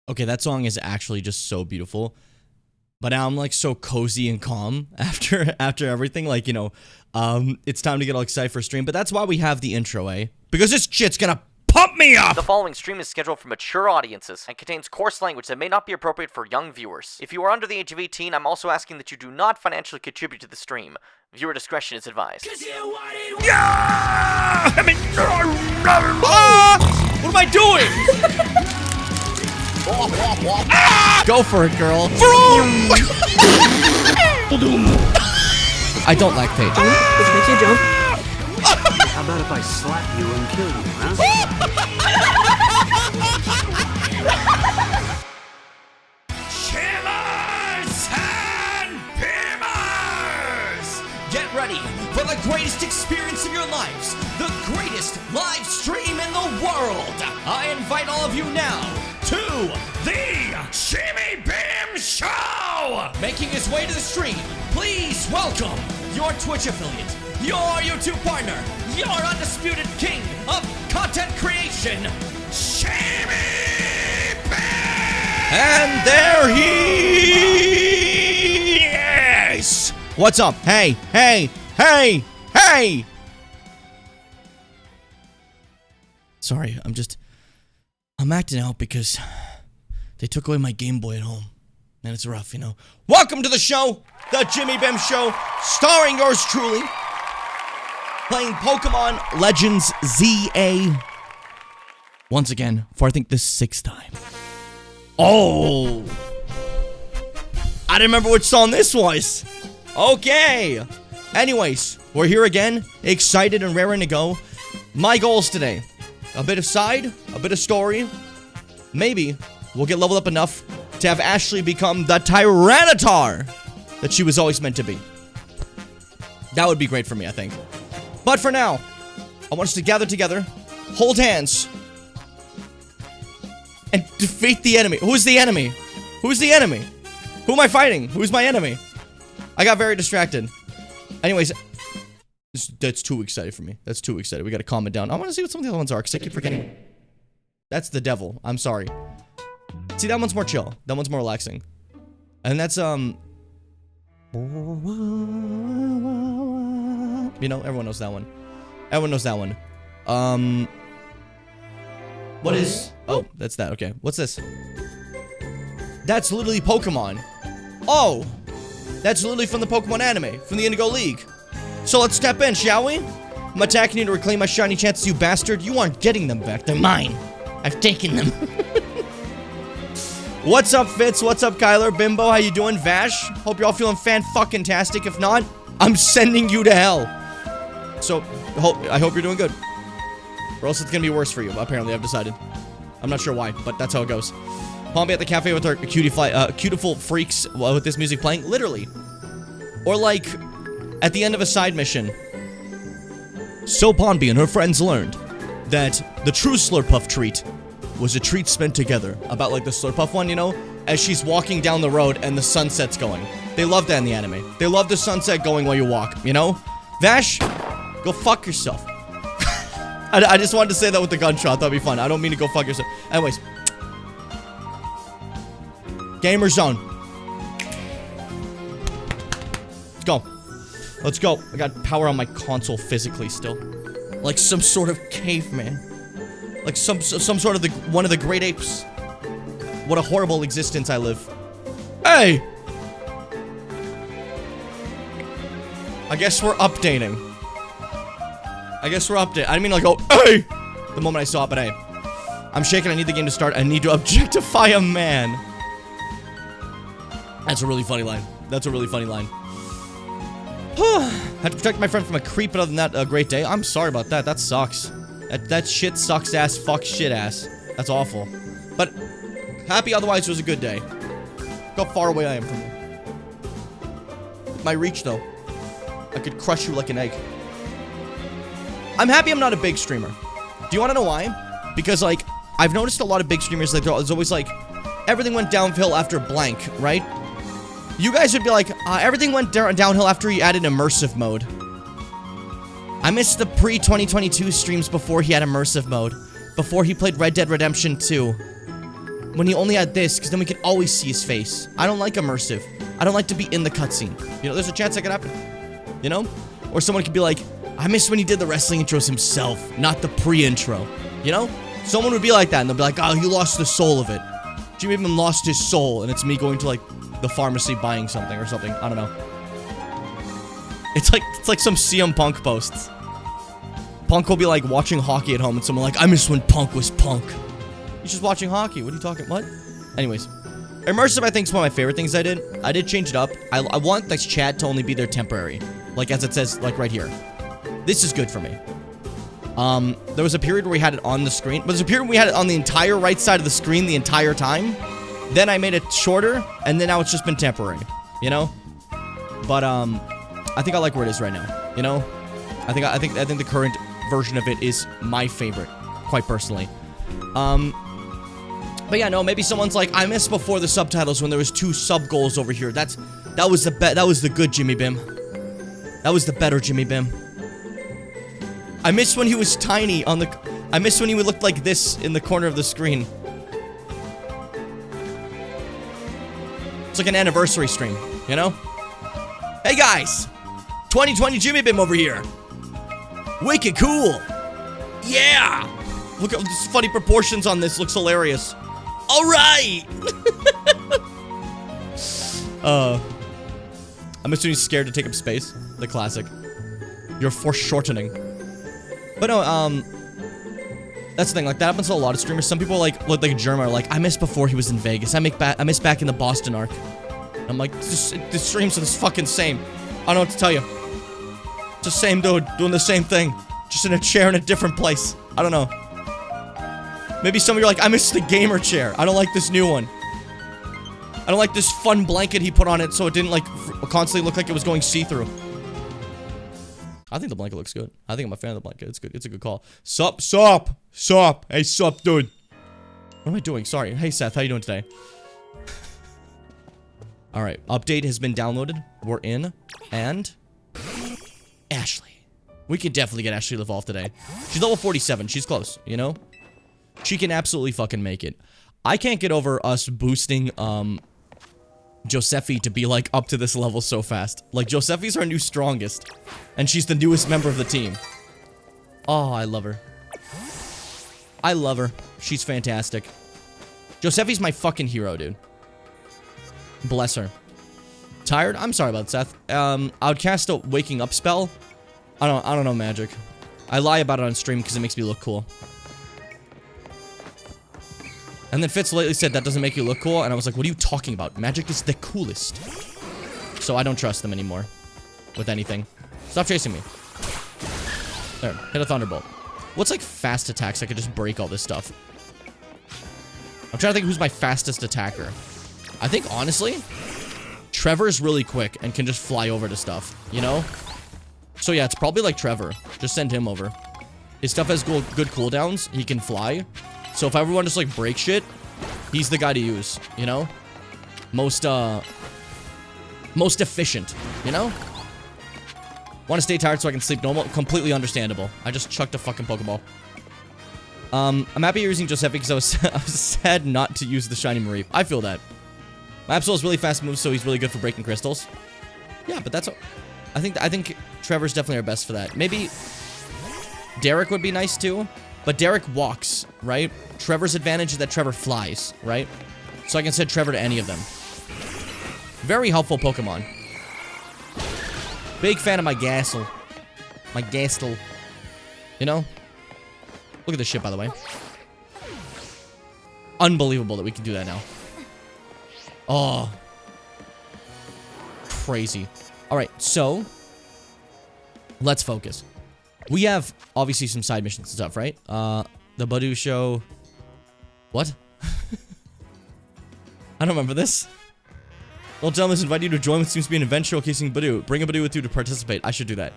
Okay, that song is actually just so beautiful. But now I'm like so cozy and calm after everything. Like, you know, it's time to get all excited for stream. But that's why we have the intro, eh? Because this shit's gonna pump me up! The following stream is scheduled for mature audiences and contains coarse language that may not be appropriate for young viewers. If you are under the age of 18, I'm also asking that you do not financially contribute to the stream. Viewer discretion is advised. Yeah! I mean, what am I doing? Go for it, girl. I don't lactate. This makes you jump. How about if I slap you and kill you, huh? Chillers and Beamers! Get ready for the greatest experience of your lives, the greatest live stream in the world. I invite all of you now to the Jimmy Beam Show! Making his way to the stream, please welcome your Twitch affiliate, your YouTube partner, your undisputed king of content creation, Jimmy Beam! And there he is! What's up? Hey, hey, hey, hey! Sorry, I'm acting out because they took away my Game Boy at home. And it's rough, you know. Welcome to the show, the Jimmy Bim Show, starring yours truly, playing Pokemon Legends ZA. Once again, for I think the 6th time. Oh! I didn't remember which song this was. Okay. Anyways, we're here again, excited and raring to go. My goals today. A bit of side, a bit of story. Maybe we'll get leveled up enough to have Ashley become the Tyranitar that she was always meant to be. That would be great for me, I think. But for now, I want us to gather together, hold hands, and defeat the enemy. Who's the enemy? Who's the enemy? Who am I fighting? Who's my enemy? I got very distracted. Anyways, that's too excited for me. That's too excited. We gotta calm it down. I want to see what some of the other ones are, because I keep forgetting. That's the devil. I'm sorry. See, that one's more chill. That one's more relaxing. And that's, you know, everyone knows that one. Everyone knows that one. What is... Oh, that's that. Okay. What's this? That's literally Pokemon. Oh! That's literally from the Pokemon anime. From the Indigo League. So let's step in, shall we? I'm attacking you to reclaim my shiny chances, you bastard. You aren't getting them back. They're mine. I've taken them. What's up, Fitz? What's up, Kyler? Bimbo, how you doing? Vash? Hope you're all feeling fan-fucking-tastic. If not, I'm sending you to hell. So, I hope you're doing good. Or else it's gonna be worse for you, apparently, I've decided. I'm not sure why, but that's how it goes. Palmy at the cafe with our cutiful freaks with this music playing. Literally. Or like... at the end of a side mission, So Ponby and her friends learned that the true Slurpuff treat was a treat spent together. About like the Slurpuff one, you know? As she's walking down the road and the sunset's going. They love that in the anime. They love the sunset going while you walk, you know? Vash, go fuck yourself. I just wanted to say that with the gunshot. That'd be fun. I don't mean to go fuck yourself. Anyways. Gamer Zone. Let's go. Let's go. I got power on my console physically still. Like some sort of caveman. Like some sort of one of the great apes. What a horrible existence I live. Hey! I guess we're updating. I guess we're updating. I didn't mean to like go, hey! The moment I saw it, but hey. I'm shaking. I need the game to start. I need to objectify a man. That's a really funny line. That's a really funny line. Had to protect my friend from a creep, but other than that, a great day. I'm sorry about that. That sucks. That shit sucks ass, fuck shit ass. That's awful. But happy otherwise it was a good day. Look how far away I am from you. With my reach though, I could crush you like an egg. I'm happy I'm not a big streamer. Do you want to know why? Because like, I've noticed a lot of big streamers, like there's always like, everything went downhill after blank, right? You guys would be like, everything went downhill after he added immersive mode. I missed the pre-2022 streams before he had immersive mode. Before he played Red Dead Redemption 2. when he only had this, because then we could always see his face. I don't like immersive. I don't like to be in the cutscene. You know, there's a chance that could happen. You know? Or someone could be like, I miss when he did the wrestling intros himself, not the pre-intro. You know? Someone would be like that, and they'll be like, oh, you lost the soul of it. Jimmy even lost his soul, and it's me going to, like, the pharmacy buying something or something. I don't know. It's like some CM Punk posts. Punk will be, like, watching hockey at home, and someone like, I miss when Punk was Punk. He's just watching hockey. What are you talking? What? Anyways. Immersive, I think, is one of my favorite things I did. I did change it up. I want this chat to only be there temporary. Like, as it says, like, right here. This is good for me. There was a period where we had it on the screen. But there's a period where we had it on the entire right side of the screen the entire time. Then I made it shorter, and then now it's just been temporary. You know? But, I think I like where it is right now. You know? I think the current version of it is my favorite. Quite personally. But yeah, no, maybe someone's like, I missed before the subtitles when there was 2 sub goals over here. That was the good Jimmy Bim. That was the better Jimmy Bim. I miss when he was tiny on the... I miss when he would look like this in the corner of the screen. It's like an anniversary stream, you know? Hey guys! 2020 Jimmy Bim over here! Wicked cool! Yeah! Look at the funny proportions on this, looks hilarious. Alright! I'm assuming he's scared to take up space. The classic. You're foreshortening. But no, that's the thing, like, that happens to a lot of streamers. Some people, like Germa are like, I missed before he was in Vegas. I miss back in the Boston arc. And I'm like, the streams are the fucking same. I don't know what to tell you. It's the same dude, doing the same thing. Just in a chair in a different place. I don't know. Maybe some of you are like, I miss the gamer chair. I don't like this new one. I don't like this fun blanket he put on it so it didn't, like, constantly look like it was going see-through. I think the blanket looks good. I think I'm a fan of the blanket. It's good. It's a good call. Sup. Hey, sup, dude. What am I doing? Sorry. Hey, Seth. How you doing today? Alright. Update has been downloaded. We're in. And... Ashley. We can definitely get Ashley to evolve today. She's level 47. She's close, you know? She can absolutely fucking make it. I can't get over us boosting, Josephi to be, like, up to this level so fast. Like, Josephi's our new strongest. And she's the newest member of the team. Oh, I love her. I love her. She's fantastic. Josephi's my fucking hero, dude. Bless her. Tired? I'm sorry about Seth. I would cast a waking up spell. I don't know magic. I lie about it on stream because it makes me look cool. And then Fitz lately said that doesn't make you look cool, and I was like, what are you talking about? Magic is the coolest. So I don't trust them anymore. With anything. Stop chasing me. There, hit a Thunderbolt. What's like fast attacks I could just break all this stuff? I'm trying to think who's my fastest attacker. I think, honestly, Trevor's really quick and can just fly over to stuff, you know? So yeah, it's probably like Trevor. Just send him over. His stuff has good cooldowns. He can fly. So if everyone just, like, break shit, he's the guy to use, you know? Most efficient, you know? Want to stay tired so I can sleep normal? Completely understandable. I just chucked a fucking Pokeball. I'm happy you're using Giuseppe because I was sad not to use the Shiny Mareep. I feel that. My Absol has really fast moves, so he's really good for breaking crystals. Yeah, but that's... I think Trevor's definitely our best for that. Maybe Derek would be nice, too. But Derek walks, right? Trevor's advantage is that Trevor flies, right? So I can send Trevor to any of them. Very helpful Pokemon. Big fan of my Gastle. My Gastle. You know? Look at this shit, by the way. Unbelievable that we can do that now. Oh. Crazy. Alright, so. Let's focus. We have, obviously, some side missions and stuff, right? The Badoo show... What? I don't remember this. Well, gentlemen, invite you to join what seems to be an event showcasing Badoo. Bring a Badoo with you to participate. I should do that.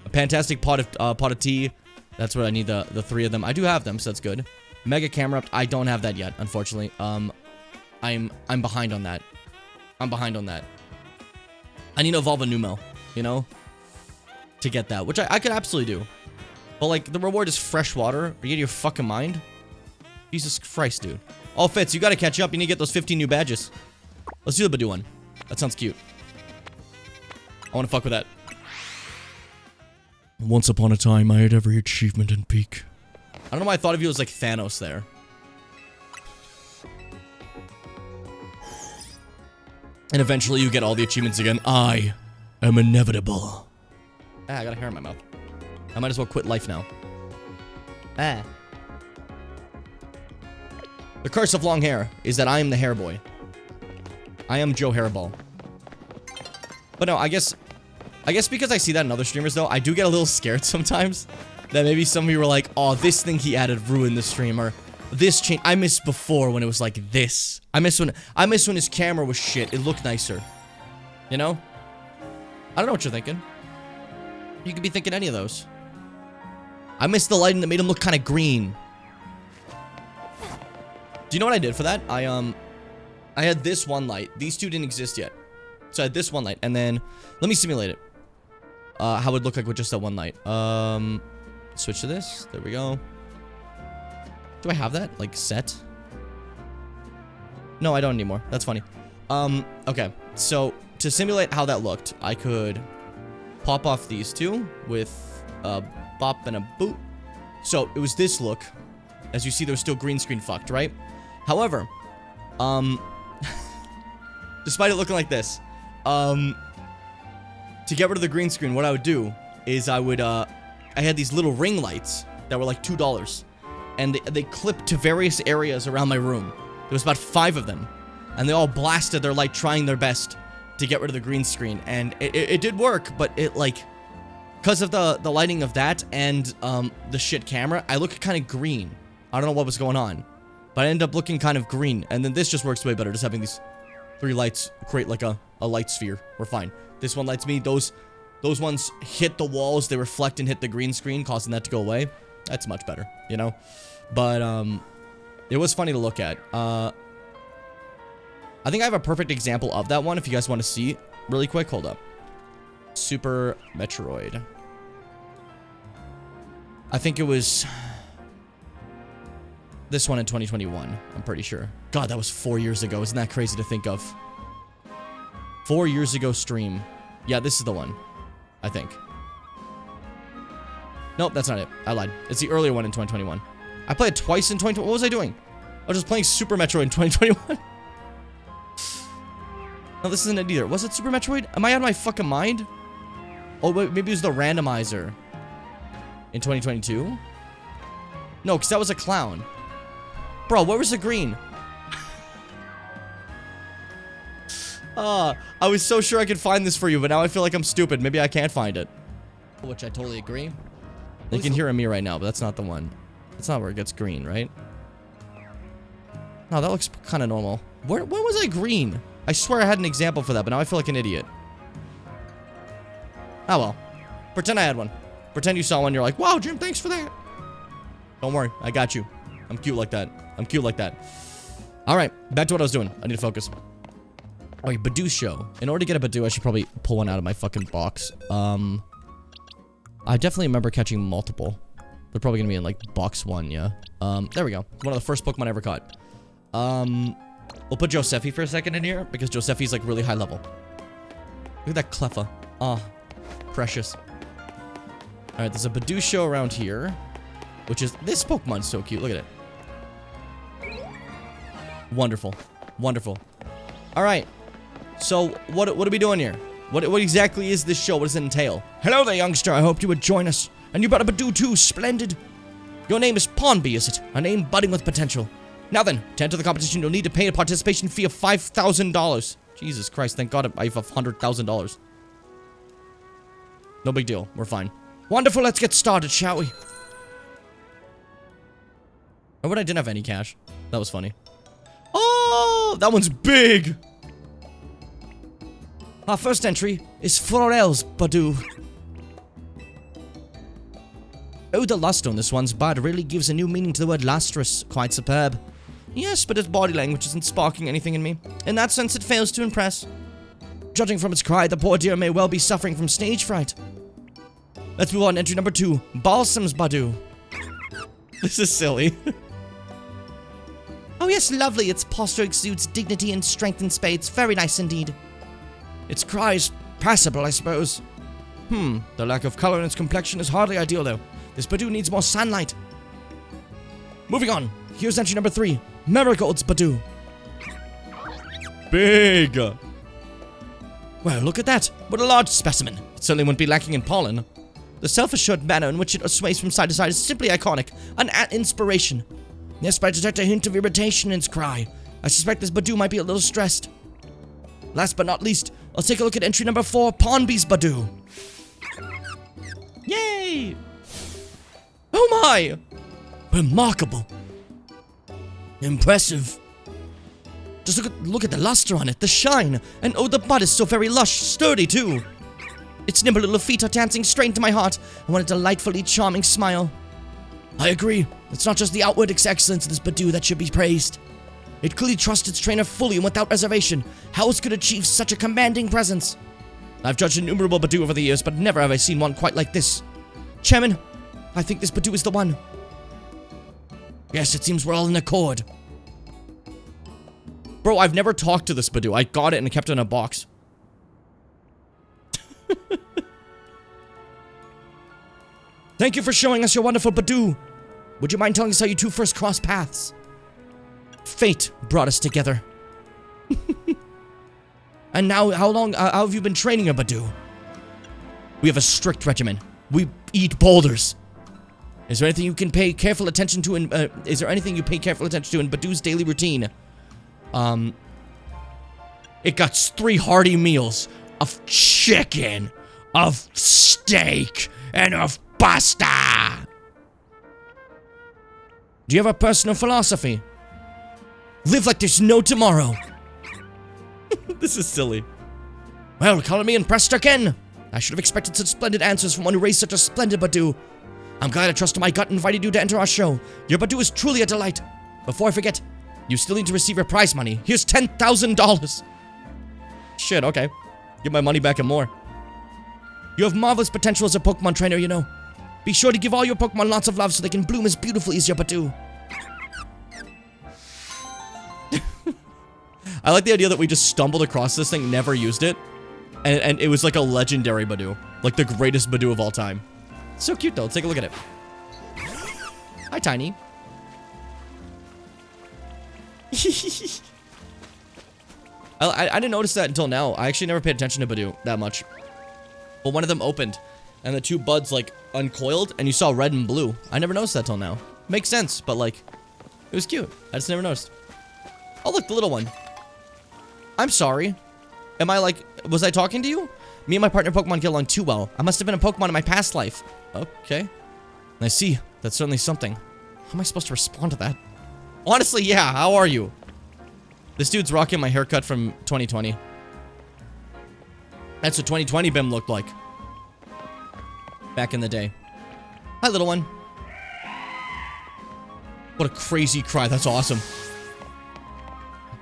A fantastic pot of tea. That's what I need, the 3 of them. I do have them, so that's good. Mega camera up. I don't have that yet, unfortunately. I'm behind on that. I'm behind on that. I need to evolve a Numel, you know? To get that, which I could absolutely do. But, like, the reward is fresh water. Are you out of your fucking mind? Jesus Christ, dude. Oh, Fitz, you gotta catch up. You need to get those 15 new badges. Let's do the Badoo one. That sounds cute. I wanna fuck with that. Once upon a time, I had every achievement and peak. I don't know why I thought of you as like Thanos there. And eventually you get all the achievements again. I am inevitable. Ah, I got a hair in my mouth. I might as well quit life now. Ah. The curse of long hair is that I am the hair boy. I am Joe Hairball. But no, I guess because I see that in other streamers though, I do get a little scared sometimes. That maybe some of you were like, oh, this thing he added ruined the stream, or this change. I missed before when it was like this. I miss when his camera was shit. It looked nicer. You know? I don't know what you're thinking. You could be thinking any of those. I missed the lighting that made him look kind of green. Do you know what I did for that? I had this one light. These two didn't exist yet. So I had this one light, and then let me simulate it. How it would look like with just that one light. Switch to this. There we go. Do I have that like set? No, I don't anymore. That's funny. Okay. So to simulate how that looked, I could pop off these two with a bop and a boot. So it was this look. As you see, there was still green screen fucked, right? However, despite it looking like this, to get rid of the green screen, what I would do is I had these little ring lights that were like $2. And they clipped to various areas around my room. There was about 5 of them. And they all blasted their light, trying their best to get rid of the green screen. And it did work, but it like, because of the lighting of that and the shit camera, I look kind of green. I don't know what was going on, but I ended up looking kind of green. And then this just works way better, just having these 3 lights create like a light sphere. We're fine. This one lights me. Those ones hit the walls, they reflect and hit the green screen, causing that to go away. That's much better, you know? But, it was funny to look at. I think I have a perfect example of that one, if you guys want to see really quick. Hold up. Super Metroid. I think it was this one in 2021, I'm pretty sure. God, that was 4 years ago. Isn't that crazy to think of? 4 years ago stream. Yeah, this is the one, I think. Nope, that's not it. I lied. It's the earlier one in 2021. I played it twice in 2020. What was I doing? I was just playing Super Metroid in 2021. No, this isn't it either. Was it Super Metroid? Am I out of my fucking mind? Oh, wait, maybe it was the randomizer in 2022? No, because that was a clown. Bro, where was the green? I was so sure I could find this for you, but now I feel like I'm stupid. Maybe I can't find it. Which I totally agree. You can hear me right now, but that's not the one. That's not where it gets green, right? No, that looks kind of normal. When was I green? I swear I had an example for that, but now I feel like an idiot. Oh well. Pretend I had one. Pretend you saw one, you're like, wow, Jim, thanks for that. Don't worry, I got you. I'm cute like that. I'm cute like that. Alright, back to what I was doing. I need to focus. Okay, Badoo show. In order to get a Badoo, I should probably pull one out of my fucking box. I definitely remember catching multiple. They're probably gonna be in, like, box 1, yeah. There we go. One of the first Pokemon I ever caught. We'll put Josephi for a second in here, because Josephi's, like, really high level. Look at that Cleffa. Oh, precious. Alright, there's a Badoo show around here, which is... This Pokemon's so cute. Look at it. Wonderful. Wonderful. Alright. So, what are we doing here? What exactly is this show? What does it entail? Hello there, youngster. I hope you would join us. And you brought a Badoo too. Splendid. Your name is Pawnby, is it? A name budding with potential. Now then, to enter the competition, you'll need to pay a participation fee of $5,000. Jesus Christ, thank God I have $100,000. No big deal. We're fine. Wonderful, let's get started, shall we? Or when I didn't have any cash. That was funny. Oh, that one's big. Our first entry is Florel's Badoo. Oh, the luster on this one's bud really gives a new meaning to the word lustrous. Quite superb. Yes, but its body language isn't sparking anything in me. In that sense, it fails to impress. Judging from its cry, the poor dear may well be suffering from stage fright. Let's move on to entry number 2, Balsam's Badoo. This is silly. Oh yes, lovely. Its posture exudes dignity and strength in spades. Very nice indeed. Its cry is passable, I suppose. The lack of color in its complexion is hardly ideal, though. This Badoo needs more sunlight. Moving on. Here's entry number 3. Marigold's Badoo. Big. Well, look at that. What a large specimen. It certainly wouldn't be lacking in pollen. The self-assured manner in which it sways from side to side is simply iconic. An inspiration. Yes, but I detect a hint of irritation in its cry. I suspect this Badoo might be a little stressed. Last but not least, let's take a look at entry number 4, Pawnbee's Badoo. Yay! Oh my! Remarkable. Impressive. Just look at the luster on it, the shine, and oh, the bud is so very lush, sturdy too. Its nimble little feet are dancing straight into my heart, and what a delightfully charming smile. I agree. It's not just the outward excellence of this Badoo that should be praised. It clearly trusts its trainer fully and without reservation. How else could it achieve such a commanding presence? I've judged innumerable Badoo over the years, but never have I seen one quite like this. Chairman, I think this Badoo is the one. Yes, it seems we're all in accord. Bro, I've never talked to this Badoo. I got it and kept it in a box. Thank you for showing us your wonderful Badoo. Would you mind telling us how you two first crossed paths? Fate brought us together. And now, how have you been training your Badoo? We have a strict regimen. We eat boulders. Is there anything you can pay careful attention to in, Badoo's daily routine? It got 3 hearty meals of chicken, of steak, and of pasta. Do you have a personal philosophy? Live like there's no tomorrow. This is silly. Well, color me impressed again. I should have expected such splendid answers from one who raised such a splendid Badoo. I'm glad I trusted my gut and invited you to enter our show. Your Badoo is truly a delight. Before I forget, you still need to receive your prize money. Here's $10,000. Shit, okay. Get my money back and more. You have marvelous potential as a Pokemon trainer, you know. Be sure to give all your Pokemon lots of love so they can bloom as beautifully as your Badoo. I like the idea that we just stumbled across this thing, never used it, and it was like a legendary Badoo. Like the greatest Badoo of all time. So cute though, let's take a look at it. Hi, Tiny. I didn't notice that until now. I actually never paid attention to Badoo that much. But one of them opened, and the 2 buds, like, uncoiled, and you saw red and blue. I never noticed that till now. Makes sense, but, like, it was cute. I just never noticed. Oh, look, the little one. I'm sorry. Am I, like, was I talking to you? Me and my partner Pokemon get along too well. I must have been a Pokemon in my past life. Okay. I see. That's certainly something. How am I supposed to respond to that? Honestly, yeah, how are you? This dude's rocking my haircut from 2020. That's what 2020 Bim looked like. Back in the day. Hi, little one. What a crazy cry. That's awesome.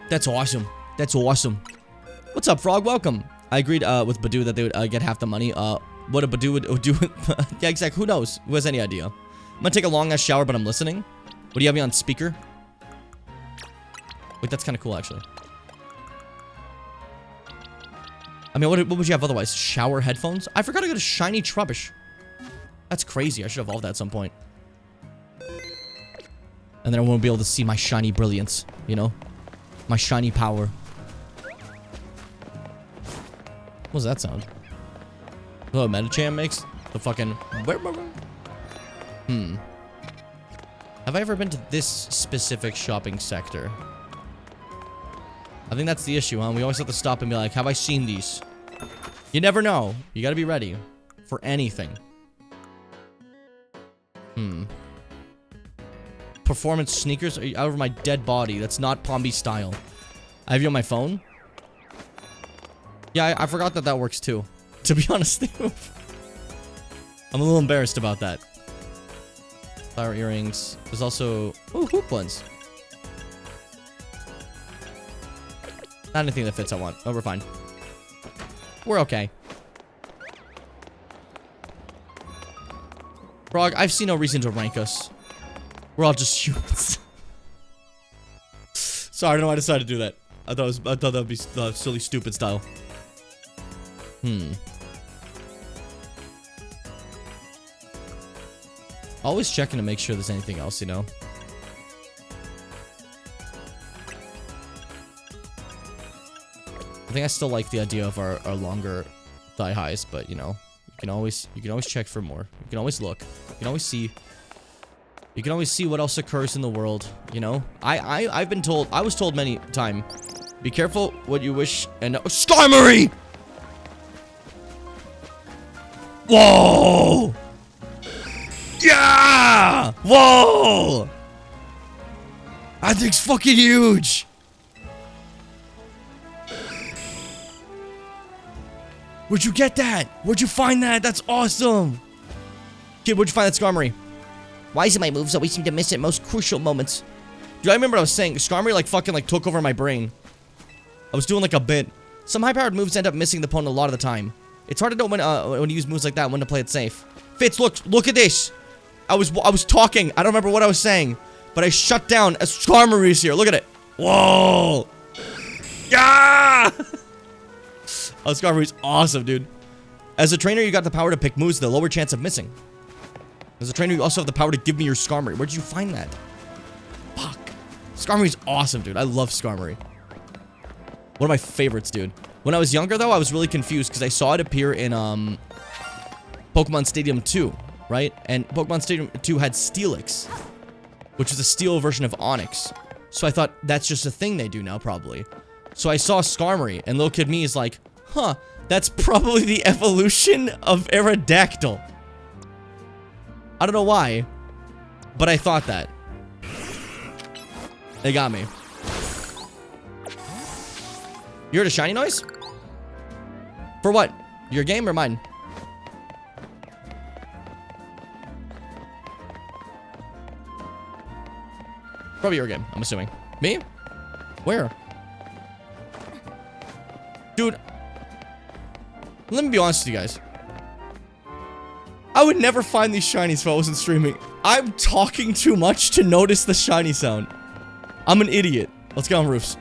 That's awesome. That's awesome. What's up, Frog? Welcome. I agreed with Badoo that they would get half the money. What a Badoo would do with... Yeah, exactly. Who knows? Who has any idea? I'm gonna take a long-ass shower, but I'm listening. What do you have me on speaker? Wait, that's kind of cool, actually. I mean, what would you have otherwise? Shower headphones? I forgot I got a shiny Trubbish. That's crazy. I should evolve that at some point. And then I won't be able to see my shiny brilliance, you know? My shiny power. What was that sound? Oh, Medicham makes? The fucking... Have I ever been to this specific shopping sector? I think that's the issue, huh? We always have to stop and be like, have I seen these? You never know. You gotta be ready for anything. Performance sneakers? Are you out of my dead body? That's not Pombee style. I have you on my phone? Yeah, I forgot that works too. To be honest, I'm a little embarrassed about that. Flower earrings. There's also... Oh, hoop ones. Not anything that fits I want. Oh, we're fine. We're okay. Frog, I've seen no reason to rank us. We're all just humans. Sorry, I don't know why I decided to do that. I thought that would be silly, stupid style. Always checking to make sure there's anything else, you know? I think I still like the idea of our longer thigh highs, but you know, you can always check for more. You can always look. You can always see. You can always see what else occurs in the world, you know? I was told many times, be careful what you wish and Skarmory! Whoa! Yeah! Whoa! That thing's fucking huge! Where'd you get that? Where'd you find that? That's awesome! Kid, where'd you find that Skarmory? Why is it my moves always seem to miss at most crucial moments? Dude, I remember what I was saying. Skarmory like fucking like took over my brain. I was doing like a bit. Some high-powered moves end up missing the opponent a lot of the time. It's hard to know when you use moves like that when to play it safe. Fitz, look at this. I was talking. I don't remember what I was saying, but I shut down as Skarmory's here. Look at it. Whoa. Yeah. Oh, Skarmory's awesome, dude. As a trainer, you got the power to pick moves with a lower chance of missing. As a trainer, you also have the power to give me your Skarmory. Where'd you find that? Fuck. Skarmory's awesome, dude. I love Skarmory. One of my favorites, dude. When I was younger, though, I was really confused because I saw it appear in, Pokemon Stadium 2, right? And Pokemon Stadium 2 had Steelix, which is a steel version of Onix. So I thought, that's just a thing they do now, probably. So I saw Skarmory, and little kid me is like, huh, that's probably the evolution of Aerodactyl. I don't know why, but I thought that. They got me. You heard a shiny noise? For what? Your game or mine? Probably your game, I'm assuming. Me? Where? Dude. Let me be honest with you guys. I would never find these shinies if I wasn't streaming. I'm talking too much to notice the shiny sound. I'm an idiot. Let's get on roofs.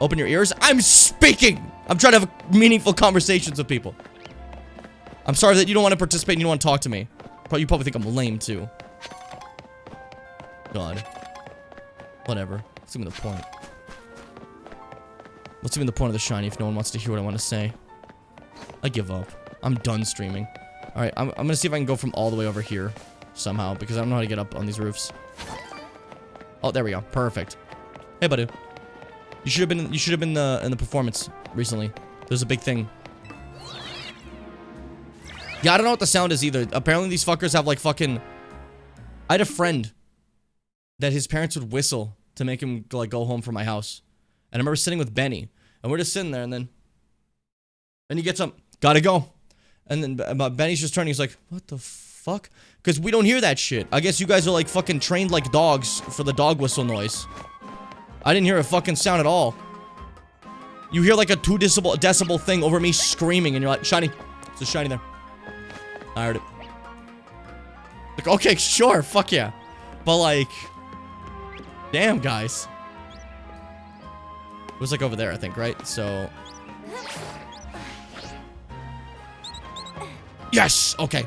Open your ears. I'm speaking! I'm trying to have meaningful conversations with people. I'm sorry that you don't want to participate and you don't want to talk to me. You probably think I'm lame, too. God. Whatever. What's even the point? What's even the point of the shiny if no one wants to hear what I want to say? I give up. I'm done streaming. Alright, I'm gonna see if I can go from all the way over here. Somehow, because I don't know how to get up on these roofs. Oh, there we go. Perfect. Hey, buddy. You should have been in the performance recently. There's a big thing. Yeah, I don't know what the sound is either. Apparently these fuckers have like fucking... I had a friend that his parents would whistle to make him like go home from my house. And I remember sitting with Benny, and we're just sitting there, and then he gets up, gotta go. And then Benny's just turning, he's like, what the fuck? Because we don't hear that shit. I guess you guys are like fucking trained like dogs for the dog whistle noise. I didn't hear a fucking sound at all. You hear like a 2 decibel thing over me screaming, and you're like, shiny. It's a shiny there. I heard it. Like, okay, sure, fuck yeah. But like, damn, guys. It was like over there, I think, right? So... Yes! Okay.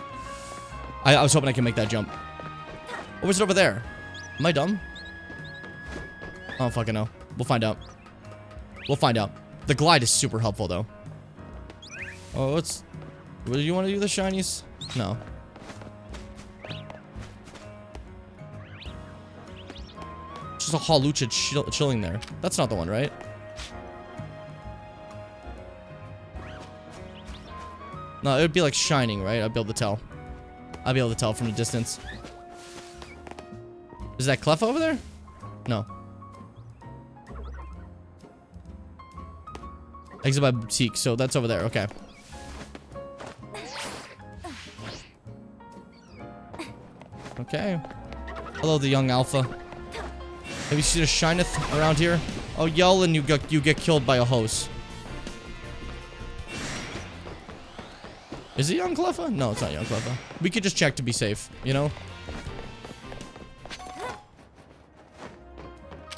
I was hoping I could make that jump. What was it over there? Am I dumb? I don't fucking know. We'll find out. We'll find out. The glide is super helpful, though. Oh, what do you want to do, the shinies? No. Just a Hawlucha chilling there. That's not the one, right? No, it would be like shining, right? I'd be able to tell. I'd be able to tell from a distance. Is that Clef over there? No. Exit by Boutique, so that's over there, okay. Okay. Hello, the young alpha. Have you seen a Shineth around here? Oh, yell and you get killed by a hose. Is it young Cleffa? No, it's not young Cleffa. We could just check to be safe, you know?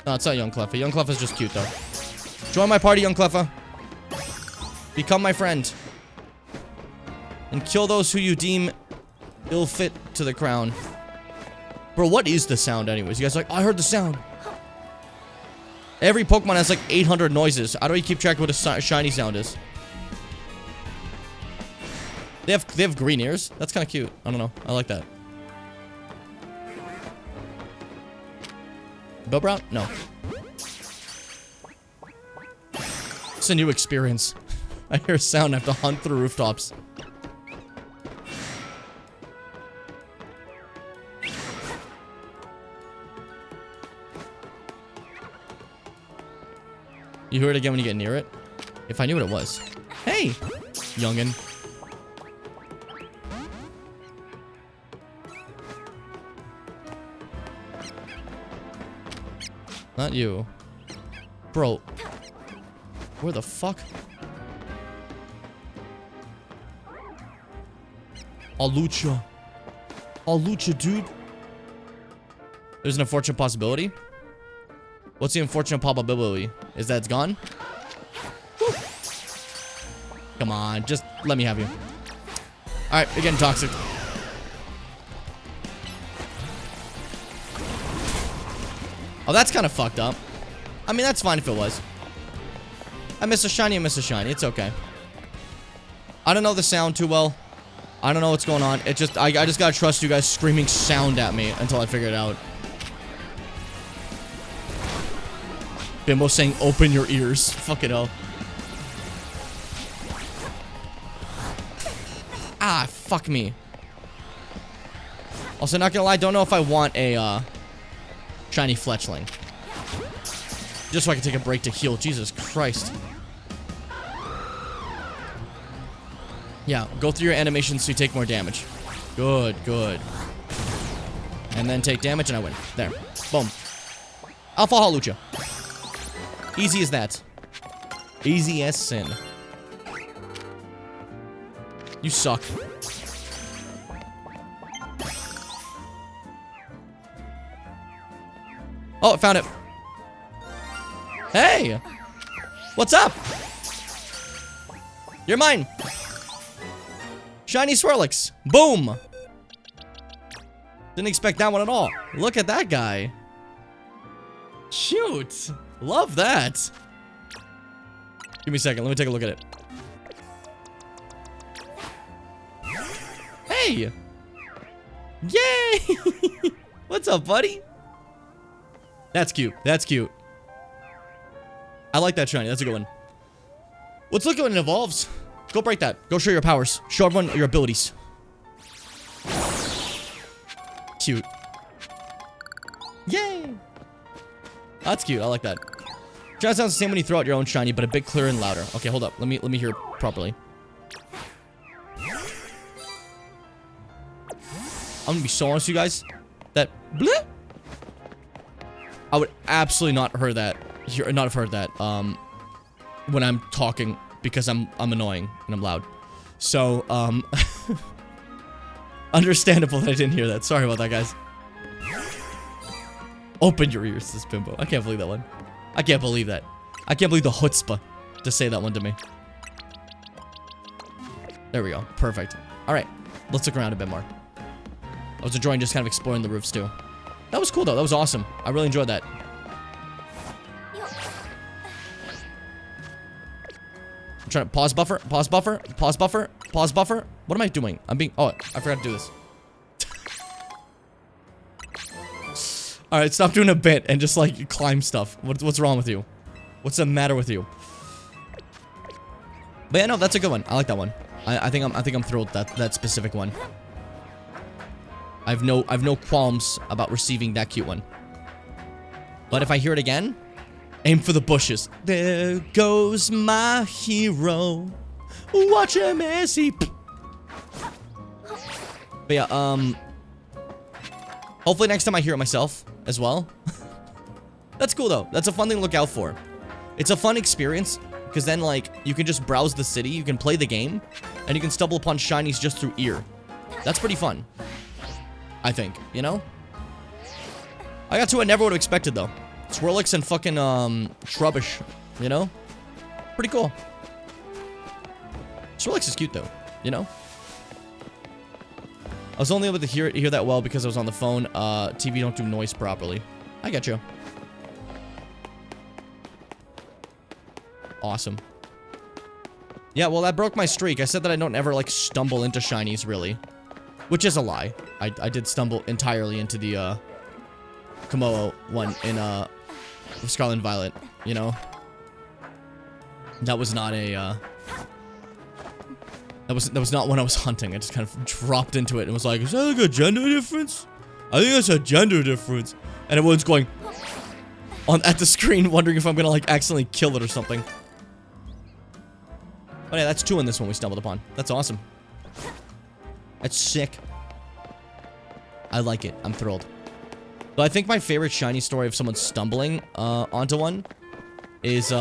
No, it's not Young Cleffa. Young Cleffa's just cute, though. Join my party, Young Cleffa. Become my friend. And kill those who you deem ill fit to the crown. Bro, what is the sound anyways? You guys are like, I heard the sound. Every Pokemon has like 800 noises. How do we keep track of what a shiny sound is? They have green ears? That's kind of cute. I don't know. I like that. Billbrown? No. It's a new experience. I hear a sound. I have to hunt through rooftops. You hear it again when you get near it? If I knew what it was. Hey! Youngin. Not you. Bro. Where the fuck? Alucha. Alucha, dude. There's an unfortunate possibility. What's the unfortunate probability? Is that it's gone? Woo. Come on, just let me have you. Alright, you're getting toxic. Oh, that's kind of fucked up. I mean, that's fine if it was. I miss a shiny, I miss a shiny. It's okay. I don't know the sound too well. I don't know what's going on. It just, I just gotta trust you guys screaming sound at me until I figure it out. Bimbo saying, open your ears. Fuck it up. Ah, fuck me. Also, not gonna lie, don't know if I want a, shiny Fletchling. Just so I can take a break to heal. Jesus Christ. Yeah, go through your animations so you take more damage. Good, good. And then take damage and I win. There. Boom. Alpha Hawlucha. Easy as that. Easy as sin. You suck. Oh, I found it. Hey! What's up? You're mine. Shiny Swirlix. Boom. Didn't expect that one at all. Look at that guy. Shoot. Love that. Give me a second. Let me take a look at it. Hey. Yay. What's up, buddy? That's cute. That's cute. I like that shiny. That's a good one. Let's look at when it evolves. Go break that. Go show your powers. Show everyone your abilities. Cute. Yay! That's cute. I like that. Shiny sounds the same when you throw out your own shiny, but a bit clearer and louder. Okay, hold up. Let me hear it properly. I'm gonna be so honest with you guys. That bleh, I would absolutely not have heard that when I'm talking because I'm annoying and I'm loud. So understandable that I didn't hear that. Sorry about that, guys. Open your ears, this Bimbo. I can't believe that one. I can't believe that. I can't believe the chutzpah to say that one to me. There we go. Perfect. All right, let's look around a bit more. I was enjoying just kind of exploring the roofs too. That was cool though. That was awesome. I really enjoyed that. I'm trying to pause buffer, pause buffer, pause buffer, pause buffer. What am I doing? Oh, I forgot to do this. All right, stop doing a bit and just like climb stuff. What's wrong with you? What's the matter with you? But yeah, no, that's a good one. I like that one. I think I'm thrilled with that specific one. I've no qualms about receiving that cute one. But if I hear it again, aim for the bushes. There goes my hero. Watch him as he. But yeah, hopefully next time I hear it myself as well. That's cool though. That's a fun thing to look out for. It's a fun experience because then like you can just browse the city, you can play the game, and you can stumble upon shinies just through ear. That's pretty fun. I think, you know? I got two I never would have expected though. Swirlix and fucking, Shrubbish, you know? Pretty cool. Swirlix is cute, though, you know? I was only able to hear that well because I was on the phone. TV don't do noise properly. I get you. Awesome. Yeah, well, that broke my streak. I said that I don't ever, like, stumble into shinies, really. Which is a lie. I did stumble entirely into the, Komodo one in, Scarlet and Violet, you know? That was not a, That was not when I was hunting. I just kind of dropped into it and was like, is that like a gender difference? I think that's a gender difference. And everyone's going at the screen wondering if I'm gonna, like, accidentally kill it or something. Oh yeah, that's 2 in this one we stumbled upon. That's awesome. That's sick. I like it. I'm thrilled. But I think my favorite shiny story of someone stumbling onto one is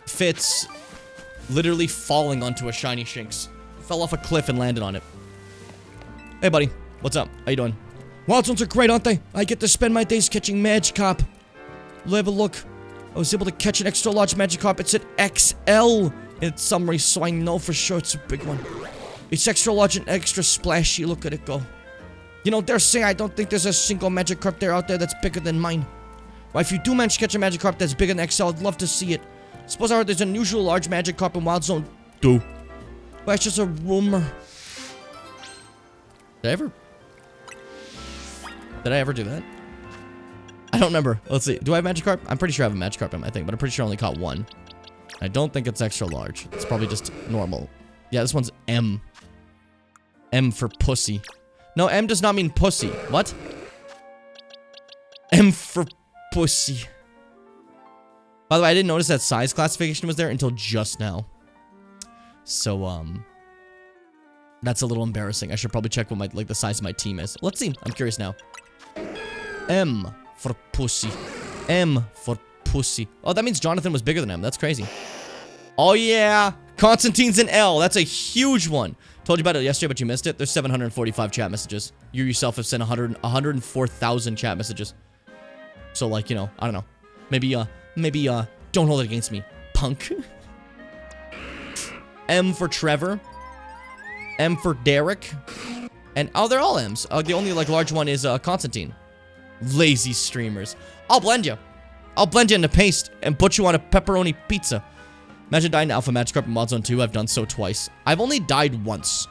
Fitz literally falling onto a shiny Shinx. Fell off a cliff and landed on it. Hey buddy, what's up? How you doing? Wild zones are great, aren't they? I get to spend my days catching Magikarp. Have a look. I was able to catch an extra large Magikarp. It said XL in its summary, so I know for sure it's a big one. It's extra large and extra splashy. Look at it go. You know, dare say I don't think there's a single Magikarp out there that's bigger than mine. Well, if you do manage to catch a Magikarp that's bigger than XL, I'd love to see it. Suppose I heard there's an unusual large Magikarp in Wild Zone 2. Well, it's just a rumor. Did I ever do that? I don't remember. Let's see. Do I have Magikarp? I'm pretty sure I have a Magikarp in my thing, but I'm pretty sure I only caught 1. I don't think it's extra large. It's probably just normal. Yeah, this one's M. M for pussy. No, M does not mean pussy. What? M for pussy. By the way, I didn't notice that size classification was there until just now. So, that's a little embarrassing. I should probably check what the size of my team is. Let's see. I'm curious now. M for pussy. M for pussy. Oh, that means Jonathan was bigger than M. That's crazy. Oh, yeah. Constantine's an L. That's a huge one. Told you about it yesterday, but you missed it. There's 745 chat messages. You yourself have sent 104,000 chat messages. So, like, you know, I don't know. Maybe, don't hold it against me, punk. M for Trevor. M for Derek. And, oh, they're all M's. The only, like, large one is, Constantine. Lazy streamers. I'll blend you. I'll blend you into paste and put you on a pepperoni pizza. Imagine dying to Alpha Magikarp in Mod Zone 2. I've done so twice. I've only died once.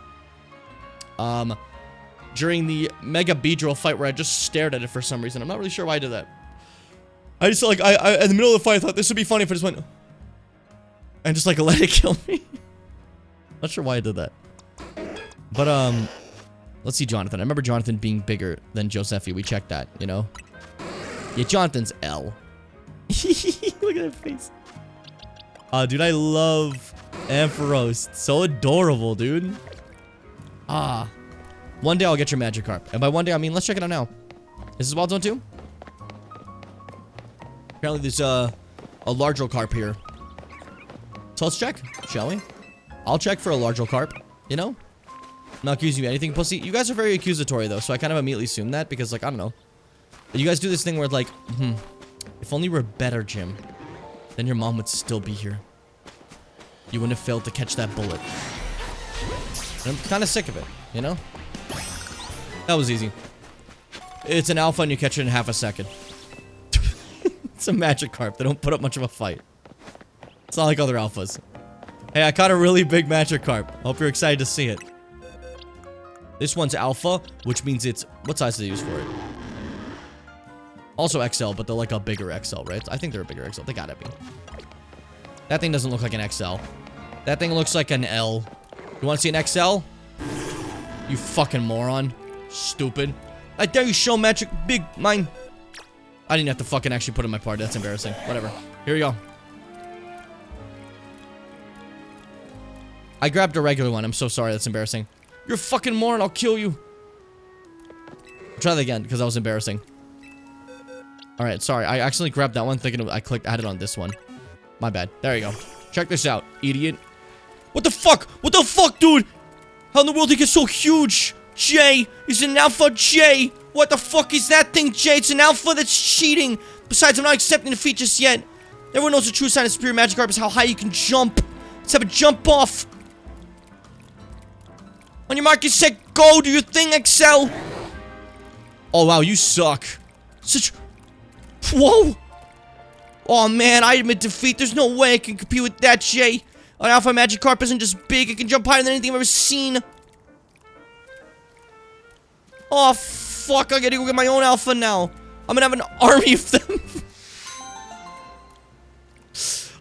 During the Mega Beedrill fight where I just stared at it for some reason. I'm not really sure why I did that. I just, like, I in the middle of the fight, I thought this would be funny if I just went... and just, like, let it kill me. Not sure why I did that. But, let's see Jonathan. I remember Jonathan being bigger than Josephi. We checked that, you know? Yeah, Jonathan's L. Look at that face. Dude, I love Ampharos. So adorable, dude. One day I'll get your Magikarp. And by one day, I mean, let's check it out now. Is this Wild Zone 2? Apparently there's, a larger carp here. So let's check, shall we? I'll check for a larger carp, you know? I'm not accusing you of anything, pussy. You guys are very accusatory, though, so I kind of immediately assume that, because, like, I don't know. You guys do this thing where, like, if only we're better, Jim, then your mom would still be here. You wouldn't have failed to catch that bullet. And I'm kind of sick of it, you know? That was easy. It's an alpha and you catch it in half a second. It's a Magikarp. They don't put up much of a fight. It's not like other alphas. Hey, I caught a really big Magikarp. Hope you're excited to see it. This one's alpha, which means it's... what size do they use for it? Also XL, but they're like a bigger XL, right? I think they're a bigger XL. They gotta be. That thing doesn't look like an XL. That thing looks like an L. You want to see an XL? You fucking moron. Stupid. I dare you show magic big mine. I didn't have to fucking actually put in my part. That's embarrassing. Whatever. Here we go. I grabbed a regular one. I'm so sorry. That's embarrassing. You're a fucking moron. I'll kill you. I'll try that again because that was embarrassing. Alright, sorry. I actually grabbed that one thinking I had it on this one. My bad. There you go. Check this out, idiot. What the fuck? What the fuck, dude? How in the world did he get so huge? J is an alpha J. What the fuck is that thing, Jay? It's an alpha that's cheating. Besides, I'm not accepting the features yet. Everyone knows the true sign of superior Magikarp is how high you can jump. Let's have a jump off. On your mark, get set, go. Do your thing, Excel. Oh, wow, you suck. Whoa. Oh, man, I admit defeat. There's no way I can compete with that, Jay. An alpha Magikarp isn't just big. It can jump higher than anything I've ever seen. Oh, fuck. I gotta go get my own alpha now. I'm gonna have an army of them.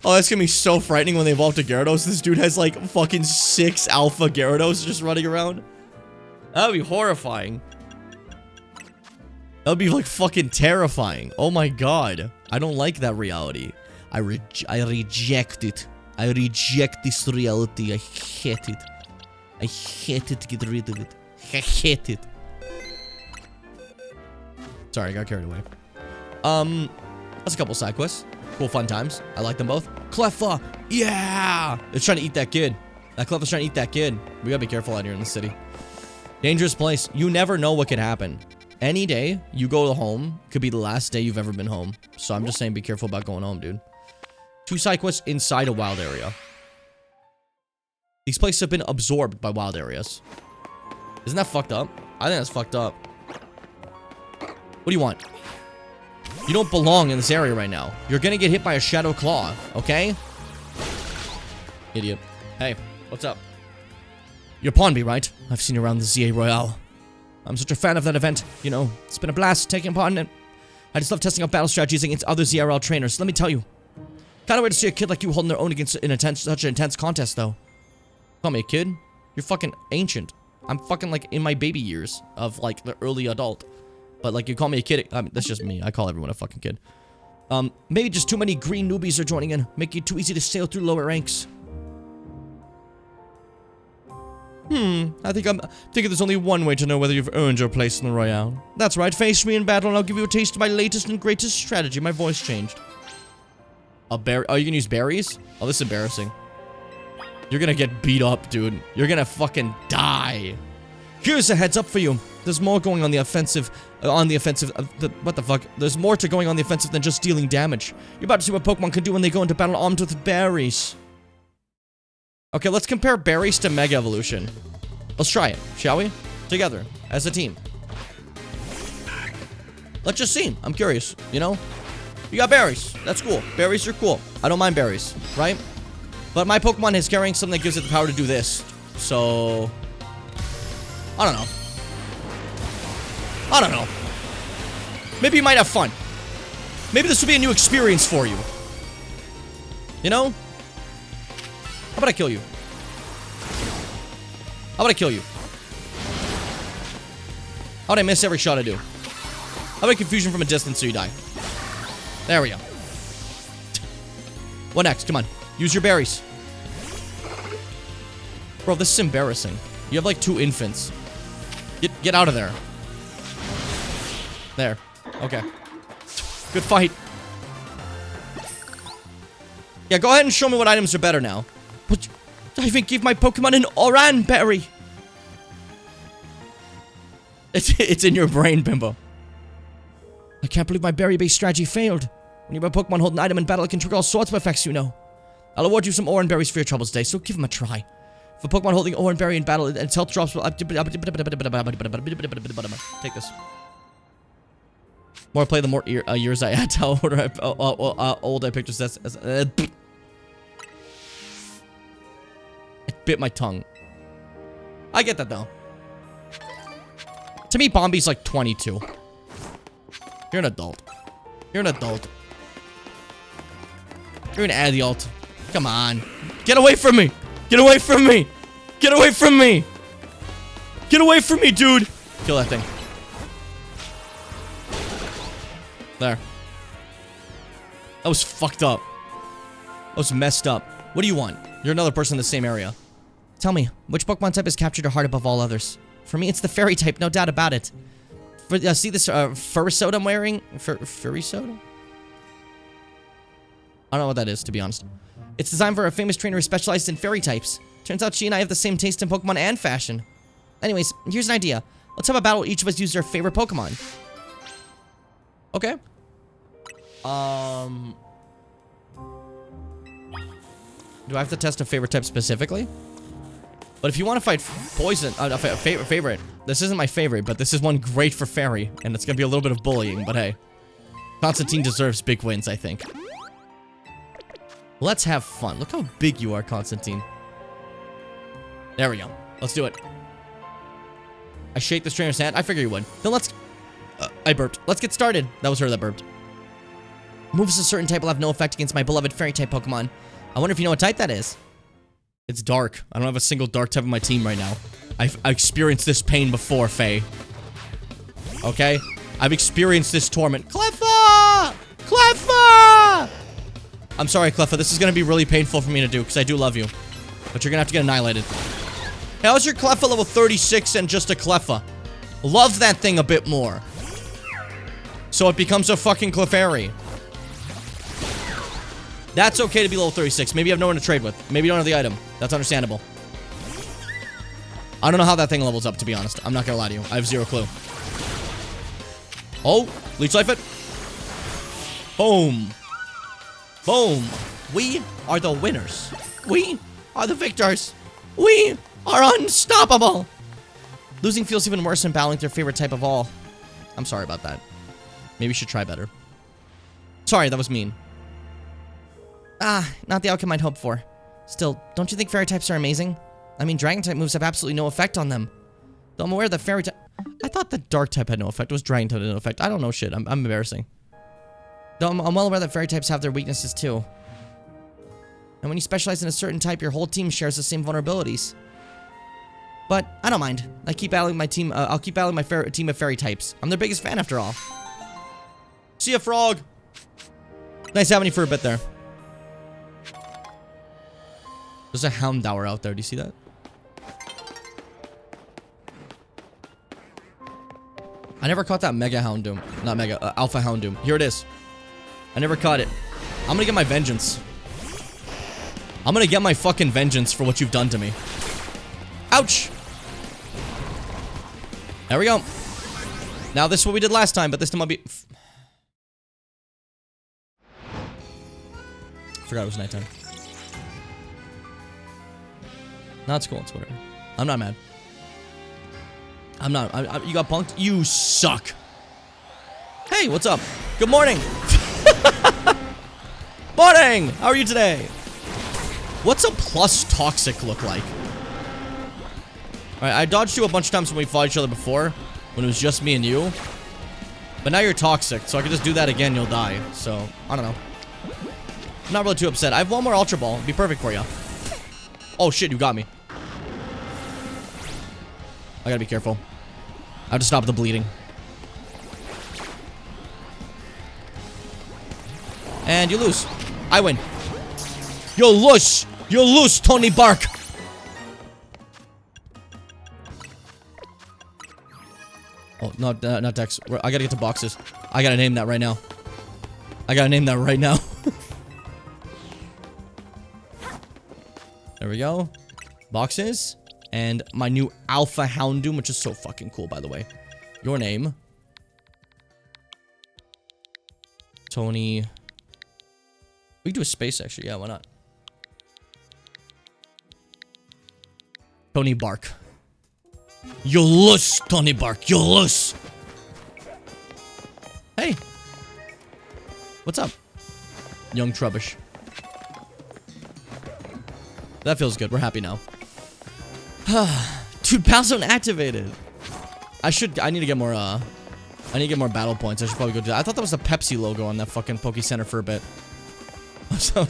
Oh, that's gonna be so frightening when they evolve to Gyarados. This dude has like fucking 6 alpha Gyarados just running around. That would be horrifying. That would be like fucking terrifying. Oh my god. I don't like that reality. I reject it. I reject this reality. I hate it. I hate it to get rid of it. I hate it. Sorry, I got carried away. That's a couple side quests. Cool fun times. I like them both. Cleffa! Yeah! It's trying to eat that kid. That Cleffa's trying to eat that kid. We gotta be careful out here in the city. Dangerous place. You never know what could happen. Any day you go home could be the last day you've ever been home. So I'm just saying be careful about going home, dude. 2 side quests inside a wild area. These places have been absorbed by wild areas. Isn't that fucked up? I think that's fucked up. What do you want? You don't belong in this area right now. You're gonna get hit by a Shadow Claw, okay? Idiot. Hey, what's up? You're Pawnby, right? I've seen you around the ZA Royale. I'm such a fan of that event. You know, it's been a blast taking part in it. I just love testing out battle strategies against other ZRL trainers. Let me tell you. Kind of weird to see a kid like you holding their own against such an intense contest, though. Call me a kid? You're fucking ancient. I'm fucking like in my baby years of like the early adult. But like you call me a kid, I mean, that's just me. I call everyone a fucking kid. Maybe just too many green newbies are joining in, making it too easy to sail through lower ranks. I think there's only one way to know whether you've earned your place in the Royale. That's right, face me in battle and I'll give you a taste of my latest and greatest strategy. My voice changed. A berry? Oh, you can use berries? Oh, this is embarrassing. You're gonna get beat up, dude. You're gonna fucking die. Here's a heads up for you. There's more going on the offensive, what the fuck? There's more to going on the offensive than just dealing damage. You're about to see what Pokemon can do when they go into battle armed with berries. Okay, let's compare berries to Mega Evolution. Let's try it, shall we? Together, as a team. Let's just see. I'm curious, you know? You got berries. That's cool. Berries are cool. I don't mind berries, right? But my Pokemon is carrying something that gives it the power to do this. So... I don't know. I don't know. Maybe you might have fun. Maybe this will be a new experience for you. You know? How about I kill you? How about I kill you? How about I miss every shot I do? How about confusion from a distance so you die? There we go. What next? Come on. Use your berries. Bro, this is embarrassing. You have like 2 infants. Get out of there. There. Okay. Good fight. Yeah, go ahead and show me what items are better now. But I even gave my Pokemon an Oran berry. It's in your brain, Bimbo. I can't believe my berry-based strategy failed. When you have a Pokemon hold an item in battle, it can trigger all sorts of effects, you know. I'll award you some Oran berries for your troubles today, so give them a try. If a Pokemon holding Oran berry in battle, its health drops will... Take this. More I play, the more years I add to how old I picture this as... It bit my tongue. I get that, though. To me, Bombi's like 22. You're an adult. You're an adult. You're an adult. Come on. Get away from me! Get away from me! Get away from me! Get away from me, dude! Kill that thing. There. That was fucked up. That was messed up. What do you want? You're another person in the same area. Tell me, which Pokemon type has captured your heart above all others? For me, it's the fairy type, no doubt about it. See this fur soda I'm wearing? Furry soda? I don't know what that is, to be honest. It's designed for a famous trainer who specialized in fairy types. Turns out she and I have the same taste in Pokemon and fashion. Anyways, here's an idea. Let's have a battle. Each of us use their favorite Pokemon. Okay. Do I have to test a favorite type specifically? But if you want to fight poison, favorite. This isn't my favorite, but this is one great for fairy, and it's gonna be a little bit of bullying. But hey, Constantine deserves big wins, I think. Let's have fun. Look how big you are, Constantine. There we go. Let's do it. I shake the trainer's hand. I figure you would. Then let's... I burped. Let's get started. That was her that burped. Moves a certain type will have no effect against my beloved fairy type Pokemon. I wonder if you know what type that is. It's dark. I don't have a single dark type on my team right now. I've experienced this pain before, Faye. Okay? I've experienced this torment. Cleffa! Cleffa! I'm sorry, Cleffa. This is going to be really painful for me to do because I do love you. But you're going to have to get annihilated. How's your Cleffa level 36 and just a Cleffa? Love that thing a bit more. So it becomes a fucking Clefairy. That's okay to be level 36. Maybe you have no one to trade with. Maybe you don't have the item. That's understandable. I don't know how that thing levels up, to be honest. I'm not gonna lie to you. I have zero clue. Oh, Leech Life it. Boom. Boom. We are the winners. We are the victors. We are unstoppable. Losing feels even worse than battling their favorite type of all. I'm sorry about that. Maybe you should try better. Sorry, that was mean. Not the outcome I'd hoped for. Still, don't you think fairy types are amazing? I mean, dragon type moves have absolutely no effect on them. Though I'm aware that fairy type... I thought the dark type had no effect. It was dragon type had no effect. I don't know shit. I'm embarrassing. Though I'm well aware that fairy types have their weaknesses too. And when you specialize in a certain type, your whole team shares the same vulnerabilities. But I don't mind. I keep battling my team. I'll keep battling my team of fairy types. I'm their biggest fan after all. See ya, frog. Nice having you for a bit there. There's a Houndour out there. Do you see that? I never caught that Mega Houndoom. Not Mega, Alpha Houndoom. Here it is. I never caught it. I'm gonna get my vengeance. I'm gonna get my fucking vengeance for what you've done to me. Ouch! There we go. Now this is what we did last time, but this time I'll be... Forgot it was nighttime. No, it's cool. It's whatever. I'm not mad. I'm not. You got punked? You suck. Hey, what's up? Good morning. Morning! How are you today? What's a plus toxic look like? Alright, I dodged you a bunch of times when we fought each other before. When it was just me and you. But now you're toxic, so I can just do that again, you'll die. So, I don't know. I'm not really too upset. I have one more Ultra Ball. It'd be perfect for you. Oh shit, you got me. I gotta be careful. I have to stop the bleeding. And you lose. I win. You lose. You lose, Tony Bark. Oh, not Dex. I gotta get to boxes. I gotta name that right now. I gotta name that right now. There we go. Boxes. And my new Alpha Houndoom, which is so fucking cool, by the way. Your name. Tony. We can do a space, actually. Yeah, why not? Tony Bark. You lose, Tony Bark. You lose. Hey. What's up? Young Trubbish. That feels good. We're happy now. Dude, Pal Zone activated. I need to get more, I need to get more battle points. I should probably go do that. I thought that was the Pepsi logo on that fucking Poke Center for a bit. I was a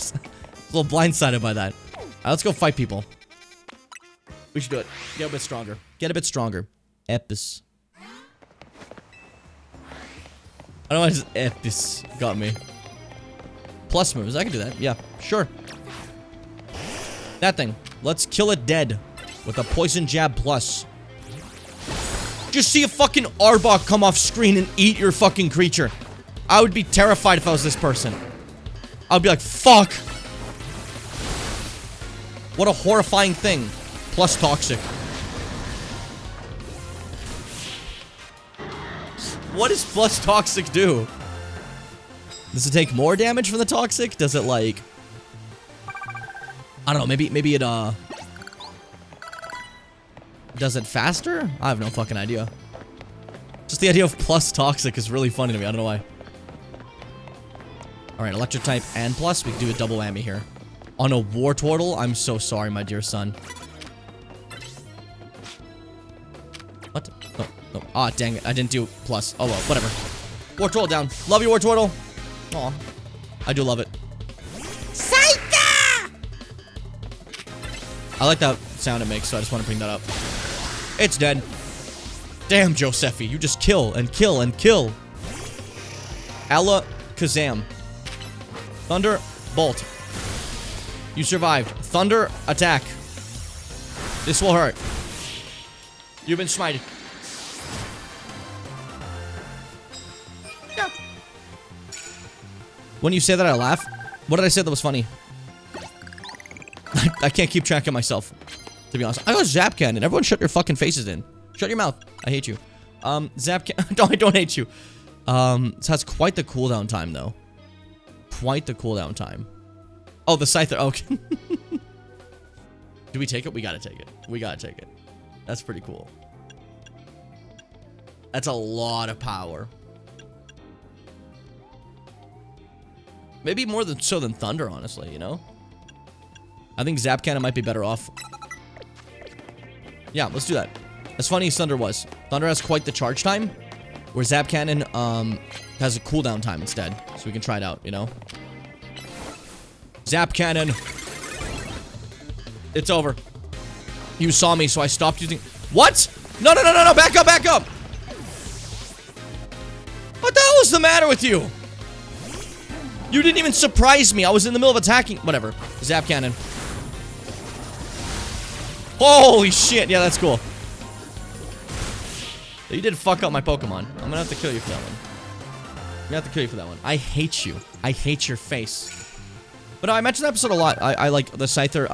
little blindsided by that. Alright, let's go fight people. We should do it. Get a bit stronger. Get a bit stronger. Epis. I don't know why this Epis got me. Plus moves. I can do that. Yeah, sure. That thing. Let's kill it dead. With a Poison Jab Plus. Just see a fucking Arbok come off screen and eat your fucking creature. I would be terrified if I was this person. I'd be like, fuck. What a horrifying thing. Plus toxic. What does plus toxic do? Does it take more damage from the toxic? Does it like... I don't know, maybe it does it faster? I have no fucking idea. Just the idea of plus toxic is really funny to me. I don't know why. Alright, electric type and plus. We can do a double whammy here. On a Wartortle? I'm so sorry, my dear son. What? No, no. Ah, dang it. I didn't do plus. Oh well, whatever. Wartortle down. Love you, Wartortle. Aw. I do love it. Saita! I like that sound it makes, so I just want to bring that up. It's dead. Damn, Josephi, you just kill and kill and kill. Alla Kazam. Thunder Bolt. You survived. Thunder attack. This will hurt. You've been smited. Yeah. When you say that, I laugh. What did I say that was funny? I can't keep track of myself, to be honest. I got Zap Cannon. Everyone shut your fucking faces in. Shut your mouth. I hate you. Zap Cannon. No, I don't hate you. This has quite the cooldown time, though. Quite the cooldown time. Oh, the Scyther. Okay. Do we take it? We gotta take it. We gotta take it. That's pretty cool. That's a lot of power. Maybe more than so than Thunder, honestly, you know? I think Zap Cannon might be better off. Yeah, let's do that. As funny as Thunder was. Thunder has quite the charge time, where Zap Cannon has a cooldown time instead. So we can try it out, you know? Zap Cannon. It's over. You saw me, so I stopped using... What? No, no, no, no, no, back up, back up! What the hell is the matter with you? You didn't even surprise me. I was in the middle of attacking. Whatever. Zap Cannon. Holy shit. Yeah, that's cool. You did fuck up my Pokemon. I'm gonna have to kill you for that one. I'm gonna have to kill you for that one. I hate you. I hate your face. But no, I mentioned that episode a lot. I like the Scyther,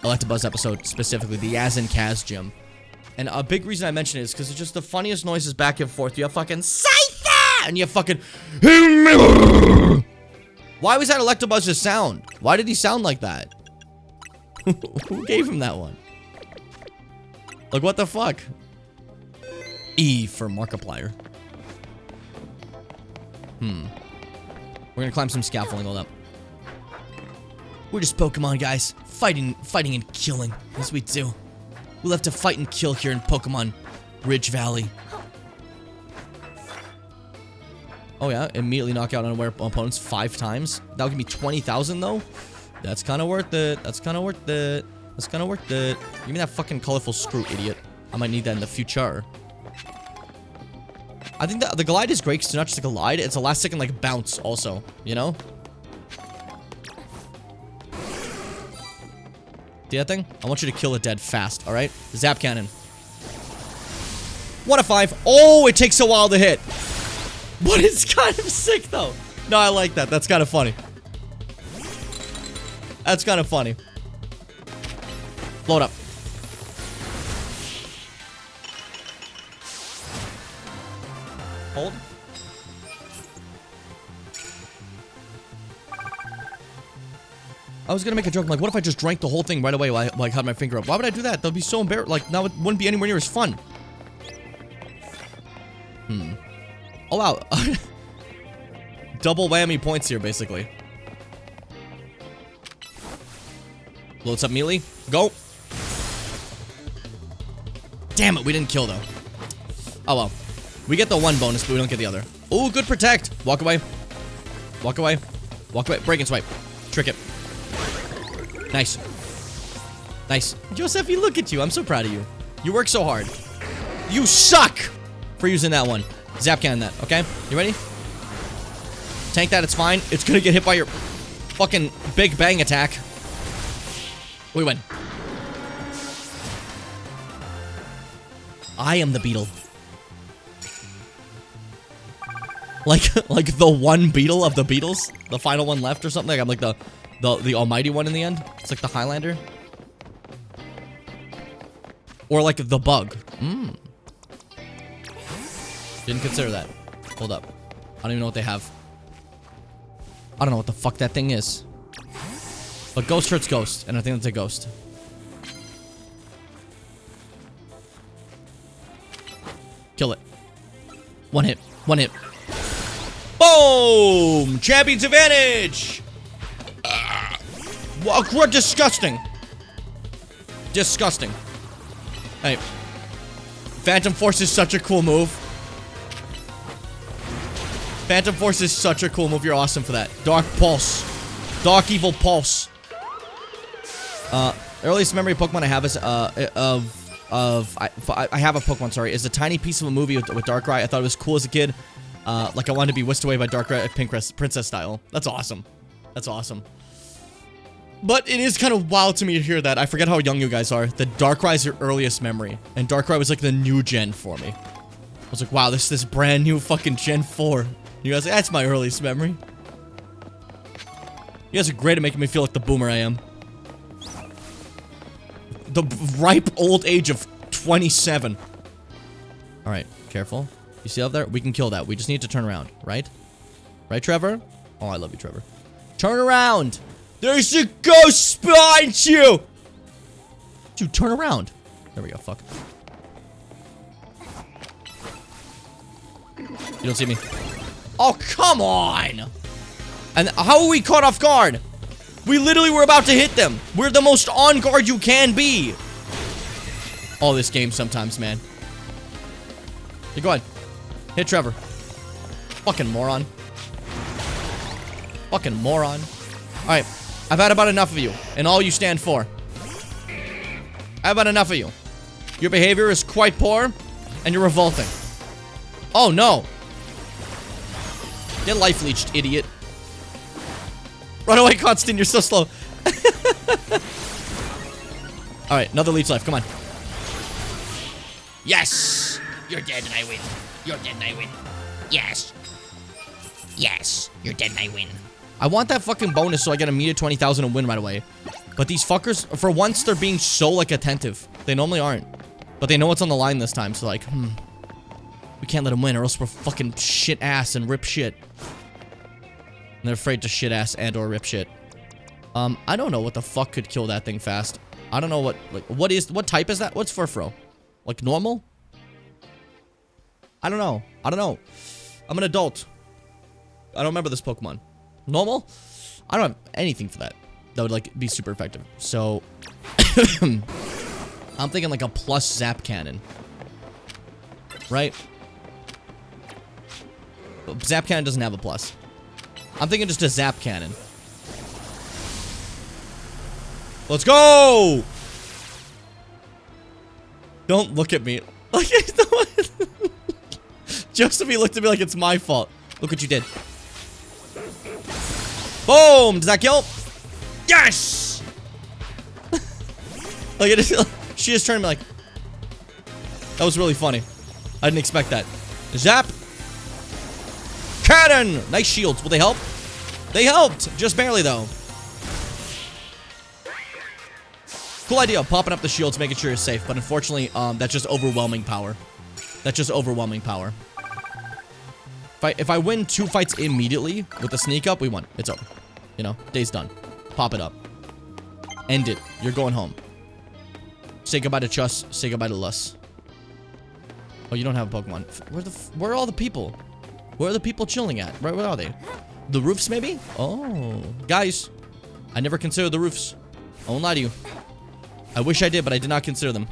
Electabuzz episode, specifically. The Yaz and Kaz gym. And a big reason I mention it is because it's just the funniest noises back and forth. You have fucking Scyther! And you have fucking... Why was that Electabuzz's sound? Why did he sound like that? Who gave him that one? Like, what the fuck? E for Markiplier. We're gonna climb some scaffolding. Hold up. We're just Pokemon guys. Fighting and killing. As we do. We'll have to fight and kill here in Pokemon Ridge Valley. Oh yeah, immediately knock out unaware opponents 5 times. That would give me 20,000 though. That's kind of worth it. That's kind of worth it. That's kind of worth it. Give me that fucking colorful screw, idiot. I might need that in the future. I think the glide is great because it's not just a glide. It's a last second like bounce also, you know? See that thing? I want you to kill it dead fast, alright? Zap Cannon. 1 of 5. Oh, it takes a while to hit. But it's kind of sick, though. No, I like that. That's kind of funny. That's kind of funny. Load up. Hold. I was gonna make a joke, like, what if I just drank the whole thing right away while I had my finger up? Why would I do that? That'd be so embarrassing. Like, now it wouldn't be anywhere near as fun. Oh, wow. Double whammy points here, basically. Loads up melee. Go. Damn it, we didn't kill, though. Oh, well. We get the 1 bonus, but we don't get the other. Oh, good protect. Walk away. Walk away. Walk away. Break and swipe. Trick it. Nice. Nice. Josephi, look at you. I'm so proud of you. You work so hard. You suck for using that one. Zap Cannon that, okay? You ready? Tank that, it's fine. It's gonna get hit by your fucking Big Bang attack. We win. I am the beetle. Like the one beetle of the Beatles? The final one left or something? Like I'm like the almighty one in the end? It's like the Highlander? Or like the bug. Didn't consider that. Hold up. I don't even know what they have. I don't know what the fuck that thing is. But ghost hurts ghost, and I think that's a ghost. Kill it. One hit. One hit. Boom! Champion's advantage! What disgusting. Disgusting. Hey. Phantom Force is such a cool move. Phantom Force is such a cool move. You're awesome for that. Dark Pulse. Dark Evil Pulse. Earliest memory of Pokemon I have is, I have a Pokemon, sorry, is a tiny piece of a movie with Darkrai. I thought it was cool as a kid. Like I wanted to be whisked away by Darkrai, Pink Princess style. That's awesome. That's awesome. But it is kind of wild to me to hear that. I forget how young you guys are. That Darkrai is your earliest memory. And Darkrai was like the new gen for me. I was like, wow, this brand new fucking Gen 4. You guys, that's my earliest memory. You guys are great at making me feel like the boomer I am. The ripe old age of 27. Alright, careful. You see up there? We can kill that. We just need to turn around, right? Right, Trevor? Oh, I love you, Trevor. Turn around! There's a ghost behind you! Dude, turn around. There we go, fuck. You don't see me. Oh, come on! And how are we caught off guard? We literally were about to hit them. We're the most on guard you can be. Oh, this game sometimes, man. Hey, go ahead. Hit Trevor. Fucking moron. Fucking moron. Alright. I've had about enough of you. And all you stand for. I've had enough of you. Your behavior is quite poor. And you're revolting. Oh, no. Get life leeched, idiot. Run away, Constant. You're so slow. Alright, another leech life. Come on. Yes! You're dead and I win. You're dead and I win. Yes. Yes. You're dead and I win. I want that fucking bonus so I get a meter 20,000 and win right away. But these fuckers, for once, they're being so, like, attentive. They normally aren't. But they know what's on the line this time, so like, we can't let them win or else we're fucking shit ass and rip shit. And they're afraid to shit ass and or rip shit. I don't know what the fuck could kill that thing fast. I don't know what, like, what type is that? What's Furfro? Like, normal? I don't know. I don't know. I'm an adult. I don't remember this Pokemon. Normal? I don't have anything for that. That would, like, be super effective. So, I'm thinking like a plus Zap Cannon. Right? Zap Cannon doesn't have a plus. I'm thinking just a Zap Cannon. Let's go! Don't look at me. Josephine looked at me like it's my fault. Look what you did. Boom! Does that kill? Yes! Like, she just turned to me like... That was really funny. I didn't expect that. Zap! Cannon! Nice shields. Will they help? They helped! Just barely, though. Cool idea, popping up the shields, making sure you're safe. But unfortunately, that's just overwhelming power. That's just overwhelming power. If I win 2 fights immediately with the sneak up, we won. It's over. You know, day's done. Pop it up. End it. You're going home. Say goodbye to Chus. Say goodbye to Lus. Oh, you don't have a Pokemon. Where are all the people? Where are the people chilling at? Where are they? The roofs, maybe? Oh. Guys, I never considered the roofs. I won't lie to you. I wish I did, but I did not consider them.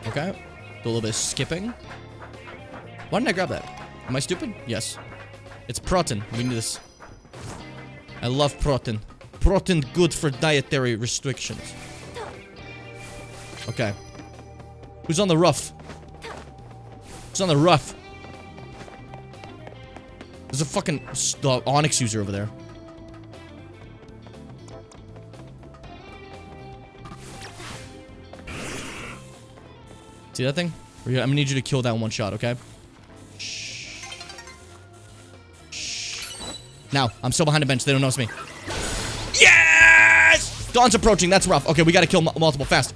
Okay. Do a little bit of skipping. Why didn't I grab that? Am I stupid? Yes. It's protein. We need this. I love protein. Protein good for dietary restrictions. Okay. Who's on the roof? Who's on the roof? There's a fucking Onyx user over there. See that thing? I'm gonna need you to kill that in one shot, okay? Shh. Shh. Now, I'm still behind the bench. They don't notice me. Yes! Dawn's approaching. That's rough. Okay, we gotta kill multiple fast.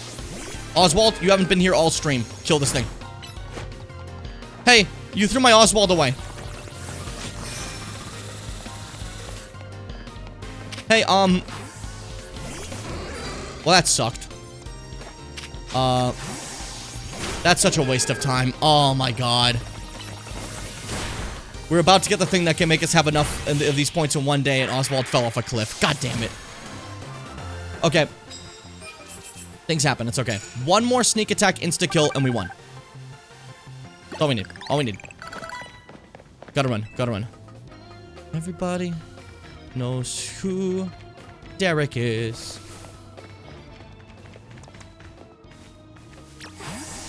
Oswald, you haven't been here all stream. Kill this thing. Hey, you threw my Oswald away. Hey, well, that sucked. That's such a waste of time. Oh my god. We're about to get the thing that can make us have enough of these points in one day, and Oswald fell off a cliff. God damn it. Okay. Things happen. It's okay. One more sneak attack, insta-kill, and we won. That's all we need. All we need. Gotta run. Gotta run. Everybody knows who Derek is.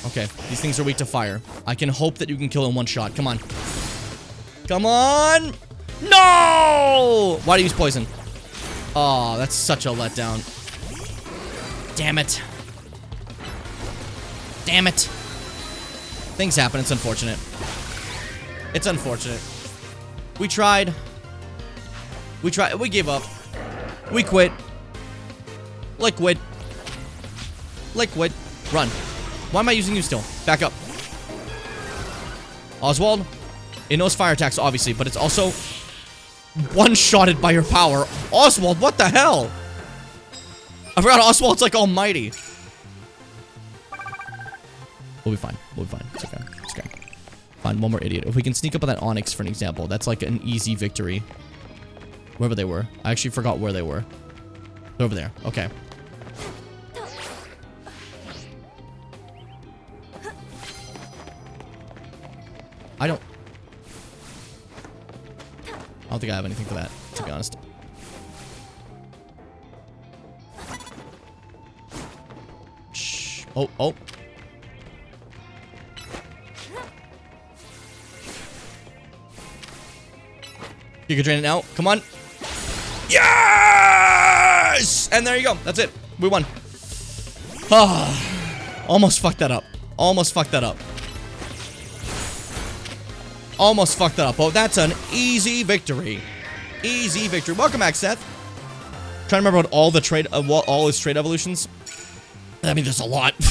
Okay, these things are weak to fire. I can hope that you can kill in one shot. Come on. Come on! No! Why do you use poison? Oh, that's such a letdown. Damn it. Damn it. Things happen. It's unfortunate. It's unfortunate. We tried. We tried. We gave up. We quit. Liquid. Liquid. Run. Why am I using you still? Back up. Oswald. It knows fire attacks, obviously, but it's also one-shotted by your power. Oswald, what the hell? I forgot Oswald's like almighty. We'll be fine. We'll be fine. It's okay. It's okay. Find one more idiot. If we can sneak up on that Onyx, for an example, that's like an easy victory. Wherever they were. I actually forgot where they were. They're over there. Okay. I don't think I have anything for that, to be honest. Shh. Oh, oh. You can drain it now. Come on. Yes! And there you go. That's it. We won. Ah, almost fucked that up. Almost fucked that up. Almost fucked that up. Oh, that's an easy victory. Easy victory. Welcome back, Seth. Trying to remember what all the trade, all his trade evolutions. I mean, there's a lot. Do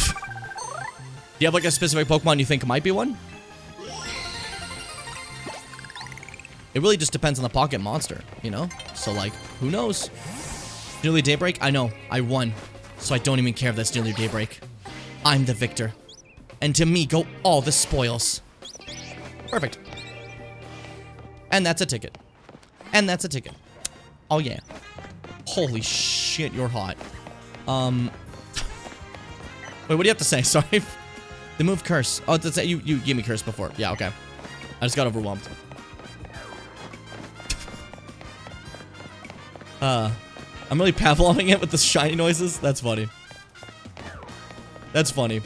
you have like a specific Pokemon you think might be one? It really just depends on the pocket monster, you know? So like, who knows? Nearly daybreak? I know. I won. So I don't even care if that's nearly daybreak. I'm the victor. And to me go all the spoils. Perfect. And that's a ticket. And that's a ticket. Oh, yeah. Holy shit, you're hot. Wait, what do you have to say? Sorry. The move curse. Oh, that's you gave me curse before. Yeah, okay. I just got overwhelmed. I'm really Pavloving it with the shiny noises. That's funny. That's funny.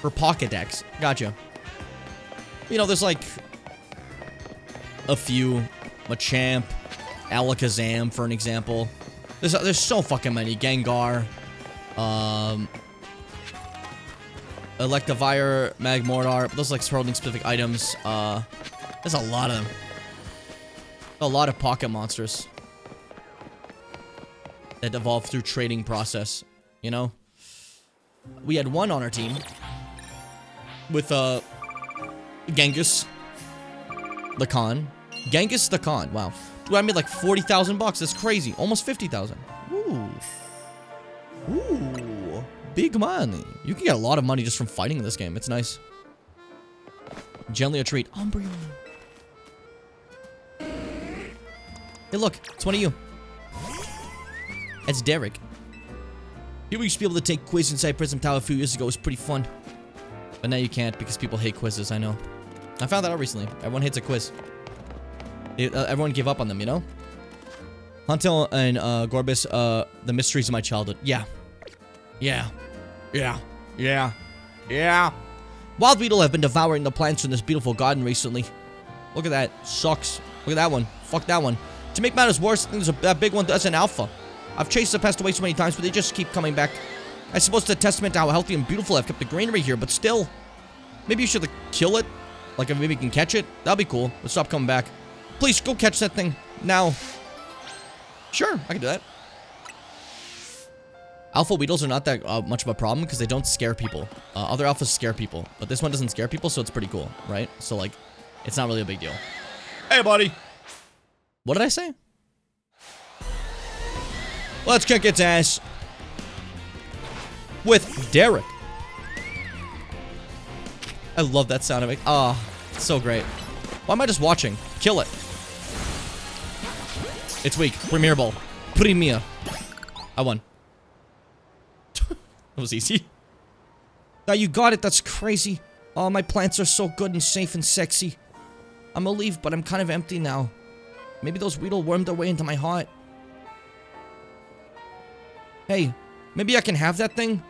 For Pokédex. Gotcha. You know, there's like a few, Machamp, Alakazam, for an example. There's so fucking many. Gengar, Electivire, Magmortar. Those like surrounding specific items. There's a lot of them. A lot of pocket monsters that evolve through trading process. You know, we had one on our team with Genghis the Khan. Genghis the Khan. Wow. Dude, I made like 40,000 bucks. That's crazy. Almost 50,000. Ooh. Ooh. Big money. You can get a lot of money just from fighting in this game. It's nice. Gently a treat. Umbreon. Hey, look. It's one of you. That's Derek. You used to be able to take quiz inside Prism Tower a few years ago. It was pretty fun. But now you can't because people hate quizzes, I know. I found that out recently. Everyone hates a quiz. Everyone gave up on them, you know? Huntel and Gorbis, the mysteries of my childhood. Yeah. Yeah. Yeah. Yeah. Yeah. Wild Beetle have been devouring the plants in this beautiful garden recently. Look at that. Sucks. Look at that one. Fuck that one. To make matters worse, I think there's that big one that's an alpha. I've chased the pest away so many times, but they just keep coming back. I suppose it's a testament to how healthy and beautiful I've kept the greenery here, but still. Maybe you should kill it. Like, maybe you can catch it. That'd be cool. But stop coming back. Please go catch that thing now. Sure, I can do that. Alpha Weedles are not that much of a problem because they don't scare people. Other alphas scare people, but this one doesn't scare people, so it's pretty cool, right? So, like, it's not really a big deal. Hey, buddy. What did I say? Let's kick its ass. With Derek. I love that sound it makes. Ah, it's so great. Why am I just watching? Kill it. It's weak. Premier Ball. Premier. I won. That was easy. Now you got it. That's crazy. Oh, my plants are so good and safe and sexy. I'm gonna leave, but I'm kind of empty now. Maybe those Weedle wormed their way into my heart. Hey, maybe I can have that thing?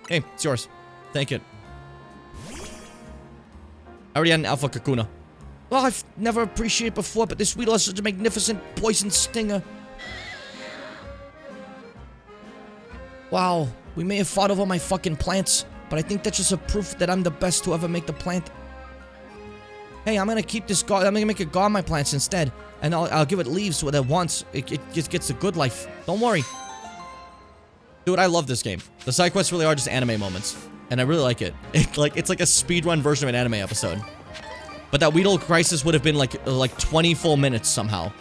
Hey, it's yours. Thank it. I already had an Alpha Kakuna. Well, I've never appreciated it before, but this Weedle has such a magnificent poison stinger. Wow, we may have fought over my fucking plants, but I think that's just a proof that I'm the best to ever make the plant. Hey, I'm gonna keep this guard. I'm gonna make it guard my plants instead, and I'll give it leaves so that once it just gets a good life. Don't worry. Dude, I love this game. The side quests really are just anime moments, and I really like it. It's like a speedrun version of an anime episode. But that Weedle crisis would have been like 20 full minutes somehow.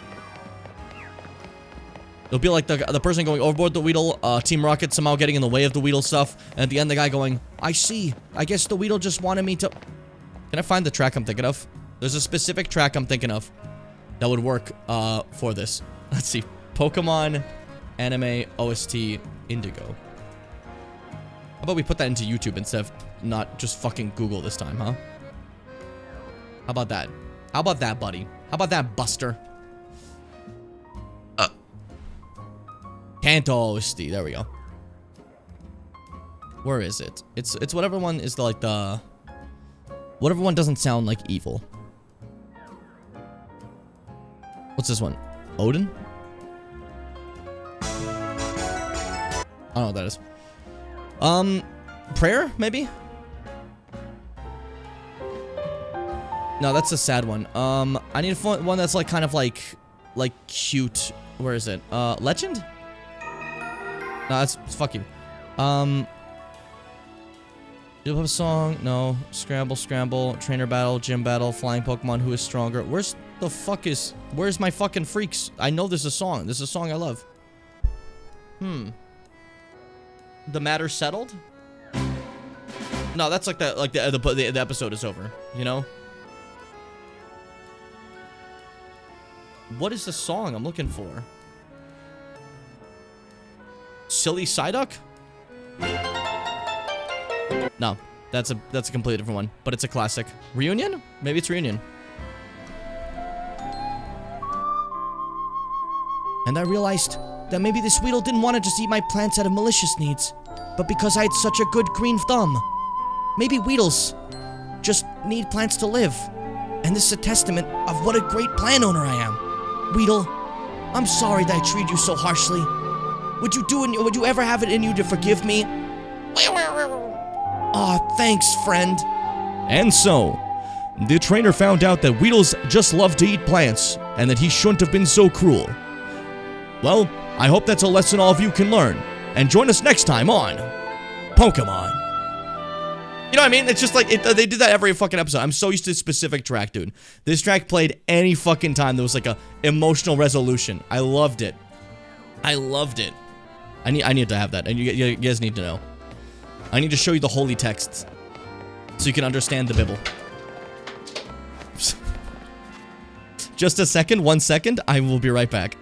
It'll be like the person going overboard the Weedle, Team Rocket somehow getting in the way of the Weedle stuff, and at the end the guy going, I see. I guess the Weedle just wanted me to... Can I find the track I'm thinking of? There's a specific track I'm thinking of that would work for this. Let's see. Pokemon Anime OST Indigo. How about we put that into YouTube instead of not just fucking Google this time, huh? How about that? How about that, buddy? How about that, Buster? Kanto OST. There we go. Where is it? It's whatever one is the whatever one doesn't sound like evil. What's this one? Odin? I don't know what that is. Prayer, maybe? No, that's a sad one. I need one that's like kind of like cute. Where is it? Legend? No, that's fuck you. You'll have a song? No. Scramble, scramble, trainer battle, gym battle, flying Pokemon, who is stronger? Where's my fucking freaks? I know there's a song. This is a song I love. The matter settled? No, that's like the episode is over, you know? What is the song I'm looking for? Silly Psyduck? No, that's a completely different one, but it's a classic. Reunion? Maybe it's Reunion. And I realized that maybe this Weedle didn't want to just eat my plants out of malicious needs, but because I had such a good green thumb. Maybe Weedles just need plants to live, and this is a testament of what a great plant owner I am. Weedle, I'm sorry that I treated you so harshly. Would you ever have it in you to forgive me? Aw, thanks, friend. And so, the trainer found out that Weedles just love to eat plants, and that he shouldn't have been so cruel. Well, I hope that's a lesson all of you can learn, and join us next time on Pokemon. You know what I mean? It's just like, they do that every fucking episode. I'm so used to this specific track, dude. This track played any fucking time there was like a emotional resolution. I loved it. I loved it. I need to have that, and you guys need to know. I need to show you the holy texts so you can understand the Bible. Just a second, 1 second. I will be right back.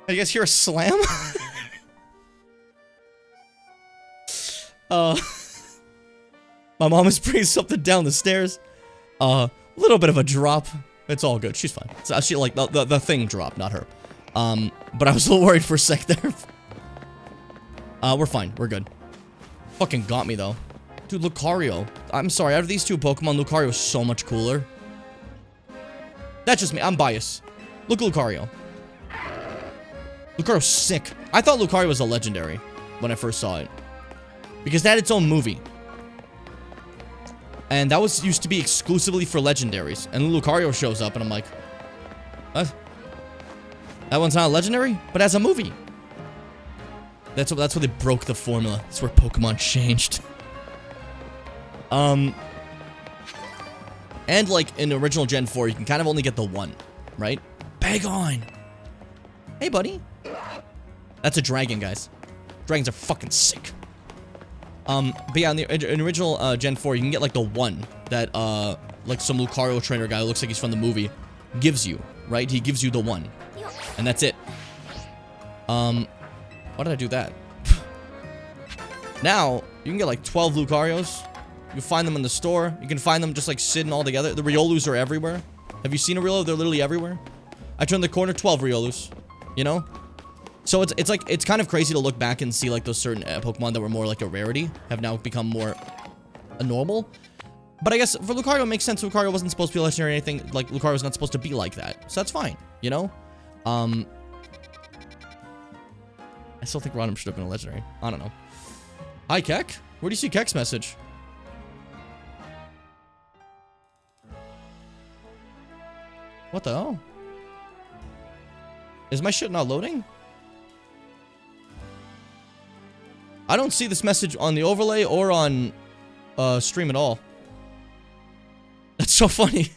You guys hear a slam? My mom is bringing something down the stairs. Little bit of a drop. It's all good. She's fine. It's actually like the thing dropped, not her. But I was a little worried for a sec there. We're fine. We're good. Fucking got me though. Dude, Lucario. I'm sorry. Out of these two Pokemon, Lucario is so much cooler. That's just me. I'm biased. Look at Lucario. Lucario's sick. I thought Lucario was a legendary when I first saw it. Because that had its own movie. And that was used to be exclusively for legendaries. And Lucario shows up and I'm like, what? That one's not a legendary, but has a movie. That's where they broke the formula. That's where Pokemon changed. And like in original Gen 4, you can kind of only get the one, right? Bag on. Hey, buddy. That's a dragon, guys. Dragons are fucking sick. But yeah, in original Gen 4, you can get like the one that like some Lucario trainer guy who looks like he's from the movie gives you, right? He gives you the one. And that's it. Why did I do that? Now, you can get like 12 Lucarios. You can find them in the store. You can find them just like sitting all together. The Riolus are everywhere. Have you seen a Riolu? They're literally everywhere. I turned the corner, 12 Riolus. You know? So it's like, it's kind of crazy to look back and see like those certain Pokemon that were more like a rarity have now become more a normal. But I guess for Lucario, it makes sense. Lucario wasn't supposed to be a legendary or anything. Like, Lucario's not supposed to be like that. So that's fine, you know? I still think Rodham should have been a legendary. I don't know. Hi, Keck. Where do you see Keck's message? What the hell? Is my shit not loading? I don't see this message on the overlay or on stream at all. That's so funny.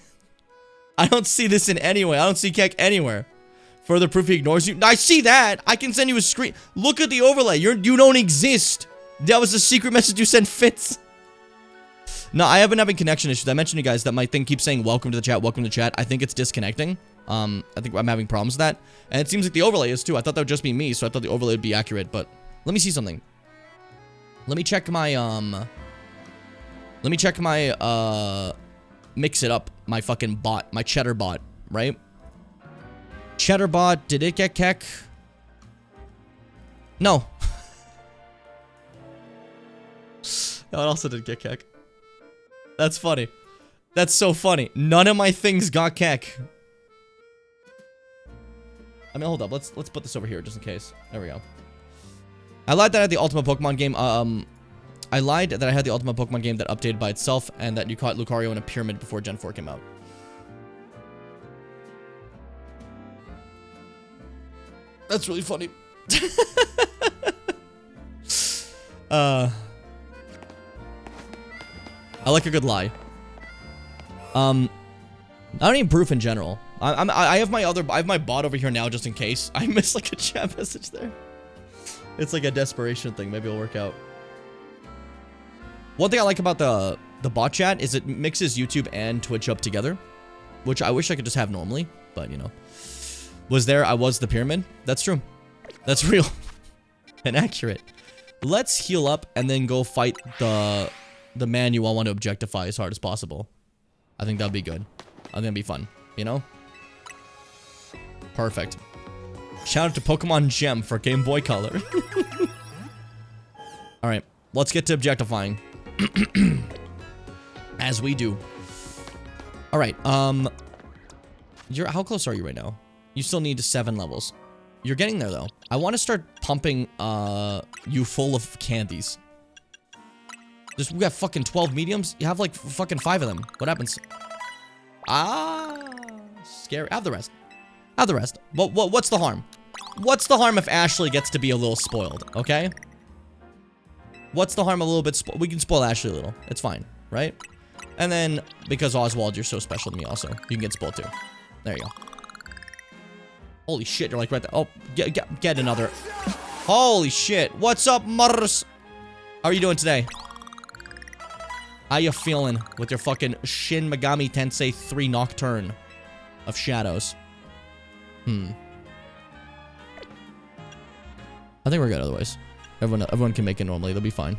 I don't see this in any way. I don't see Keck anywhere. Further proof he ignores you. I see that. I can send you a screen. Look at the overlay. You don't exist. That was a secret message you sent Fitz. No, I have been having connection issues. I mentioned to you guys that my thing keeps saying welcome to the chat, welcome to the chat. I think it's disconnecting. I think I'm having problems with that. And it seems like the overlay is too. I thought that would just be me, so I thought the overlay would be accurate, but let me see something. Let me check my mix it up, my fucking bot, my cheddar bot, right? Cheddar bot, did it get Keck? No. No, it also did get Keck. That's funny. That's so funny. None of my things got Keck. I mean, hold up. Let's put this over here just in case. There we go. I lied that I had the Ultimate Pokemon game. I lied that I had the Ultimate Pokemon game that updated by itself and that you caught Lucario in a pyramid before Gen 4 came out. That's really funny. I like a good lie. I don't need proof in general. I have my bot over here now just in case. I missed like a chat message there. It's like a desperation thing. Maybe it'll work out. One thing I like about the bot chat is it mixes YouTube and Twitch up together, which I wish I could just have normally, but you know. I was the pyramid. That's true. That's real. And accurate. Let's heal up and then go fight the man you all want to objectify as hard as possible. I think that'd be good. I think that'd be fun, you know? Perfect. Shout out to Pokemon Gem for Game Boy Color. Alright, let's get to objectifying. As we do. Alright, how close are you right now? You still need 7 levels. You're getting there, though. I want to start pumping, you full of candies. We got fucking 12 mediums? You have, like, fucking 5 of them. What happens? Scary. Have the rest. Have the rest. What's the harm? What's the harm if Ashley gets to be a little spoiled, okay? What's the harm a little bit we can spoil Ashley a little. It's fine, right? And then, because Oswald, you're so special to me also. You can get spoiled, too. There you go. Holy shit, you're like right there. Oh, get another. Holy shit. What's up, Mars? How are you doing today? How you feeling with your fucking Shin Megami Tensei 3 Nocturne of Shadows? I think we're good otherwise. Everyone can make it normally. They'll be fine.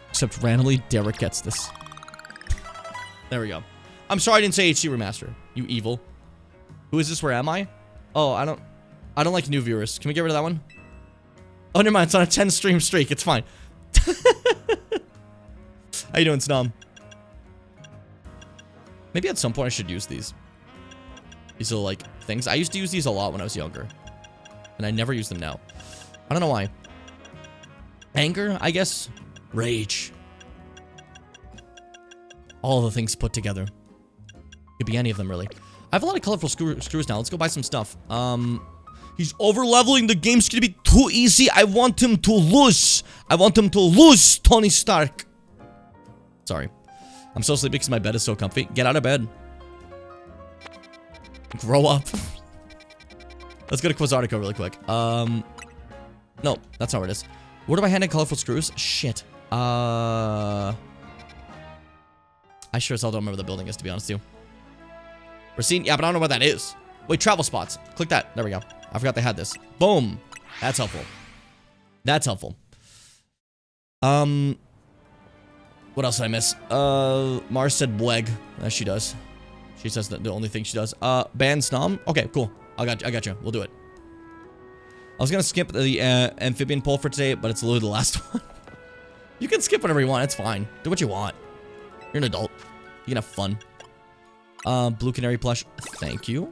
Except randomly, Derek gets this. There we go. I'm sorry I didn't say HC Remaster. You evil. Who is this? Where am I? Oh, I don't like new viewers. Can we get rid of that one? Oh, never mind. It's on a 10 stream streak. It's fine. How you doing, Snom? Maybe at some point I should use these. These little, like, things. I used to use these a lot when I was younger. And I never use them now. I don't know why. Anger, I guess. Rage. All the things put together. Could be any of them, really. I have a lot of colorful screws now. Let's go buy some stuff. He's over-leveling. The game's gonna be too easy. I want him to lose. I want him to lose, Tony Stark. Sorry. I'm so sleepy because my bed is so comfy. Get out of bed. Grow up. Let's go to Quasartico really quick. No, that's not where it is. Where do I hand in colorful screws? Shit. I sure as hell don't remember the building is, to be honest with you. Racine? Yeah, but I don't know what that is. Wait, travel spots. Click that. There we go. I forgot they had this. Boom. That's helpful. That's helpful. What else did I miss? Mars said Bleg. As she does. She says that the only thing she does. Ban Snom? Okay, cool. I got you. We'll do it. I was gonna skip the amphibian poll for today, but it's literally the last one. You can skip whatever you want. It's fine. Do what you want. You're an adult. You can have fun. Blue canary plush. Thank you.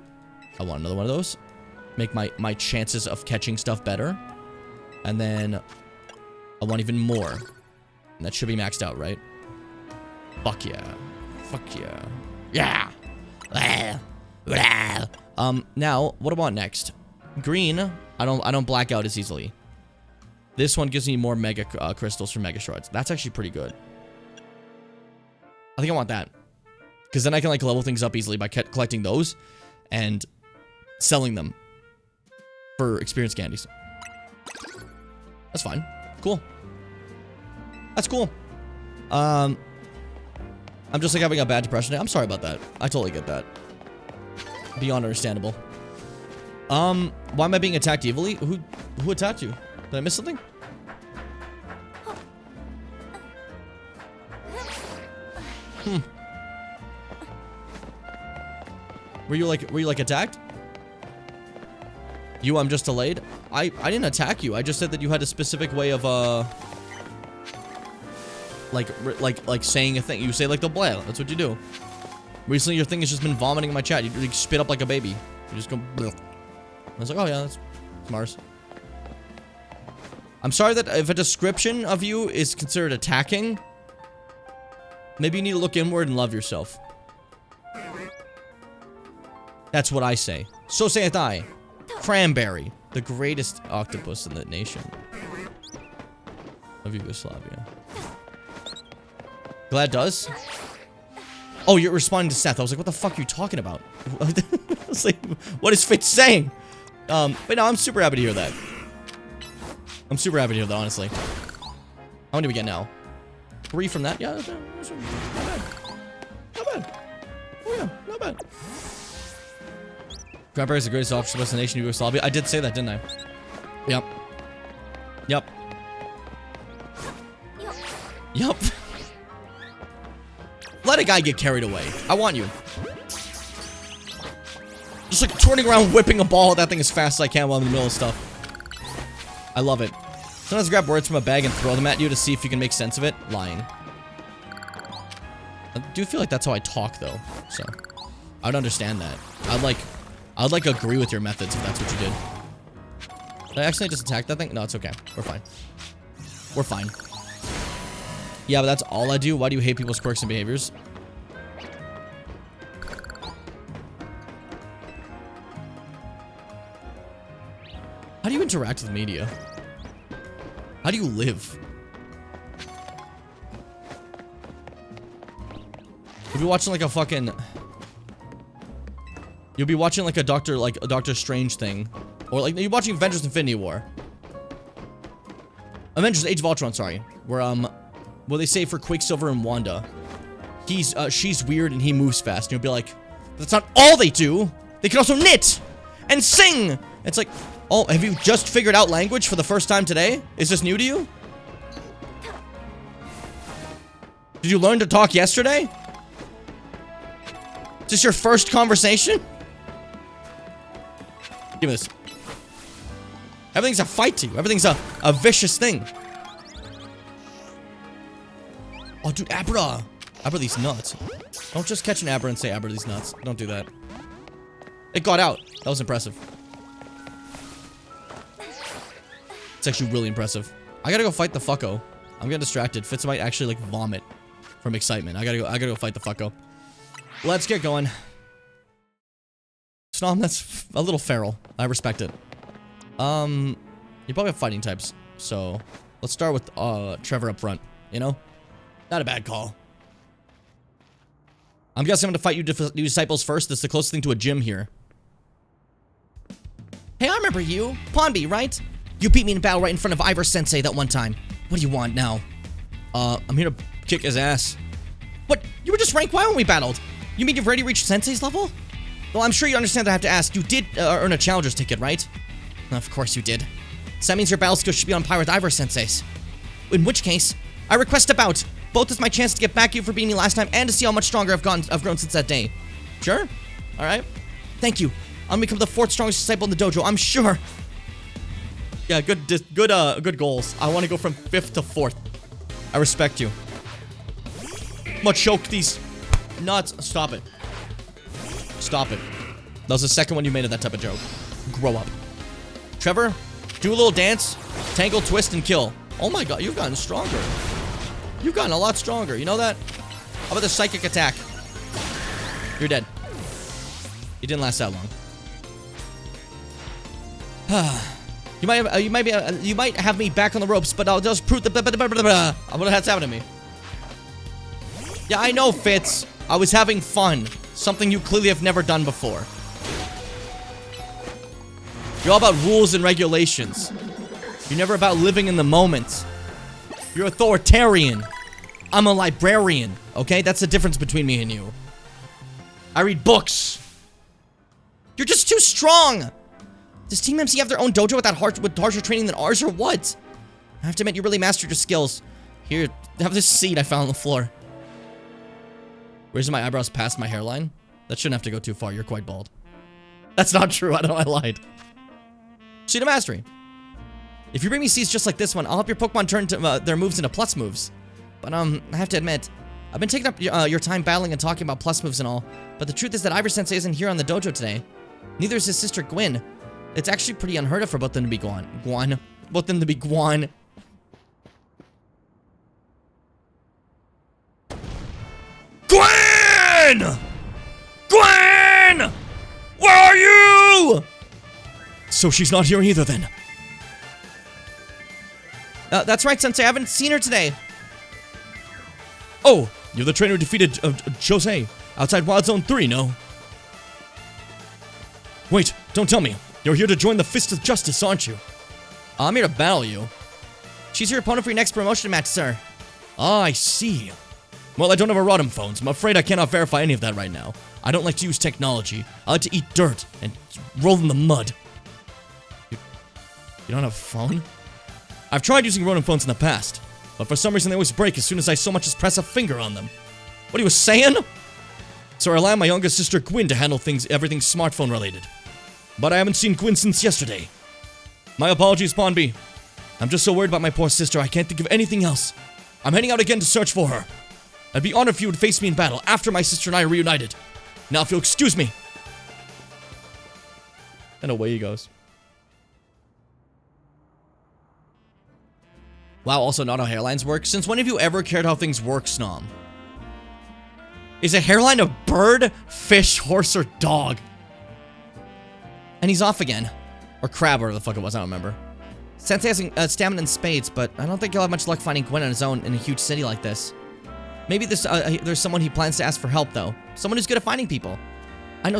I want another one of those. Make my chances of catching stuff better. And then I want even more. And that should be maxed out, right? Fuck yeah. Fuck yeah. Yeah. Now, what do I want next? Green. I don't black out as easily. This one gives me more mega crystals for mega shards. That's actually pretty good. I think I want that. Because then I can like level things up easily by collecting those and selling them for experience candies. That's fine. Cool. That's cool. I'm just like having a bad depression day. I'm sorry about that. I totally get that. Beyond understandable. Why am I being attacked evilly? Who attacked you? Did I miss something? Were you like attacked? I'm just delayed. I didn't attack you. I just said that you had a specific way of like saying a thing. You say like the blah. That's what you do. Recently, your thing has just been vomiting in my chat. You like, spit up like a baby. You just go. Bleh. I was like, oh yeah, that's Mars. I'm sorry that if a description of you is considered attacking, maybe you need to look inward and love yourself. That's what I say. So saith I. Cranberry, the greatest octopus in the nation of Yugoslavia. Glad does? Oh, you're responding to Seth. I was like, what the fuck are you talking about? I was like, what is Fitz saying? But no, I'm super happy to hear that. I'm super happy to hear that, honestly. How many do we get now? 3 from that? Yeah, that's not bad. Not bad. Oh yeah, not bad. Cranberry is the greatest octopus in the nation of Yugoslavia. I did say that, didn't I? Yep. Yep. Yep. Let a guy get carried away. I want you. Just like turning around, whipping a ball at that thing as fast as I can while I'm in the middle of stuff. I love it. Sometimes grab words from a bag and throw them at you to see if you can make sense of it. Lying. I do feel like that's how I talk, though. So, I would understand that. I'd like agree with your methods if that's what you did. Did I accidentally just attack that thing? No, it's okay. We're fine. We're fine. Yeah, but that's all I do. Why do you hate people's quirks and behaviors? How do you interact with media? How do you live? You'll be watching like a fucking... You'll be watching like a Doctor Strange thing. Or like, you're watching Avengers Infinity War. Avengers Age of Ultron, sorry. Where they say for Quicksilver and Wanda, she's weird and he moves fast. And you'll be like, that's not all they do. They can also knit and sing. It's like, oh, have you just figured out language for the first time today? Is this new to you? Did you learn to talk yesterday? Is this your first conversation? Give me this. Everything's a fight to you. Everything's a vicious thing. Oh, dude, Abra. Abra these nuts. Don't just catch an Abra and say Abra these nuts. Don't do that. It got out. That was impressive. It's actually really impressive. I gotta go fight the fucko. I'm getting distracted. Fitz might actually like vomit from excitement. I gotta go fight the fucko. Let's get going. Snom, that's a little feral. I respect it. You probably have fighting types. So let's start with Trevor up front. You know? Not a bad call. I'm guessing I'm gonna fight you disciples first. That's the closest thing to a gym here. Hey, I remember you. Ponby, right? You beat me in battle right in front of Ivor Sensei that one time. What do you want now? I'm here to kick his ass. What? You were just rank Y when we battled. You mean you've already reached Sensei's level? Well, I'm sure you understand that I have to ask. You did earn a challenger's ticket, right? Of course you did. So that means your battle skills should be on par with Ivor Sensei's. In which case, I request a bout. Both is my chance to get back at you for beating me last time and to see how much stronger I've grown since that day. Sure? Alright. Thank you. I'm gonna become the 4th strongest disciple in the dojo, I'm sure. Yeah, good goals. I want to go from 5th to 4th. I respect you. I'm gonna choke these nuts. Stop it. Stop it. That was the second one you made of that type of joke. Grow up. Trevor, do a little dance, tangle, twist, and kill. Oh my god, you've gotten stronger. You've gotten a lot stronger. You know that? How about the psychic attack? You're dead. It didn't last that long. You might have me back on the ropes, but I'll just prove the what has happened to me. Yeah, I know, Fitz. I was having fun. Something you clearly have never done before. You're all about rules and regulations. You're never about living in the moment. You're authoritarian. I'm a librarian, okay? That's the difference between me and you. I read books. You're just too strong. Does Team MC have their own dojo with harsher training than ours, or what? I have to admit, you really mastered your skills. Here, have this seed I found on the floor. Raising my eyebrows past my hairline? That shouldn't have to go too far. You're quite bald. That's not true. I know I lied. Seed of Mastery. If you bring me seeds just like this one, I'll help your Pokemon turn their moves into plus moves. But, I have to admit, I've been taking up your time battling and talking about plus moves and all, but the truth is that Ivor Sensei isn't here on the dojo today. Neither is his sister Gwyn. It's actually pretty unheard of for both them to be Gwyn. Both them to be Gwyn. Gwyn! Gwyn! Where are you? So she's not here either then. That's right, Sensei. I haven't seen her today. Oh, you're the trainer who defeated Jose outside Wild Zone 3, no? Wait, don't tell me. You're here to join the Fist of Justice, aren't you? I'm here to battle you. She's your opponent for your next promotion match, sir. Ah, I see. Well, I don't have a Rodham phone, so I'm afraid I cannot verify any of that right now. I don't like to use technology. I like to eat dirt and roll in the mud. You don't have a phone? I've tried using Rodham phones in the past, but for some reason they always break as soon as I so much as press a finger on them. What are you saying? So I rely on my younger sister Gwyn to handle everything smartphone related. But I haven't seen Gwyn since yesterday. My apologies, Ponby. I'm just so worried about my poor sister, I can't think of anything else. I'm heading out again to search for her. I'd be honored if you would face me in battle after my sister and I are reunited. Now, if you'll excuse me. And away he goes. Wow, also not how hairlines work. Since when have you ever cared how things work, Snom? Is a hairline a bird, fish, horse, or dog? And he's off again. Or crab, or whatever the fuck it was, I don't remember. Sensei has stamina and spades, but I don't think he'll have much luck finding Gwyn on his own in a huge city like this. Maybe there's someone he plans to ask for help, though. Someone who's good at finding people. I know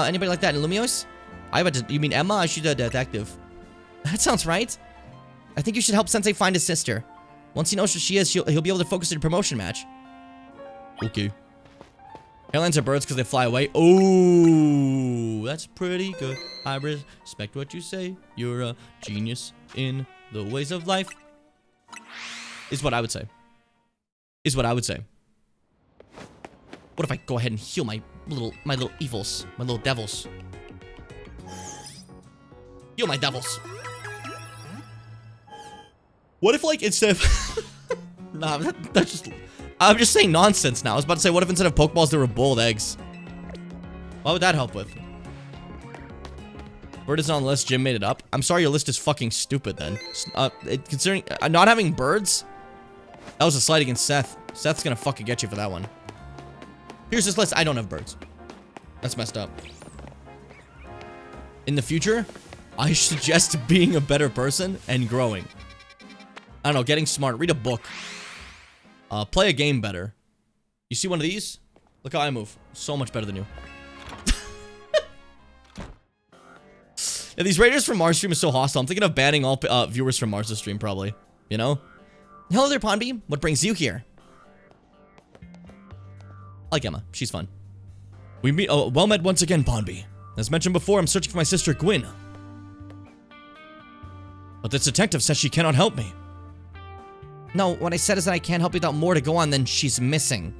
anybody like that in Lumios? You mean Emma? She's a detective. That sounds right. I think you should help Sensei find his sister. Once he knows who she is, he'll be able to focus on a promotion match. Okay. Airlines are birds because they fly away. Oh, that's pretty good. I respect what you say. You're a genius in the ways of life. Is what I would say. Is what I would say. What if I go ahead and heal my little evils, my little devils? Heal my devils. What if, like, instead of... nah, that's just... I'm just saying nonsense now. I was about to say, what if instead of Pokeballs, there were boiled eggs? What would that help with? Bird isn't on the list. Jim made it up. I'm sorry, your list is fucking stupid then. Considering not having birds, that was a slight against Seth. Seth's gonna fucking get you for that one. Here's this list. I don't have birds. That's messed up. In the future, I suggest being a better person and growing. I don't know, getting smart. Read a book. Play a game better. You see one of these? Look how I move. So much better than you. Yeah, these raiders from Mars stream is so hostile. I'm thinking of banning all viewers from Mars stream, probably. You know? Hello there, Ponby. What brings you here? I like Emma. She's fun. We meet. Oh, well met once again, Ponby. As mentioned before, I'm searching for my sister, Gwyn. But this detective says she cannot help me. No, what I said is that I can't help you without more to go on than she's missing.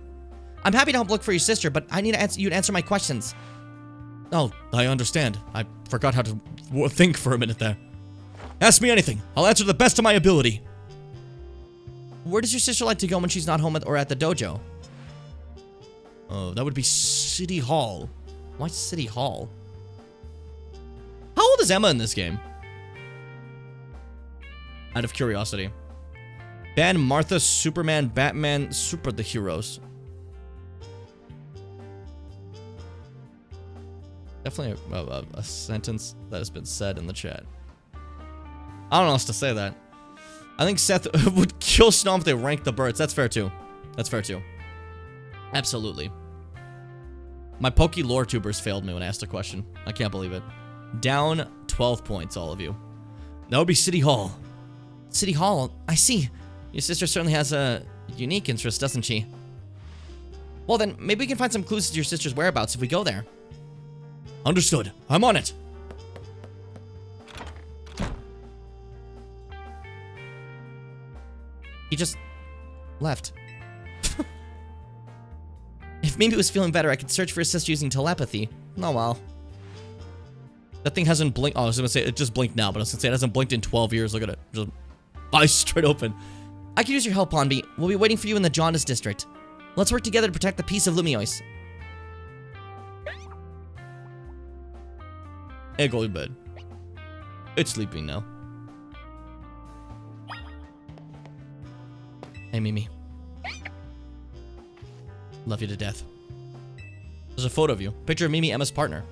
I'm happy to help look for your sister, but I need you to answer my questions. Oh, I understand. I forgot how to think for a minute there. Ask me anything. I'll answer to the best of my ability. Where does your sister like to go when she's not home or at the dojo? Oh, that would be City Hall. Why City Hall? How old is Emma in this game? Out of curiosity. Ban Martha, Superman, Batman, Super the Heroes. Definitely a sentence that has been said in the chat. I don't know how else to say that. I think Seth would kill Snom if they ranked the birds. That's fair too. That's fair too. Absolutely. My Poke lore tubers failed me when I asked a question. I can't believe it. Down 12 points, all of you. That would be City Hall. City Hall? I see. Your sister certainly has a unique interest, doesn't she? Well then, maybe we can find some clues to your sister's whereabouts if we go there. Understood. I'm on it. He just left. If Mimi was feeling better, I could search for his sister using telepathy. Oh well. That thing hasn't blinked. Oh, I was gonna say it just blinked now, but I was gonna say it hasn't blinked in 12 years. Look at it. Just eyes straight open. I could use your help, Ponby. We'll be waiting for you in the Jaundice District. Let's work together to protect the peace of Lumiois. Hey, go to bed. It's sleeping now. Hey, Mimi. Love you to death. There's a photo of you. Picture of Mimi, Emma's partner.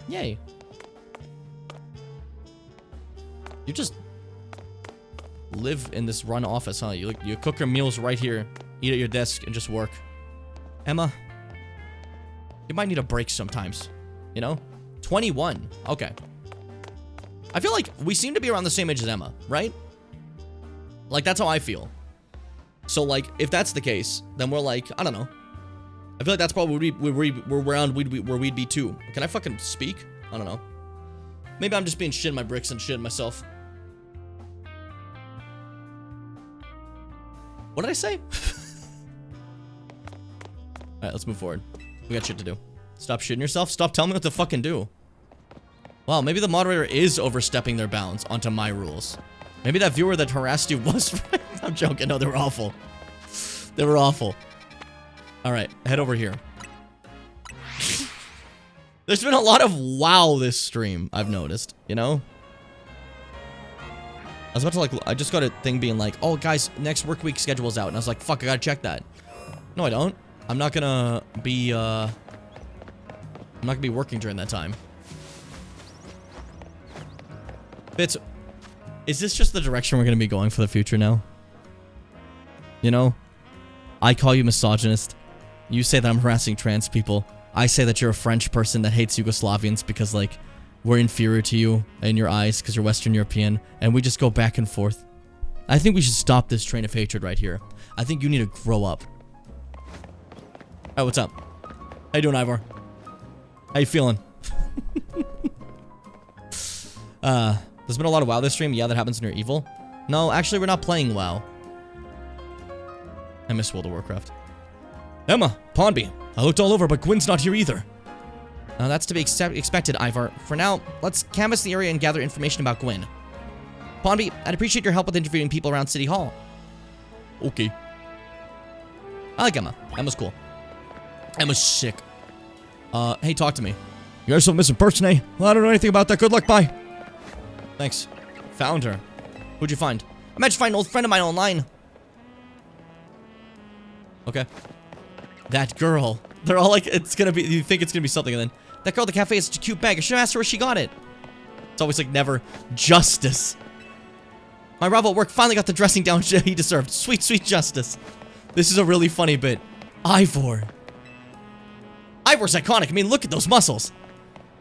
Yay. You just live in this run office, huh? You cook your meals right here, eat at your desk, and just work. Emma, you might need a break sometimes. You know? 21. Okay. I feel like we seem to be around the same age as Emma, right? Like, that's how I feel. So, like, if that's the case, then we're like, I don't know. I feel like that's probably where we'd be too. Can I fucking speak? I don't know. Maybe I'm just being shit in my bricks and shit myself. What did I say? Alright, let's move forward. We got shit to do. Stop shitting yourself. Stop telling me what to fucking do. Wow, maybe the moderator is overstepping their bounds onto my rules. Maybe that viewer that harassed you was right. I'm joking. No, they were awful. They were awful. Alright, head over here. There's been a lot of wow this stream, I've noticed, you know? I was about to, like, I just got a thing being like, oh, guys, next work week schedule's out. And I was like, fuck, I gotta check that. No, I don't. I'm not gonna be, I'm not gonna be working during that time. Bits, is this just the direction we're gonna be going for the future now? You know? I call you misogynist. You say that I'm harassing trans people. I say that you're a French person that hates Yugoslavians because, like, we're inferior to you in your eyes because you're Western European, and we just go back and forth. I think we should stop this train of hatred right here. I think you need to grow up. Alright, what's up? How you doing, Ivor? How you feeling? There's been a lot of WoW this stream. Yeah, that happens when you're evil. No, actually, we're not playing WoW. I miss World of Warcraft. Emma, Ponby. I looked all over, but Gwyn's not here either. That's to be expected, Ivar. For now, let's canvass the area and gather information about Gwyn. Ponby, I'd appreciate your help with interviewing people around City Hall. Okay. I like Emma. Emma's cool. Emma's sick. Hey, talk to me. You guys some missing person, eh? Well, I don't know anything about that. Good luck, bye. Thanks. Found her. Who'd you find? I managed to find an old friend of mine online. Okay. That girl. They're all like, it's gonna be, you think it's gonna be something, and then, that girl at the cafe has such a cute bag. I should have asked her where she got it. It's always like, never. Justice. My rival at work finally got the dressing down he deserved. Sweet, sweet justice. This is a really funny bit. Ivor. Ivor's iconic. I mean, look at those muscles.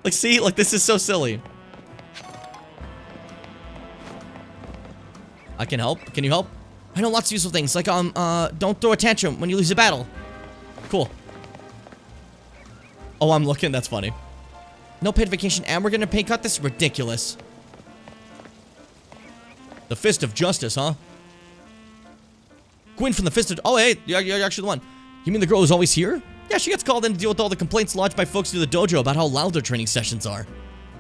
Like, see? Like, this is so silly. I can help. Can you help? I know lots of useful things, like, don't throw a tantrum when you lose a battle. Cool. Oh, I'm looking. That's funny. No paid vacation, and we're gonna pay cut? This is ridiculous. The Fist of Justice, huh? Gwyn from the Fist of... Oh, hey, you're actually the one. You mean the girl who's always here? Yeah, she gets called in to deal with all the complaints lodged by folks through the dojo about how loud their training sessions are.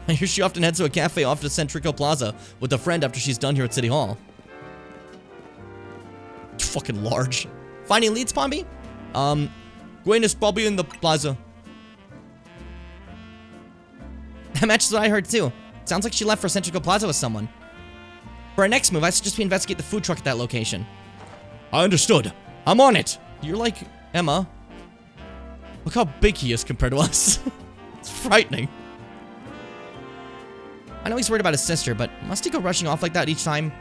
I hear she often heads to a cafe off to Centrico Plaza with a friend after she's done here at City Hall. It's fucking large. Finding leads, Pombi? Gwyn is probably in the plaza. That matches what I heard too. Sounds like she left for Centrico Plaza with someone. For our next move, I suggest we investigate the food truck at that location. I understood. I'm on it. You're like Emma. Look how big he is compared to us. It's frightening. I know he's worried about his sister, but must he go rushing off like that each time?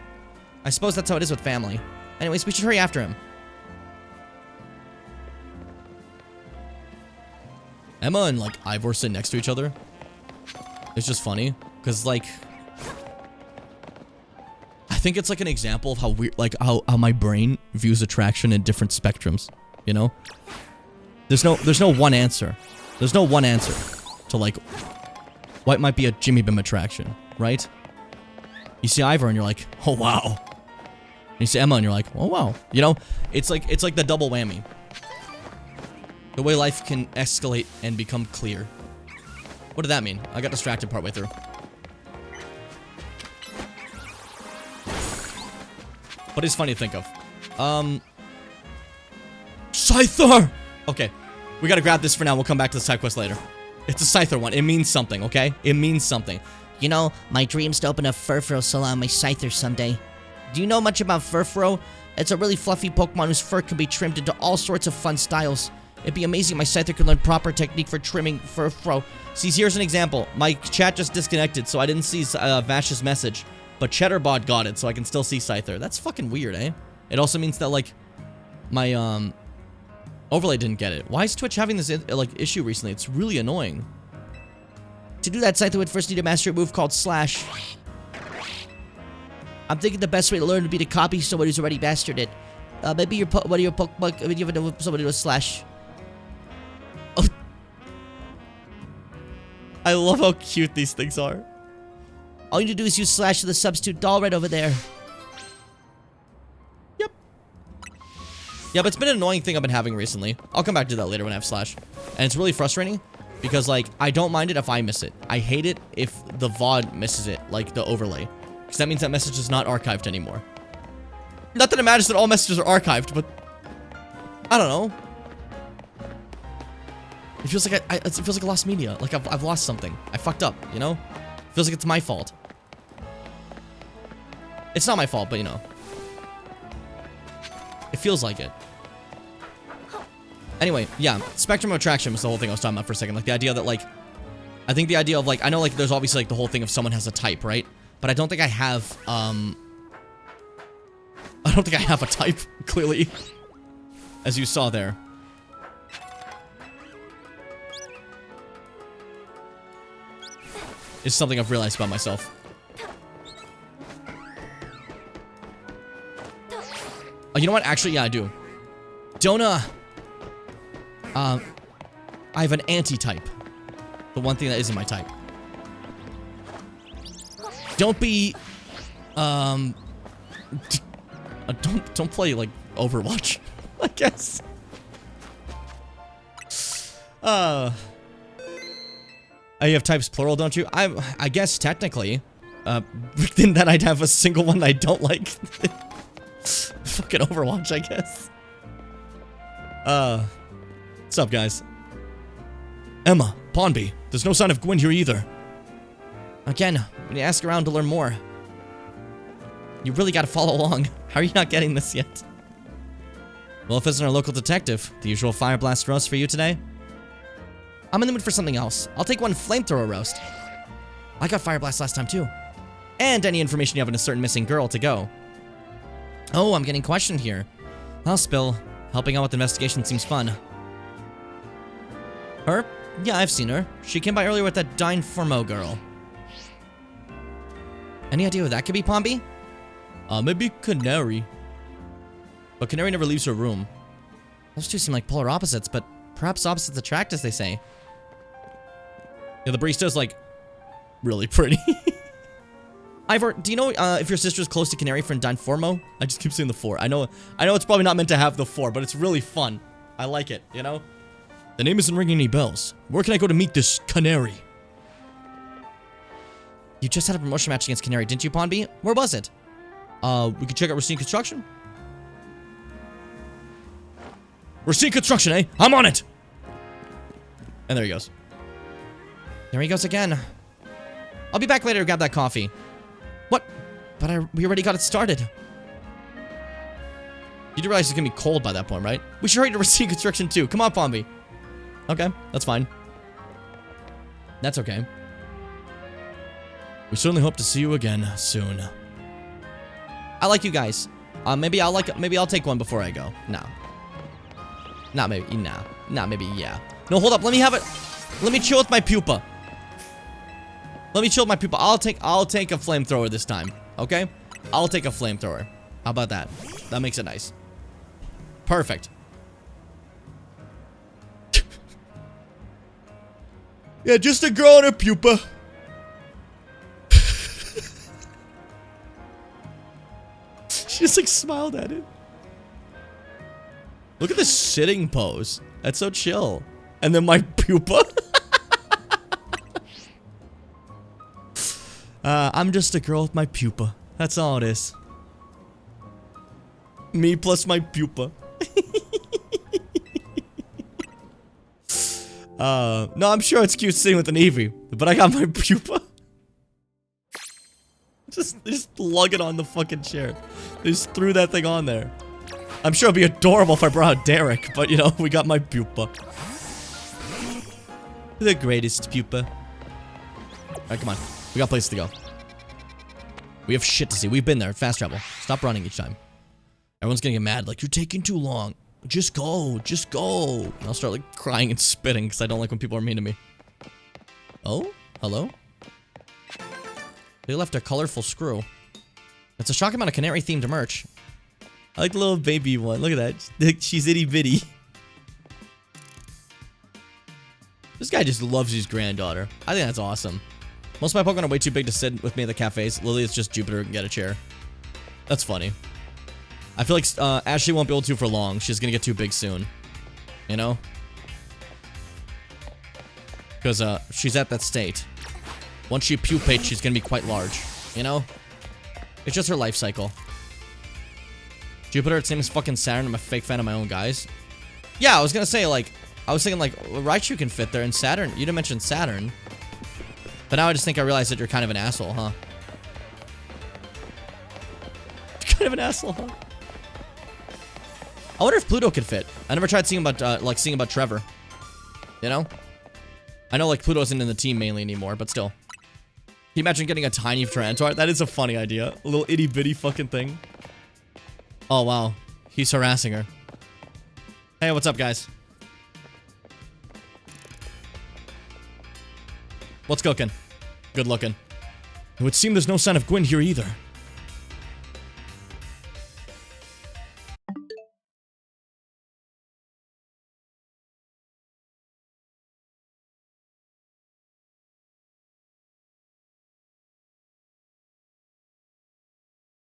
I suppose that's how it is with family. Anyways, we should hurry after him. Emma and, like, Ivor sit next to each other. It's just funny. Because, like... I think it's, like, an example of how weird... Like, how my brain views attraction in different spectrums. You know? There's no one answer. There's no one answer to, like... what might be a Jimmy Bim attraction, right? You see Ivor and you're like, oh, wow. And you see Emma and you're like, oh, wow. You know? It's like the double whammy. The way life can escalate and become clear. What did that mean? I got distracted partway through. But it's funny to think of. Scyther! Okay. We gotta grab this for now. We'll come back to the side quest later. It's a Scyther one. It means something, okay? It means something. You know, my dream's to open a Furfuro salon on my Scyther someday. Do you know much about Furfuro? It's a really fluffy Pokemon whose fur can be trimmed into all sorts of fun styles. It'd be amazing if my Scyther could learn proper technique for trimming Furfuro. See, here's an example. My chat just disconnected, so I didn't see Vash's message. But Cheddarbot got it, so I can still see Scyther. That's fucking weird, eh? It also means that, like, my, overlay didn't get it. Why is Twitch having this, like, issue recently? It's really annoying. To do that, Scyther would first need to master a move called Slash. I'm thinking the best way to learn would be to copy someone who's already mastered it. Maybe one of your Pokemon, I mean, you know somebody with Slash. Oh. I love how cute these things are. All you need to do is use Slash to the substitute doll right over there. Yep. Yeah, but it's been an annoying thing I've been having recently. I'll come back to that later when I have Slash. And it's really frustrating because, like, I don't mind it if I miss it. I hate it if the VOD misses it, like the overlay. Because that means that message is not archived anymore. Not that it matters that all messages are archived, but... I don't know. It feels like it feels like I lost media. Like I've lost something. I fucked up, you know? It feels like it's my fault. It's not my fault, but you know. It feels like it. Anyway, yeah. Spectrum of attraction was the whole thing I was talking about for a second. Like the idea that, like... I think the idea of, like... I know, like, there's obviously, like, the whole thing of someone has a type, right? But I don't think I have, I don't think I have a type, clearly. As you saw there. It's something I've realized about myself. Oh, you know what? Actually, yeah, I do. I have an anti-type. The one thing that isn't my type. Don't be, don't play, like, Overwatch, I guess. You have types plural, don't you? I guess, technically. Then I'd have a single one that I don't like. Fucking Overwatch, I guess. What's up, guys? Emma, Pondby, there's no sign of Gwyn here either. Again, when you ask around to learn more. You really gotta follow along. How are you not getting this yet? Well, if it's our local detective, the usual fire blast roast for you today? I'm in the mood for something else. I'll take one flamethrower roast. I got fire blast last time too. And any information you have on a certain missing girl to go. Oh, I'm getting questioned here. I'll spill. Helping out with the investigation seems fun. Her? Yeah, I've seen her. She came by earlier with that Dine Formo girl. Any idea who that could be, Pompey? Maybe Canary. But Canary never leaves her room. Those two seem like polar opposites, but perhaps opposites attract, as they say. Yeah, the barista's like really pretty. Ivor, do you know if your sister's close to Canary from Dine Formo? I just keep saying the 4. I know it's probably not meant to have the 4, but it's really fun. I like it, you know? The name isn't ringing any bells. Where can I go to meet this Canary? You just had a promotion match against Canary, didn't you, Ponby? Where was it? We could check out Racine Construction. Racine Construction, eh? I'm on it! And there he goes. There he goes again. I'll be back later to grab that coffee. What? But we already got it started. You do realize it's gonna be cold by that point, right? We should hurry to Racine Construction too. Come on, Pompey. Okay, that's fine. That's okay. We certainly hope to see you again soon. I like you guys. Maybe I'll take one before I go. No. Not maybe. Nah. Not maybe. Yeah. No, hold up. Let me have it. Let me chill with my pupa. Let me chill with my pupa. I'll take a flamethrower this time. Okay? I'll take a flamethrower. How about that? That makes it nice. Perfect. Yeah, just a girl and her pupa. She just like smiled at it. Look at this sitting pose. That's so chill. And then my pupa. I'm just a girl with my pupa. That's all it is. Me plus my pupa. No, I'm sure it's cute sitting with an Eevee, but I got my pupa. Just lug it on the fucking chair. They just threw that thing on there. I'm sure it'd be adorable if I brought out Derek, but you know, we got my pupa. The greatest pupa. Alright, come on. We got places to go. We have shit to see. We've been there. Fast travel. Stop running each time. Everyone's gonna get mad. Like, you're taking too long. Just go. Just go. And I'll start, like, crying and spitting because I don't like when people are mean to me. Oh? Hello? They left a colorful screw. It's a shocking amount of canary-themed merch. I like the little baby one. Look at that. She's itty-bitty. This guy just loves his granddaughter. I think that's awesome. Most of my Pokemon are way too big to sit with me at the cafes. Lily is just Jupiter and get a chair. That's funny. I feel like Ashley won't be able to for long. She's gonna get too big soon. You know? Because she's at that state. Once she pupates, she's gonna be quite large. You know? It's just her life cycle. Jupiter, same as fucking Saturn. I'm a fake fan of my own guys. Yeah, I was gonna say, like, I was thinking, like, Raichu can fit there, and Saturn. You didn't mention Saturn. But now I just think I realized that you're kind of an asshole, huh? You're kind of an asshole, huh? I wonder if Pluto could fit. I never tried seeing about, like, seeing about Trevor. You know? I know, like, Pluto isn't in the team mainly anymore, but still. Can you imagine getting a tiny Tyranitar? That is a funny idea. A little itty-bitty fucking thing. Oh, wow. He's harassing her. Hey, what's up, guys? What's cooking? Good looking. It would seem there's no sign of Gwyn here either.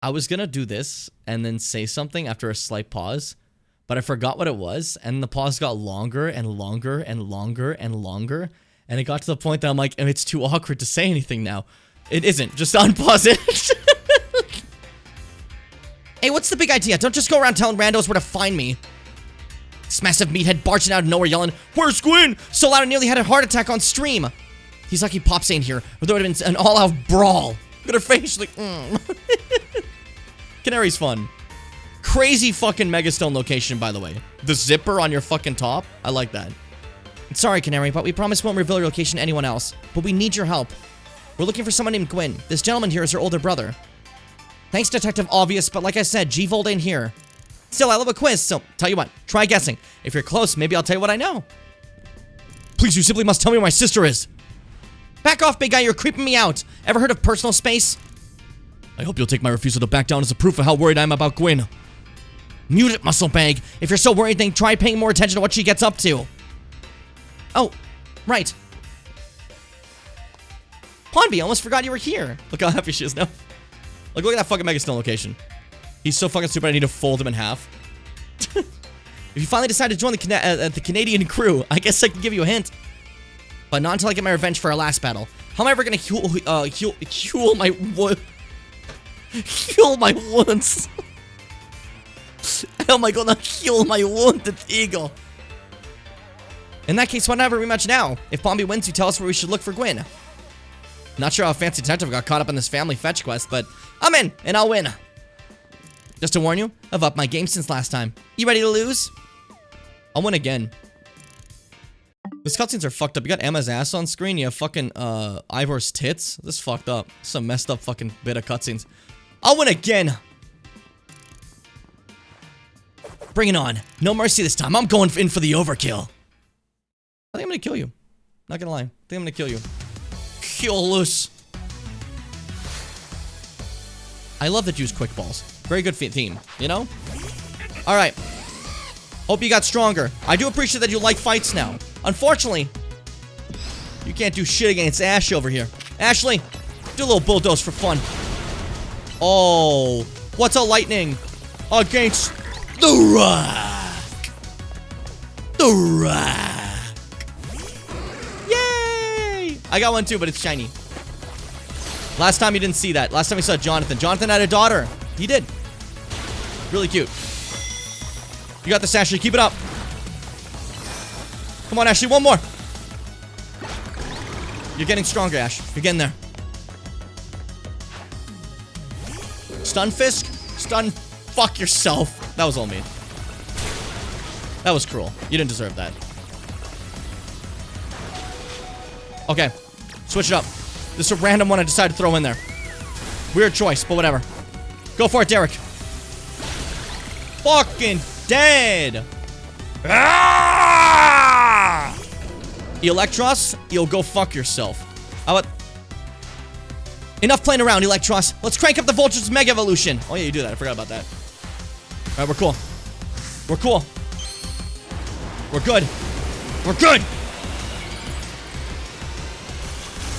I was gonna do this and then say something after a slight pause, but I forgot what it was, and the pause got longer and longer and longer and longer, and it got to the point that I'm like, it's too awkward to say anything now. It isn't. Just unpause it. Hey, what's the big idea? Don't just go around telling randos where to find me. This massive meathead barging out of nowhere yelling, "Where's Gwyn?" So loud I nearly had a heart attack on stream. He's lucky Pops ain't here, or there would have been an all-out brawl. Look at her face, like, Canary's fun. Crazy fucking Megastone location, by the way. The zipper on your fucking top. I like that. Sorry, Canary, but we promise we won't reveal your location to anyone else. But we need your help. We're looking for someone named Gwyn. This gentleman here is her older brother. Thanks, Detective Obvious, but like I said, G-Volt ain't here. Still, I love a quiz, so tell you what, try guessing. If you're close, maybe I'll tell you what I know. Please, you simply must tell me where my sister is. Back off, big guy, you're creeping me out. Ever heard of personal space? I hope you'll take my refusal to back down as a proof of how worried I am about Gwyn. Mute it, muscle bag. If you're so worried, then try paying more attention to what she gets up to. Oh, right. Pondby, I almost forgot you were here. Look how happy she is now. Look at that fucking Megastone location. He's so fucking stupid, I need to fold him in half. If you finally decide to join the Canadian crew, I guess I can give you a hint. But not until I get my revenge for our last battle. How am I ever gonna heal my wounds? How am I gonna heal my wounded ego? In that case, whatever we match now. If Pondby wins, you tell us where we should look for Gwyn. Not sure how Fancy Detective got caught up in this family fetch quest, but I'm in, and I'll win. Just to warn you, I've upped my game since last time. You ready to lose? I'll win again. These cutscenes are fucked up. You got Emma's ass on screen, you have fucking, Ivor's tits. This is fucked up. Some messed up fucking bit of cutscenes. I'll win again! Bring it on. No mercy this time. I'm going in for the overkill. I think I'm gonna kill you. Not gonna lie. I think I'm gonna kill you. Kill loose. I love that you use quick balls. Very good theme, you know? Alright. Hope you got stronger. I do appreciate that you like fights now. Unfortunately, you can't do shit against Ash over here. Ashley, do a little bulldoze for fun. Oh, what's a lightning against the rock? The rock. Yay! I got one too, but it's shiny. Last time you didn't see that. Last time we saw Jonathan. Jonathan had a daughter. He did. Really cute. You got this, Ashley. Keep it up. Come on, Ashley. One more. You're getting stronger, Ash. You're getting there. Stun Fisk? Stun fuck yourself. That was all me. That was cruel. You didn't deserve that. Okay. Switch it up. This is a random one I decided to throw in there. Weird choice, but whatever. Go for it, Derek. Fucking dead. Ah! Electros, you'll go fuck yourself. How about... Enough playing around, Electros. Let's crank up the Vulture's Mega Evolution. Oh yeah, you do that. I forgot about that. Alright, we're cool. We're cool. We're good. We're good.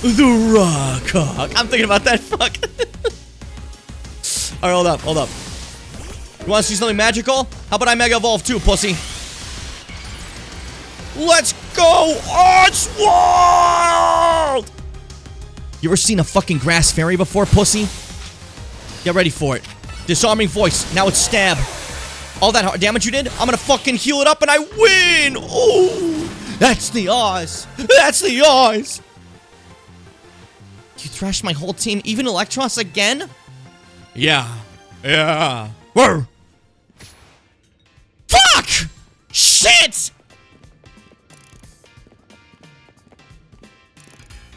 The Rock Hawk. I'm thinking about that. Fuck. Alright, hold up. Hold up. You want to see something magical? How about I Mega Evolve too, pussy? Let's go! Archworld! You ever seen a fucking grass fairy before, pussy? Get ready for it. Disarming voice. Now it's stab. All that hard damage you did, I'm gonna fucking heal it up and I win! Oh! That's the eyes! That's the eyes! You thrashed my whole team, even Electros again? Yeah. Yeah. Whoa! Fuck! Shit!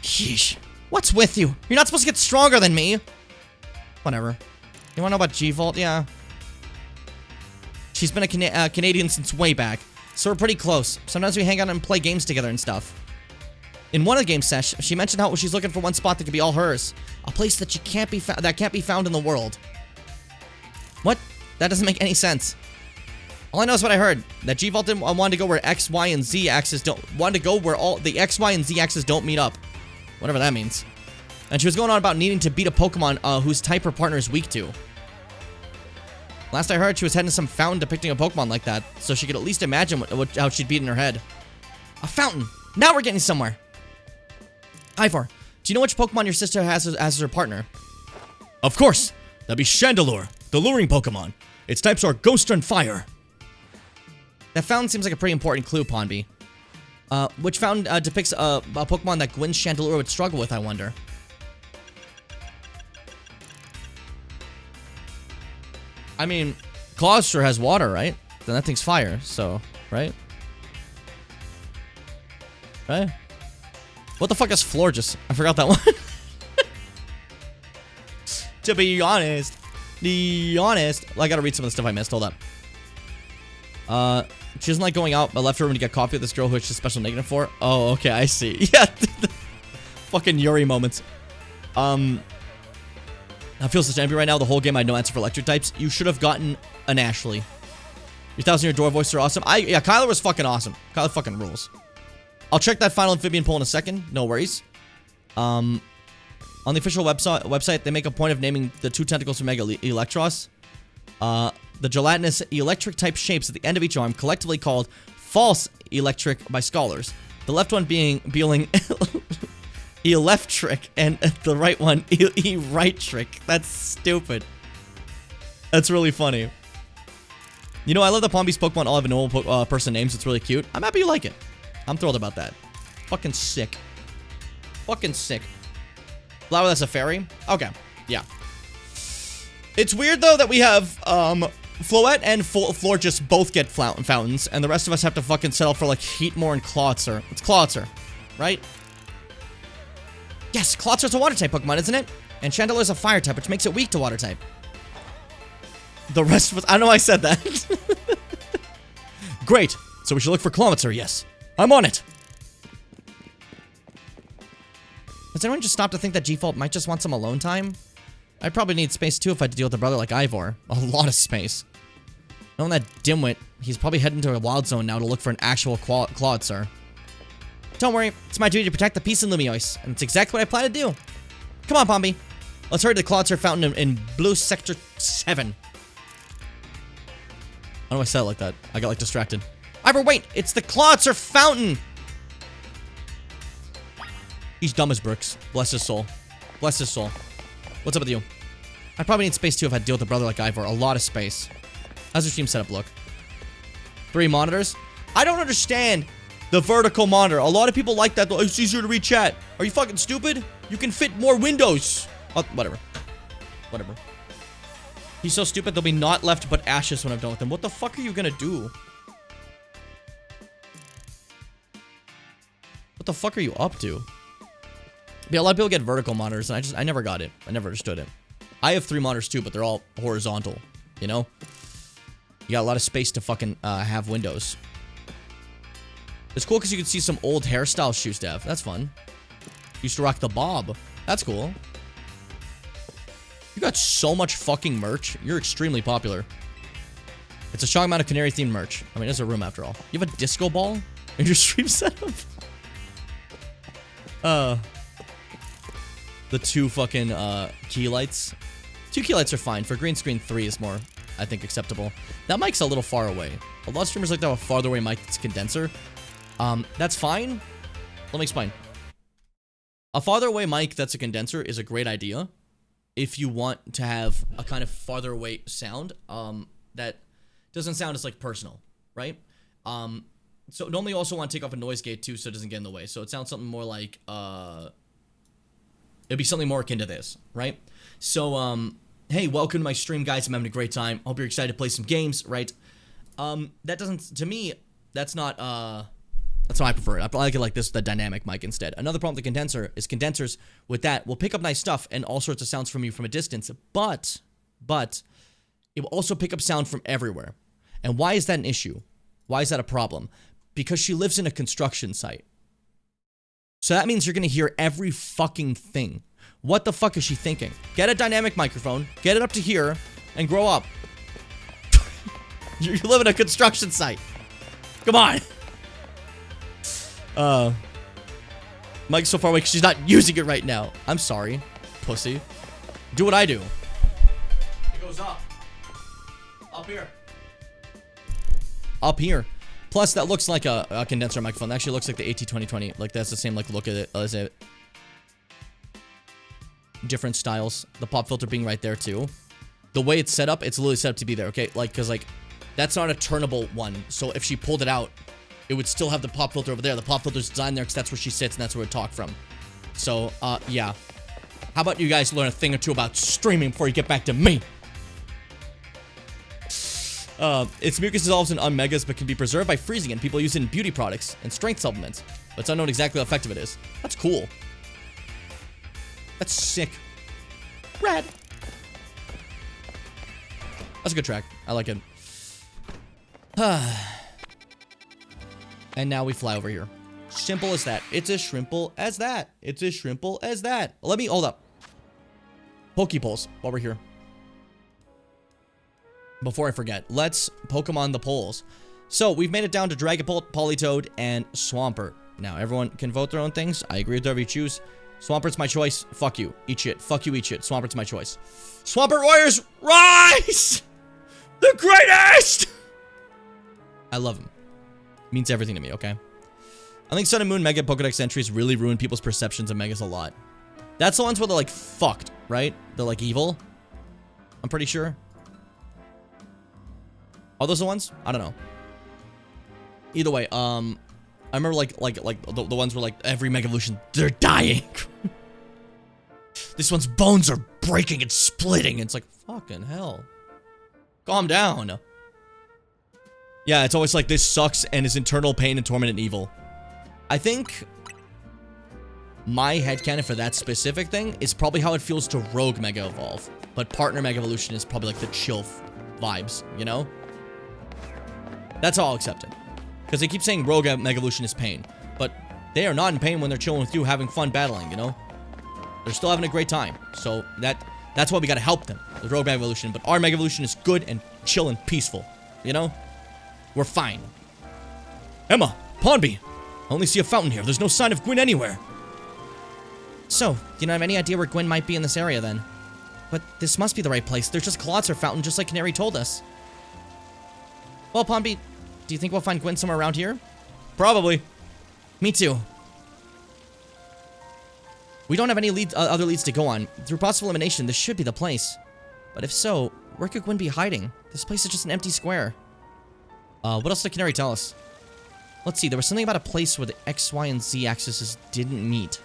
Sheesh. What's with you? You're not supposed to get stronger than me. Whatever. You wanna know about G-Volt? Yeah. She's been a Canadian since way back, so we're pretty close. Sometimes we hang out and play games together and stuff. In one of the game sessions, she mentioned how she's looking for one spot that could be all hers. A place that can't be found in the world. What? That doesn't make any sense. All I know is what I heard. That G-Volt wanted to go where X, Y, and Z axes don't... Wanted to go where all the X, Y, and Z axes don't meet up. Whatever that means. And she was going on about needing to beat a Pokemon whose type her partner is weak to. Last I heard, she was heading to some fountain depicting a Pokemon like that, so she could at least imagine how she'd beat in her head. A fountain! Now we're getting somewhere! Ivor, do you know which Pokemon your sister has as her partner? Of course! That'd be Chandelure, the luring Pokemon. Its types are Ghost and Fire. That fountain seems like a pretty important clue, Pondby. Which fountain depicts a Pokemon that Gwyn's Chandelure would struggle with, I wonder. I mean, Clawster has water, right? Then that thing's fire, so, right? Right? What the fuck is Florges? I forgot that one. To be honest. I gotta read some of the stuff I missed. Hold up. She doesn't like going out. I left her room to get coffee with this girl who it's just special negative for. Oh, okay, I see. Yeah. Fucking Yuri moments. I feel such envy right now. The whole game I had no answer for electric types. You should have gotten an Ashley. Your 1,000-year door voices are awesome. Yeah, Kyler was fucking awesome. Kyler fucking rules. I'll check that final amphibian poll in a second. No worries. On the official website, they make a point of naming the 2 tentacles from Mega Electros. The gelatinous electric-type shapes at the end of each arm, collectively called false electric by scholars. The left one being electric, and the right one right trick. That's stupid. That's really funny. You know, I love that Palm Beach Pokemon all have normal person names. It's really cute. I'm happy you like it. I'm thrilled about that. Fucking sick. Fucking sick. Flower, that's a fairy? Okay. Yeah. It's weird, though, that we have, Floette and Floor just both get fountains, and the rest of us have to fucking settle for, like, Heatmore and Clawitzer. It's Clawitzer, right? Yes, Clawitser's a water-type Pokemon, isn't it? And Chandelure's a fire-type, which makes it weak to water-type. The rest of us... I know I said that. Great. So we should look for Clawitzer, yes. I'm on it. Has anyone just stopped to think that G-Fault might just want some alone time? I'd probably need space too if I had to deal with a brother like Ivor. A lot of space. Knowing that dimwit, he's probably heading to a wild zone now to look for an actual Clawitzer. Don't worry, it's my duty to protect the peace in Lumiois, and it's exactly what I plan to do. Come on, Pompey. Let's hurry to the Clawitzer fountain in Blue Sector 7. How do I say it like that? I got, like, distracted. Ivor, wait! It's the Clawitzer fountain! He's dumb as bricks. Bless his soul. Bless his soul. What's up with you? I'd probably need space too if I had to deal with a brother like Ivor. A lot of space. How's your stream setup look? 3 monitors? I don't understand the vertical monitor. A lot of people like that. It's easier to read chat. Are you fucking stupid? You can fit more windows. Oh, whatever. Whatever. He's so stupid, there'll be naught left but ashes when I'm done with him. What the fuck are you gonna do? What the fuck are you up to? Yeah, a lot of people get vertical monitors, and I never got it. I never understood it. I have 3 monitors too, but they're all horizontal, you know? You got a lot of space to fucking have windows. It's cool because you can see some old hairstyles she used to have. That's fun. Used to rock the bob. That's cool. You got so much fucking merch. You're extremely popular. It's a strong amount of canary-themed merch. I mean, there's a room after all. You have a disco ball in your stream setup? The 2 fucking key lights. 2 key lights are fine. For green screen, 3 is more, I think, acceptable. That mic's a little far away. A lot of streamers like to have a farther away mic that's condenser. That's fine. Let me explain. A farther away mic that's a condenser is a great idea if you want to have a kind of farther away sound that doesn't sound as, like, personal, right? So normally you also want to take off a noise gate too so it doesn't get in the way. So it sounds something more like, it'd be something more akin to this, right? So, hey, welcome to my stream, guys. I'm having a great time. Hope you're excited to play some games, right? That doesn't, to me, that's not how I prefer it. I like it like this, the dynamic mic instead. Another problem with the condenser is condensers with that will pick up nice stuff and all sorts of sounds from you from a distance, but it will also pick up sound from everywhere. And why is that an issue? Why is that a problem? Because she lives in a construction site. So that means you're going to hear every fucking thing. What the fuck is she thinking? Get a dynamic microphone, get it up to here, and grow up. You live in a construction site. Come on. Mike's so far away because she's not using it right now. I'm sorry, pussy. Do what I do. It goes up. Up here. Up here. Plus, that looks like a condenser microphone. That actually looks like the AT2020. Like, that's the same, like, look at it as it. Different styles. The pop filter being right there, too. The way it's set up to be there, okay? Like, because, like, that's not a turnable one. So if she pulled it out, it would still have the pop filter over there. The pop filter's designed there because that's where she sits and that's where it talk from. So, yeah. How about you guys learn a thing or two about streaming before you get back to me? Its mucus dissolves in unmegas but can be preserved by freezing it. People use it in beauty products and strength supplements. But it's unknown exactly how effective it is. That's cool. That's sick. Rad. That's a good track. I like it. And now we fly over here. Simple as that. It's as shrimple as that. It's as shrimple as that. Let me, hold up. Pokepoles while we're here. Before I forget, let's Pokemon the poles. So, we've made it down to Dragapult, Politoed, and Swampert. Now, everyone can vote their own things. I agree with whatever you choose. Swampert's my choice. Fuck you. Eat shit. Fuck you, eat shit. Swampert's my choice. Swampert Warriors, rise! The greatest! I love him. Means everything to me, okay? I think Sun and Moon Mega Pokedex entries really ruin people's perceptions of Megas a lot. That's the ones where they're, like, fucked, right? They're, like, evil. I'm pretty sure. Are those the ones? I don't know. Either way, I remember, like the ones where, like, every Mega Evolution, they're dying. This one's bones are breaking and splitting. It's like, fucking hell. Calm down. Yeah, it's always like, this sucks and is internal pain and torment and evil. I think my headcanon for that specific thing is probably how it feels to Rogue Mega Evolve. But Partner Mega Evolution is probably like the chill vibes, you know? That's all I'll accept it. Because they keep saying Rogue Mega Evolution is pain. But they are not in pain when they're chilling with you, having fun battling, you know? They're still having a great time. So that's why we gotta help them. The Rogue Mega Evolution. But our Mega Evolution is good and chill and peaceful. You know? We're fine. Emma! Pondby! I only see a fountain here. There's no sign of Gwyn anywhere. So, do you not have any idea where Gwyn might be in this area then? But this must be the right place. There's just Colossar Fountain, just like Canary told us. Well, Pondby, do you think we'll find Gwyn somewhere around here? Probably. Me too. We don't have any other leads to go on. Through possible elimination, this should be the place. But if so, where could Gwyn be hiding? This place is just an empty square. What else did Canary tell us? Let's see, there was something about a place where the X, Y, and Z axes didn't meet.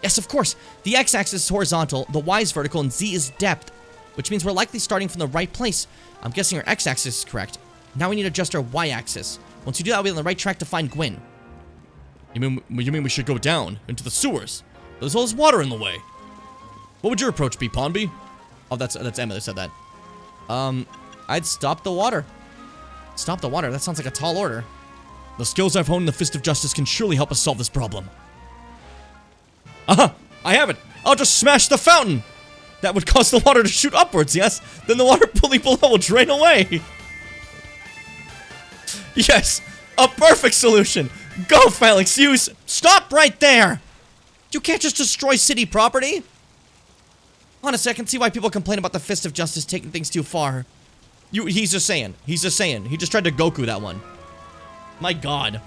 Yes, of course! The X-axis is horizontal, the Y is vertical, and Z is depth. Which means we're likely starting from the right place. I'm guessing our X-axis is correct. Now we need to adjust our Y-axis. Once you do that, we'll be on the right track to find Gwyn. You mean we should go down, into the sewers? There's all this water in the way. What would your approach be, Pondby? Oh, that's Emma that said that. I'd stop the water. Stop the water? That sounds like a tall order. The skills I've honed in the Fist of Justice can surely help us solve this problem. Aha! I have it! I'll just smash the fountain! That would cause the water to shoot upwards, yes? Then the water pulley below will drain away! Yes! A perfect solution! Go, Phalanx, use... Stop right there! You can't just destroy city property! Honestly, I can see why people complain about the Fist of Justice taking things too far. He's just saying. He's just saying. He just tried to Goku that one. My god.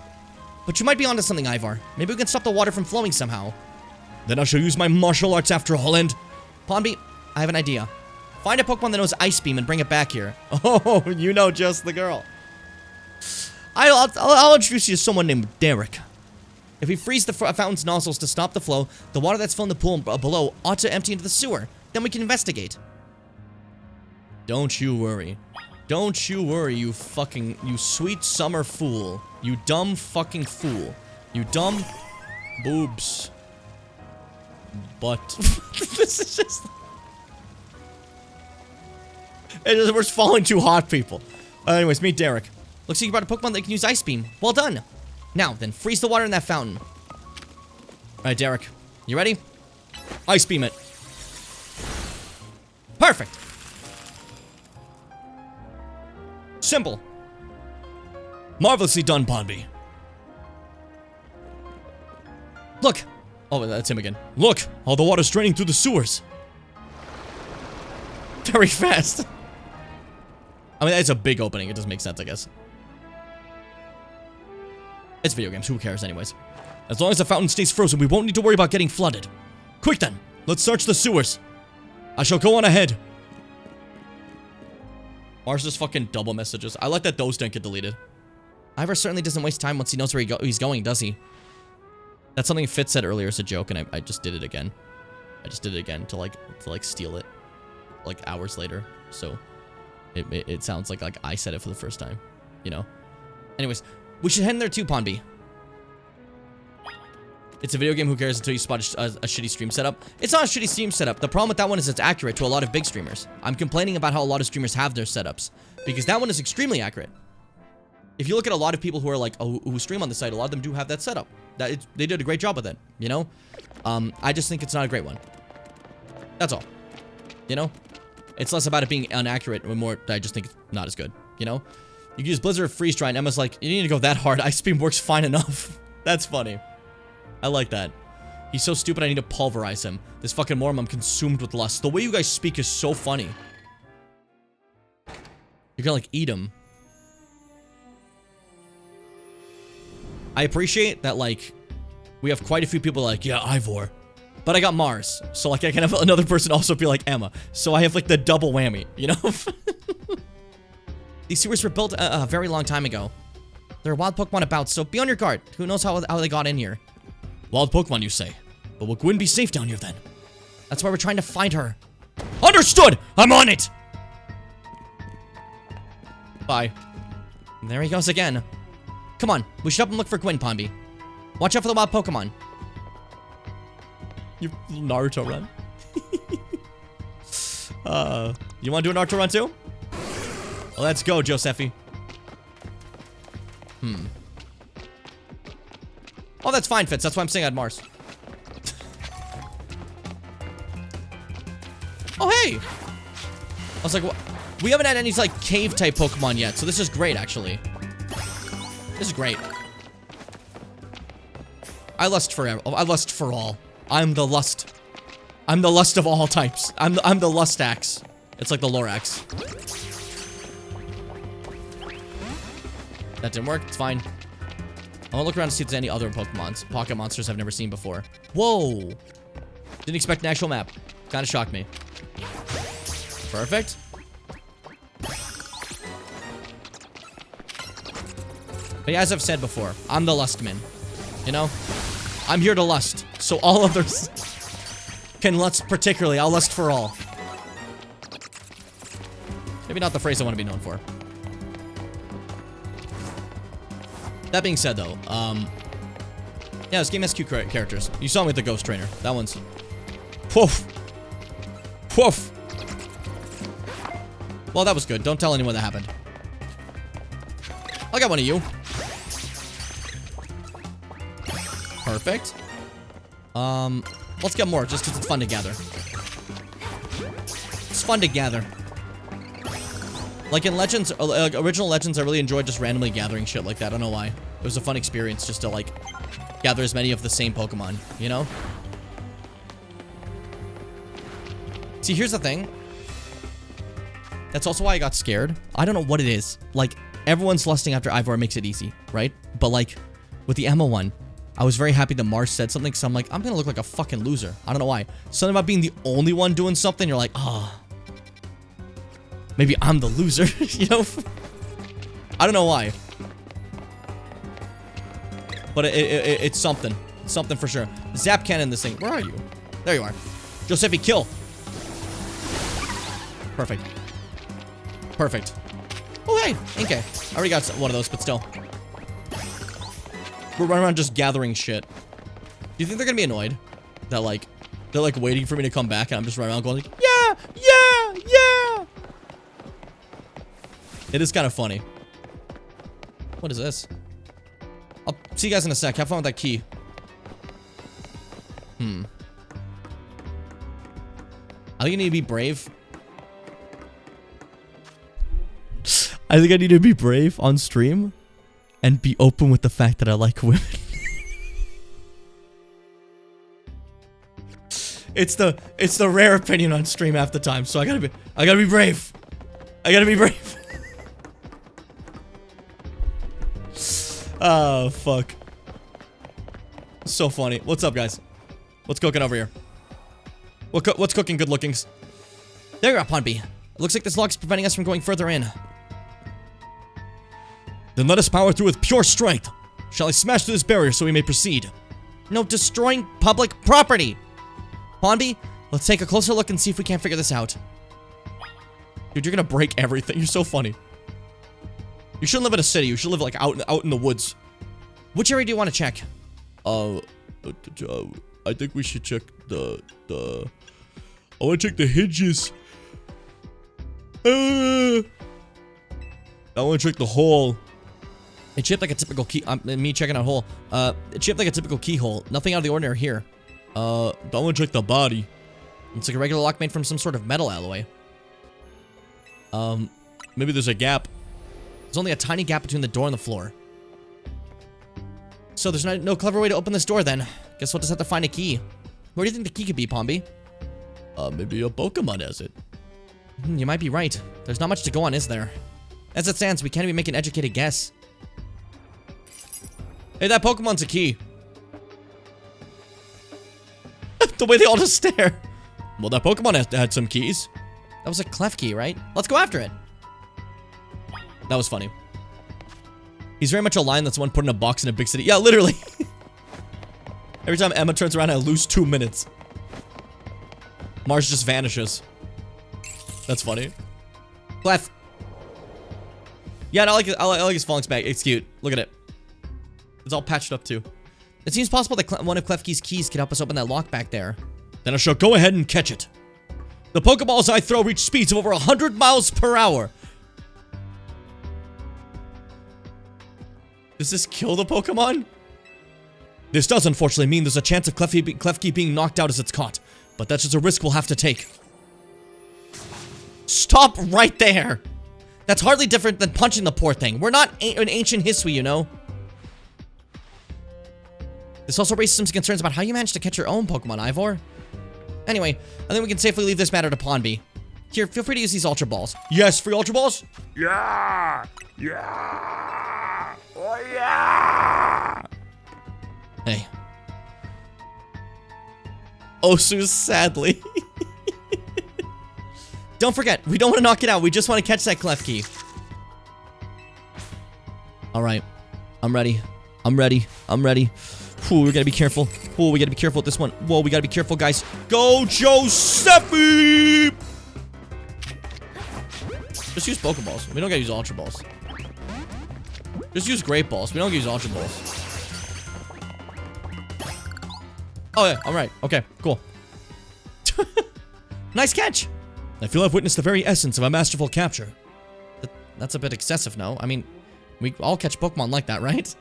But you might be onto something, Ivar. Maybe we can stop the water from flowing somehow. Then I shall use my martial arts after all, and... Pondby, I have an idea. Find a Pokemon that knows Ice Beam and bring it back here. Oh, you know just the girl. I'll introduce you to someone named Derek. If we freeze the fountain's nozzles to stop the flow, the water that's filling the pool below ought to empty into the sewer. Then we can investigate. Don't you worry. Don't you worry, you sweet summer fool. You dumb fucking fool. You dumb boobs. But this is just... we're just falling too hot, people. Anyways, meet Derek. Looks like you brought a Pokemon that can use Ice Beam. Well done. Now, then, freeze the water in that fountain. Alright, Derek. You ready? Ice Beam it. Perfect. Simple. Marvelously done, Pondby. Look. Oh, that's him again. Look, all the water's draining through the sewers. Very fast. I mean, it's a big opening. It doesn't make sense, I guess. It's video games. Who cares anyways? As long as the fountain stays frozen, we won't need to worry about getting flooded. Quick then. Let's search the sewers. I shall go on ahead. Mars just fucking double messages. I like that those didn't get deleted. Ivor certainly doesn't waste time once he knows where he's going, does he? That's something Fitz said earlier as a joke, and I just did it again. I just did it again to like steal it, like hours later. So it sounds like I said it for the first time, you know. Anyways, we should head in there too, Ponby. It's a video game, who cares until you spot a shitty stream setup. It's not a shitty stream setup. The problem with that one is it's accurate to a lot of big streamers. I'm complaining about how a lot of streamers have their setups, because that one is extremely accurate. If you look at a lot of people who are like, who stream on the site, a lot of them do have that setup. They did a great job with it, you know? I just think it's not a great one. That's all. You know? It's less about it being inaccurate and more I just think it's not as good, you know? You can use Blizzard Freeze Dry, and Emma's like, you need to go that hard. Ice Beam works fine enough. That's funny. I like that. He's so stupid I need to pulverize him. This fucking Morm, I'm consumed with lust. The way you guys speak is so funny. You're gonna like eat him. I appreciate that, like, we have quite a few people like, yeah, Ivor. But I got Mars. So like I can have another person also be like Emma. So I have like the double whammy, you know? These sewers were built a very long time ago. There are wild Pokemon about, so be on your guard. Who knows how they got in here? Wild Pokemon, you say? But will Gwyn be safe down here then? That's why we're trying to find her. Understood! I'm on it! Bye. And there he goes again. Come on, we should up and look for Gwyn, Ponby. Watch out for the wild Pokemon. You Naruto run. You want to do a Naruto run too? Well, let's go, Josephi. Oh, that's fine, Fitz. That's why I'm saying I had Mars. Oh, hey! I was like, what? We haven't had any, like, cave-type Pokemon yet, so this is great, actually. This is great. I lust for all. I'm the lust. I'm the lust of all types. I'm the lust axe. It's like the Lorax. That didn't work. It's fine. I want to look around to see if there's any other pocket monsters I've never seen before. Whoa! Didn't expect an actual map. Kind of shocked me. Perfect. But yeah, as I've said before, I'm the lustman. You know? I'm here to lust. So all others can lust particularly. I'll lust for all. Maybe not the phrase I want to be known for. That being said, though, yeah, this game has cute characters. You saw me with the Ghost Trainer. That one's... Woof. Woof. Well, that was good. Don't tell anyone that happened. I got one of you. Perfect. Let's get more, just because it's fun to gather. It's fun to gather. Like in Legends, original Legends, I really enjoyed just randomly gathering shit like that. I don't know why. It was a fun experience just to, like, gather as many of the same Pokemon, you know? See, here's the thing. That's also why I got scared. I don't know what it is. Like, everyone's lusting after Ivor makes it easy, right? But, like, with the Emma one, I was very happy that Mars said something, so I'm like, I'm gonna look like a fucking loser. I don't know why. Something about being the only one doing something, you're like, ah. Oh, maybe I'm the loser, you know? I don't know why. But it's something. It's something for sure. Zap cannon this thing. Where are you? There you are. Josephi, kill. Perfect. Perfect. Oh, hey. Okay. I already got one of those, but still. We're running around just gathering shit. Do you think they're gonna be annoyed? That, like, they're, like, waiting for me to come back, and I'm just running around going, like, yeah, yeah, yeah. It is kind of funny. What is this? I'll see you guys in a sec. Have fun with that key. I think I need to be brave. I think I need to be brave on stream and be open with the fact that I like women. It's the rare opinion on stream half the time, so I gotta be brave. I gotta be brave. Oh, fuck. So funny. What's up, guys? What's cooking over here? What's cooking, good lookings? There you are, Ponby. It looks like this lock's preventing us from going further in. Then let us power through with pure strength. Shall I smash through this barrier so we may proceed? No, destroying public property. Pondby, let's take a closer look and see if we can't figure this out. Dude, you're gonna break everything. You're so funny. You shouldn't live in a city. You should live like out in the woods. Which area do you want to check? I think we should check the. I want to check the hinges. I want to check the hole. It's shaped like a typical key. Me checking out hole. It's shaped like a typical keyhole. Nothing out of the ordinary here. I want to check the body. It's like a regular lock made from some sort of metal alloy. Maybe there's a gap. There's only a tiny gap between the door and the floor. So there's no clever way to open this door then. Guess we'll just have to find a key. Where do you think the key could be, Pondby? Maybe a Pokémon has it. You might be right. There's not much to go on, is there? As it stands, we can't even make an educated guess. Hey, that Pokemon's a key. The way they all just stare. Well, that Pokemon had some keys. That was a clef key, right? Let's go after it. That was funny. He's very much a lion that's one put in a box in a big city. Yeah, literally. Every time Emma turns around, I lose 2 minutes. Mars just vanishes. That's funny. Clef. Yeah, I like it. I like his falling back. It's cute. Look at it. It's all patched up too. It seems possible that one of Klefki's keys could help us open that lock back there. Then I shall go ahead and catch it. The Pokeballs I throw reach speeds of over 100 miles per hour. Does this kill the Pokemon? This does unfortunately mean there's a chance of Klefki being knocked out as it's caught. But that's just a risk we'll have to take. Stop right there! That's hardly different than punching the poor thing. We're not an ancient history, you know? This also raises some concerns about how you managed to catch your own Pokemon, Ivor. Anyway, I think we can safely leave this matter to Pondby. Here, feel free to use these Ultra Balls. Yes, free Ultra Balls? Yeah! Yeah! Oh, yeah! Hey. Osu sadly. Don't forget, we don't want to knock it out. We just want to catch that Klefki. Alright. I'm ready. I'm ready. I'm ready. Ooh, we gotta be careful. Oh, we gotta be careful with this one. Whoa, we gotta be careful, guys. Go, Giuseppe! Just use Pokeballs. We don't gotta use Ultra Balls. Just use Great Balls. We don't use Ultra Balls. Oh, yeah. Alright. Okay. Cool. Nice catch! I feel I've witnessed the very essence of a masterful capture. That's a bit excessive, no? I mean, we all catch Pokemon like that, right?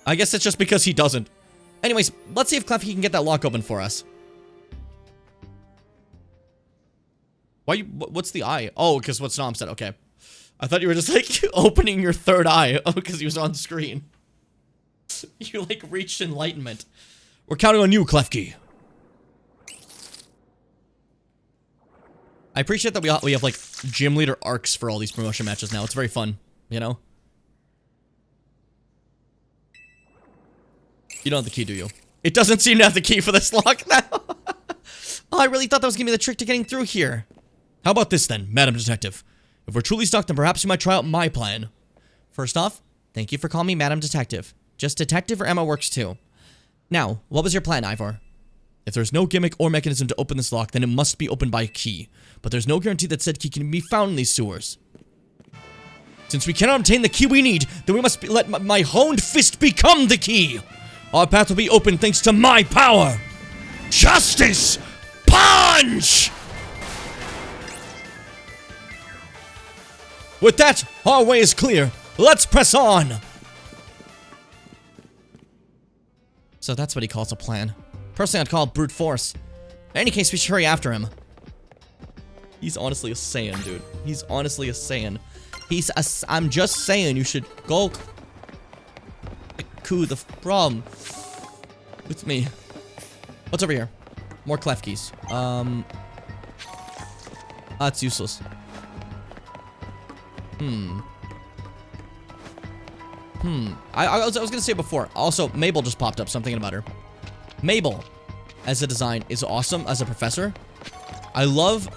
I guess it's just because he doesn't. Anyways, let's see if Klefki can get that lock open for us. What's the eye? Oh, because what Snom said. Okay. I thought you were just, like, opening your third eye. Oh, because he was on screen. You, like, reached enlightenment. We're counting on you, Klefki. I appreciate that we have, like, gym leader arcs for all these promotion matches now. It's very fun, you know? You don't have the key, do you? It doesn't seem to have the key for this lock now. Oh, I really thought that was gonna be the trick to getting through here. How about this then, Madam Detective? If we're truly stuck, then perhaps you might try out my plan. First off, thank you for calling me Madam Detective. Just Detective or Emma works too. Now, what was your plan, Ivor? If there's no gimmick or mechanism to open this lock, then it must be opened by a key. But there's no guarantee that said key can be found in these sewers. Since we cannot obtain the key we need, then we must let my honed fist become the key. Our path will be open thanks to my power. Justice! Punch! With that, our way is clear. Let's press on! So that's what he calls a plan. Personally, I'd call it brute force. In any case, we should hurry after him. He's honestly a Saiyan, dude. He's honestly a Saiyan. I'm just saying you should go... the problem with me. What's over here? More Klefkis. That's useless. I was gonna say before. Also, Mabel just popped up. So I'm thinking about her. Mabel, as a design, is awesome as a professor. I love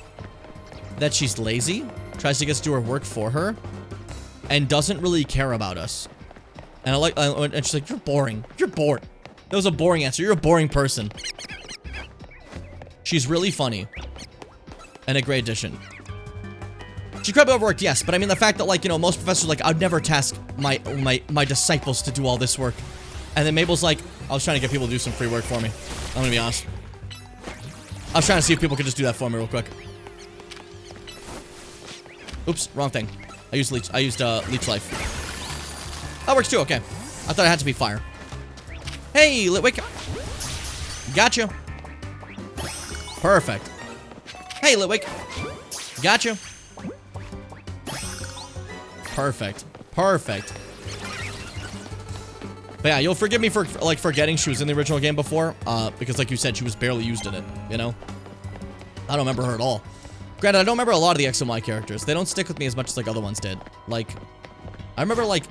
that she's lazy. Tries to get us to do her work for her. and doesn't really care about us. And and she's like, you're boring. You're bored. That was a boring answer. You're a boring person. She's really funny. And a great addition. She's probably overworked, yes, but I mean the fact that, like, you know, most professors are like, I'd never task my disciples to do all this work. And then Mabel's like, I was trying to get people to do some free work for me. I'm gonna be honest. I was trying to see if people could just do that for me real quick. Oops, wrong thing. I used leech life. That works too, okay. I thought it had to be fire. Hey, Litwick. Gotcha. Perfect. Hey, Litwick. Gotcha. Perfect. Perfect. But yeah, you'll forgive me for, like, forgetting she was in the original game before, because, like you said, she was barely used in it, you know? I don't remember her at all. Granted, I don't remember a lot of the X and Y characters. They don't stick with me as much as, like, other ones did. Like, I remember, like,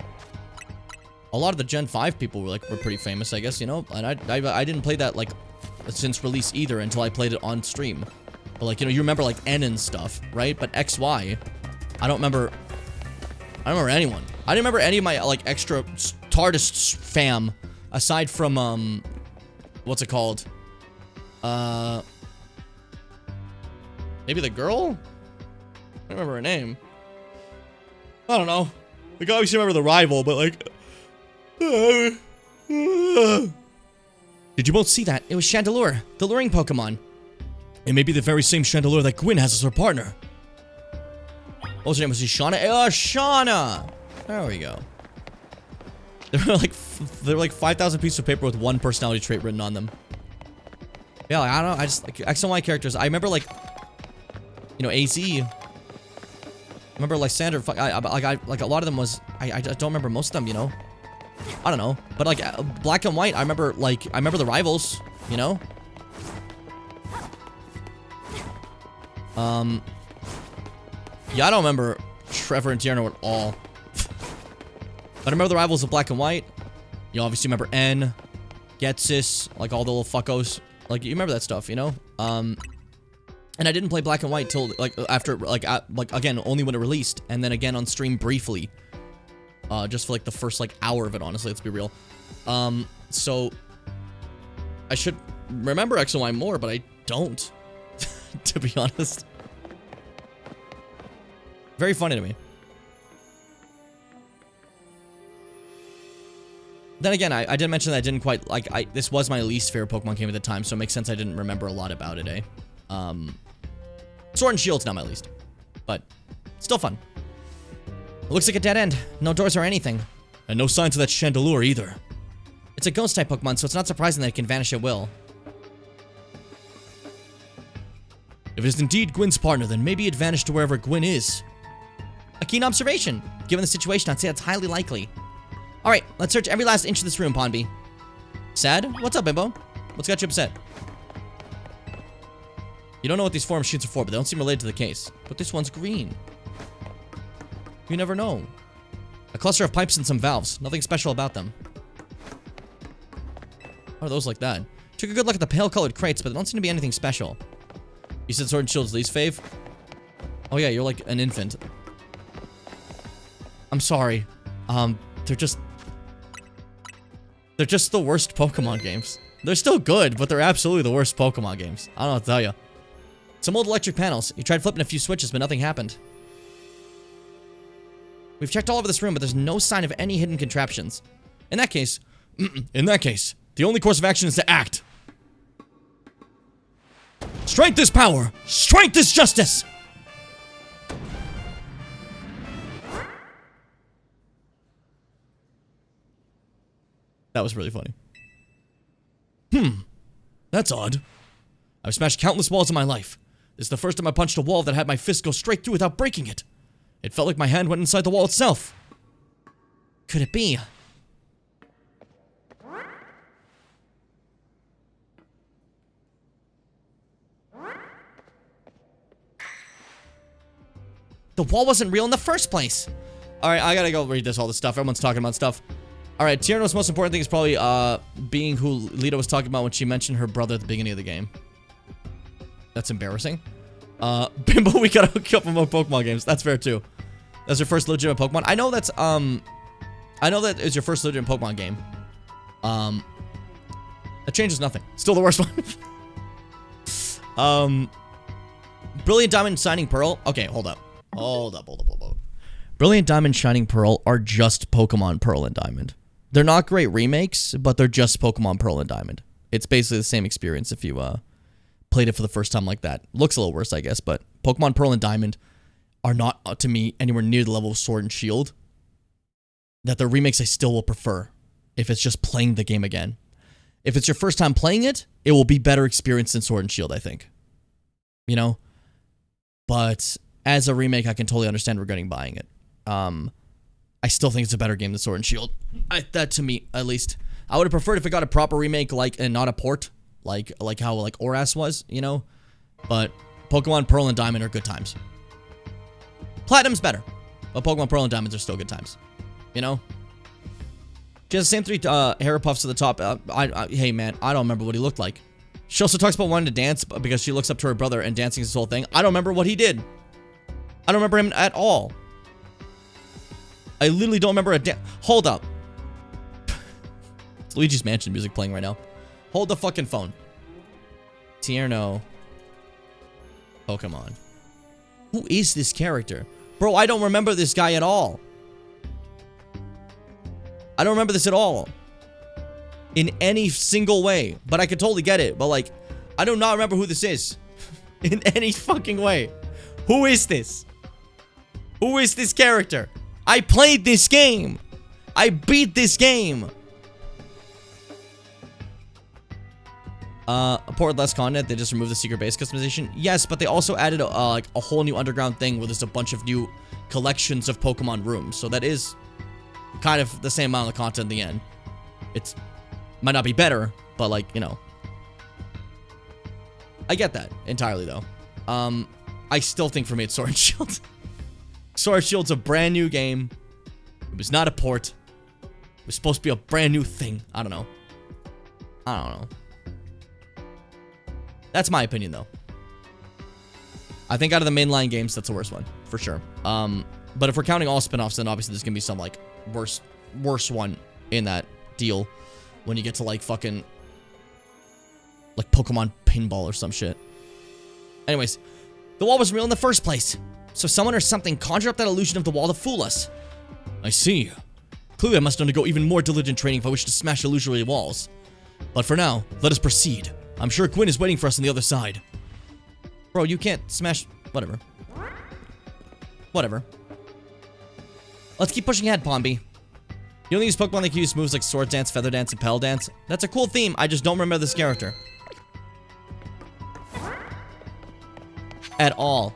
a lot of the Gen 5 people were pretty famous, I guess, you know? And I didn't play that, like, since release either until I played it on stream. But, like, you know, you remember, like, N and stuff, right? But XY, I don't remember anyone. I didn't remember any of my, like, extra TARDIS fam, aside from, what's it called? Maybe the girl? I don't remember her name. I don't know. Like, obviously remember the rival, but, like... Did you both see that? It was Chandelure, the luring Pokemon. It may be the very same Chandelure that Gwyn has as her partner. What was her name? Was she Shauna? Oh, Shauna! There we go. There were like 5,000 pieces of paper with one personality trait written on them. Yeah, like, I don't know. I just, like, X and Y characters. I remember, like, you know, AZ. I remember Lysander. Like a lot of them was. I don't remember most of them. You know. I don't know. But like Black and White, I remember the rivals. You know. Yeah, I don't remember Trevor and Tierno at all. But I remember the rivals of Black and White. You obviously remember N, Getsis, like all the little fuckos. Like, you remember that stuff, you know? And I didn't play Black and White till, like, after, like, again, only when it released. And then again on stream briefly. Just for, like, the first, like, hour of it, honestly, let's be real. So, I should remember X and Y more, but I don't, to be honest. Very funny to me. Then again, I did mention that I didn't quite, like, this was my least favorite Pokemon game at the time, so it makes sense I didn't remember a lot about it, eh? Sword and Shield's not my least, but still fun. It looks like a dead end. No doors or anything. And no signs of that Chandelure either. It's a ghost-type Pokemon, so it's not surprising that it can vanish at will. If it is indeed Gwyn's partner, then maybe it vanished to wherever Gwyn is. A keen observation. Given the situation, I'd say that's highly likely. Alright, let's search every last inch of this room, Pondby. Sad? What's up, Bimbo? What's got you upset? You don't know what these form sheets are for, but they don't seem related to the case. But this one's green. You never know. A cluster of pipes and some valves. Nothing special about them. How are those like that? Took a good look at the pale-colored crates, but there don't seem to be anything special. You said Sword and Shield's least fave? Oh yeah, you're like an infant. I'm sorry. They're just the worst Pokemon games. They're still good, but they're absolutely the worst Pokemon games. I don't know what to tell you. Some old electric panels. You tried flipping a few switches, but nothing happened. We've checked all over this room, but there's no sign of any hidden contraptions. In that case, the only course of action is to act. Strength is power. Strength is justice. That was really funny. That's odd. I've smashed countless walls in my life. This is the first time I punched a wall that had my fist go straight through without breaking it. It felt like my hand went inside the wall itself. Could it be? The wall wasn't real in the first place. Alright, I gotta go read all this stuff. Everyone's talking about stuff. Alright, Tierno's most important thing is probably, being who Lita was talking about when she mentioned her brother at the beginning of the game. That's embarrassing. Bimbo, we gotta hook up on more Pokemon games. That's fair, too. That's your first legitimate Pokemon. I know that's I know that is your first legitimate Pokemon game. That changes nothing. Still the worst one. Brilliant Diamond, Shining Pearl. Okay, hold up. Brilliant Diamond, Shining Pearl are just Pokemon Pearl and Diamond. They're not great remakes, but they're just Pokemon Pearl and Diamond. It's basically the same experience if you played it for the first time like that. Looks a little worse, I guess, but Pokemon Pearl and Diamond are not, to me, anywhere near the level of Sword and Shield. That the remakes I still will prefer if it's just playing the game again. If it's your first time playing it, it will be better experience than Sword and Shield, I think. You know? But as a remake, I can totally understand regretting buying it. I still think it's a better game than Sword and Shield. That to me, at least. I would have preferred if it got a proper remake, and not a port, like how Oras was, you know. But Pokemon Pearl and Diamond are good times. Platinum's better, but Pokemon Pearl and Diamonds are still good times, you know. She has the same 3 hair puffs to the top. Hey man, I don't remember what he looked like. She also talks about wanting to dance because she looks up to her brother and dancing is this whole thing. I don't remember what he did. I don't remember him at all. I literally don't remember a Hold up. It's Luigi's Mansion music playing right now. Hold the fucking phone. Tierno. Pokemon. Who is this character? Bro, I don't remember this guy at all. I don't remember this at all. In any single way. But I could totally get it. But like, I do not remember who this is. In any fucking way. Who is this? Who is this character? I played this game. I beat this game. Port less content. They just removed the secret base customization. Yes, but they also added like a whole new underground thing where there's a bunch of new collections of Pokemon rooms. So that is kind of the same amount of content in the end. It's might not be better, but like, you know. I get that entirely though. I still think for me it's Sword and Shield. Sword and Shield's a brand new game. It was not a port. It was supposed to be a brand new thing. I don't know. That's my opinion though. I think out of the mainline games, that's the worst one for sure. But if we're counting all spin-offs, then obviously there's gonna be some like worse one in that deal when you get to like fucking like Pokemon Pinball or some shit. Anyways, the wall was real in the first place, so someone or something conjured up that illusion of the wall to fool us. I see. Clearly I must undergo even more diligent training if I wish to smash illusory walls. But for now, let us proceed. I'm sure Quinn is waiting for us on the other side. Bro, you can't smash... Whatever. Let's keep pushing ahead, Pombi. You only use Pokemon that can use moves like Sword Dance, Feather Dance, and Petal Dance. That's a cool theme, I just don't remember this character. At all.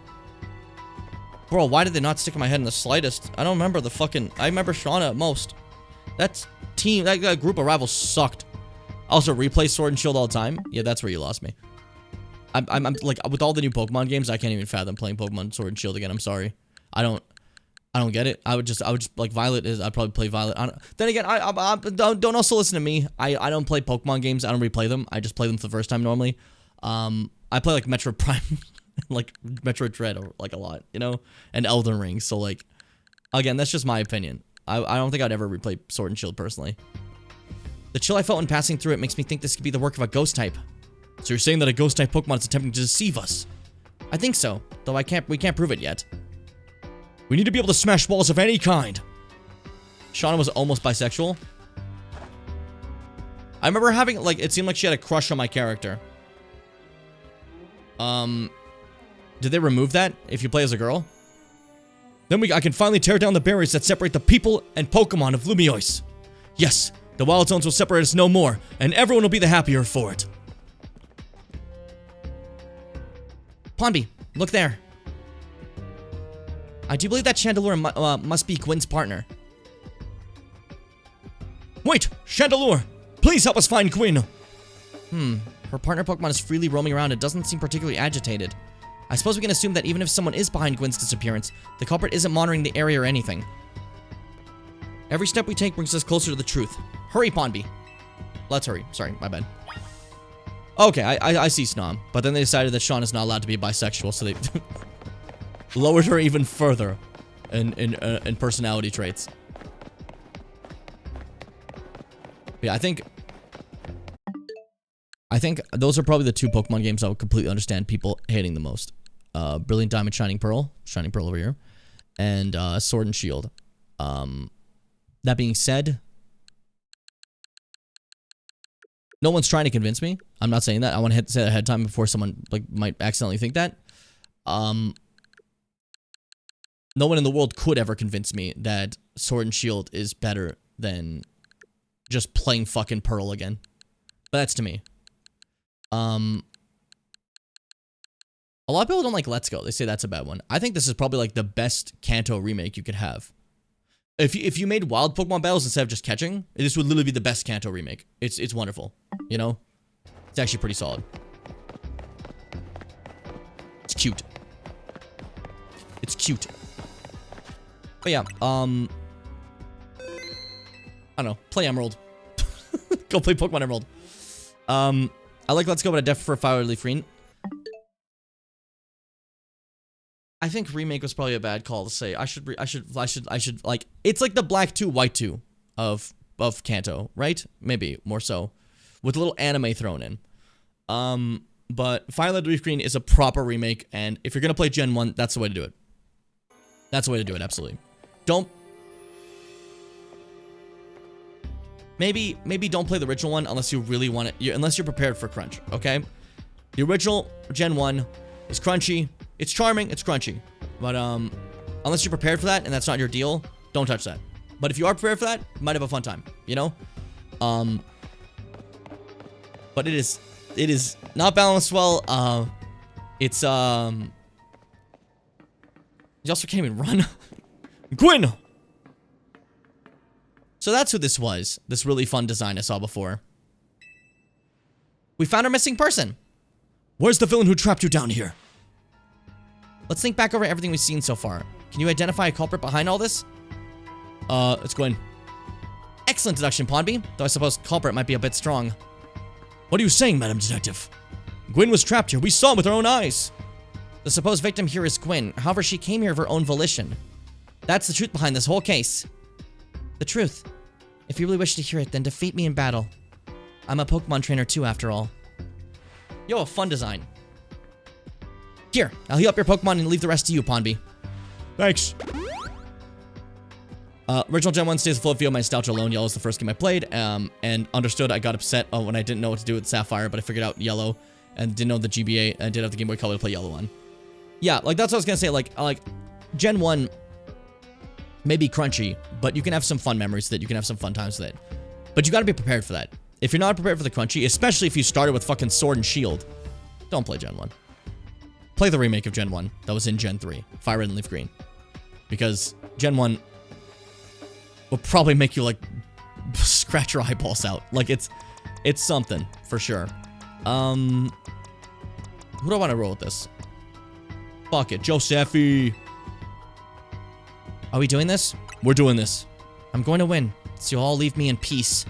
Bro, why did they not stick in my head in the slightest? I don't remember the fucking... I remember Shauna at most. That group of rivals sucked. Also, replay Sword and Shield all the time. Yeah, that's where you lost me. I'm like, with all the new Pokemon games, I can't even fathom playing Pokemon Sword and Shield again. I'm sorry. I don't get it. I would just like Violet is. I'd probably play Violet. Then again, don't also listen to me. I don't play Pokemon games. I don't replay them. I just play them for the first time normally. I play like Metroid Prime, like Metroid Dread, like a lot, you know, and Elden Ring. So like, again, that's just my opinion. I don't think I'd ever replay Sword and Shield personally. The chill I felt when passing through it makes me think this could be the work of a ghost type. So you're saying that a ghost type Pokemon is attempting to deceive us? I think so, though we can't prove it yet. We need to be able to smash walls of any kind. Shauna was almost bisexual. I remember having, like, it seemed like she had a crush on my character. Did they remove that if you play as a girl? Then I can finally tear down the barriers that separate the people and Pokemon of Lumiois. Yes, the wild zones will separate us no more, and everyone will be the happier for it. Pombi, look there. I do believe that Chandelure must be Gwen's partner. Wait, Chandelure! Please help us find Gwen! Her partner Pokemon is freely roaming around and doesn't seem particularly agitated. I suppose we can assume that even if someone is behind Gwen's disappearance, the culprit isn't monitoring the area or anything. Every step we take brings us closer to the truth. Hurry, Pombi. Let's hurry. Sorry, my bad. Okay, I see Snom. But then they decided that Sean is not allowed to be bisexual, so they lowered her even further. and personality traits. Yeah, I think those are probably the two Pokemon games I would completely understand people hating the most. Brilliant Diamond, Shining Pearl over here, and Sword and Shield. That being said, no one's trying to convince me. I'm not saying that. I want to say that ahead of time before someone like might accidentally think that. No one in the world could ever convince me that Sword and Shield is better than just playing fucking Pearl again. But that's to me. A lot of people don't like Let's Go. They say that's a bad one. I think this is probably like the best Kanto remake you could have. If you made wild Pokemon battles instead of just catching, this would literally be the best Kanto remake. It's wonderful. You know? It's actually pretty solid. It's cute. It's cute. But yeah, I don't know. Play Emerald. Go play Pokemon Emerald. I like Let's Go, but I definitely prefer Fire Leaf Green. I think remake was probably a bad call to say. I should like, it's like the Black 2, White 2 of Kanto, right? Maybe more so, with a little anime thrown in. But Violet Leaf Green is a proper remake, and if you're gonna play Gen 1, that's the way to do it. That's the way to do it, absolutely. Maybe don't play the original one unless you really want it, unless you're prepared for crunch, okay? The original Gen 1 is crunchy. It's charming, it's crunchy. But unless you're prepared for that and that's not your deal, don't touch that. But if you are prepared for that, you might have a fun time, you know? But it is not balanced well. You also can't even run. Gwyn! So that's who this was. This really fun design I saw before. We found our missing person. Where's the villain who trapped you down here? Let's think back over everything we've seen so far. Can you identify a culprit behind all this? Let's go in. Excellent deduction, Pondby. Though I suppose culprit might be a bit strong. What are you saying, Madam Detective? Gwyn was trapped here. We saw him with our own eyes. The supposed victim here is Gwyn. However, she came here of her own volition. That's the truth behind this whole case. The truth. If you really wish to hear it, then defeat me in battle. I'm a Pokemon trainer too, after all. Yo, a fun design. Here, I'll heal up your Pokemon and leave the rest to you, Pondby. Thanks. Original Gen 1 stays full of my nostalgia alone. Yellow is the first game I played, and understood I got upset when I didn't know what to do with Sapphire, but I figured out Yellow, and didn't know the GBA, and didn't have the Game Boy Color to play Yellow on. Yeah, like, that's what I was gonna say, like, Gen 1 may be crunchy, but you can have some fun memories with it, you can have some fun times with it. But you gotta be prepared for that. If you're not prepared for the crunchy, especially if you started with fucking Sword and Shield, don't play Gen 1. Play the remake of Gen 1 that was in Gen 3, Fire Red and Leaf Green. Because Gen 1 will probably make you, like, scratch your eyeballs out. Like, it's something, for sure. Who do I want to roll with this? Fuck it, Josephi. Are we doing this? We're doing this. I'm going to win, so you'll all leave me in peace.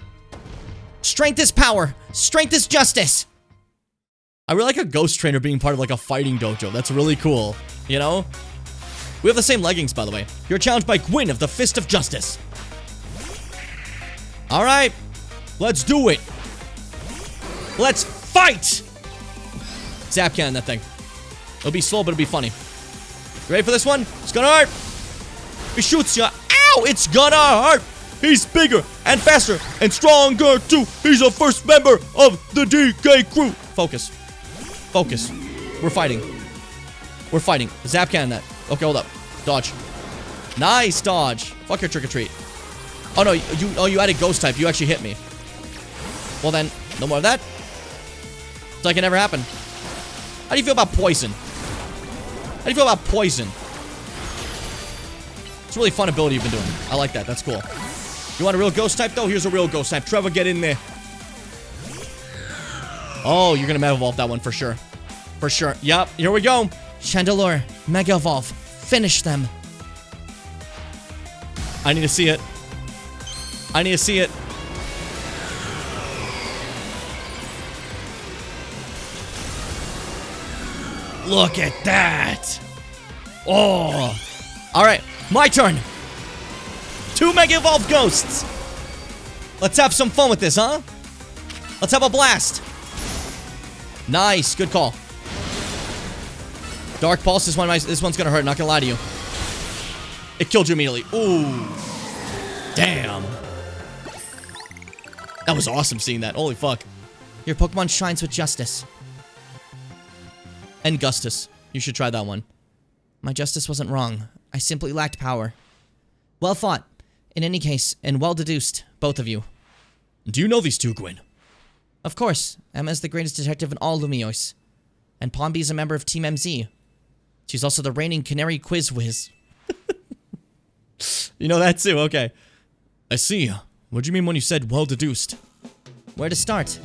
Strength is power! Strength is justice! I really like a ghost trainer being part of, like, a fighting dojo. That's really cool, you know? We have the same leggings, by the way. You're challenged by Gwyn of the Fist of Justice. Alright, let's do it. Let's fight! Zap cannon that thing. It'll be slow, but it'll be funny. You ready for this one? It's gonna hurt. He shoots ya. Ow! It's gonna hurt. He's bigger and faster and stronger too. He's the first member of the DK crew. Focus. Focus. We're fighting. We're fighting. Zap cannon that. Okay, hold up. Dodge. Nice dodge. Fuck your trick-or-treat. Oh no, you added ghost type. You actually hit me. Well then, no more of that. It's like it never happened. How do you feel about poison? How do you feel about poison? It's a really fun ability you've been doing. I like that. That's cool. You want a real ghost type though? Here's a real ghost type. Trevor, get in there. Oh, you're gonna Mega Evolve that one for sure. For sure. Yup, here we go. Chandelure, Mega Evolve. Finish them. I need to see it. I need to see it. Look at that. Oh. All right. My turn. 2 Mega Evolved Ghosts. Let's have some fun with this, huh? Let's have a blast. Nice. Good call. Dark Pulse is this one's gonna hurt, not gonna lie to you. It killed you immediately. Ooh. Damn. That was awesome seeing that. Holy fuck. Your Pokemon shines with justice. And Gustus. You should try that one. My justice wasn't wrong. I simply lacked power. Well fought. In any case, and well deduced, both of you. Do you know these two, Gwyn? Of course. Emma's the greatest detective in all Lumiose. And Pombi's a member of Team MZ. She's also the reigning Canary Quiz Whiz. You know that too, okay. I see. What do you mean when you said well deduced? Where to start?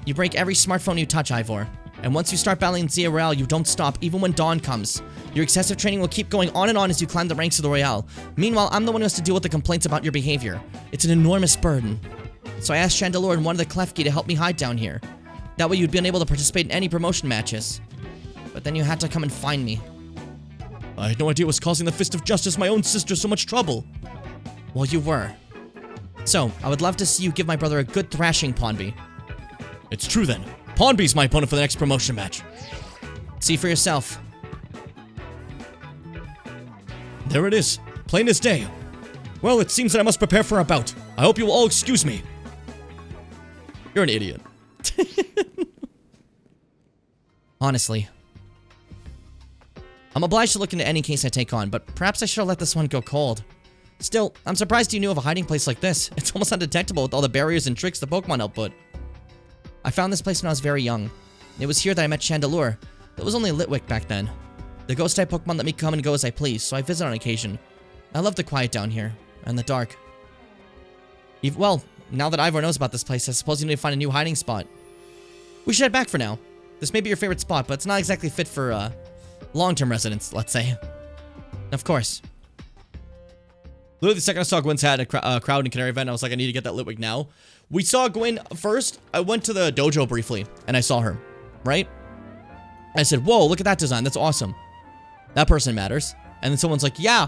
You break every smartphone you touch, Ivor. And once you start battling Zia Royale, you don't stop, even when dawn comes. Your excessive training will keep going on and on as you climb the ranks of the Royale. Meanwhile, I'm the one who has to deal with the complaints about your behavior. It's an enormous burden. So I asked Chandelure and one of the Klefki to help me hide down here. That way you'd be unable to participate in any promotion matches. But then you had to come and find me. I had no idea it was causing the Fist of Justice, my own sister, so much trouble. Well, you were. So, I would love to see you give my brother a good thrashing, Ponby. It's true then. Ponby's my opponent for the next promotion match. See for yourself. There it is. Plain as day. Well, it seems that I must prepare for a bout. I hope you will all excuse me. You're an idiot. Honestly. I'm obliged to look into any case I take on, but perhaps I should have let this one go cold. Still, I'm surprised you knew of a hiding place like this. It's almost undetectable with all the barriers and tricks the Pokemon output. I found this place when I was very young. It was here that I met Chandelure. It was only Litwick back then. The ghost-type Pokemon let me come and go as I please, so I visit on occasion. I love the quiet down here, and the dark. Well, now that Ivor knows about this place, I suppose you need to find a new hiding spot. We should head back for now. This may be your favorite spot, but it's not exactly fit for, long-term residents, let's say. Of course. Literally the second I saw Gwyn's hat at a crowd in Canary event, I was like, I need to get that Litwick now. We saw Gwyn first. I went to the dojo briefly, and I saw her, right? I said, whoa, look at that design. That's awesome. That person matters. And then someone's like, yeah,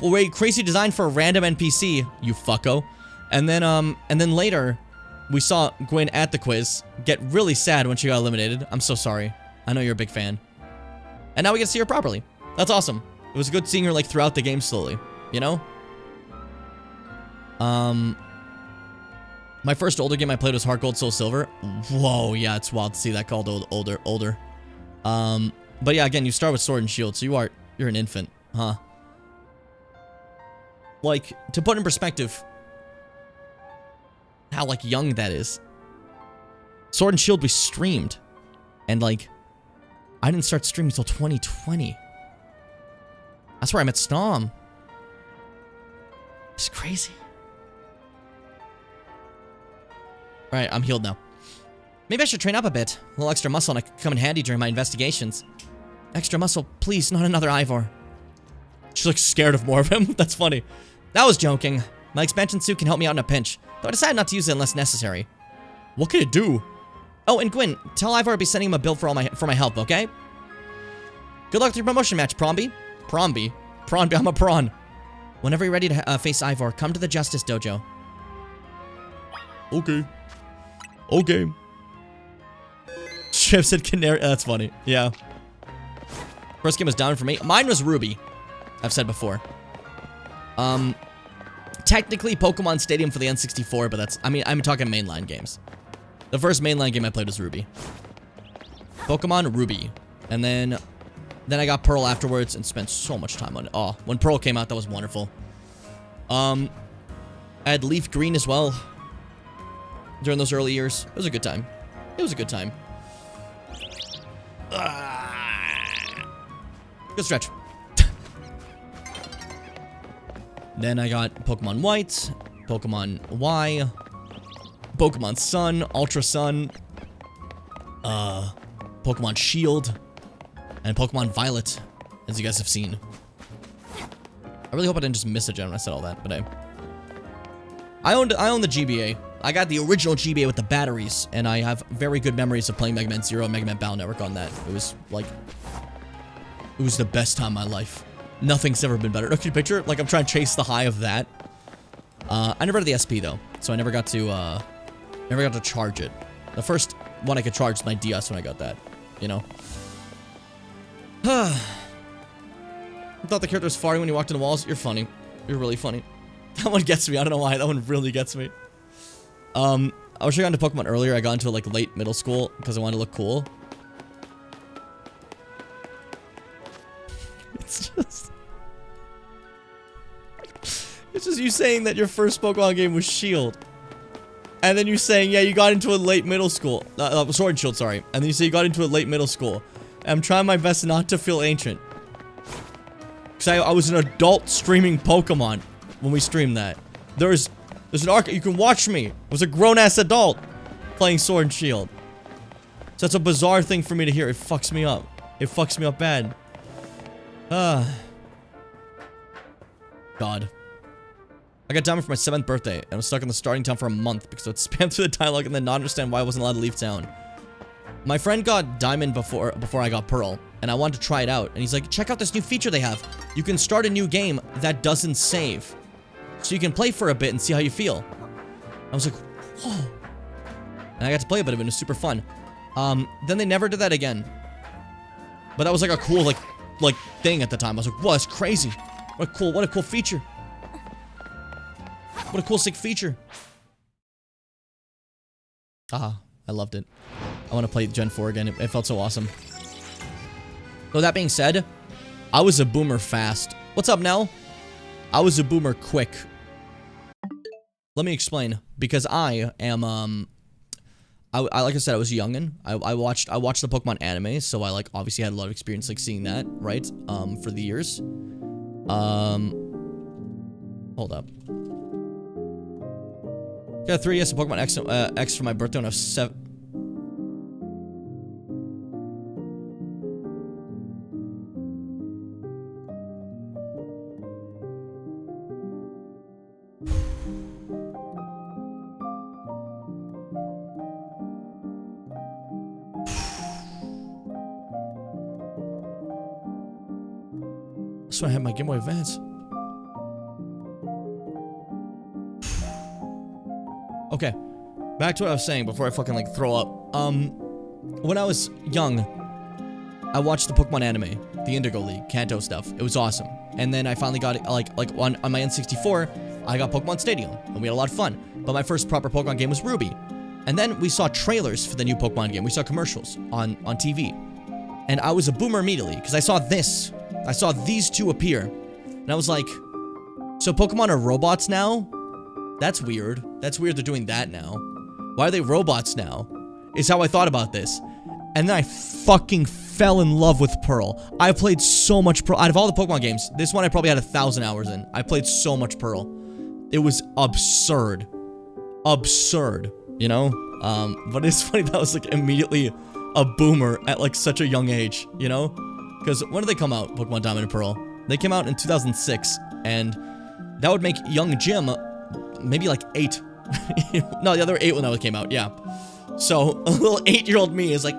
wait, crazy design for a random NPC, you fucko. And then later, we saw Gwyn at the quiz get really sad when she got eliminated. I'm so sorry. I know you're a big fan. And now we get to see her properly. That's awesome. It was good seeing her, like, throughout the game slowly, you know? My first older game I played was Heart Gold Soul Silver. Whoa, yeah, it's wild to see that called older. But yeah, again, you start with Sword and Shield, so you're an infant, huh? Like, to put in perspective how, like, young that is. Sword and Shield we streamed. And, like, I didn't start streaming until 2020. That's where I met Snom. It's crazy. Alright, I'm healed now. Maybe I should train up a bit. A little extra muscle and I could come in handy during my investigations. Extra muscle, please, not another Ivor. She's like scared of more of him. That's funny. That was joking. My expansion suit can help me out in a pinch, though I decided not to use it unless necessary. What can it do? Oh, and Gwyn, tell Ivor I'll be sending him a bill for my help, okay? Good luck with your promotion match, Promby. Promby? I'm a prawn. Whenever you're ready to face Ivor, come to the Justice Dojo. Okay. Okay. Chip said Canary. That's funny. Yeah. First game was down for me. Mine was Ruby. I've said before. Technically Pokemon Stadium for the N64, but that's, I mean, I'm talking mainline games. The first mainline game I played was Ruby. Pokemon Ruby. And then I got Pearl afterwards and spent so much time on it. Oh, when Pearl came out, that was wonderful. I had Leaf Green as well. During those early years. It was a good time. It was a good time. Good stretch. Then I got Pokemon White, Pokemon Y, Pokemon Sun, Ultra Sun, Pokemon Shield, and Pokemon Violet, as you guys have seen. I really hope I didn't just miss a gen when I said all that, but I own the GBA. I got the original GBA with the batteries, and I have very good memories of playing Mega Man Zero and Mega Man Battle Network on that. It was, like, it was the best time of my life. Nothing's ever been better. Look at your picture. Like, I'm trying to chase the high of that. I never had the SP, though. So I never got to charge it. The first one I could charge was my DS when I got that. You know? I thought the character was farting when you walked in the walls. You're funny. You're really funny. That one gets me. I don't know why. That one really gets me. I wish I got into Pokemon earlier. I got into it, like, late middle school because I wanted to look cool. It's just you saying that your first Pokemon game was Shield. And then you saying, yeah, you got into it late middle school. Sword and Shield, sorry. And then you say you got into it late middle school. And I'm trying my best not to feel ancient. Because I was an adult streaming Pokemon when we streamed that. There's an arc, you can watch me. I was a grown-ass adult playing Sword and Shield. So that's a bizarre thing for me to hear. It fucks me up. It fucks me up bad. God. I got diamond for my 7th birthday, and I was stuck in the starting town for a month because I would spam through the dialogue and then not understand why I wasn't allowed to leave town. My friend got diamond before I got pearl, and I wanted to try it out. And he's like, check out this new feature they have. You can start a new game that doesn't save. So you can play for a bit and see how you feel. I was like, whoa. And I got to play a bit of it, and it was super fun. Then they never did that again. But that was like a cool, like thing at the time. I was like, whoa, that's crazy. What a cool feature. What a cool, sick feature. Ah, I loved it. I want to play Gen 4 again. It felt so awesome. So that being said, I was a boomer fast. What's up, Nell? I was a boomer quick. Let me explain. Because I am, like I said, I was a youngin'. I watched the Pokemon anime, so I, like, obviously had a lot of experience, like, seeing that, right? For the years. Hold up. Got 3DS of Pokemon X for my birthday when I was 7. That's when I had my Game Boy Advance. Okay, back to what I was saying before I fucking, like, throw up. When I was young, I watched the Pokemon anime, the Indigo League, Kanto stuff. It was awesome. And then I finally got it, like on my N64, I got Pokemon Stadium, and we had a lot of fun. But my first proper Pokemon game was Ruby. And then we saw trailers for the new Pokemon game. We saw commercials on TV. And I was a boomer immediately, because I saw this. I saw these two appear. And I was like, so Pokemon are robots now? That's weird. That's weird they're doing that now. Why are they robots now? Is how I thought about this. And then I fucking fell in love with Pearl. I played so much Pearl. Out of all the Pokemon games, this one I probably had 1,000 hours in. I played so much Pearl. It was absurd. Absurd, you know? But it's funny that I was, like, immediately a boomer at, like, such a young age, you know? Because when did they come out, Pokemon Diamond and Pearl? They came out in 2006, and that would make young Jim maybe like 8. No, the other 8 when that came out, yeah. So, a little 8-year-old me is like,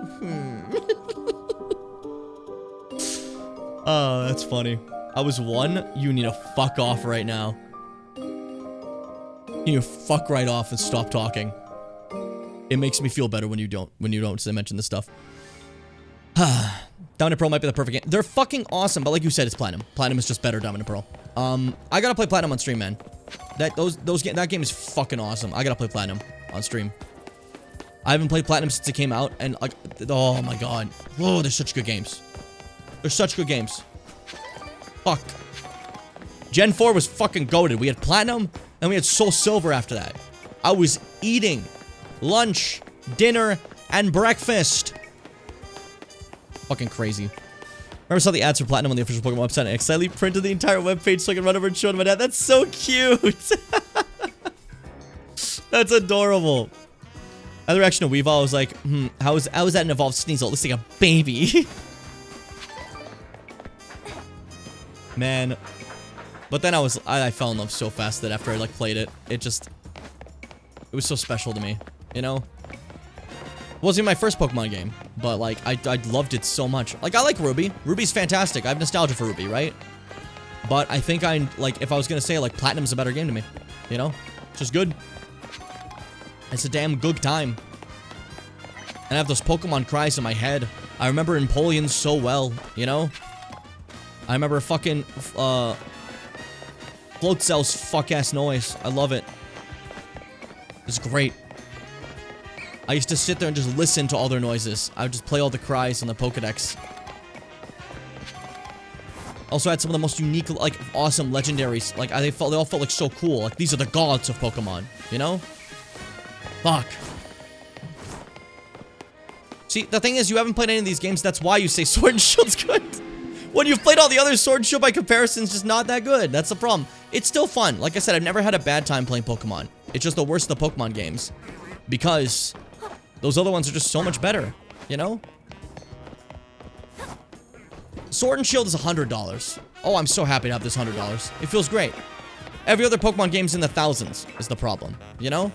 Oh, that's funny. I was 1, you need to fuck off right now. You need to fuck right off and stop talking. It makes me feel better when you don't mention this stuff. Diamond and Pearl might be the perfect game. They're fucking awesome, but like you said, it's Platinum. Platinum is just better, Diamond and Pearl. I gotta play Platinum on stream, man. That game is fucking awesome. I gotta play Platinum on stream. I haven't played Platinum since it came out, and like, oh my god. Whoa, they're such good games. They're such good games. Fuck. Gen 4 was fucking goated. We had Platinum, and we had Soul Silver after that. I was eating lunch, dinner, and breakfast. Fucking crazy. Remember, saw the ads for Platinum on the official Pokemon website, and I excitedly printed the entire webpage so I can run over and show it to my dad. That's so cute. That's adorable. Other reaction to Weavile was like, how is that an evolved Sneasel? It looks like a baby. Man. But then I fell in love so fast that after I, like, played it, it was so special to me, you know? It wasn't my first Pokemon game, but, like, I loved it so much. Like, I like Ruby. Ruby's fantastic. I have nostalgia for Ruby, right? But I think like, if I was gonna say, like, Platinum's a better game to me. You know? It's just good. It's a damn good time. And I have those Pokemon cries in my head. I remember Empoleon so well, you know? I remember fucking, Float Cell's fuck-ass noise. I love it. It's great. I used to sit there and just listen to all their noises. I would just play all the cries on the Pokedex. Also had some of the most unique, like, awesome legendaries. Like, they all felt like so cool. Like, these are the gods of Pokemon, you know? Fuck. See, the thing is, you haven't played any of these games. That's why you say Sword and Shield's good. When you've played all the other Sword and Shield by comparison, it's just not that good. That's the problem. It's still fun. Like I said, I've never had a bad time playing Pokemon. It's just the worst of the Pokemon games. Because those other ones are just so much better, you know? Sword and Shield is $100. Oh, I'm so happy to have this $100. It feels great. Every other Pokemon game's in the thousands is the problem, you know?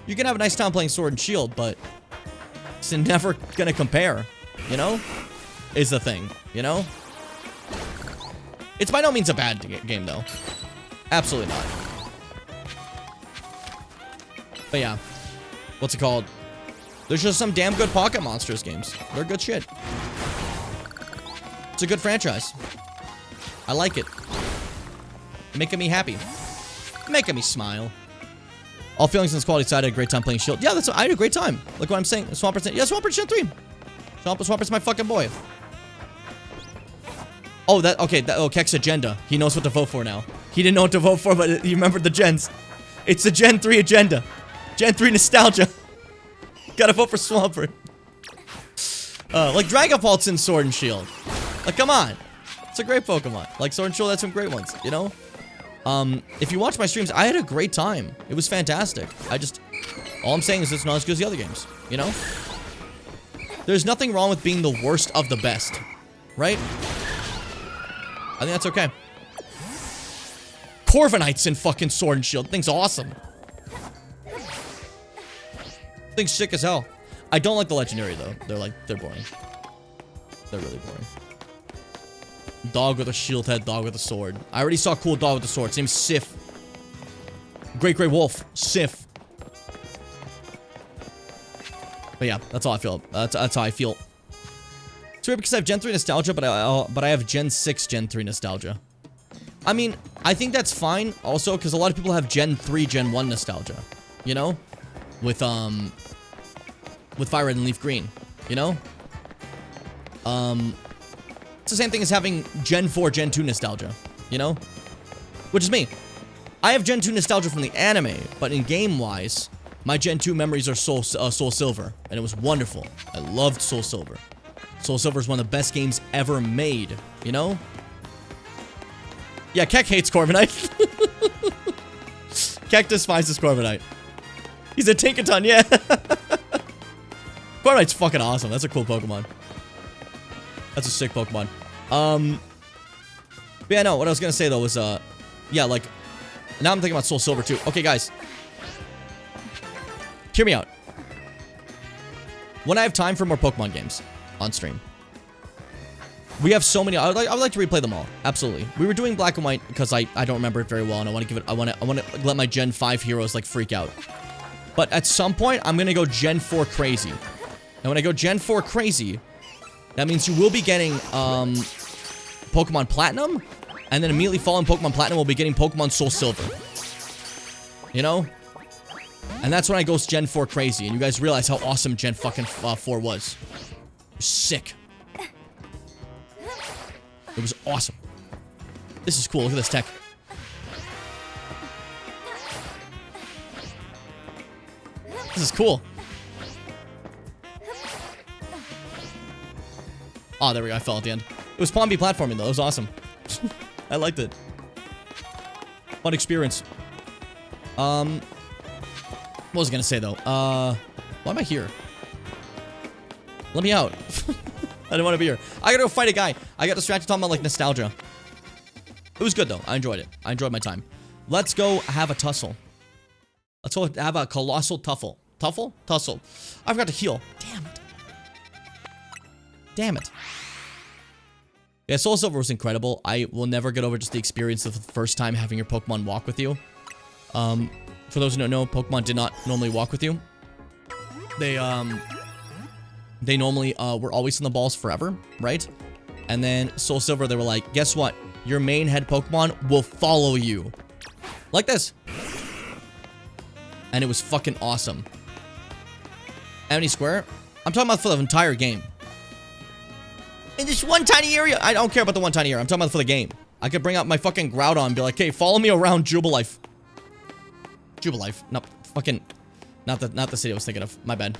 You can have a nice time playing Sword and Shield, but it's never gonna compare, you know? Is the thing, you know? It's by no means a bad game, though. Absolutely not. But yeah. What's it called? There's just some damn good Pocket Monsters games. They're good shit. It's a good franchise. I like it. Making me happy. Making me smile. All feelings on this quality side, I had a great time playing Shield. Yeah, I had a great time. Like what I'm saying. Swampert, yeah, Swampert Gen 3. Swampert's my fucking boy. Oh, Keck's agenda. He knows what to vote for now. He didn't know what to vote for, but he remembered the gens. It's the Gen 3 agenda. Gen 3 nostalgia. Gotta vote for Swampert. Like Dragapult's in Sword and Shield. Like, come on. It's a great Pokemon. Like, Sword and Shield had some great ones, you know? If you watch my streams, I had a great time. It was fantastic. All I'm saying is it's not as good as the other games, you know? There's nothing wrong with being the worst of the best, right? I think that's okay. Corviknight's in fucking Sword and Shield. Thing's awesome. Thing's sick as hell. I don't like the legendary though. They're boring. They're really boring. Dog with a shield head, dog with a sword. I already saw a cool dog with a sword. His name's Sif. Great Grey Wolf. Sif. But yeah, that's how I feel. That's how I feel. It's weird because I have Gen 3 nostalgia, but I have Gen 6 Gen 3 nostalgia. I mean, I think that's fine also because a lot of people have Gen 3 Gen 1 nostalgia, you know? With Fire Red and Leaf Green, you know? It's the same thing as having Gen 4 Gen 2 nostalgia, you know? Which is me. I have Gen 2 nostalgia from the anime, but in game-wise, my Gen 2 memories are Soul Silver, and it was wonderful. I loved Soul Silver. Soul Silver is one of the best games ever made, you know? Yeah, Keck hates Corviknight. Keck despises Corviknight. He's a Tinkaton, yeah. Corviknight's fucking awesome. That's a cool Pokemon. That's a sick Pokemon. But yeah, no, what I was gonna say though was, yeah, like, now I'm thinking about Soul Silver too. Okay, guys. Hear me out. When I have time for more Pokemon games on stream. We have so many. I would like to replay them all. Absolutely. We were doing Black and White because I don't remember it very well, and I want to give it. I want to let my Gen 5 heroes like freak out. But at some point, I'm gonna go Gen 4 crazy. And when I go Gen 4 crazy, that means you will be getting Pokemon Platinum, and then immediately following Pokemon Platinum, we'll be getting Pokemon Soul Silver. You know? And that's when I go Gen 4 crazy, and you guys realize how awesome Gen fucking 4 was. Sick. It was awesome. This is cool. Look at this tech. This is cool. Oh, there we go. I fell at the end. It was Palm B platforming, though. It was awesome. I liked it. Fun experience. What was I gonna say, though? Why am I here? Let me out. I didn't want to be here. I gotta go fight a guy. I got distracted talking about, like, nostalgia. It was good, though. I enjoyed it. I enjoyed my time. Let's go have a tussle. Let's go have a colossal tuffle. Tuffle? Tussle. I forgot to heal. Damn it. Damn it. Yeah, Soul Silver was incredible. I will never get over just the experience of the first time having your Pokemon walk with you. For those who don't know, Pokemon did not normally walk with you. They normally were always in the balls forever, right? And then Soul Silver, they were like, guess what? Your main head Pokemon will follow you. Like this. And it was fucking awesome. Amity Square? I'm talking about for the entire game. In this one tiny area. I don't care about the one tiny area. I'm talking about for the game. I could bring out my fucking Groudon and be like, hey, follow me around Jubilife. Jubilife. No, fucking... Not the city I was thinking of. My bad.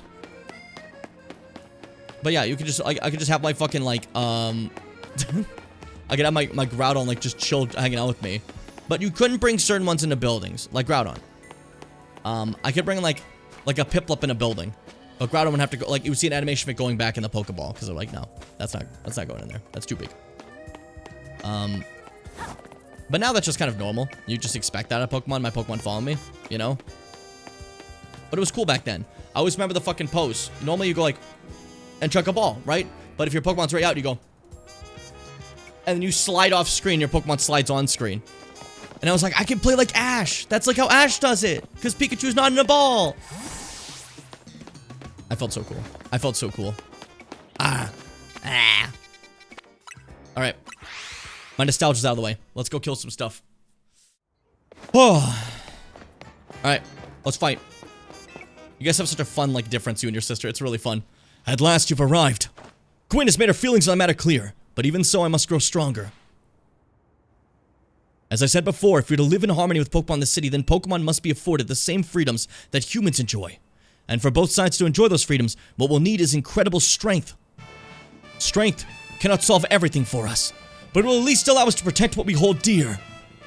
But yeah, you could just... I could just have my fucking, like, I could have my Groudon, like, just chill hanging out with me. But you couldn't bring certain ones into buildings. Like Groudon. I could bring, like a Piplup in a building. But Groudon would have to go... Like, you would see an animation of it going back in the Pokeball. Because they're like, no. That's not going in there. That's too big. But now that's just kind of normal. You just expect that out of Pokemon. My Pokemon follow me. You know? But it was cool back then. I always remember the fucking pose. Normally you go like... And chuck a ball, right? But if your Pokemon's right out, you go... And then you slide off screen. Your Pokemon slides on screen. And I was like, I can play like Ash. That's like how Ash does it. Because Pikachu's not in a ball. I felt so cool. I felt so cool. Alright. My nostalgia's out of the way. Let's go kill some stuff. Oh. Alright. Let's fight. You guys have such a fun, like, difference, you and your sister. It's really fun. At last, you've arrived. Gwen has made her feelings on the matter clear. But even so, I must grow stronger. As I said before, if you're to live in harmony with Pokemon in the city, then Pokemon must be afforded the same freedoms that humans enjoy. And for both sides to enjoy those freedoms, what we'll need is incredible strength. Strength cannot solve everything for us, but it will at least allow us to protect what we hold dear.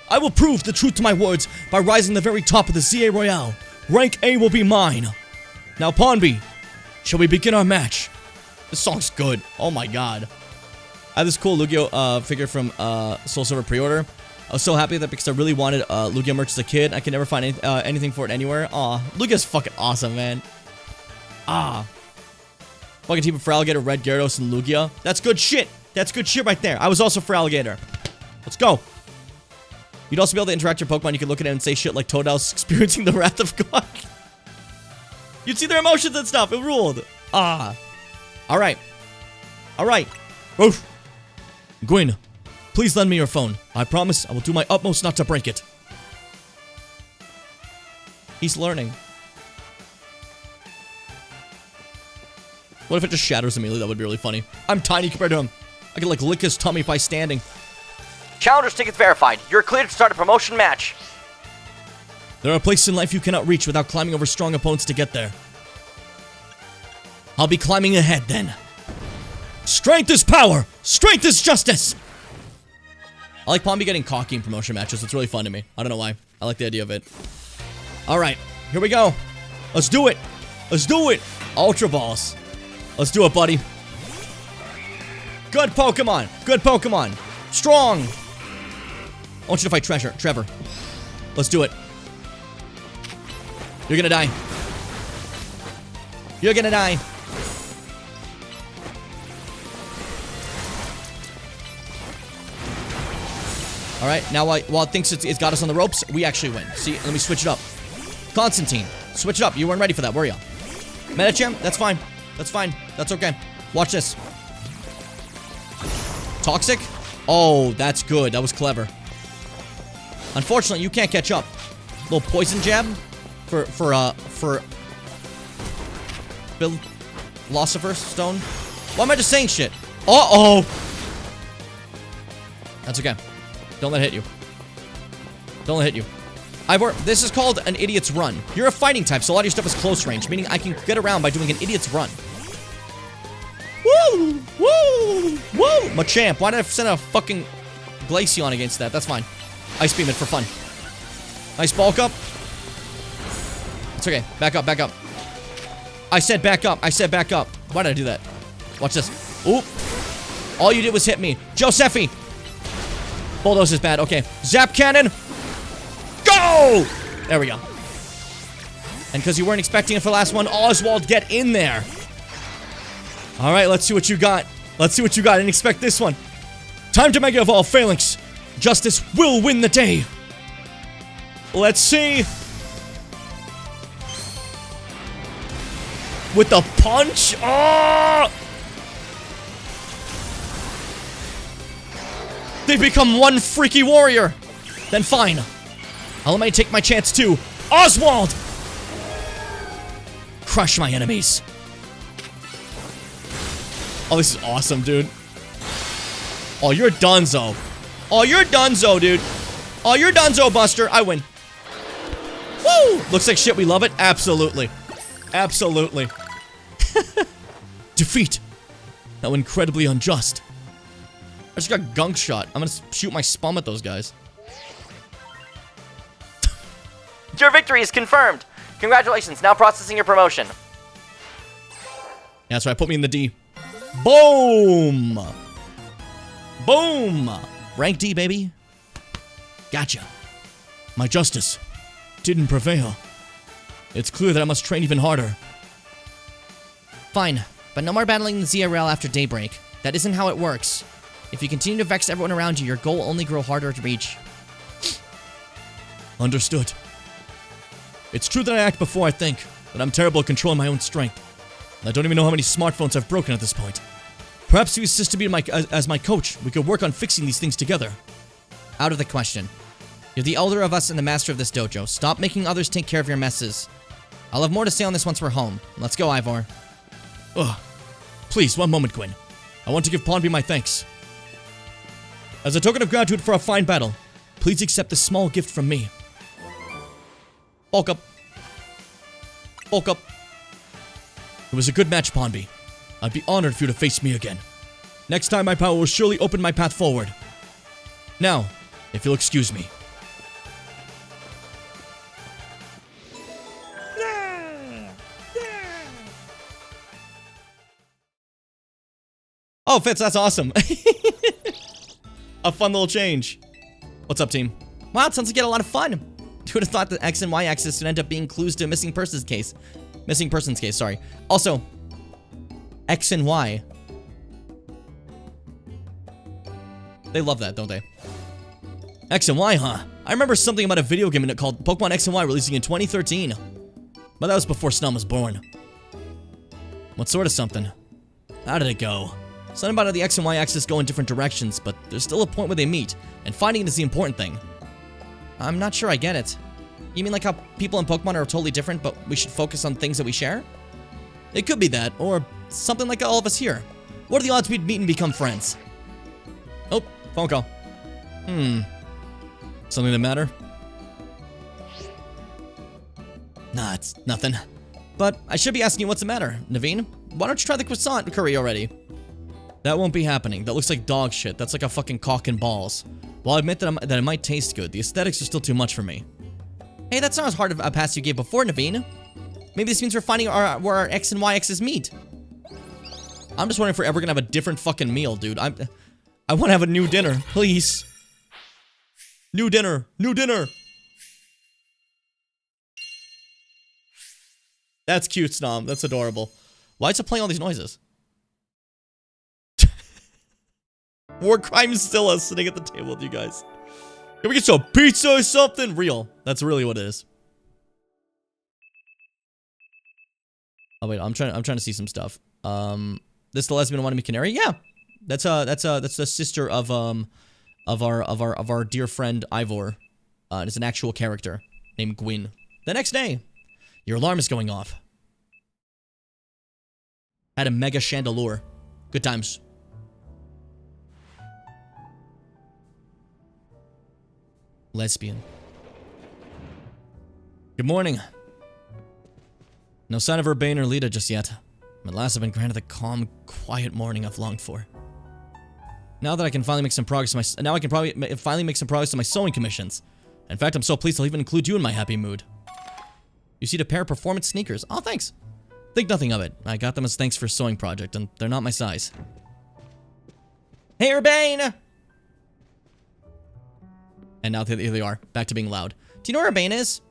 I will prove the truth to my words by rising to the very top of the ZA Royale. Rank A will be mine. Now, Pawnby, shall we begin our match? This song's good. Oh my god. I have this cool Lugia figure from Soul Silver pre-order. I was so happy that because I really wanted Lugia merch as a kid. I could never find anything for it anywhere. Aw, Lugia's fucking awesome, man. Fucking team of Feraligatr, Red Gyarados, and Lugia. That's good shit. That's good shit right there. I was also Feraligatr. Let's go. You'd also be able to interact with your Pokemon. You could look at it and say shit like Toadal's experiencing the wrath of God. You'd see their emotions and stuff. It ruled. Alright. Alright. Oof. Gwen, please lend me your phone. I promise I will do my utmost not to break it. He's learning. What if it just shatters immediately? That would be really funny. I'm tiny compared to him. I could like lick his tummy by standing. Challenger's tickets verified. You're cleared to start a promotion match. There are places in life you cannot reach without climbing over strong opponents to get there. I'll be climbing ahead then. Strength is power! Strength is justice! I like Pawnby getting cocky in promotion matches. It's really fun to me. I don't know why. I like the idea of it. Alright, here we go. Let's do it. Let's do it. Ultra Balls. Let's do it, buddy. Good Pokemon. Good Pokemon. Strong. I want you to fight Trevor. Let's do it. You're gonna die. You're gonna die. Alright, now while it thinks it's got us on the ropes, we actually win. See, let me switch it up. Constantine, switch it up. You weren't ready for that, were you? Medicham, that's fine. That's fine. That's okay. Watch this. Toxic? Oh, that's good. That was clever. Unfortunately, you can't catch up. Little poison jab for Philosopher's Stone. Why am I just saying shit? Uh-oh. That's okay. Don't let it hit you. Don't let it hit you. This is called an idiot's run. You're a fighting type, so a lot of your stuff is close range, meaning I can get around by doing an idiot's run. Woo! Woo! Woo! Machamp, why did I send a fucking Glaceon against that? That's fine. Ice Beam it for fun. Nice bulk up. It's okay. Back up, back up. I said back up. I said back up. Why did I do that? Watch this. Oop. All you did was hit me. Josephi! Bulldoze is bad. Okay. Zap Cannon! Go! There we go. And because you weren't expecting it for the last one, Oswald, get in there. Alright, let's see what you got. Let's see what you got. I didn't expect this one. Time to Mega Evolve Phalanx. Justice will win the day. Let's see. With the punch. Oh! They've become one freaky warrior. Then fine. I'll let me take my chance too. Oswald! Crush my enemies. Oh, this is awesome, dude. Oh, you're donezo. Oh, you're donezo, dude. Oh, you're donezo, Buster. I win. Woo! Looks like shit. We love it. Absolutely. Absolutely. Defeat. How incredibly unjust. I just got gunk shot. I'm gonna shoot my spum at those guys. Your victory is confirmed. Congratulations, now processing your promotion. Yeah, that's right. Put me in the D. Boom! Boom! Rank D, baby. Gotcha. My justice didn't prevail. It's clear that I must train even harder. Fine, but no more battling the ZRL after daybreak. That isn't how it works. If you continue to vex everyone around you, your goal will only grow harder to reach. Understood. It's true that I act before I think, but I'm terrible at controlling my own strength. I don't even know how many smartphones I've broken at this point. Perhaps if you assisted me as my coach, we could work on fixing these things together. Out of the question. You're the elder of us and the master of this dojo. Stop making others take care of your messes. I'll have more to say on this once we're home. Let's go, Ivor. Ugh. Please, one moment, Gwyn. I want to give Pawnby my thanks. As a token of gratitude for a fine battle, please accept this small gift from me. Bulk up. Bulk up. It was a good match, Pawnby. I'd be honored for you to face me again. Next time, my power will surely open my path forward. Now, if you'll excuse me. Oh, Fitz, that's awesome. A fun little change. What's up, team? Wow, it sounds like you had a lot of fun. Who would have thought that X and Y axis would end up being clues to a missing persons case? Missing persons case, sorry. Also, X and Y. They love that, don't they? X and Y, huh? I remember something about a video game called Pokemon X and Y releasing in 2013. But that was before Snum was born. What sort of something? How did it go? Something about how the X and Y axis go in different directions, but there's still a point where they meet, and finding it is the important thing. I'm not sure I get it. You mean like how people in Pokemon are totally different, but we should focus on things that we share? It could be that, or something like all of us here. What are the odds we'd meet and become friends? Oh, phone call. Something the matter? Nah, it's nothing. But I should be asking you what's the matter, Naveen. Why don't you try the croissant curry already? That won't be happening. That looks like dog shit. That's like a fucking cock and balls. Well, I admit that it might taste good. The aesthetics are still too much for me. Hey, that's not as hard of a pass you gave before, Naveen. Maybe this means we're finding where our X and Y axes meet. I'm just wondering if we're ever gonna have a different fucking meal, dude. I want to have a new dinner, please. New dinner. New dinner. That's cute, Snom. That's adorable. Why is it playing all these noises? War Crime Zilla sitting at the table with you guys. Can we get some pizza or something? Real. That's really what it is. Oh wait, I'm trying to see some stuff. This the lesbian who wanted me canary? Yeah. That's the sister of our dear friend Ivor. It's an actual character named Gwyn. The next day, your alarm is going off. Had a mega chandelier. Good times. Lesbian. Good morning. No sign of Urbane or Lita just yet. At last I've been granted the calm, quiet morning I've longed for. Now that I can finally make some progress to finally make some progress to my sewing commissions. In fact, I'm so pleased I'll even include you in my happy mood. You see a pair of performance sneakers. Oh, thanks. Think nothing of it. I got them as thanks for a sewing project, and they're not my size. Hey, Urbane! And now here they are, back to being loud. Do you know where Urbane is?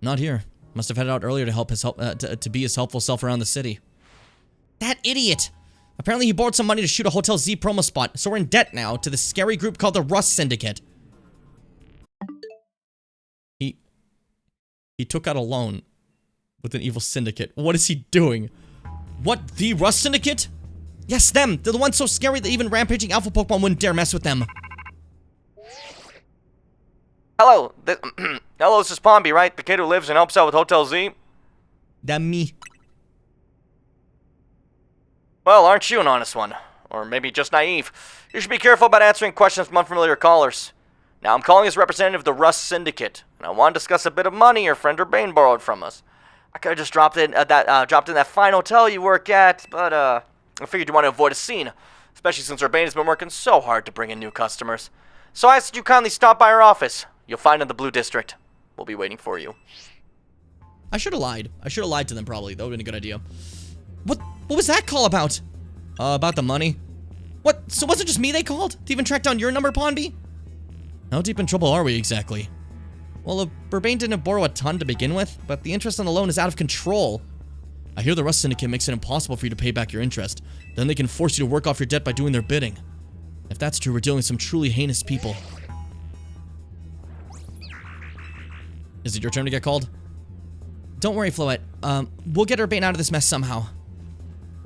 Not here. Must have headed out earlier to help to be his helpful self around the city. That idiot! Apparently he borrowed some money to shoot a Hotel Z promo spot, so we're in debt now to the scary group called the Rust Syndicate. He took out a loan with an evil syndicate. What is he doing? What? The Rust Syndicate? Yes, them! They're the ones so scary that even rampaging alpha Pokemon wouldn't dare mess with them. Hello, hello, this is Pombi, right? The kid who lives and helps out with Hotel Z? That me. Well, aren't you an honest one? Or maybe just naive. You should be careful about answering questions from unfamiliar callers. Now, I'm calling as representative of the Rust Syndicate, and I want to discuss a bit of money your friend Urbane borrowed from us. I could have just dropped in that fine hotel you work at, but I figured you want to avoid a scene, especially since Urbane has been working so hard to bring in new customers. So I asked that you kindly stop by our office. You'll find it in the Blue District. We'll be waiting for you. I should have lied. I should have lied to them probably. That would have been a good idea. What was that call about? About the money? What? So was it just me they called? To even track down your number, Ponby? How deep in trouble are we exactly? Well, Urbane didn't borrow a ton to begin with, but the interest on the loan is out of control. I hear the Rust Syndicate makes it impossible for you to pay back your interest. Then they can force you to work off your debt by doing their bidding. If that's true, we're dealing with some truly heinous people. Is it your turn to get called? Don't worry, Floette. We'll get Urbane out of this mess somehow.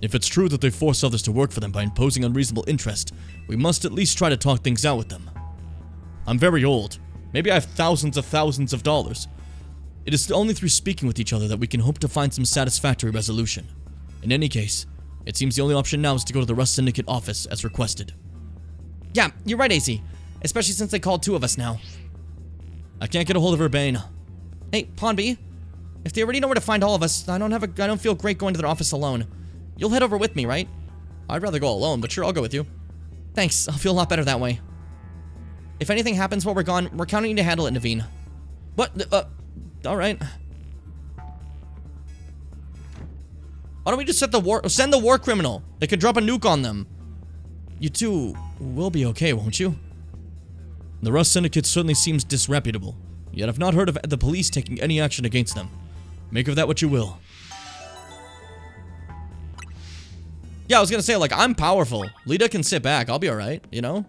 If it's true that they force others to work for them by imposing unreasonable interest, we must at least try to talk things out with them. I'm very old. Maybe I have thousands of dollars. It is only through speaking with each other that we can hope to find some satisfactory resolution. In any case, it seems the only option now is to go to the Rust Syndicate office as requested. Yeah, you're right, AC. Especially since they called 2 of us now. I can't get a hold of Urbane. Hey, Ponby. If they already know where to find all of us, I don't feel great going to their office alone. You'll head over with me, right? I'd rather go alone, but sure, I'll go with you. Thanks, I'll feel a lot better that way. If anything happens while we're gone, we're counting you to handle it, Naveen. What? Alright. Why don't we just send the war criminal? They could drop a nuke on them. You two will be okay, won't you? The Rust Syndicate certainly seems disreputable, yet I've not heard of the police taking any action against them. Make of that what you will. Yeah, I was gonna say, like, I'm powerful. Lita can sit back. I'll be alright, you know?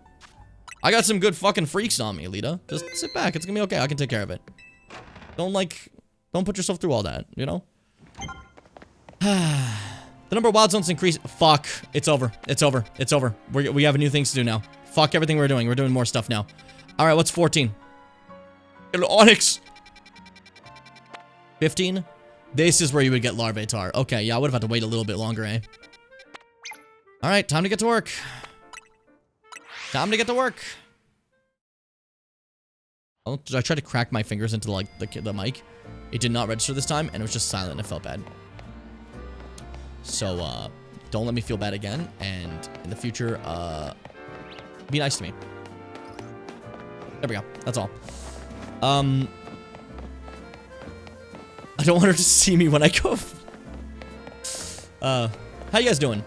I got some good fucking freaks on me, Lita. Just sit back. It's gonna be okay. I can take care of it. Don't put yourself through all that, you know? The number of wild zones increase. Fuck. It's over. It's over. It's over. We have new things to do now. Fuck everything we're doing. We're doing more stuff now. Alright, what's 14? An Onyx. 15? This is where you would get Larvitar. Okay, yeah, I would have had to wait a little bit longer, eh? Alright, time to get to work. Time to get to work. Oh, did I try to crack my fingers into, like, the mic? It did not register this time, and it was just silent, and it felt bad. So, don't let me feel bad again, and in the future, be nice to me. There we go. That's all. I don't want her to see me when I go. How you guys doing?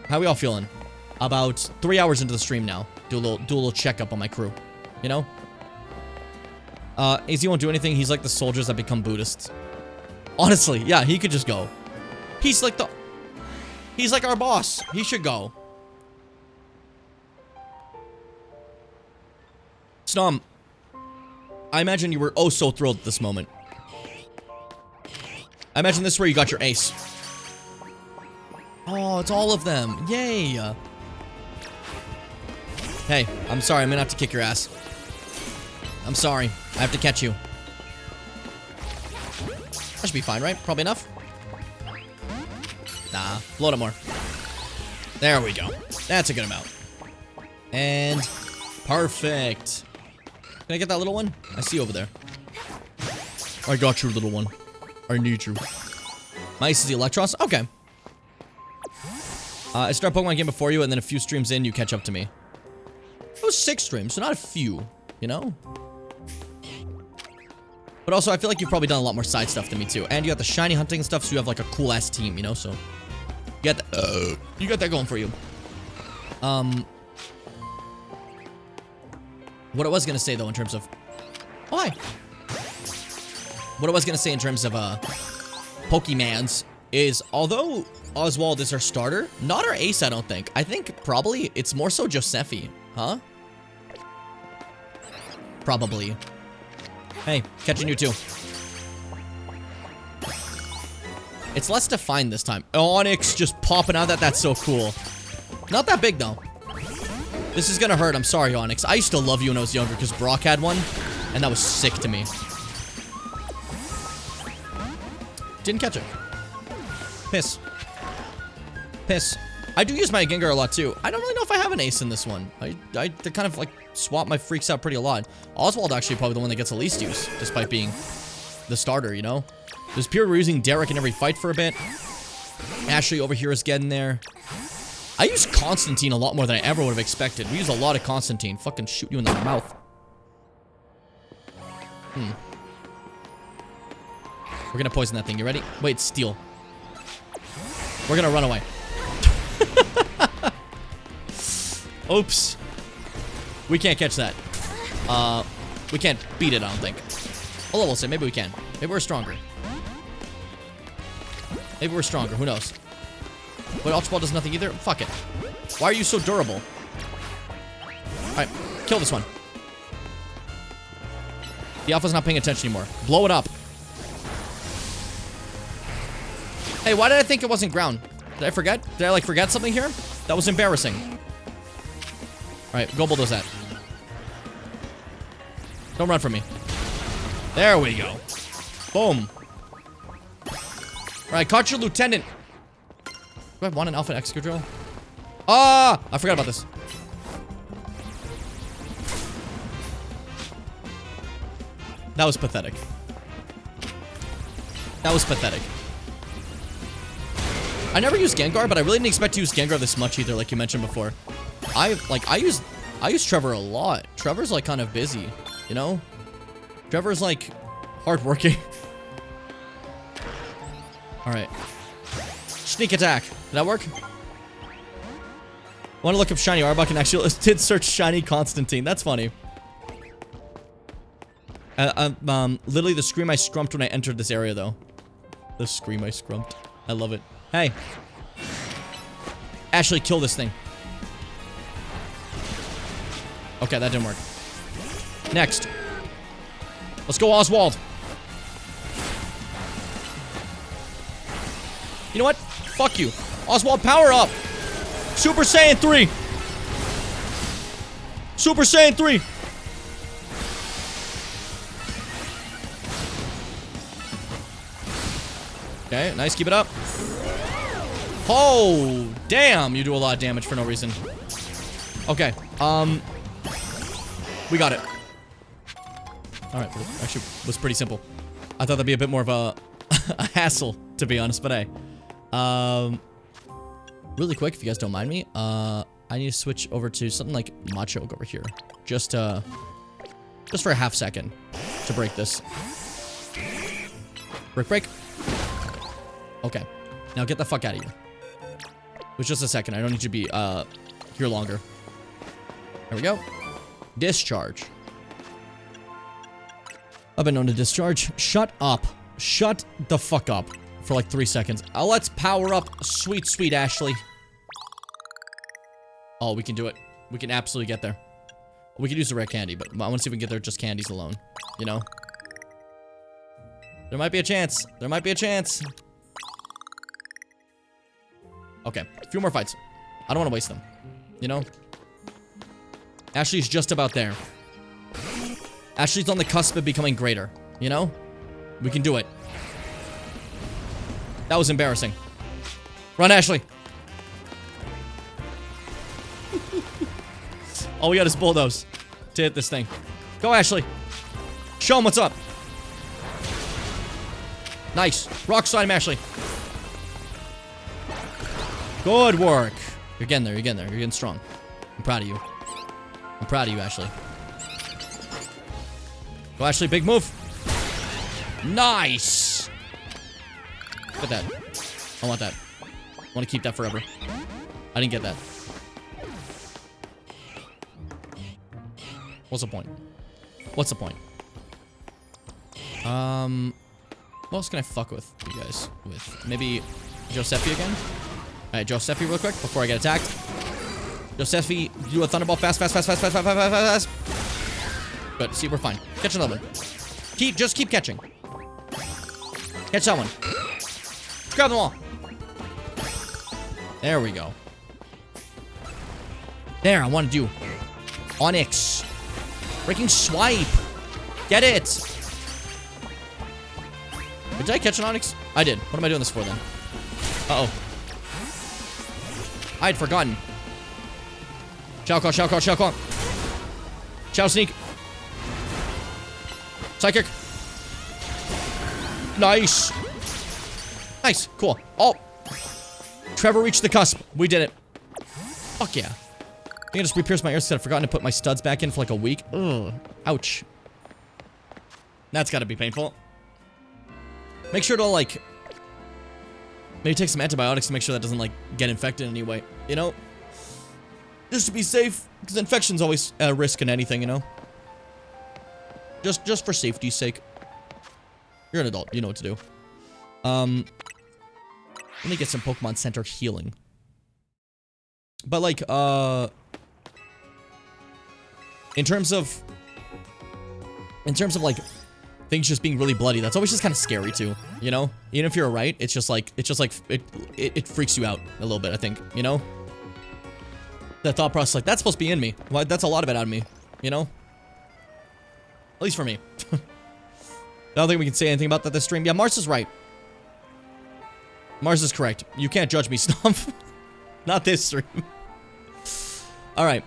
How we all feeling? About 3 hours into the stream now. Do a little checkup on my crew. You know? AZ won't do anything. He's like the soldiers that become Buddhists. Honestly, yeah, he could just go. He's like our boss. He should go. Snom, I imagine you were oh so thrilled at this moment. I imagine this is where you got your ace. Oh, it's all of them. Yay. Hey, I'm sorry. I'm gonna have to kick your ass. I'm sorry. I have to catch you. That should be fine, right? Probably enough? Nah, load it more. There we go. That's a good amount. And perfect. Can I get that little one? I see you over there. I got your little one. I need you. Mice is the Electros? Okay. I start Pokemon game before you, and then a few streams in, you catch up to me. It was 6 streams, so not a few, you know? But also, I feel like you've probably done a lot more side stuff than me, too. And you got the shiny hunting stuff, so you have, like, a cool-ass team, you know? So, you got that going for you. What I was gonna say, though, in terms of... Why? What I was gonna say in terms of, Pokemans is, although Oswald is our starter. Not our ace, I don't think. I think probably it's more so Josephi. Huh? Probably. Hey, catching you too. It's less defined this time. Onyx just popping out that. That's so cool. Not that big, though. This is gonna hurt. I'm sorry, Onyx. I used to love you when I was younger because Brock had one, and that was sick to me. Didn't catch it. Piss. Piss. I do use my Gengar a lot, too. I don't really know if I have an ace in this one. I kind of, like, swap my freaks out pretty a lot. Oswald actually probably the one that gets the least use, despite being the starter, you know? There's Pure, we're using Derek in every fight for a bit. Ashley over here is getting there. I use Constantine a lot more than I ever would have expected. We use a lot of Constantine. Fucking shoot you in the mouth. We're gonna poison that thing. You ready? Wait, steal. We're gonna run away. Oops. We can't catch that. We can't beat it, I don't think. Although we'll say, maybe we can. Maybe we're stronger. Maybe we're stronger. Who knows? But Ultra Ball does nothing either. Fuck it. Why are you so durable? Alright, kill this one. The Alpha's not paying attention anymore. Blow it up. Hey, why did I think it wasn't ground? Did I forget? Did I, like, forget something here? That was embarrassing. Alright, go bulldoze that. Don't run from me. There we go. Boom. Alright, caught your lieutenant. Do I want an Alpha Excadrill? Ah! I forgot about this. That was pathetic. That was pathetic. I never used Gengar, but I really didn't expect to use Gengar this much either, like you mentioned before. I use Trevor a lot. Trevor's like kind of busy, you know? Trevor's like hardworking. Alright. Sneak attack. Did that work? Want to look up Shiny Arbok and actually did search Shiny Constantine. That's funny. Literally the scream I scrumped when I entered this area, though. The scream I scrumped. I love it. Hey. Ashley, kill this thing. Okay, that didn't work. Next. Let's go, Oswald. You know what? Fuck you. Oswald, power up. Super Saiyan 3. Super Saiyan 3. Okay, nice. Keep it up. Oh, damn. You do a lot of damage for no reason. Okay. We got it. All right. Actually, was pretty simple. I thought that'd be a bit more of a, a hassle, to be honest, but hey. Really quick, if you guys don't mind me, I need to switch over to something like Machoke over here. Just for a half second to break this. Break. Okay. Now get the fuck out of here. It was just a second. I don't need you to be, here longer. There we go. Discharge. I've been known to discharge. Shut up. Shut the fuck up. For like 3 seconds. Let's power up sweet, sweet Ashley. Oh, we can do it. We can absolutely get there. We could use the red candy, but I want to see if we can get there just candies alone. You know? There might be a chance. There might be a chance. Okay. A few more fights. I don't want to waste them. You know? Ashley's just about there. Ashley's on the cusp of becoming greater. You know? We can do it. That was embarrassing. Run, Ashley. All we got is bulldoze to hit this thing. Go, Ashley. Show him what's up. Nice. Rock slide him, Ashley. Good work. You're getting there. You're getting there. You're getting strong. I'm proud of you. I'm proud of you, Ashley. Go, Ashley. Big move. Nice. Look at that. I want that. I want to keep that forever. I didn't get that. What's the point? What's the point? What else can I fuck with you guys with? Maybe Josephi again. Alright, Josephi real quick before I get attacked. Josephi, do a Thunderbolt fast. Good, see, we're fine. Catch another one. Just keep catching. Catch that one. Grab them all. There we go. There, I want to do Onyx. Freaking swipe. Get it. Did I catch an Onyx? I did. What am I doing this for then? Uh-oh. I had forgotten. Shao Call. Shao Sneak. Psychic. Nice. Nice. Cool. Oh. Trevor reached the cusp. We did it. Fuck yeah. I think I just re-pierced my ears because I'd forgotten to put my studs back in for like a week. Ugh. Ouch. That's gotta be painful. Make sure to, like, maybe take some antibiotics to make sure that doesn't, like, get infected in any way. You know? Just to be safe, because infection's always a risk in anything, you know? Just for safety's sake. You're an adult. You know what to do. Let me get some Pokemon Center healing. But, like, in terms of, like, things just being really bloody, that's always just kind of scary too, you know? Even if you're right, it's just like, it freaks you out a little bit, I think, you know? That thought process, like, that's supposed to be in me. Well, that's a lot of it out of me, you know? At least for me. I don't think we can say anything about that this stream. Yeah, Mars is right. Mars is correct. You can't judge me, Stomp. Not this stream. Alright.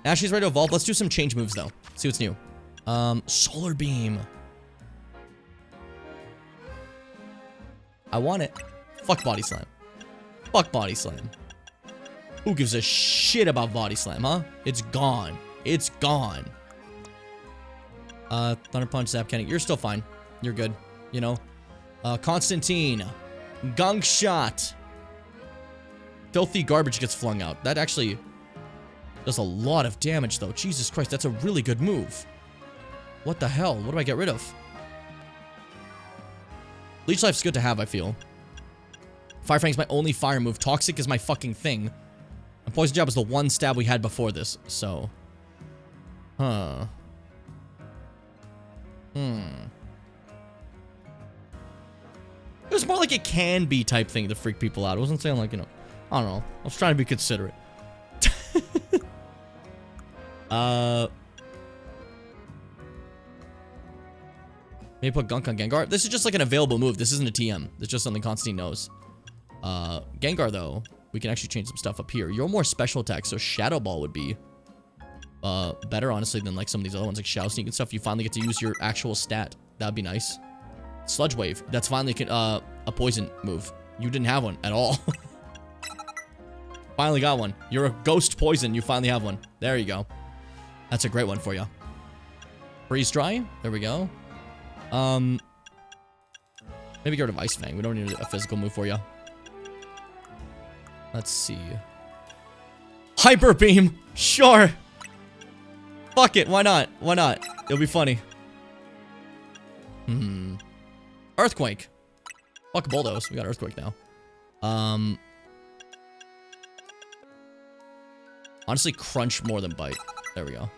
Ashley's ready to evolve. Let's do some change moves, though. See what's new. Solar Beam. I want it. Fuck Body Slam. Who gives a shit about Body Slam, huh? It's gone. Thunder Punch, Zap Cannon. You're still fine. You're good. You know? Constantine. Gunk Shot. Filthy Garbage gets flung out. That actually does a lot of damage, though. Jesus Christ, that's a really good move. What the hell? What do I get rid of? Leech Life's good to have, I feel. Fire Fang's my only fire move. Toxic is my fucking thing. And Poison Jab was the one stab we had before this, so. Huh. It was more like a can be type thing to freak people out. I wasn't saying like, you know, I don't know. I was trying to be considerate. Maybe put Gunk on Gengar. This is just like an available move. This isn't a TM. It's just something Constantine knows. Gengar, though, we can actually change some stuff up here. You're more special attack, so Shadow Ball would be better, honestly, than like some of these other ones, like Shadow Sneak and stuff. You finally get to use your actual stat. That'd be nice. Sludge Wave. That's finally a poison move. You didn't have one at all. Finally got one. You're a ghost poison. You finally have one. There you go. That's a great one for you. Freeze Dry. There we go. Maybe get rid of Ice Fang. We don't need a physical move for you. Let's see. Hyper Beam. Sure. Fuck it. Why not? Why not? It'll be funny. Earthquake. Fuck Bulldoze. We got Earthquake now. Honestly, Crunch more than Bite. There we go.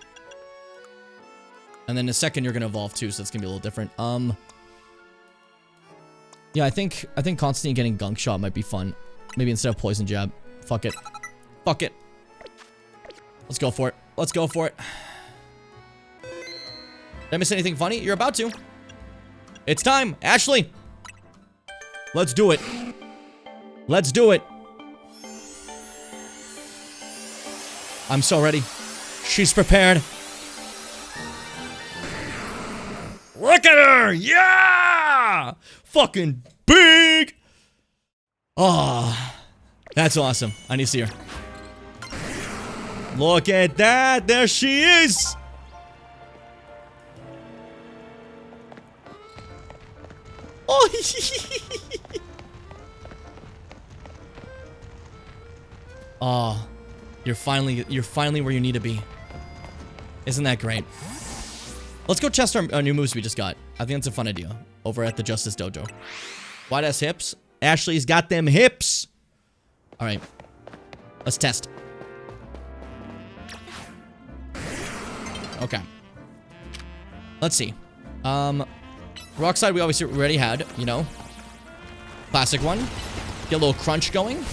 And then in a second, you're gonna evolve too, so it's gonna be a little different. Yeah, I think Constantine getting Gunk Shot might be fun. Maybe instead of Poison Jab. Fuck it. Fuck it. Let's go for it. Let's go for it. Did I miss anything funny? You're about to. It's time. Ashley. Let's do it. Let's do it. I'm so ready. She's prepared. Look at her! Yeah! Fucking big! Oh, that's awesome. I need to see her. Look at that! There she is! Oh, oh, you're finally where you need to be. Isn't that great? Let's go test our new moves we just got. I think that's a fun idea. Over at the Justice Dojo. Wide ass hips Ashley's got them hips. All right. Let's test. Okay. Let's see. Rock slide we obviously already had, you know. Classic one. Get a little crunch going.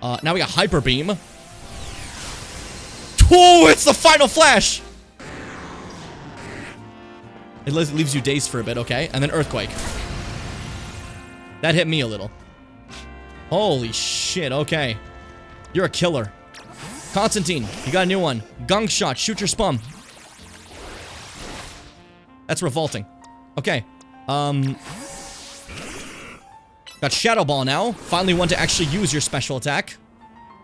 Now we got hyper beam. Oh, it's the final flash. It leaves you dazed for a bit, okay? And then earthquake. That hit me a little. Holy shit, okay. You're a killer. Constantine, you got a new one. Gunk shot, shoot your spum. That's revolting. Okay. Got Shadow Ball now. Finally one to actually use your special attack.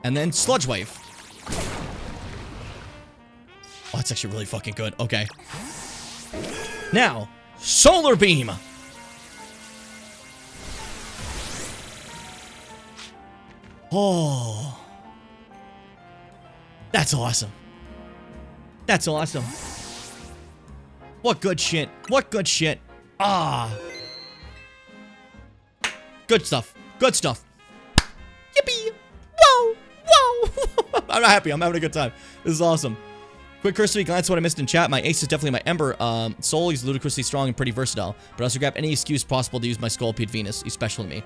And then Sludge Wave. Oh, that's actually really fucking good. Okay. Now, Solar Beam. Oh. That's awesome. That's awesome. What good shit. What good shit. Ah. Good stuff. Good stuff. Yippee. Whoa. Whoa. I'm happy. I'm having a good time. This is awesome. Quick cursory glance at what I missed in chat. My ace is definitely my Ember. Soul is ludicrously strong and pretty versatile, but I also grab any excuse possible to use my Sculpted Venus, especially me.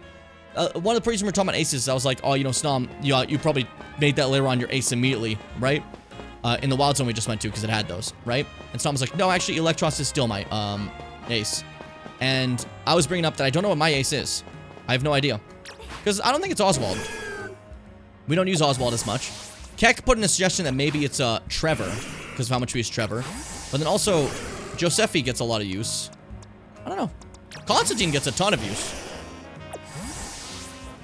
One of the reasons we're talking about aces, I was like, oh, you know, Snom, you probably made that later on your ace immediately, right? In the Wild Zone we just went to, because it had those, right? And Snom was like, no, actually, Electros is still my ace. And I was bringing up that I don't know what my ace is. I have no idea. Because I don't think it's Oswald. We don't use Oswald as much. Keck put in a suggestion that maybe it's Trevor, because of how much we use Trevor. But then also, Josephi gets a lot of use. I don't know. Constantine gets a ton of use.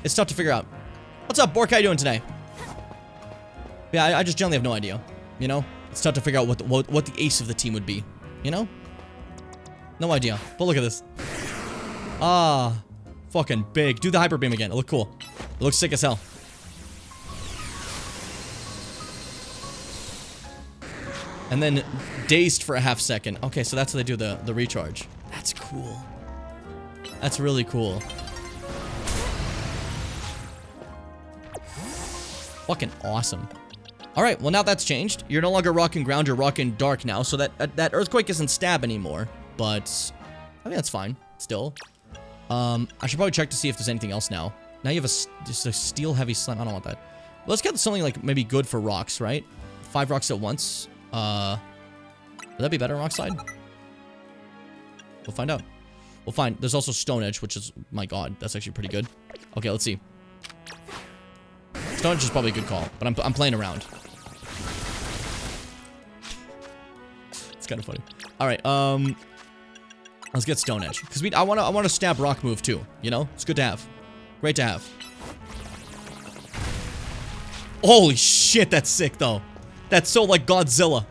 It's tough to figure out. What's up, Bork? How you doing today? Yeah, I just generally have no idea. You know? It's tough to figure out what the ace of the team would be. You know? No idea. But look at this. Ah. Fucking big. Do the Hyper Beam again. It looks cool. It looks sick as hell. And then dazed for a half second. Okay, so that's how they do the recharge. That's cool. That's really cool. Fucking awesome. Alright, well now that's changed. You're no longer rocking ground, you're rocking dark now. So that earthquake isn't stab anymore. But I mean that's fine. Still. I should probably check to see if there's anything else now. Now you have just a steel heavy slam. I don't want that. Well, let's get something like maybe good for rocks, right? 5 rocks at once. Would that be better on rock slide? We'll find out. We'll find. There's also Stone Edge, which is, my god, that's actually pretty good. Okay, let's see. Stone Edge is probably a good call, but I'm playing around. It's kind of funny. All right, let's get Stone Edge because I want to stab rock move too. You know, it's good to have. Great to have. Holy shit, that's sick though. That's so like Godzilla.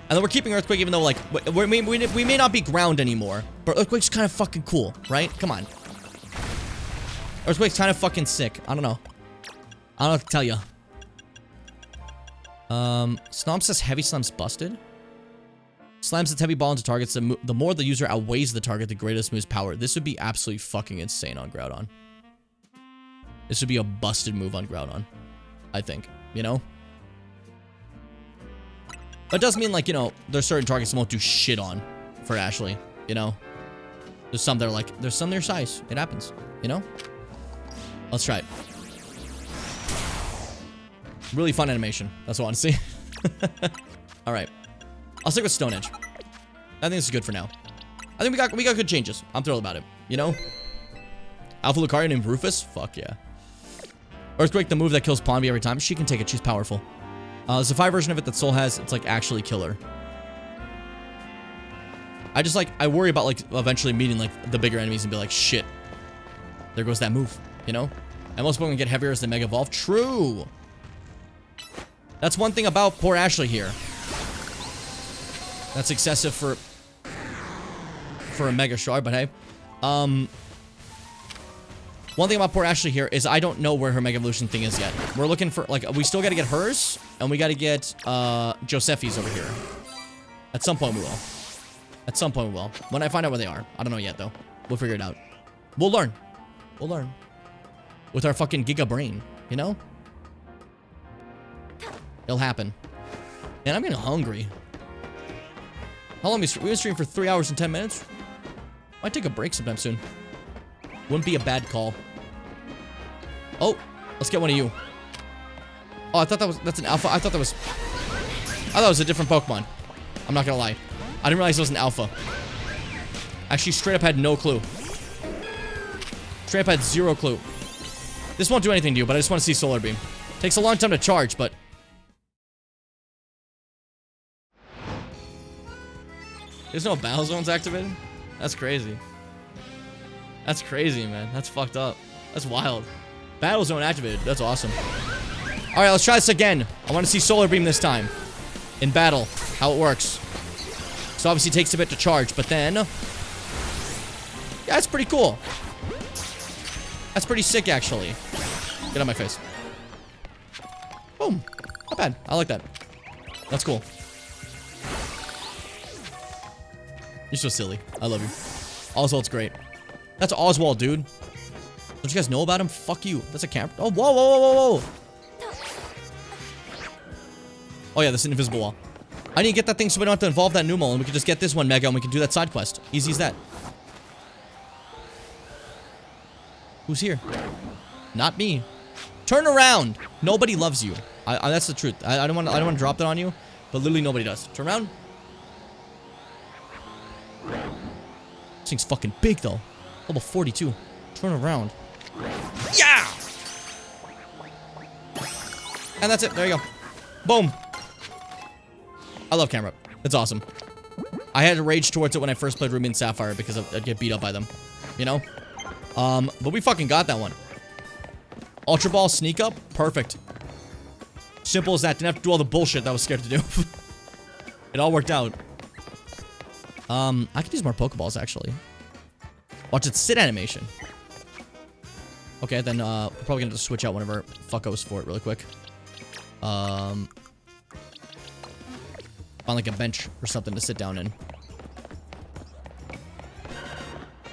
And then we're keeping Earthquake even though like we may not be ground anymore. But Earthquake's kind of fucking cool, right? Come on. Earthquake's kind of fucking sick. I don't know. I don't know what to tell you. Snomp says Heavy Slam's busted. Slams its heavy ball into targets. The more the user outweighs the target, the greater this move's power. This would be absolutely fucking insane on Groudon. This would be a busted move on Groudon. I think. You know? But it does mean, like, you know, there's certain targets that won't do shit on for Ashley, you know? There's some that are like, there's some their size. It happens, you know? Let's try it. Really fun animation. That's what I want to see. Alright. I'll stick with Stone Edge. I think this is good for now. I think we got good changes. I'm thrilled about it, you know? Alpha Lucario named Rufus? Fuck yeah. Earthquake, the move that kills Pondby every time. She can take it. She's powerful. There's a 5 version of it that Soul has. It's like actually killer. I worry about like eventually meeting like the bigger enemies and be like, shit. There goes that move, you know? And most Pokemon get heavier as they Mega Evolve. True. That's one thing about poor Ashley here. That's excessive for a Mega Shard, but hey. One thing about poor Ashley here is I don't know where her Mega Evolution thing is yet. We're looking for, like, we still gotta get hers, and we gotta get, Josephi's over here. At some point we will. At some point we will. When I find out where they are. I don't know yet, though. We'll figure it out. We'll learn. We'll learn. With our fucking giga brain, you know? It'll happen. Man, I'm getting hungry. How long we've been streaming for 3 hours and 10 minutes? Might take a break sometime soon. Wouldn't be a bad call. Oh, let's get one of you. Oh, I thought that's an alpha. I thought that was a different Pokemon. I'm not gonna lie. I didn't realize it was an alpha. Actually, straight up had no clue. Straight up had zero clue. This won't do anything to you, but I just want to see Solar Beam. Takes a long time to charge, but... There's no battle zones activated? That's crazy. That's crazy, man. That's fucked up. That's wild. Battle zone activated. That's awesome. Alright, let's try this again. I want to see Solar Beam this time. In battle. How it works. So obviously it takes a bit to charge, but then... Yeah, that's pretty cool. That's pretty sick, actually. Get out of my face. Boom. Not bad. I like that. That's cool. You're so silly. I love you. Oswald's great. That's Oswald, dude. Don't you guys know about him? Fuck you. That's a camp. Oh, whoa, whoa, whoa, whoa, whoa. Oh, yeah, this is an invisible wall. I need to get that thing so we don't have to involve that Numel, and we can just get this one Mega, and we can do that side quest. Easy as that. Who's here? Not me. Turn around. Nobody loves you. That's the truth. I don't want to drop that on you, but literally nobody does. Turn around. This thing's fucking big though. Level 42. Turn around. Yeah. And that's it. There you go. Boom. I love camera. It's awesome. I had to rage towards it when I first played Ruby and Sapphire because I'd get beat up by them. You know? But we fucking got that one. Ultra Ball sneak up. Perfect. Simple as that. Didn't have to do all the bullshit that I was scared to do. It all worked out. I could use more Pokeballs, actually. Watch it sit animation. Okay, then, we're probably gonna have to switch out one of our fuckos for it really quick. Find like a bench or something to sit down in.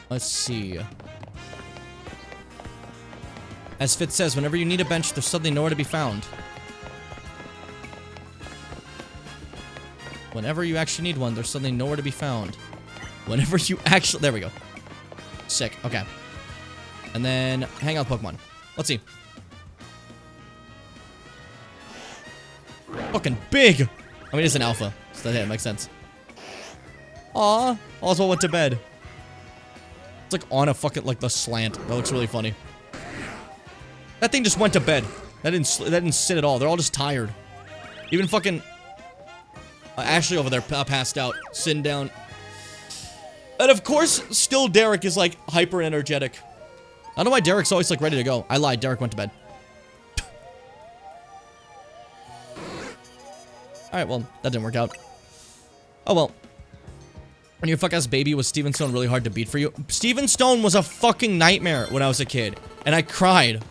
Let's see. As Fitz says, whenever you need a bench, there's suddenly nowhere to be found. Whenever you actually need one, there's suddenly nowhere to be found. Whenever you actually... There we go. Sick. Okay. And then hang out Pokemon. Let's see. Fucking big! I mean, it's an alpha. So that makes sense. Aw. Oswald went to bed. It's like on a fucking, like, the slant. That looks really funny. That thing just went to bed. That didn't sit at all. They're all just tired. Even fucking... Ashley over there passed out. Sitting down. And of course, still Derek is, like, hyper energetic. I don't know why Derek's always, like, ready to go. I lied. Derek went to bed. Alright, well, that didn't work out. Oh, well. When your fuck-ass baby, was Steven Stone really hard to beat for you? Steven Stone was a fucking nightmare when I was a kid. And I cried.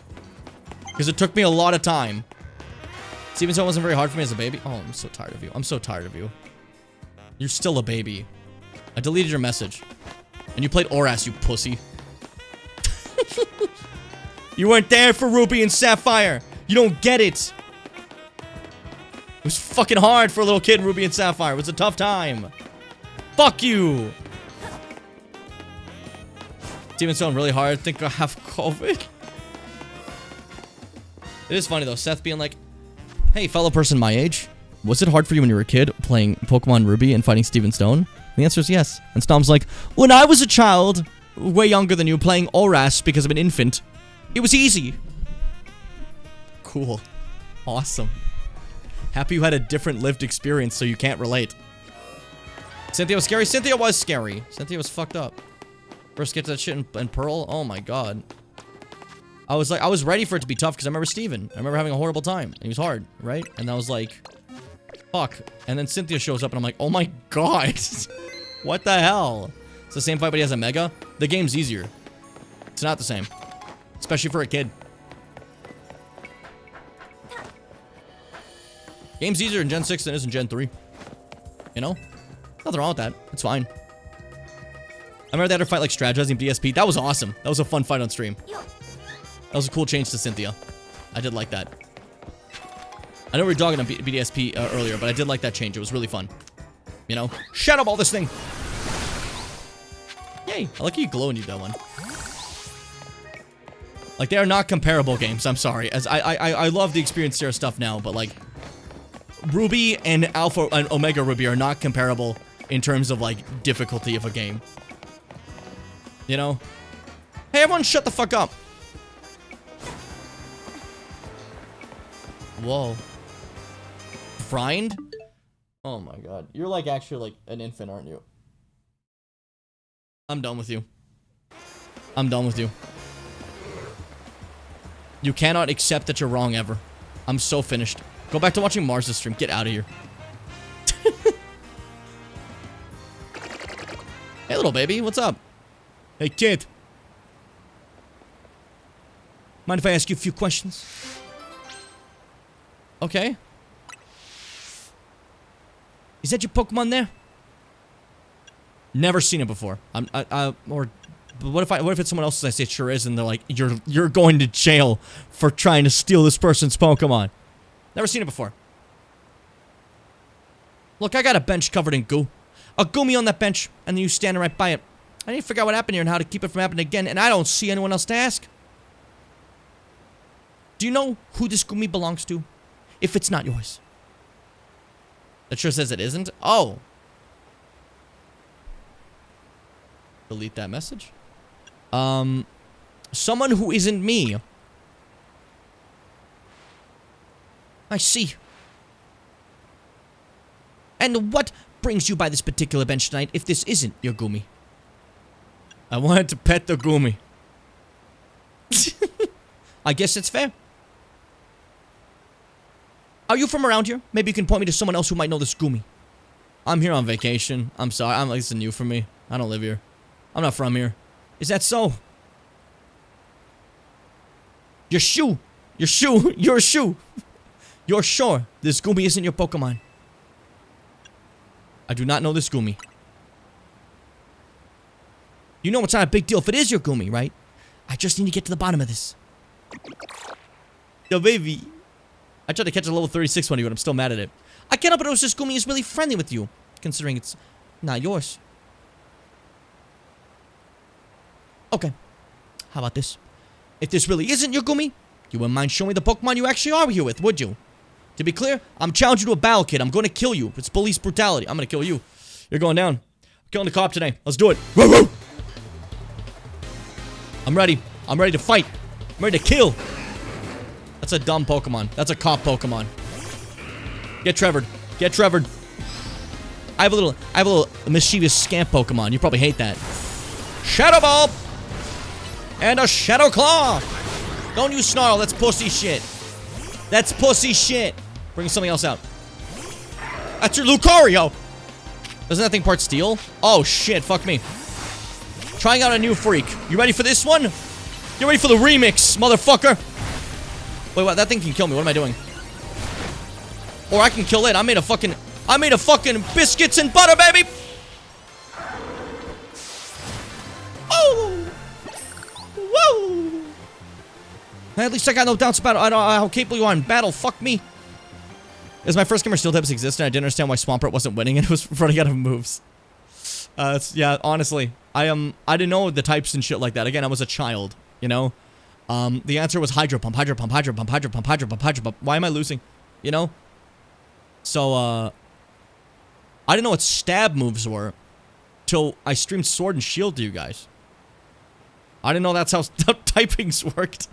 Because it took me a lot of time. Steven Stone wasn't very hard for me as a baby. Oh, I'm so tired of you. I'm so tired of you. You're still a baby. I deleted your message. And you played Oras, you pussy. You weren't there for Ruby and Sapphire. You don't get it. It was fucking hard for a little kid in Ruby and Sapphire. It was a tough time. Fuck you. Steven Stone really hard. Think I have COVID. It is funny though. Seth being like, hey, fellow person my age, was it hard for you when you were a kid playing Pokemon Ruby and fighting Steven Stone? And the answer is yes. And Stom's like, when I was a child, way younger than you, playing Oras because I'm an infant, it was easy. Cool. Awesome. Happy you had a different lived experience so you can't relate. Cynthia was scary? Cynthia was scary. Cynthia was fucked up. First get to that shit in Pearl? Oh my god. I was ready for it to be tough because I remember Steven. I remember having a horrible time. He was hard, right? And I was like, fuck. And then Cynthia shows up and I'm like, oh my god. What the hell? It's the same fight, but he has a Mega? The game's easier. It's not the same. Especially for a kid. Game's easier in Gen 6 than it is in Gen 3. You know? Nothing wrong with that. It's fine. remember they had her fight like strategizing BSP. That was awesome. That was a fun fight on stream. That was a cool change to Cynthia. I did like that. I know we were dogging on BDSP earlier, but I did like that change. It was really fun. You know? Shadow ball this thing! Yay! I like how you glow when you do that one. Like, they are not comparable games. I'm sorry. As I love the Experience Zero stuff now, but like, Ruby and Alpha and Omega Ruby are not comparable in terms of like difficulty of a game. You know? Hey, everyone, shut the fuck up! Whoa. Friend? Oh my god. You're like actually like an infant, aren't you? I'm done with you. I'm done with you. You cannot accept that you're wrong ever. I'm so finished. Go back to watching Mars' stream. Get out of here. Hey, little baby. What's up? Hey, kid. Mind if I ask you a few questions? Okay. Is that your Pokemon there? Never seen it before. But what if it's someone else's? I say it sure is, and they're like, you're going to jail for trying to steal this person's Pokemon. Never seen it before. Look, I got a bench covered in goo. A Goomy on that bench, and then you standing right by it. I need to figure out what happened here and how to keep it from happening again, and I don't see anyone else to ask. Do you know who this Goomy belongs to? If it's not yours. That sure says it isn't? Oh. Delete that message. Someone who isn't me. I see. And what brings you by this particular bench tonight if this isn't your Goomy? I wanted to pet the Goomy. I guess it's fair. Are you from around here? Maybe you can point me to someone else who might know this Goomy. I'm here on vacation. I'm sorry. I'm like, this is new for me. I don't live here. I'm not from here. Is that so? Your shoe. Your shoe. Your shoe. You're sure this Goomy isn't your Pokemon? I do not know this Goomy. You know it's not a big deal if it is your Goomy, right? I just need to get to the bottom of this. Yo, baby. I tried to catch a level 36 one of you, but I'm still mad at it. I can't help but notice this Goomy is really friendly with you, considering it's not yours. Okay. How about this? If this really isn't your Goomy, you wouldn't mind showing me the Pokemon you actually are here with, would you? To be clear, I'm challenging you to a battle, kid. I'm going to kill you. It's police brutality. I'm going to kill you. You're going down. I'm killing the cop today. Let's do it. Woo woo! I'm ready. I'm ready to fight. I'm ready to kill. That's a dumb Pokemon. That's a cop Pokemon. Get Trevored. Get Trevored. I have a little mischievous scamp Pokemon. You probably hate that. Shadow Ball! And a Shadow Claw! Don't you snarl. That's pussy shit. That's pussy shit. Bring something else out. That's your Lucario! Doesn't that thing part steel? Oh shit, fuck me. Trying out a new freak. You ready for this one? You ready for the remix, motherfucker? Wait, what? That thing can kill me. What am I doing? Or I can kill it. I made a fucking biscuits and butter, baby! Oh! Whoa! At least I got no doubts about how capable you are in battle. Fuck me. It was my first game where steel types existed, and I didn't understand why Swampert wasn't winning, and it was running out of moves. Yeah, honestly. I didn't know the types and shit like that. Again, I was a child, you know? The answer was Hydro Pump, Hydro Pump, Hydro Pump, Hydro Pump, Hydro Pump, Hydro Pump. Why am I losing? You know? So, I didn't know what stab moves were till I streamed Sword and Shield to you guys. I didn't know that's how typings worked.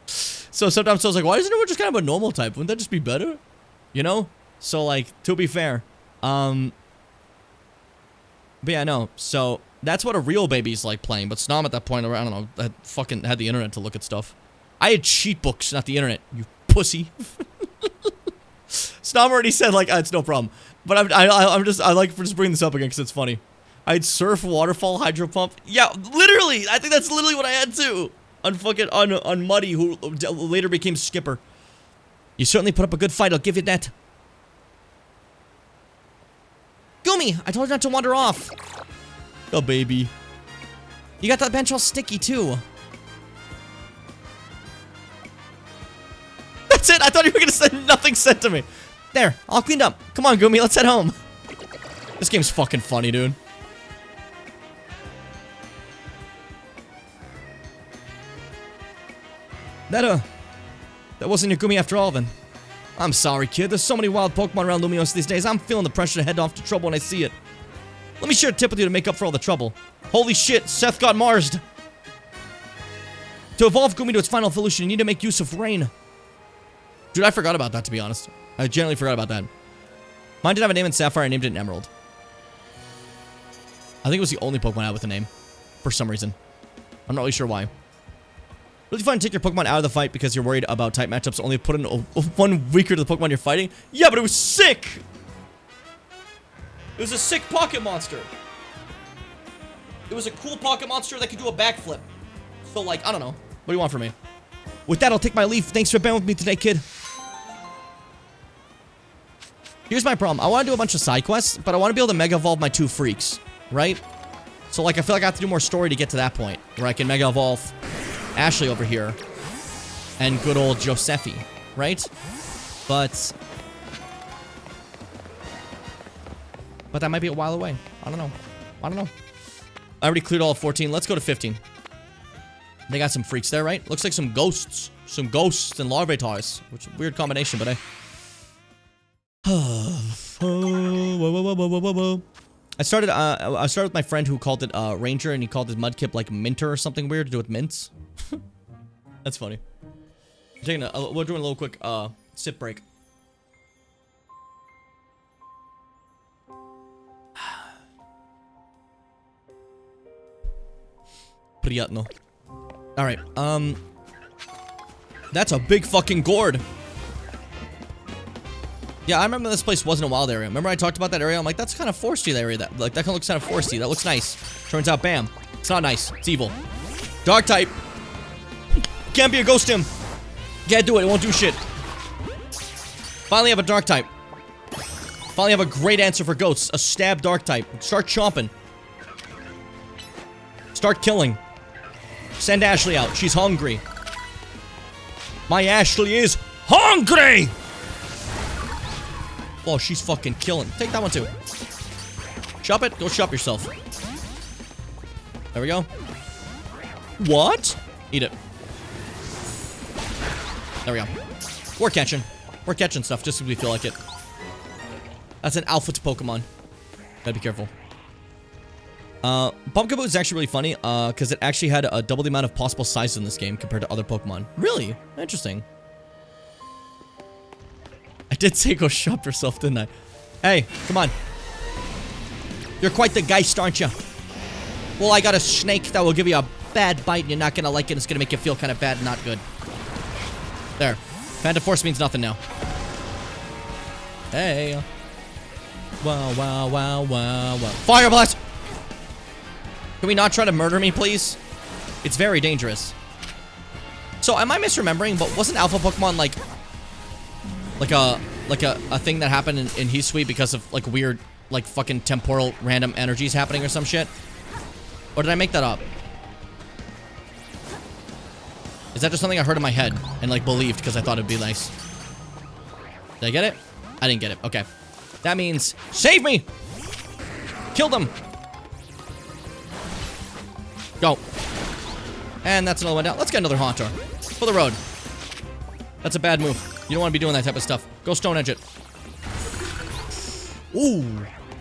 So sometimes I was like, why isn't it just kind of a normal type? Wouldn't that just be better? You know? So, like, to be fair, but yeah, no. So, that's what a real baby's like playing. But Snom at that point, I don't know, had the internet to look at stuff. I had cheat books, not the internet, you pussy. Snom already said, like, it's no problem. But I like for just bringing this up again because it's funny. I had Surf, Waterfall, Hydro Pump. Yeah, literally. I think that's literally what I had too. On Muddy, who later became Skipper. You certainly put up a good fight, I'll give you that. Goomy, I told you not to wander off. Oh, baby. You got that bench all sticky, too. That's it. I thought you were gonna send nothing sent to me. There, all cleaned up. Come on, Gumi, let's head home. This game's fucking funny, dude. That wasn't your Gumi after all, then. I'm sorry, kid. There's so many wild Pokemon around Lumios these days. I'm feeling the pressure to head off to trouble when I see it. Let me share a tip with you to make up for all the trouble. Holy shit, Seth got Marsed. To evolve Gumi to its final evolution, you need to make use of rain. Dude, I forgot about that, to be honest. I genuinely forgot about that. Mine didn't have a name in Sapphire. I named it in Emerald. I think it was the only Pokemon out with a name. For some reason. I'm not really sure why. Really fun to take your Pokemon out of the fight because you're worried about type matchups. Only put in one weaker to the Pokemon you're fighting. Yeah, but it was sick! It was a sick pocket monster. It was a cool pocket monster that could do a backflip. So, like, I don't know. What do you want from me? With that, I'll take my leave. Thanks for being with me today, kid. Here's my problem. I want to do a bunch of side quests, but I want to be able to Mega Evolve my 2 freaks, right? So, like, I feel like I have to do more story to get to that point, where I can Mega Evolve Ashley over here and good old Josephi, right? But that might be a while away. I don't know. I already cleared all of 14. Let's go to 15. They got some freaks there, right? Looks like some ghosts. Some ghosts and Larvatars. Which is a weird combination, but I started with my friend who called it Ranger, and he called his Mudkip like Minter or something weird to do with mints. That's funny. We're doing a little quick sip break. Приятно. Alright, that's a big fucking gourd. Yeah, I remember this place wasn't a wild area. Remember I talked about that area? I'm like, that's kind of foresty, that area. That kind of looks kind of foresty. That looks nice. Turns out, bam. It's not nice. It's evil. Dark type. Can't be a ghost him. Can't do it. It won't do shit. Finally have a dark type. Finally have a great answer for ghosts. A stab dark type. Start chomping. Start killing. Send Ashley out. She's hungry. My Ashley is hungry! Oh, she's fucking killing. Take that one too. Shop it. Go shop yourself. There we go. What? Eat it. There we go. We're catching. We're catching stuff just because we feel like it. That's an alpha to Pokemon. Gotta be careful. Pumpkaboo is actually really funny, because it actually had a double the amount of possible sizes in this game compared to other Pokemon. Really? Interesting. I did say go shop yourself, didn't I? Hey, come on. You're quite the geist, aren't you? Well, I got a snake that will give you a bad bite and you're not gonna like it. It's gonna make you feel kind of bad and not good. There. Phantom Force means nothing now. Hey. Wow, wow, wow, wow, wow. Fire Blast! Can we not try to murder me, please? It's very dangerous. So, am I misremembering, but wasn't Alpha Pokemon like a thing that happened in Heat Sweet because of like weird, like fucking temporal random energies happening or some shit? Or did I make that up? Is that just something I heard in my head and like believed because I thought it'd be nice? Did I get it? I didn't get it. Okay. That means save me! Kill them! Go. And that's another one down. Let's get another Haunter. For the road. That's a bad move. You don't want to be doing that type of stuff. Go Stone Edge it. Ooh.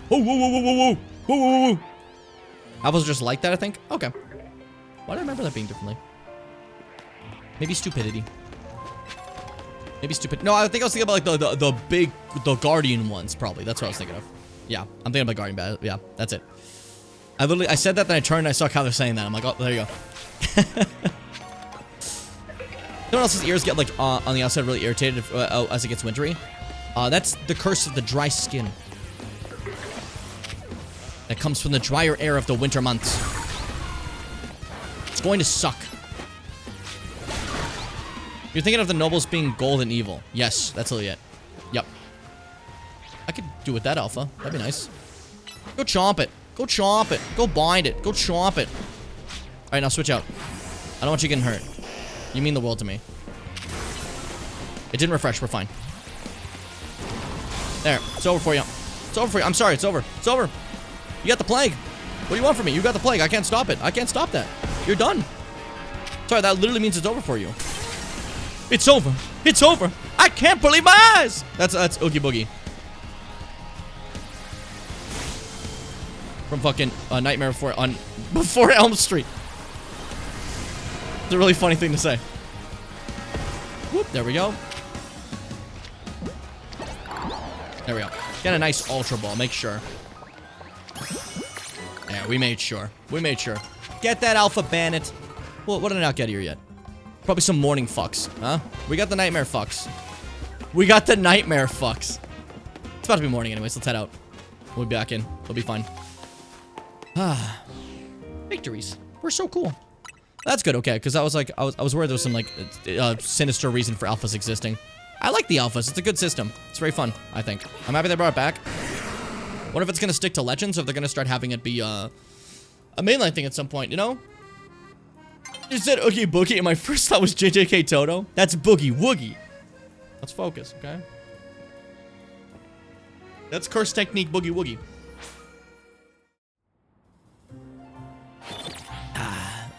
Whoa, whoa, whoa, whoa, whoa, whoa, whoa, whoa. Apples just like that, I think? Okay. Why do I remember that being differently? Maybe stupidity. Maybe stupid. No, I think I was thinking about like the Guardian ones, probably. That's what I was thinking of. Yeah, I'm thinking about Guardian. Yeah, that's it. I said that, then I turned and I saw how they're saying that. I'm like, oh, there you go. No one else's ears get like on the outside really irritated as it gets wintry. That's the curse of the dry skin. That comes from the drier air of the winter months. It's going to suck. You're thinking of the nobles being gold and evil. Yes, that's literally it. Yep. I could do with that, Alpha. That'd be nice. Go chomp it. Go chomp it. Go bind it. Go chomp it. Alright, now switch out. I don't want you getting hurt. You mean the world to me. It didn't refresh. We're fine. There. It's over for you. It's over for you. I'm sorry. It's over. It's over. You got the plague. What do you want from me? You got the plague. I can't stop it. I can't stop that. You're done. Sorry, that literally means it's over for you. It's over. It's over. I can't believe my eyes. That's Oogie Boogie. From fucking Nightmare Before Elm Street. It's a really funny thing to say. Whoop, there we go. There we go. Get a nice Ultra Ball, make sure. Yeah, we made sure. We made sure. Get that Alpha Bandit. Well, what did I not get here yet? Probably some morning fucks, huh? We got the Nightmare fucks. We got the Nightmare fucks. It's about to be morning anyways, let's head out. We'll be back in. We'll be fine. Ah. Victories. We're so cool. That's good, okay, because I was like, I was worried there was some, like, sinister reason for alphas existing. I like the alphas. It's a good system. It's very fun, I think. I'm happy they brought it back. What if it's gonna stick to Legends, or if they're gonna start having it be, a mainline thing at some point, you know? You said Oogie Boogie, and my first thought was JJK Toto. That's Boogie Woogie. Let's focus, okay? That's Curse Technique Boogie Woogie.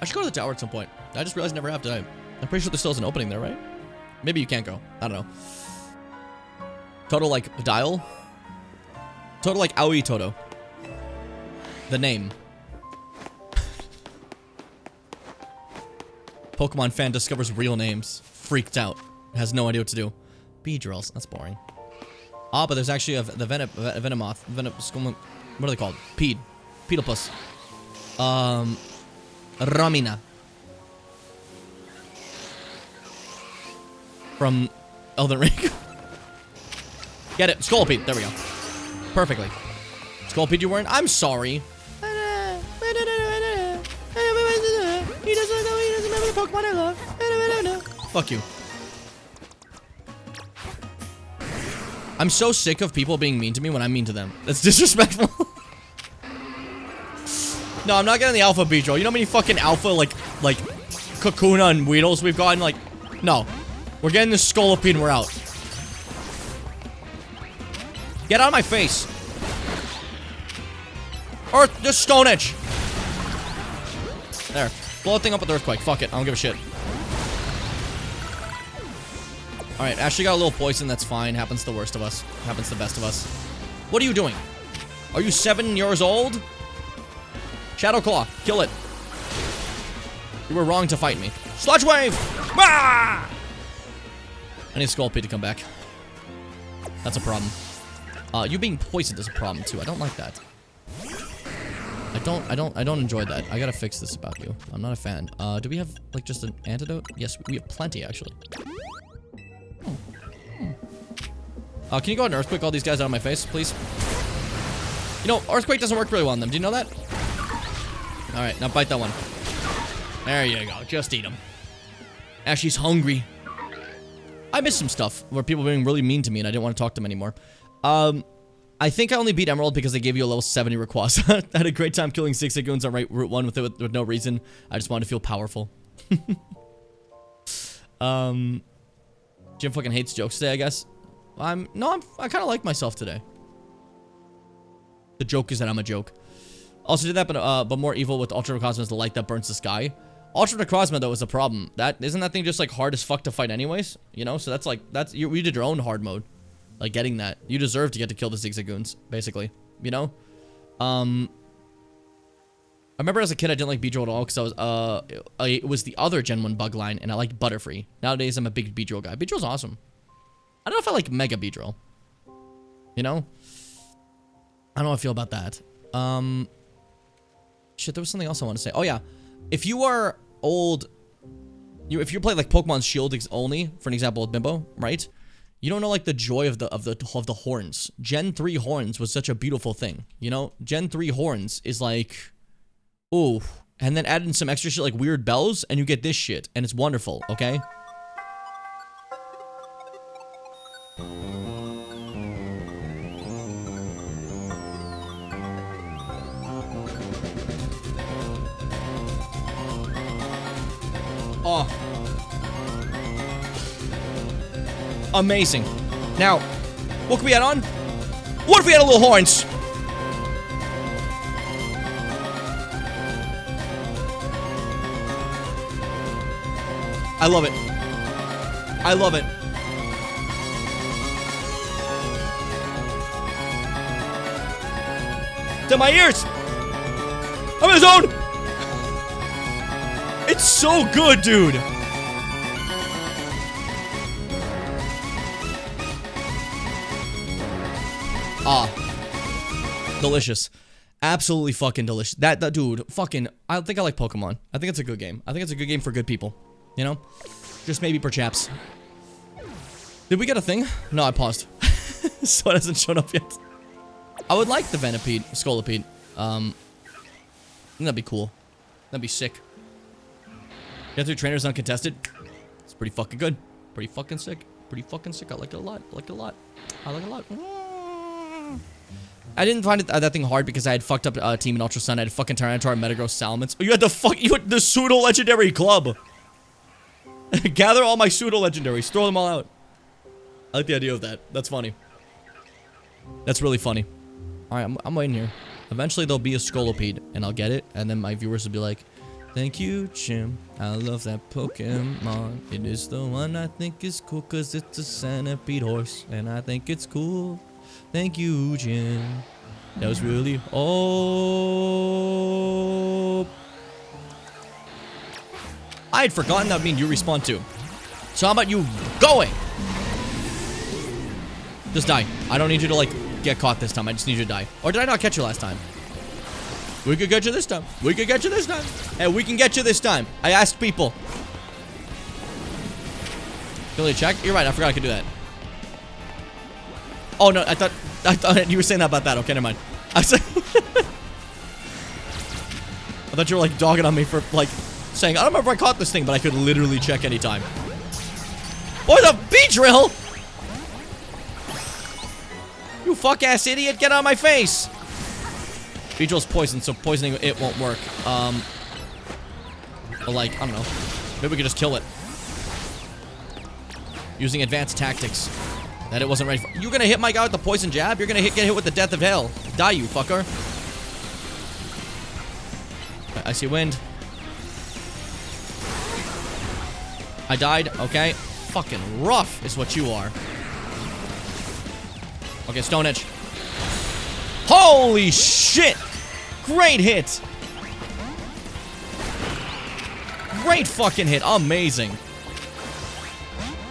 I should go to the tower at some point. I just realized I never have today. I'm pretty sure there still is an opening there, right? Maybe you can't go. I don't know. Toto like dial? Toto like Aoi Toto. The name. Pokemon fan discovers real names. Freaked out. Has no idea what to do. Beedrills. That's boring. Ah, but there's actually the Venomoth. What are they called? Pedopus. Ramina. From Elden Ring. Get it. Scolipede. There we go. Perfectly. Scolipede you weren't? I'm sorry. He doesn't know. He doesn't remember the Pokemon I love. Fuck you. I'm so sick of people being mean to me when I'm mean to them. That's disrespectful. No, I'm not getting the Alpha Beedrill. You know how many fucking Alpha, like Kakuna and Weedles we've gotten? Like, no. We're getting this Scolipede and we're out. Get out of my face. Or just Stone Edge. There. Blow the thing up with Earthquake. Fuck it. I don't give a shit. Alright, Ashley got a little poison. That's fine. Happens to the worst of us. Happens to the best of us. What are you doing? Are you 7 years old? Shadow Claw. Kill it. You were wrong to fight me. Sludge Wave! Ah! I need Scolipede to come back. That's a problem. You being poisoned is a problem too. I don't like that. I don't enjoy that. I gotta fix this about you. I'm not a fan. Do we have like just an antidote? Yes, we have plenty actually. Can you go ahead and Earthquake all these guys out of my face, please? You know, Earthquake doesn't work really well on them. Do you know that? Alright, now bite that one. There you go. Just eat them. Ashley's hungry. I missed some stuff where people were being really mean to me and I didn't want to talk to them anymore. I think I only beat Emerald because they gave you a level 70 Rayquaza. I had a great time killing Zigzagoons on Route 1 with no reason. I just wanted to feel powerful. Jim fucking hates jokes today, I guess. I kind of like myself today. The joke is that I'm a joke. Also did that, but more evil with Ultra Necrozma is the light that burns the sky. Ultra Necrozma though is a problem. Isn't that thing just like hard as fuck to fight anyways? You know, so you did your own hard mode, like getting that. You deserve to get to kill the Zigzagoons, basically. You know, I remember as a kid I didn't like Beedrill at all because it was the other Gen 1 bug line and I liked Butterfree. Nowadays I'm a big Beedrill guy. Beedrill's awesome. I don't know if I like Mega Beedrill. You know, I don't know how I feel about that. Shit, there was something else I want to say. Oh yeah, if you are old, if you play like Pokemon Shield only, for an example with Bimbo, right? You don't know like the joy of the horns. Gen 3 horns was such a beautiful thing, you know? Gen 3 horns is like, ooh, and then add in some extra shit like weird bells, and you get this shit, and it's wonderful, okay? Oh. Amazing. Now, what can we add on? What if we had a little horns? I love it. I love it. To my ears. I'm in the zone. It's so good, dude. Ah. Delicious. Absolutely fucking delicious. That dude, fucking, I think I like Pokemon. I think it's a good game. I think it's a good game for good people. You know? Just maybe perhaps. Did we get a thing? No, I paused. So it hasn't shown up yet. I would like the Venipede, Scolipede. That'd be cool. That'd be sick. Get 3 trainers uncontested. It's pretty fucking good. Pretty fucking sick. Pretty fucking sick. I like it a lot. I like it a lot. I like it a lot. I didn't find it, that thing hard because I had fucked up Team and Ultra Sun. I had fucking Tyranitar, Metagross, Salamence. Oh, you had the pseudo legendary club. Gather all my pseudo legendaries. Throw them all out. I like the idea of that. That's funny. That's really funny. Alright, I'm waiting here. Eventually there'll be a Scolipede, and I'll get it, and then my viewers will be like, thank you, Jim. I love that Pokemon. It is the one I think is cool, cause it's a centipede horse, and I think it's cool. Thank you, Jim. That was really... Oh... I had forgotten that would mean you respawn too. So how about you going? Just die. I don't need you to, like, get caught this time. I just need you to die. Or did I not catch you last time? We could get you this time. We could get you this time. Hey, we can get you this time. I asked people. Ability check? You're right. I forgot I could do that. Oh, no. I thought you were saying that about that. Okay, never mind. I thought you were, like, dogging on me for, like, saying, I don't remember if I caught this thing, but I could literally check anytime. Boy, the Beedrill! You fuck-ass idiot, get out of my face! Beedrill's poison, so poisoning it won't work. But like, I don't know. Maybe we could just kill it. Using advanced tactics. That it wasn't ready for. You're gonna hit my guy with the poison jab? You're gonna get hit with the death of hell. Die, you fucker. I see wind. I died, okay. Fucking rough is what you are. Okay, Stone Edge. Holy shit! Great hit! Great fucking hit. Amazing.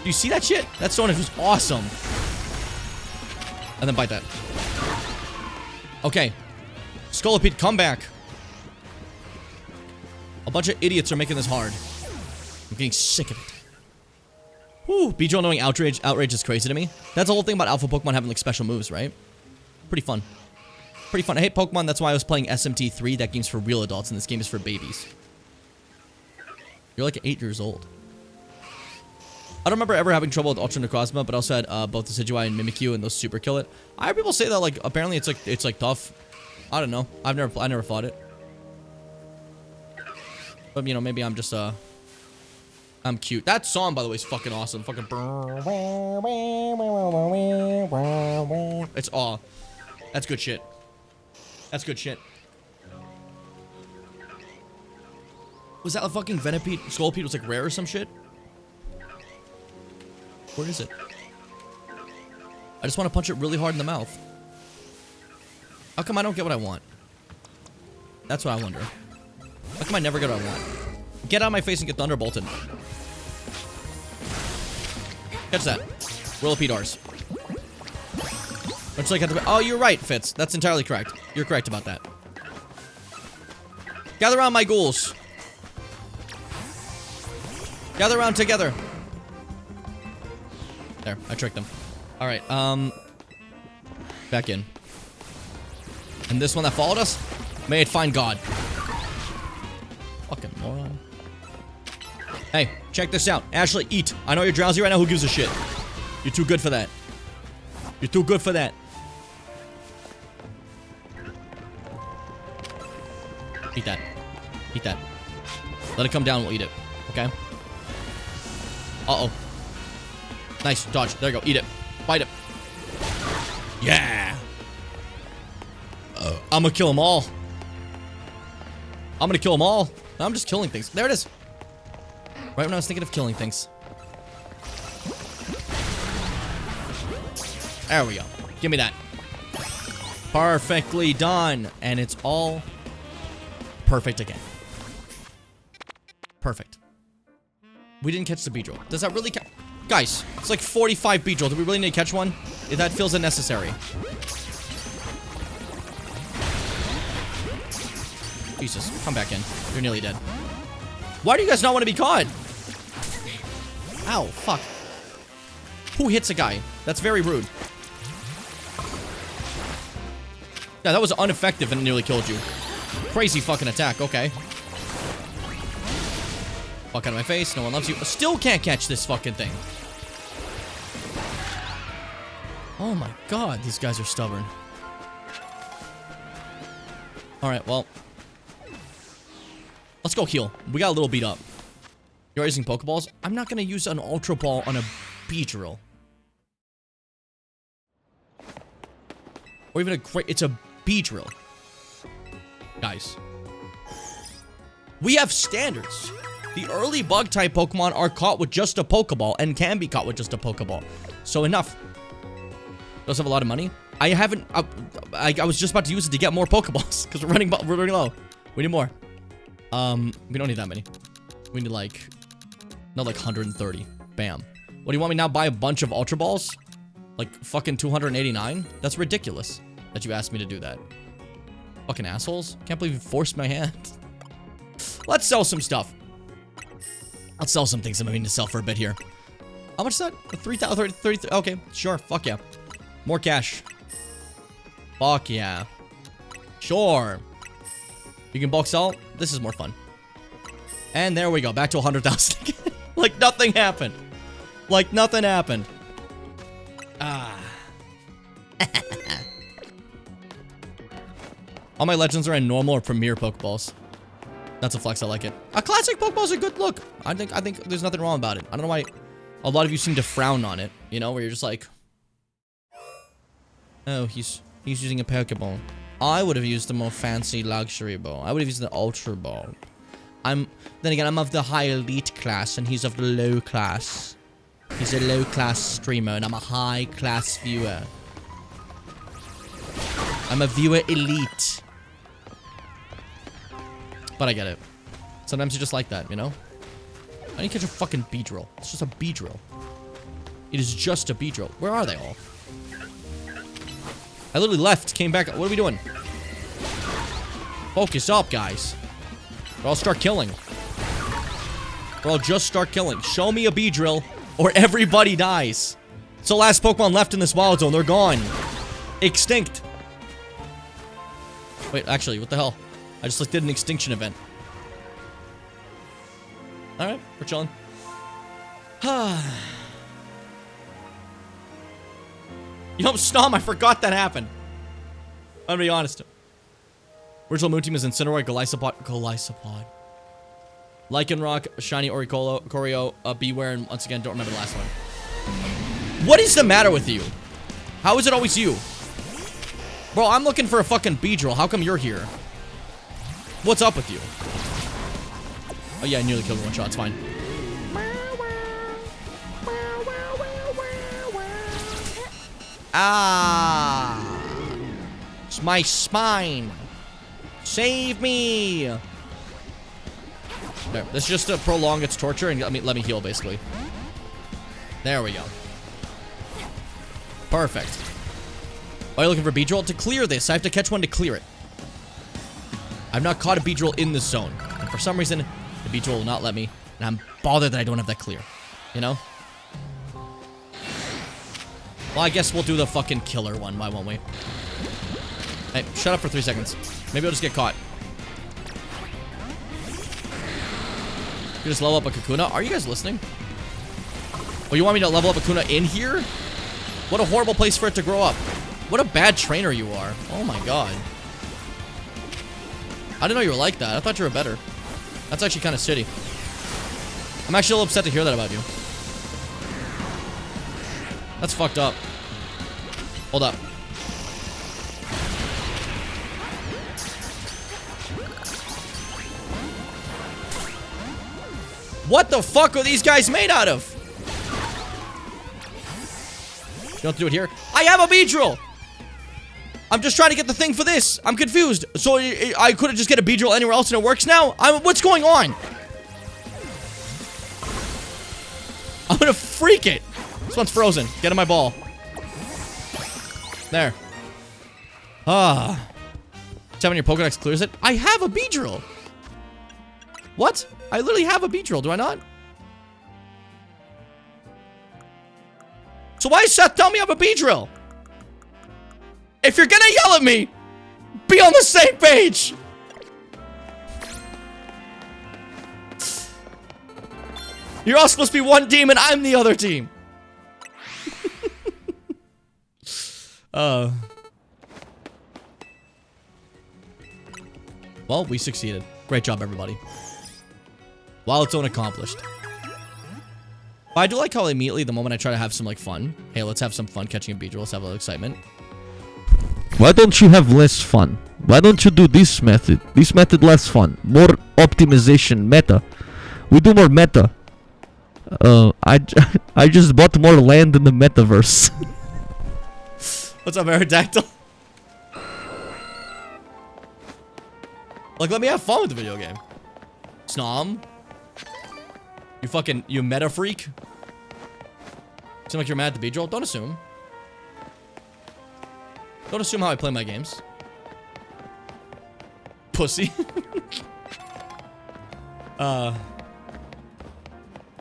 Do you see that shit? That Stone Edge was awesome. And then bite that. Okay. Scolipede, come back. A bunch of idiots are making this hard. I'm getting sick of it. Whew, Beedrill knowing Outrage is crazy to me. That's the whole thing about Alpha Pokemon having, like, special moves, right? Pretty fun. Pretty fun. I hate Pokemon, that's why I was playing SMT3. That game's for real adults, and this game is for babies. You're like 8 years old. I don't remember ever having trouble with Ultra Necrozma, but I also had both the Decidueye and Mimikyu, and those super kill it. I heard people say that, like, apparently it's like tough. I don't know. I never fought it. But, you know, maybe I'm just, I'm cute. That song, by the way, is fucking awesome. Fucking. It's aw. That's good shit. That's good shit. Was that a fucking Venipede? Scolipede was like rare or some shit? Where is it? I just want to punch it really hard in the mouth. How come I don't get what I want? That's what I wonder. How come I never get what I want? Get out of my face and get thunderbolted. Catch that. Whirlipedars. Much like oh, you're right, Fitz. That's entirely correct. You're correct about that. Gather around, my ghouls. Gather around together. There, I tricked them. Alright, back in. And this one that followed us? May it find God. Fucking moron. Hey, check this out. Ashley, eat. I know you're drowsy right now. Who gives a shit? You're too good for that. You're too good for that. Eat that. Eat that. Let it come down. We'll eat it. Okay? Uh-oh. Nice. Dodge. There you go. Eat it. Bite it. Yeah. I'm gonna kill them all. I'm gonna kill them all. I'm just killing things. There it is. Right when I was thinking of killing things. There we go. Give me that. Perfectly done. And it's all perfect again. Perfect. We didn't catch the Beedrill. Does that really count? Guys, it's like 45 Beedrill. Do we really need to catch one? That feels unnecessary. Jesus, come back in. You're nearly dead. Why do you guys not want to be caught? Ow, fuck. Who hits a guy? That's very rude. Yeah, that was ineffective and it nearly killed you. Crazy fucking attack, okay. Fuck out of my face, no one loves you. Still can't catch this fucking thing. Oh my god, these guys are stubborn. Alright, well. Let's go heal. We got a little beat up. You're using Pokeballs? I'm not gonna use an Ultra Ball on a Beedrill. Or even a great... It's a Beedrill. Guys. We have standards. The early Bug-type Pokemon are caught with just a Pokeball and can be caught with just a Pokeball. So enough. Does have a lot of money? I haven't... I was just about to use it to get more Pokeballs. Because we're running low. We need more. We don't need that many. We need like... Not like 130. Bam. What do you want me now? Buy a bunch of Ultra Balls? Like fucking 289? That's ridiculous that you asked me to do that. Fucking assholes. Can't believe you forced my hand. Let's sell some stuff. Let's sell some things I'm going to sell for a bit here. How much is that? 3,000, 30, okay, sure. Fuck yeah. More cash. Fuck yeah. Sure. You can bulk sell. This is more fun. And there we go. Back to 100,000 again. Like nothing happened. Like nothing happened. Ah. All my legends are in normal or premier Pokeballs. That's a flex. I like it. A classic Pokeball is a good look. I think there's nothing wrong about it. I don't know why a lot of you seem to frown on it. You know, where you're just like, oh, he's using a Pokeball. I would have used the more fancy luxury ball. I would have used the Ultra Ball. Then again, I'm of the high elite class, and he's of the low class. He's a low class streamer, and I'm a high class viewer. I'm a viewer elite. But I get it. Sometimes you just like that, you know? I need to catch a fucking Beedrill. It's just a Beedrill. It is just a Beedrill. Where are they all? I literally left, came back. What are we doing? Focus up, guys. Or I'll start killing. Or I'll just start killing. Show me a Beedrill, or everybody dies. It's the last Pokemon left in this wild zone. They're gone. Extinct. Wait, actually, what the hell? I just like did an extinction event. Alright, we're chilling. You know, Snom, I forgot that happened. I'm gonna be honest. Original Moon Team is Incineroar, Golisopod. Lycanroc, Shiny Oricolo, Choreo, Beware, and once again, don't remember the last one. What is the matter with you? How is it always you? Bro, I'm looking for a fucking Beedrill. How come you're here? What's up with you? Oh yeah, I nearly killed one shot. It's fine. Ah! It's my spine. Save me! There, this is just to prolong its torture and let me heal, basically. There we go. Perfect. Are you looking for Beedrill? To clear this, I have to catch one to clear it. I've not caught a Beedrill in this zone. And for some reason, the Beedrill will not let me. And I'm bothered that I don't have that clear. You know? Well, I guess we'll do the fucking killer one, why won't we? Hey, shut up for 3 seconds. Maybe I'll just get caught. You just level up a Kakuna? Are you guys listening? Oh, you want me to level up a Kakuna in here? What a horrible place for it to grow up. What a bad trainer you are. Oh my god. I didn't know you were like that. I thought you were better. That's actually kind of shitty. I'm actually a little upset to hear that about you. That's fucked up. Hold up. What the fuck are these guys made out of? You don't have to do it here. I have a Beedrill! I'm just trying to get the thing for this. I'm confused. So I couldn't just get a Beedrill anywhere else and it works now? What's going on? I'm gonna freak it. This one's frozen. Get in my ball. There. Ah. Tell me your Pokedex clears it. I have a Beedrill. What? I literally have a Beedrill, do I not? So why is Seth telling me I have a Beedrill? If you're gonna yell at me, be on the same page. You're all supposed to be one team and I'm the other team. Well, we succeeded. Great job, everybody. While it's unaccomplished. But I do like how immediately, the moment I try to have some, like, fun. Hey, let's have some fun catching a Beedrill. Let's have a little excitement. Why don't you have less fun? Why don't you do this method? This method less fun. More optimization. Meta. We do more meta. I just bought more land in the metaverse. What's up, Aerodactyl? Like, let me have fun with the video game. Snom. You meta freak. Seem like you're mad at the Beedrill. Don't assume. Don't assume how I play my games. Pussy. I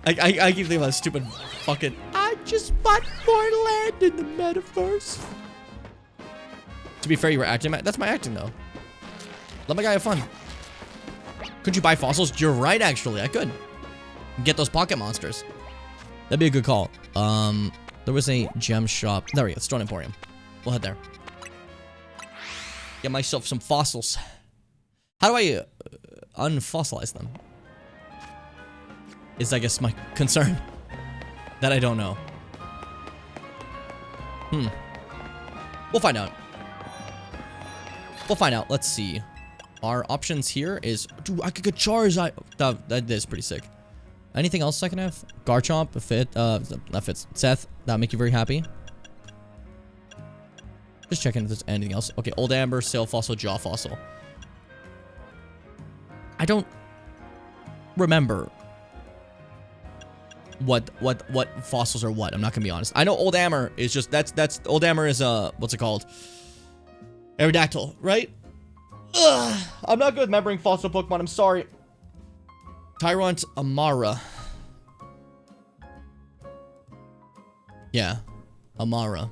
keep thinking about stupid fucking. I just bought more land in the metaverse. To be fair, you were acting. That's my acting, though. Let my guy have fun. Could you buy fossils? You're right, actually. I could. Get those pocket monsters. That'd be a good call. There was a gem shop. There we go. Stone Emporium. We'll head there. Get myself some fossils. How do I unfossilize them? Is, I guess, my concern. That I don't know. We'll find out. We'll find out. Let's see. Our options here is... Dude, I could get Charizard. That is pretty sick. Anything else I can have? Garchomp, that fits. Seth, that'll make you very happy. Just checking if there's anything else. Okay, Old Amber, Sail Fossil, Jaw Fossil. I don't remember what fossils are what. I'm not gonna be honest. I know Old Amber is just that's Old Amber is what's it called? Aerodactyl, right? Ugh, I'm not good at remembering fossil Pokemon. I'm sorry. Tyrant Amara. Yeah, Amara.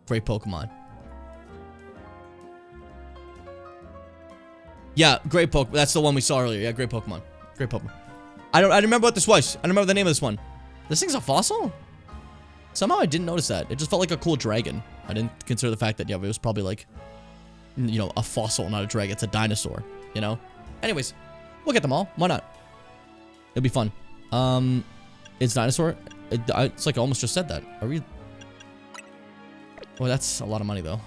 Great Pokemon. Yeah, great Pokemon. That's the one we saw earlier. Yeah, great Pokemon. Great Pokemon. I don't remember what this was. I don't remember the name of this one. This thing's a fossil? Somehow I didn't notice that. It just felt like a cool dragon. I didn't consider the fact that, yeah, it was probably like, you know, a fossil, not a dragon. It's a dinosaur, you know? Anyways, we'll get them all. Why not? It'll be fun. It's dinosaur. It's like I almost just said that. Are we... Well, that's a lot of money, though.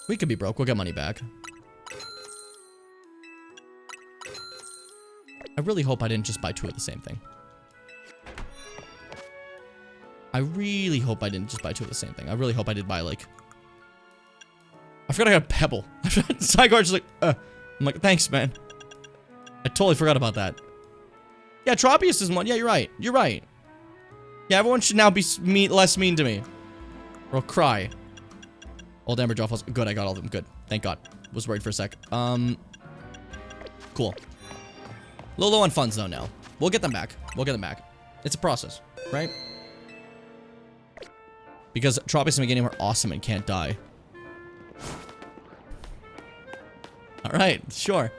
We could be broke. We'll get money back. I really hope I didn't just buy two of the same thing. I really hope I didn't just buy two of the same thing. I really hope I did buy, like... I forgot I got a Pebble. Zygarde's like, I'm like, thanks, man. I totally forgot about that. Yeah, Tropius is one. Yeah, you're right. You're right. Yeah, everyone should now be less mean to me. Or I'll cry. Old Amber Jawfalls. Good, I got all of them. Good. Thank God. Was worried for a sec. Cool. A little low on funds, though, now. We'll get them back. We'll get them back. It's a process, right? Because Tropius and Meganium are awesome and can't die. Alright, sure.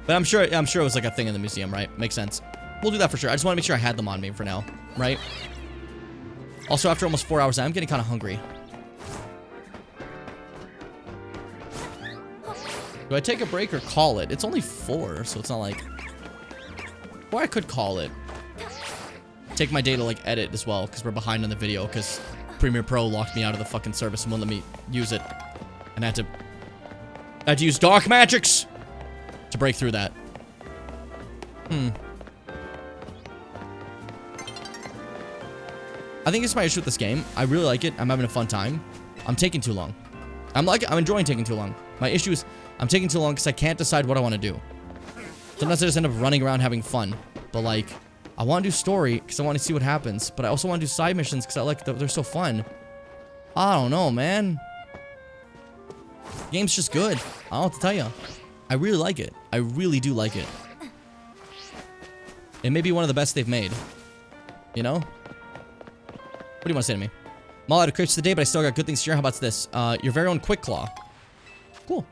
But I'm sure it was like a thing in the museum, right? Makes sense. We'll do that for sure. I just want to make sure I had them on me for now, right? Also, after almost 4 hours, I'm getting kind of hungry. Do I take a break or call it? It's only 4, so it's not like... Or I could call it. take my day to like edit as well because we're behind on the video because Premiere Pro locked me out of the fucking service and wouldn't let me use it. And I had to use dark magics to break through that. I think it's my issue with this game. I really like it. I'm having a fun time. I'm taking too long. I'm enjoying taking too long. My issue is I'm taking too long because I can't decide what I want to do. Sometimes I just end up running around having fun. But like, I want to do story because I want to see what happens. But I also want to do side missions because I like they're so fun. I don't know, man. The game's just good. I don't know what to tell you. I really like it. I really do like it. It may be one of the best they've made. You know? What do you want to say to me? I'm all out of crypts today, but I still got good things to share. How about this? Your very own Quick Claw. Cool.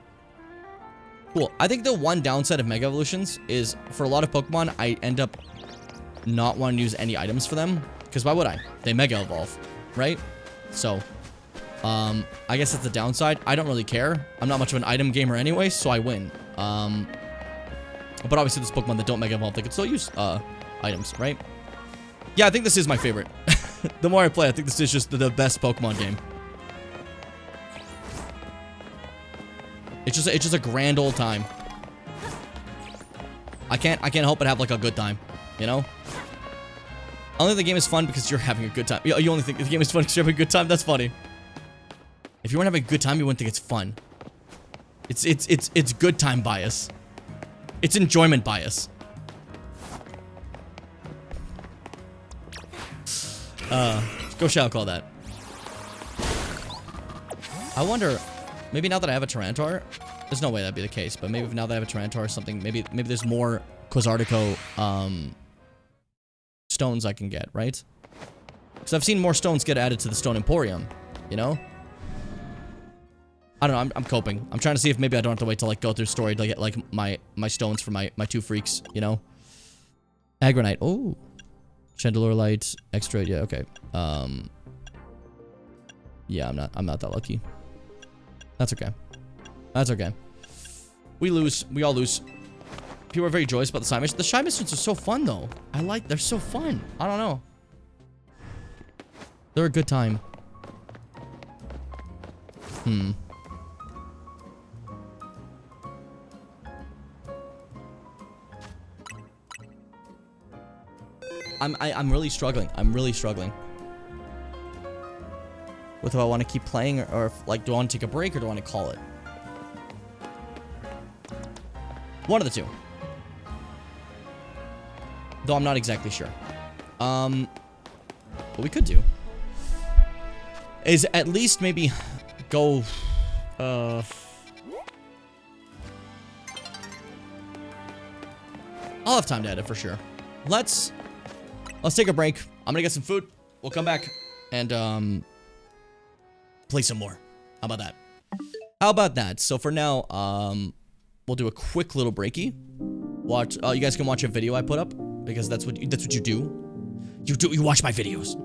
Cool. I think the one downside of Mega Evolutions is for a lot of Pokemon, I end up not wanting to use any items for them. Because why would I? They Mega Evolve, right? So, I guess that's the downside. I don't really care. I'm not much of an item gamer anyway, so I win. But obviously, this Pokemon that don't Mega Evolve, they could still use items, right? Yeah, I think this is my favorite. The more I play, I think this is just the best Pokemon game. It's just a grand old time. I can't help but have like a good time, you know? I only think the game is fun because you're having a good time. You only think the game is fun because you're having a good time? That's funny. If you weren't having a good time, you wouldn't think it's fun. It's good time bias. It's enjoyment bias. Go shall call that. I wonder, maybe now that I have a Tyranitar, there's no way that'd be the case, but maybe now that I have a Tyranitar or something, maybe there's more Quasartico, stones I can get, right? Because I've seen more stones get added to the Stone Emporium, you know? I don't know, I'm coping. I'm trying to see if maybe I don't have to wait till, like, go through story to get, like, my stones for my two freaks, you know? Agronite, oh. Chandelier light, extra, yeah, okay. Yeah, I'm not that lucky. That's okay. That's okay. We lose. We all lose. People are very joyous about the side missions. The side missions are so fun, though. They're so fun. I don't know. They're a good time. I'm really struggling. I'm really struggling. With if I want to keep playing or if, like, do I want to take a break or do I want to call it? One of the two. Though I'm not exactly sure. What we could do is at least maybe go, I'll have time to edit for sure. Let's take a break. I'm gonna get some food. We'll come back and, play some more. How about that? How about that? So for now, we'll do a quick little breaky. Watch. You guys can watch a video I put up because that's what you do. You watch my videos.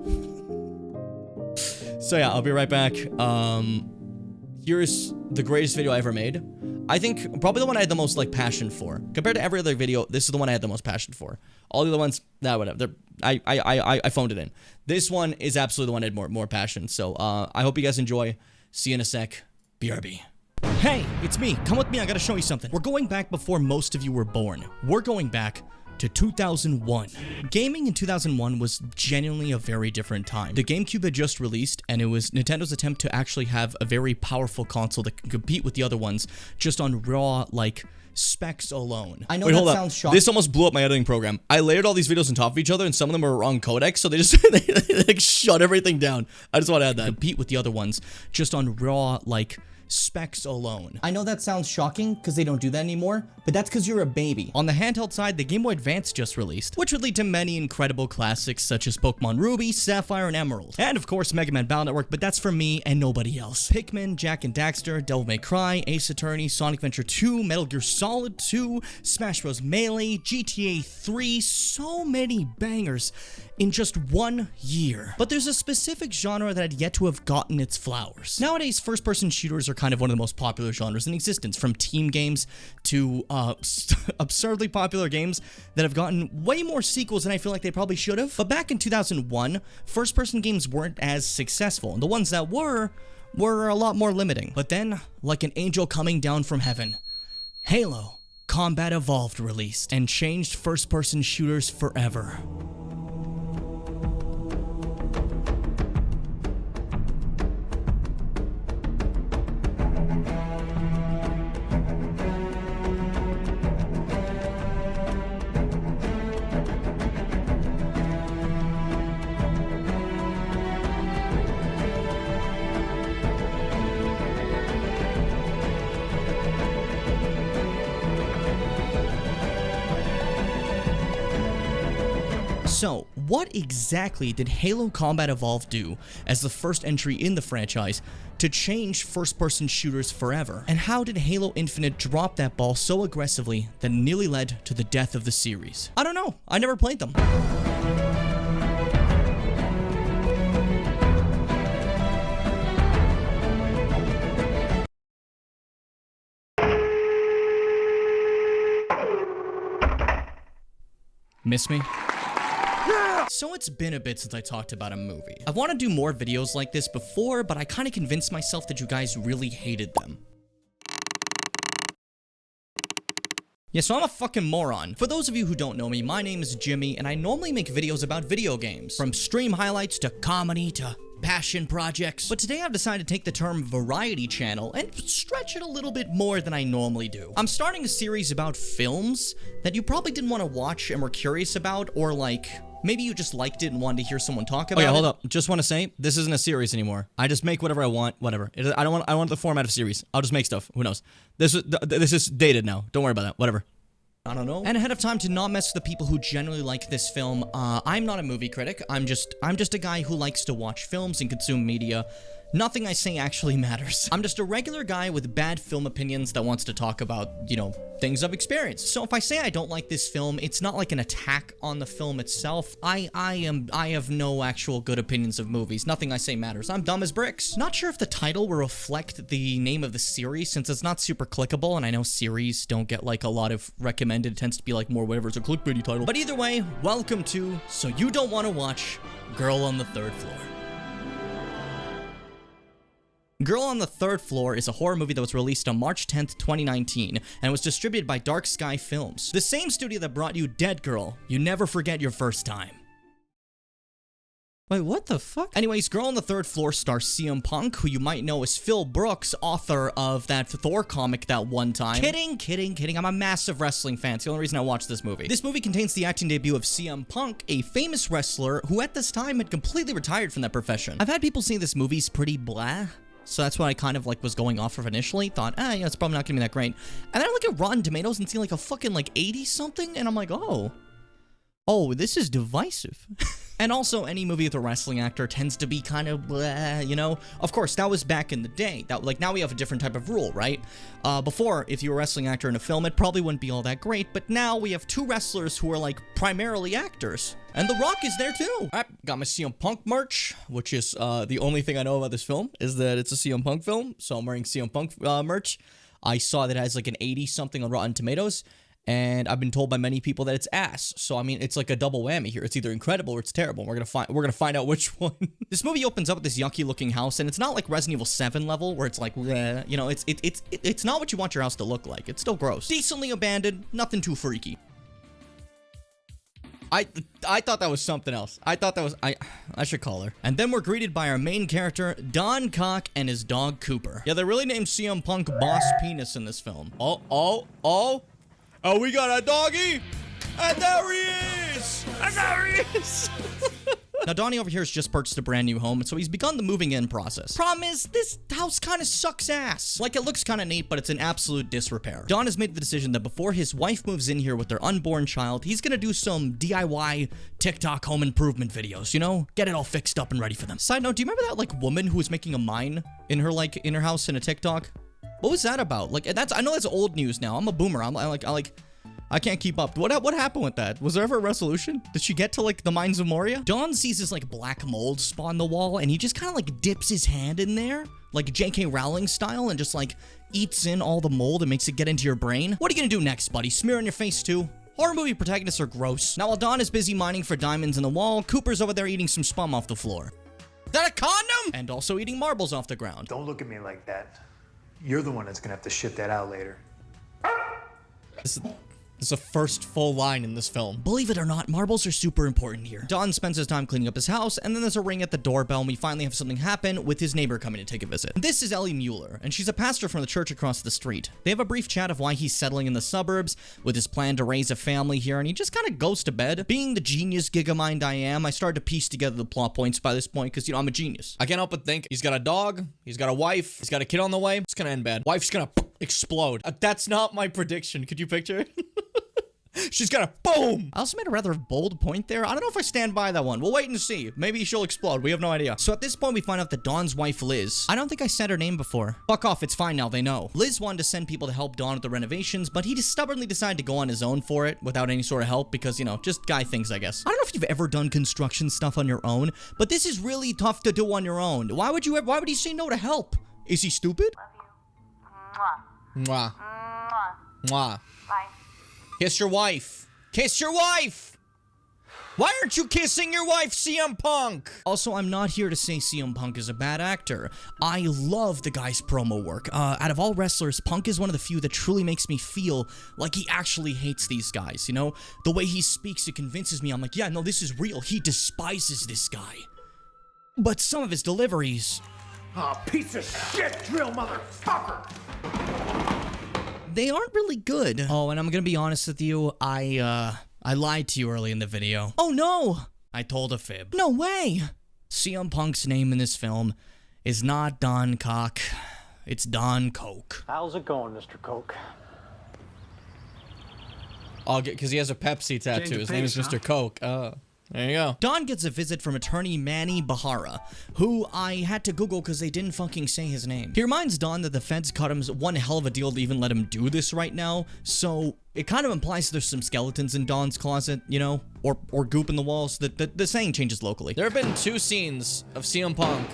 So yeah, I'll be right back. Here's the greatest video I ever made. I think probably the one I had the most like passion for compared to every other video. This is the one I had the most passion for. All the other ones, nah, whatever. I phoned it in. This one is absolutely the one I had more passion. So I hope you guys enjoy. See you in a sec. BRB. Hey, it's me. Come with me. I gotta show you something. We're going back before most of you were born. We're going back to 2001. Gaming in 2001 was genuinely a very different time. The GameCube had just released, and it was Nintendo's attempt to actually have a very powerful console that can compete with the other ones just on raw, like, specs alone. I know that sounds shocking. This almost blew up my editing program. I layered all these videos on top of each other, and some of them were wrong codecs, so they just they like shut everything down. I just want to add that. Compete with the other ones just on raw, like, specs alone. I know that sounds shocking because they don't do that anymore, but that's because you're a baby. On the handheld side, the Game Boy Advance just released, which would lead to many incredible classics such as Pokemon Ruby, Sapphire, and Emerald. And of course, Mega Man Battle Network, but that's for me and nobody else. Pikmin, Jak and Daxter, Devil May Cry, Ace Attorney, Sonic Adventure 2, Metal Gear Solid 2, Smash Bros. Melee, GTA 3, so many bangers in just 1 year. But there's a specific genre that had yet to have gotten its flowers. Nowadays, first-person shooters are kind of one of the most popular genres in existence, from team games to absurdly popular games that have gotten way more sequels than I feel like they probably should have. But back in 2001, first-person games weren't as successful, and the ones that were a lot more limiting. But then, like an angel coming down from heaven, Halo Combat Evolved released and changed first-person shooters forever. So, what exactly did Halo Combat Evolved do as the first entry in the franchise to change first-person shooters forever? And how did Halo Infinite drop that ball so aggressively that it nearly led to the death of the series? I don't know. I never played them. Miss me? So it's been a bit since I talked about a movie. I've wanted to do more videos like this before, but I kind of convinced myself that you guys really hated them. Yeah, so I'm a fucking moron. For those of you who don't know me, my name is Jimmy, and I normally make videos about video games, from stream highlights to comedy to passion projects. But today I've decided to take the term variety channel and stretch it a little bit more than I normally do. I'm starting a series about films that you probably didn't want to watch and were curious about, or like, maybe you just liked it and wanted to hear someone talk about it. Hold up. Just want to say, this isn't a series anymore. I just make whatever I want, whatever. I want the format of series. I'll just make stuff. Who knows? This is dated now. Don't worry about that. Whatever. I don't know. And ahead of time, to not mess with the people who generally like this film, I'm not a movie critic. I'm just a guy who likes to watch films and consume media. Nothing I say actually matters. I'm just a regular guy with bad film opinions that wants to talk about, you know, things I've experienced. So if I say I don't like this film, it's not like an attack on the film itself. I have no actual good opinions of movies. Nothing I say matters. I'm dumb as bricks. Not sure if the title will reflect the name of the series, since it's not super clickable, and I know series don't get like a lot of recommended. It tends to be like more whatever, it's a clickbaity title. But either way, welcome to So You Don't Want to Watch Girl on the Third Floor. Girl on the Third Floor is a horror movie that was released on March 10th, 2019, and was distributed by Dark Sky Films, the same studio that brought you Dead Girl, You Never Forget Your First Time. Wait, what the fuck? Anyways, Girl on the Third Floor stars CM Punk, who you might know as Phil Brooks, author of that Thor comic that one time. Kidding. I'm a massive wrestling fan. It's the only reason I watched this movie. This movie contains the acting debut of CM Punk, a famous wrestler who at this time had completely retired from that profession. I've had people say this movie's pretty blah. So that's what I kind of like was going off of initially. Thought, yeah, it's probably not gonna be that great. And then I look at Rotten Tomatoes and see like a fucking like 80 something, and I'm like, oh, this is divisive. And also, any movie with a wrestling actor tends to be kind of blah, you know? Of course, that was back in the day. That, like, now we have a different type of rule, right? Before, if you were a wrestling actor in a film, it probably wouldn't be all that great, but now we have two wrestlers who are, like, primarily actors. And The Rock is there, too. All right, got my CM Punk merch, which is the only thing I know about this film, is that it's a CM Punk film, so I'm wearing CM Punk merch. I saw that it has, like, an 80-something on Rotten Tomatoes. And I've been told by many people that it's ass. So I mean, it's like a double whammy here. It's either incredible or it's terrible. We're gonna find out which one. This movie opens up with this yucky looking house, and it's not like Resident Evil 7 level where it's like, bleh, you know, it's not what you want your house to look like. It's still gross. Decently abandoned, nothing too freaky. I thought that was something else. I thought that was I should call her. And then we're greeted by our main character, Don Cock, and his dog Cooper. Yeah, they really named CM Punk Boss Penis in this film. Oh, we got a doggy! And there he is! Now, Donnie over here has just purchased a brand new home, so he's begun the moving in process. Problem is, this house kind of sucks ass. Like, it looks kind of neat, but it's in absolute disrepair. Don has made the decision that before his wife moves in here with their unborn child, he's gonna do some DIY TikTok home improvement videos, you know? Get it all fixed up and ready for them. Side note, do you remember that, like, woman who was making a mine in her house in a TikTok? What was that about? Like, I know that's old news now. I'm a boomer. I like I can't keep up. What happened with that? Was there ever a resolution? Did she get to, like, the Mines of Moria? Dawn sees this, like, black mold spawn in the wall, and he just kind of, like, dips his hand in there, like J.K. Rowling style, and just, like, eats in all the mold and makes it get into your brain. What are you gonna do next, buddy? Smear on your face, too? Horror movie protagonists are gross. Now, while Dawn is busy mining for diamonds in the wall, Cooper's over there eating some spum off the floor. Is that a condom? And also eating marbles off the ground. Don't look at me like that. You're the one that's gonna have to shit that out later. This is the first full line in this film. Believe it or not, marbles are super important here. Don spends his time cleaning up his house, and then there's a ring at the doorbell, and we finally have something happen with his neighbor coming to take a visit. This is Ellie Mueller, and she's a pastor from the church across the street. They have a brief chat of why he's settling in the suburbs with his plan to raise a family here, and he just kind of goes to bed. Being the genius gigamind I am, I started to piece together the plot points by this point, because, you know, I'm a genius. I can't help but think he's got a dog, he's got a wife, he's got a kid on the way. It's gonna end bad. Wife's gonna explode. That's not my prediction. Could you picture it? She's gonna boom! I also made a rather bold point there. I don't know if I stand by that one. We'll wait and see. Maybe she'll explode. We have no idea. So at this point, we find out that Dawn's wife, Liz. I don't think I said her name before. Fuck off. It's fine now. They know. Liz wanted to send people to help Dawn with the renovations, but he just stubbornly decided to go on his own for it without any sort of help because, you know, just guy things, I guess. I don't know if you've ever done construction stuff on your own, but this is really tough to do on your own. Why would he say no to help? Is he stupid? Love you. Mwah. Mwah. Mwah. Mwah. Bye. Kiss your wife. Kiss your wife! Why aren't you kissing your wife, CM Punk? Also, I'm not here to say CM Punk is a bad actor. I love the guy's promo work. Out of all wrestlers, Punk is one of the few that truly makes me feel like he actually hates these guys, you know? The way he speaks, it convinces me. I'm like, yeah, no, this is real. He despises this guy. But some of his deliveries... Oh, piece of shit, drill motherfucker! They aren't really good. Oh, and I'm gonna be honest with you, I lied to you early in the video. Oh no! I told a fib. No way! CM Punk's name in this film is not Don Cock, it's Don Coke. How's it going, Mr. Coke? Oh, because he has a Pepsi tattoo. His name is Mr. Coke. There you go. Don gets a visit from attorney Manny Bahara, who I had to Google because they didn't fucking say his name. He reminds Don that the feds cut him one hell of a deal to even let him do this right now, so it kind of implies there's some skeletons in Don's closet, you know, or goop in the walls. The saying changes locally. There have been 2 scenes of CM Punk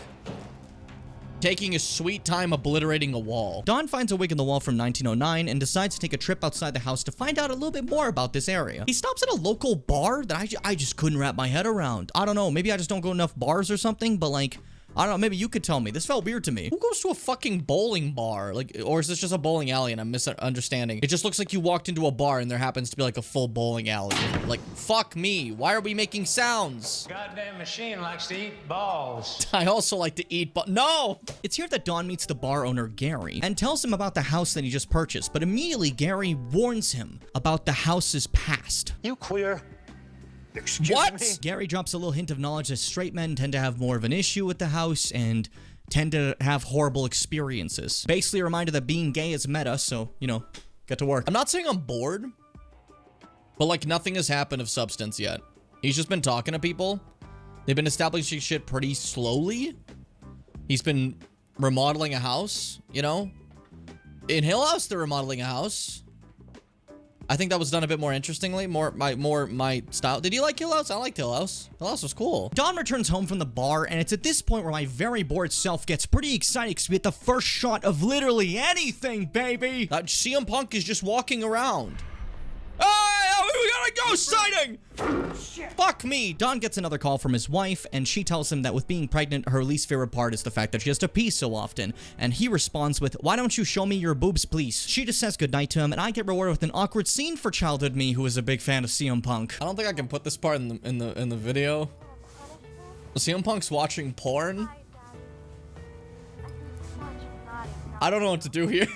taking his sweet time obliterating a wall. Don finds a wig in the wall from 1909 and decides to take a trip outside the house to find out a little bit more about this area. He stops at a local bar that I just couldn't wrap my head around. I don't know, maybe I just don't go to enough bars or something, but like, I don't know, maybe you could tell me. This felt weird to me. Who goes to a fucking bowling bar? Like, or is this just a bowling alley and I'm misunderstanding? It just looks like you walked into a bar and there happens to be like a full bowling alley. Like, fuck me. Why are we making sounds? Goddamn machine likes to eat balls. I also like to eat no! It's here that Don meets the bar owner, Gary, and tells him about the house that he just purchased, but immediately Gary warns him about the house's past. You queer? Excuse What? me? Gary drops a little hint of knowledge that straight men tend to have more of an issue with the house and tend to have horrible experiences. Basically a reminder that being gay is meta, so, you know, get to work. I'm not saying I'm bored, but like nothing has happened of substance yet. He's just been talking to people. They've been establishing shit pretty slowly. He's been remodeling a house, you know? In Hill House, they're remodeling a house. I think that was done a bit more interestingly, more my style. Did you like Hill House? I liked Hill House. Hill House was cool. Don returns home from the bar, and it's at this point where my very bored self gets pretty excited because we get the first shot of literally anything, baby. CM Punk is just walking around. Hey, we got a ghost sighting! Fuck me! Don gets another call from his wife, and she tells him that with being pregnant, her least favorite part is the fact that she has to pee so often. And he responds with, "Why don't you show me your boobs, please?" She just says goodnight to him, and I get rewarded with an awkward scene for childhood me, who is a big fan of CM Punk. I don't think I can put this part in the video. CM Punk's watching porn. I don't know what to do here.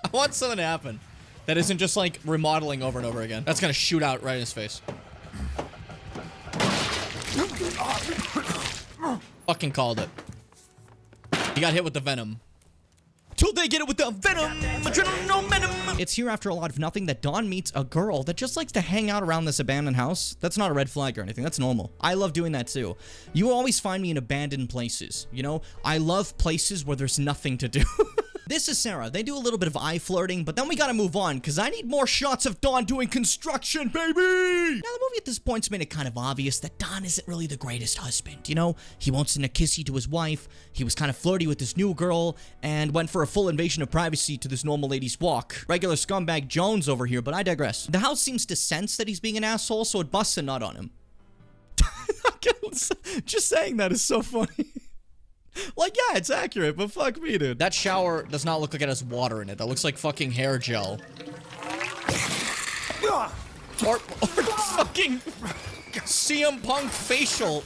I want something to happen that isn't just like remodeling over and over again. That's gonna shoot out right in his face. Fucking called it. He got hit with the venom. Till they get it with the venom! Adrenaline venom! It's here after a lot of nothing that Dawn meets a girl that just likes to hang out around this abandoned house. That's not a red flag or anything, that's normal. I love doing that too. You will always find me in abandoned places, you know? I love places where there's nothing to do. This is Sarah. They do a little bit of eye flirting, but then we gotta move on, because I need more shots of Don doing construction, baby! Now, the movie at this point's made it kind of obvious that Don isn't really the greatest husband, you know? He won't send a kissy to his wife, he was kind of flirty with this new girl, and went for a full invasion of privacy to this normal lady's walk. Regular scumbag Jones over here, but I digress. The house seems to sense that he's being an asshole, so it busts a nut on him. Just saying that is so funny. Like, yeah, it's accurate, but fuck me, dude. That shower does not look like it has water in it. That looks like fucking hair gel. Or fucking CM Punk facial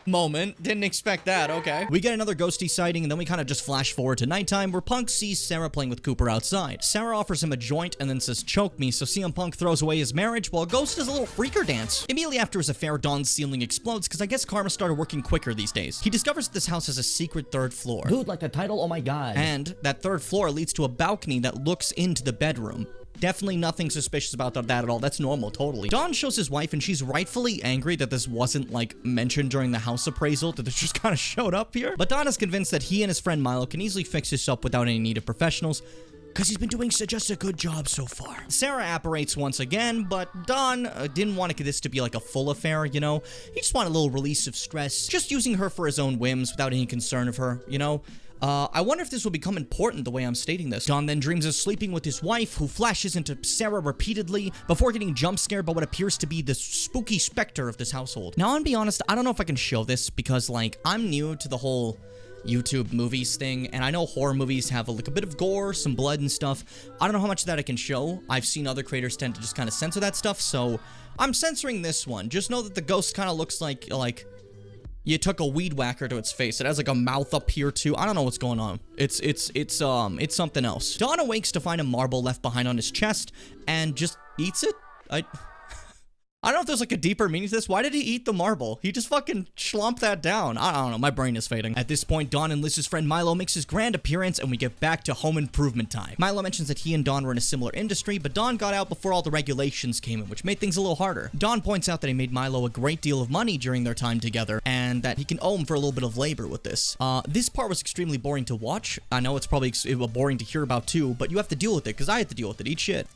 moment. Didn't expect that, okay. We get another ghosty sighting, and then we kind of just flash forward to nighttime where Punk sees Sarah playing with Cooper outside. Sarah offers him a joint and then says, choke me, so CM Punk throws away his marriage while Ghost does a little freaker dance. Immediately after his affair, Don's ceiling explodes because I guess karma started working quicker these days. He discovers that this house has a secret third floor. Dude, like the title, oh my god. And that third floor leads to a balcony that looks into the bedroom. Definitely nothing suspicious about that at all. That's normal, totally. Don shows his wife, and she's rightfully angry that this wasn't, like, mentioned during the house appraisal, that this just kind of showed up here. But Don is convinced that he and his friend Milo can easily fix this up without any need of professionals, because he's been doing just a good job so far. Sarah apparates once again, but Don didn't want this to be like a full affair, you know? He just wanted a little release of stress, just using her for his own whims without any concern of her, you know? I wonder if this will become important the way I'm stating this. Don then dreams of sleeping with his wife, who flashes into Sarah repeatedly before getting jump scared by what appears to be the spooky specter of this household. Now, I'll be honest, I don't know if I can show this because, like, I'm new to the whole YouTube movies thing, and I know horror movies have like a bit of gore, some blood and stuff. I don't know how much of that I can show. I've seen other creators tend to just kind of censor that stuff, so I'm censoring this one. Just know that the ghost kind of looks like you took a weed whacker to its face. It has like a mouth up here too. I don't know what's going on. It's something else. Don awakes to find a marble left behind on his chest and just eats it. I don't know if there's like a deeper meaning to this. Why did he eat the marble? He just fucking schlumped that down. I don't know. My brain is fading. At this point, Don and Liz's friend Milo makes his grand appearance, and we get back to home improvement time. Milo mentions that he and Don were in a similar industry, but Don got out before all the regulations came in, which made things a little harder. Don points out that he made Milo a great deal of money during their time together, and that he can owe him for a little bit of labor with this. This part was extremely boring to watch. I know it's probably boring to hear about too, but you have to deal with it, because I had to deal with it. Eat shit.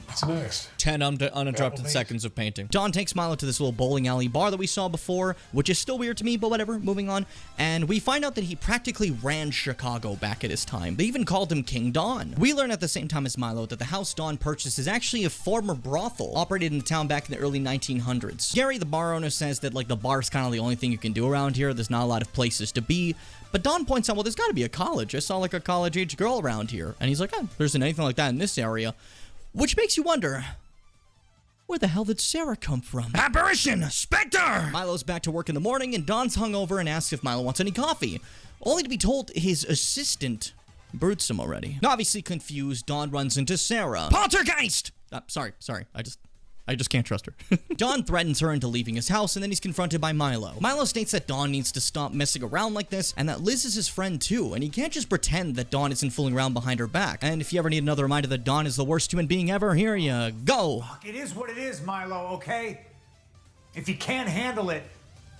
What's next? 10 uninterrupted seconds of painting. Don takes Milo to this little bowling alley bar that we saw before, which is still weird to me, but whatever, moving on. And we find out that he practically ran Chicago back at his time. They even called him King Don. We learn at the same time as Milo that the house Don purchased is actually a former brothel operated in the town back in the early 1900s. Gary, the bar owner, says that like the bar's kind of the only thing you can do around here. There's not a lot of places to be. But Don points out, well, there's got to be a college. I saw like a college-age girl around here. And he's like, oh, there isn't anything like that in this area. Which makes you wonder, where the hell did Sarah come from? Apparition! Spectre! Milo's back to work in the morning, and Don's hungover and asks if Milo wants any coffee, only to be told his assistant brewed some already. Obviously confused, Don runs into Sarah. Poltergeist! Sorry, I just can't trust her. Don threatens her into leaving his house, and then he's confronted by Milo. Milo states that Don needs to stop messing around like this, and that Liz is his friend too, and he can't just pretend that Don isn't fooling around behind her back. And if you ever need another reminder that Don is the worst human being ever, here you go. It is what it is, Milo, okay? If you can't handle it,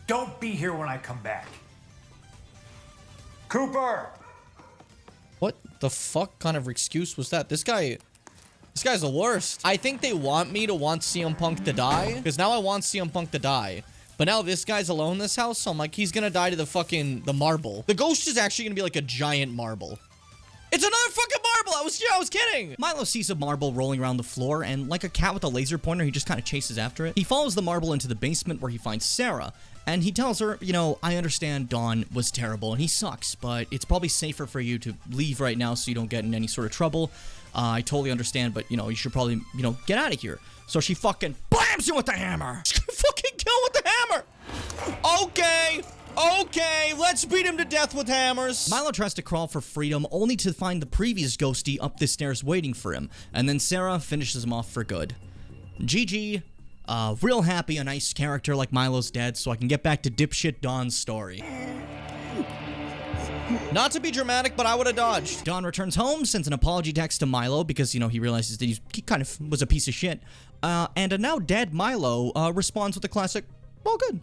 don't be here when I come back. Cooper! What the fuck kind of excuse was that? This guy's the worst. I think they want me to want CM Punk to die, because now I want CM Punk to die. But now this guy's alone in this house, so I'm like, he's gonna die to the marble. The ghost is actually gonna be like a giant marble. It's another fucking marble! I was kidding! Milo sees a marble rolling around the floor, and like a cat with a laser pointer, he just kind of chases after it. He follows the marble into the basement where he finds Sarah, and he tells her, you know, I understand Don was terrible and he sucks, but it's probably safer for you to leave right now so you don't get in any sort of trouble. I totally understand, but, you know, you should probably, you know, get out of here. So she fucking blams him with the hammer! Fucking kill with the hammer! Okay, let's beat him to death with hammers. Milo tries to crawl for freedom, only to find the previous ghostie up the stairs waiting for him. And then Sarah finishes him off for good. GG. Real happy a nice character like Milo's dead, so I can get back to dipshit Don's story. Not to be dramatic, but I would have dodged. Don returns home, sends an apology text to Milo because, you know, he realizes that he kind of was a piece of shit. And a now dead Milo responds with a classic, well, good.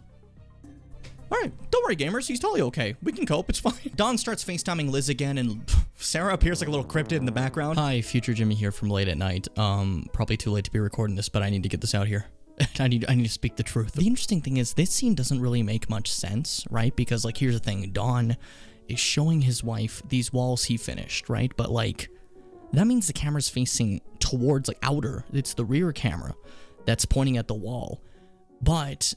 Alright, don't worry, gamers. He's totally okay. We can cope. It's fine. Don starts FaceTiming Liz again, and Sarah appears like a little cryptid in the background. Hi, future Jimmy here from late at night. Probably too late to be recording this, but I need to get this out here. I need to speak the truth. The interesting thing is, this scene doesn't really make much sense, right? Because, like, here's the thing. Don is showing his wife these walls he finished, right? But, like, that means the camera's facing towards, like, outer. It's the rear camera that's pointing at the wall. But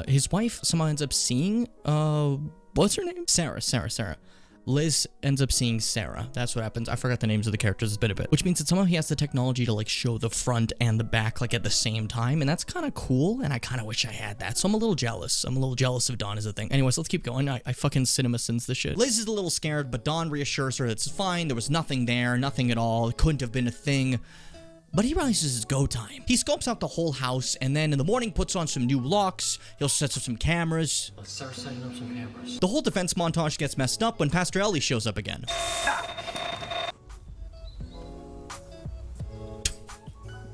his wife somehow ends up seeing, what's her name? Sarah. Liz ends up seeing Sarah. That's what happens. I forgot the names of the characters. It's been a bit. Which means that somehow he has the technology to, like, show the front and the back, like, at the same time. And that's kind of cool. And I kind of wish I had that. So I'm a little jealous. I'm a little jealous of Dawn as a thing. Anyways, let's keep going. I fucking cinema sins this shit. Liz is a little scared, but Dawn reassures her that it's fine. There was nothing there. Nothing at all. It couldn't have been a thing. But he realizes it's go time. He scopes out the whole house, and then in the morning puts on some new locks. He'll set up some cameras. Let's start setting up some cameras. The whole defense montage gets messed up when Pastor Ellie shows up again.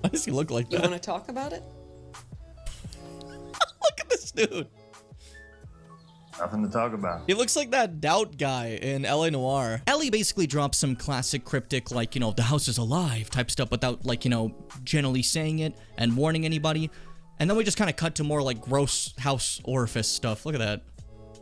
Why does he look like that? You want to talk about it? Look at this dude. Nothing to talk about. He looks like that Doubt guy in LA Noire. Ellie basically drops some classic cryptic, like, you know, the house is alive type stuff without, like, you know, generally saying it and warning anybody. And then we just kind of cut to more, like, gross house orifice stuff. Look at that.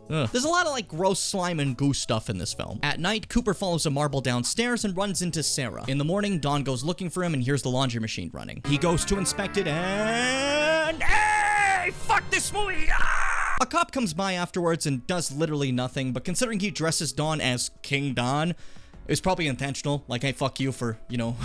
Ugh. There's a lot of, like, gross slime and goo stuff in this film. At night, Cooper follows a marble downstairs and runs into Sarah. In the morning, Don goes looking for him and hears the laundry machine running. He goes to inspect it and... Hey! Fuck this movie! Ah! A cop comes by afterwards and does literally nothing, but considering he dresses Don as King Don, it was probably intentional. Like, hey, fuck you for, you know...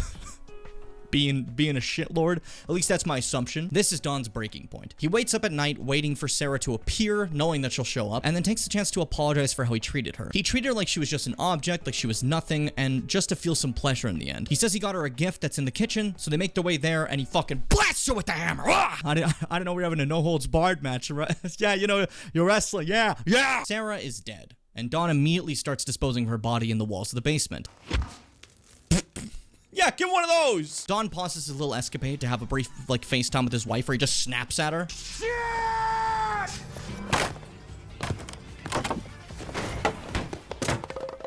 being a shitlord. At least that's my assumption. This is Don's breaking point. He waits up at night waiting for Sarah to appear, knowing that she'll show up, and then takes the chance to apologize for how he treated her. He treated her like she was just an object, like she was nothing, and just to feel some pleasure in the end. He says he got her a gift that's in the kitchen, so they make their way there, and he fucking blasts her with the hammer. Ah! I didn't know we were having a no-holds-barred match, right? Yeah, you know, you're wrestling. Yeah. Sarah is dead, and Don immediately starts disposing of her body in the walls of the basement. Yeah, get one of those! Don pauses his little escapade to have a brief, like, FaceTime with his wife where he just snaps at her. Shit!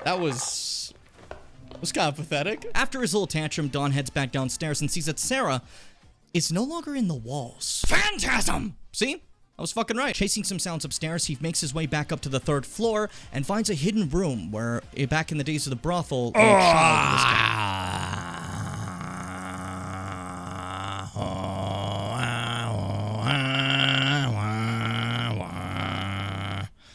That was kind of pathetic. After his little tantrum, Don heads back downstairs and sees that Sarah is no longer in the walls. Phantasm! See? I was fucking right. Chasing some sounds upstairs, he makes his way back up to the 3rd floor and finds a hidden room where, back in the days of the brothel, a child was kept.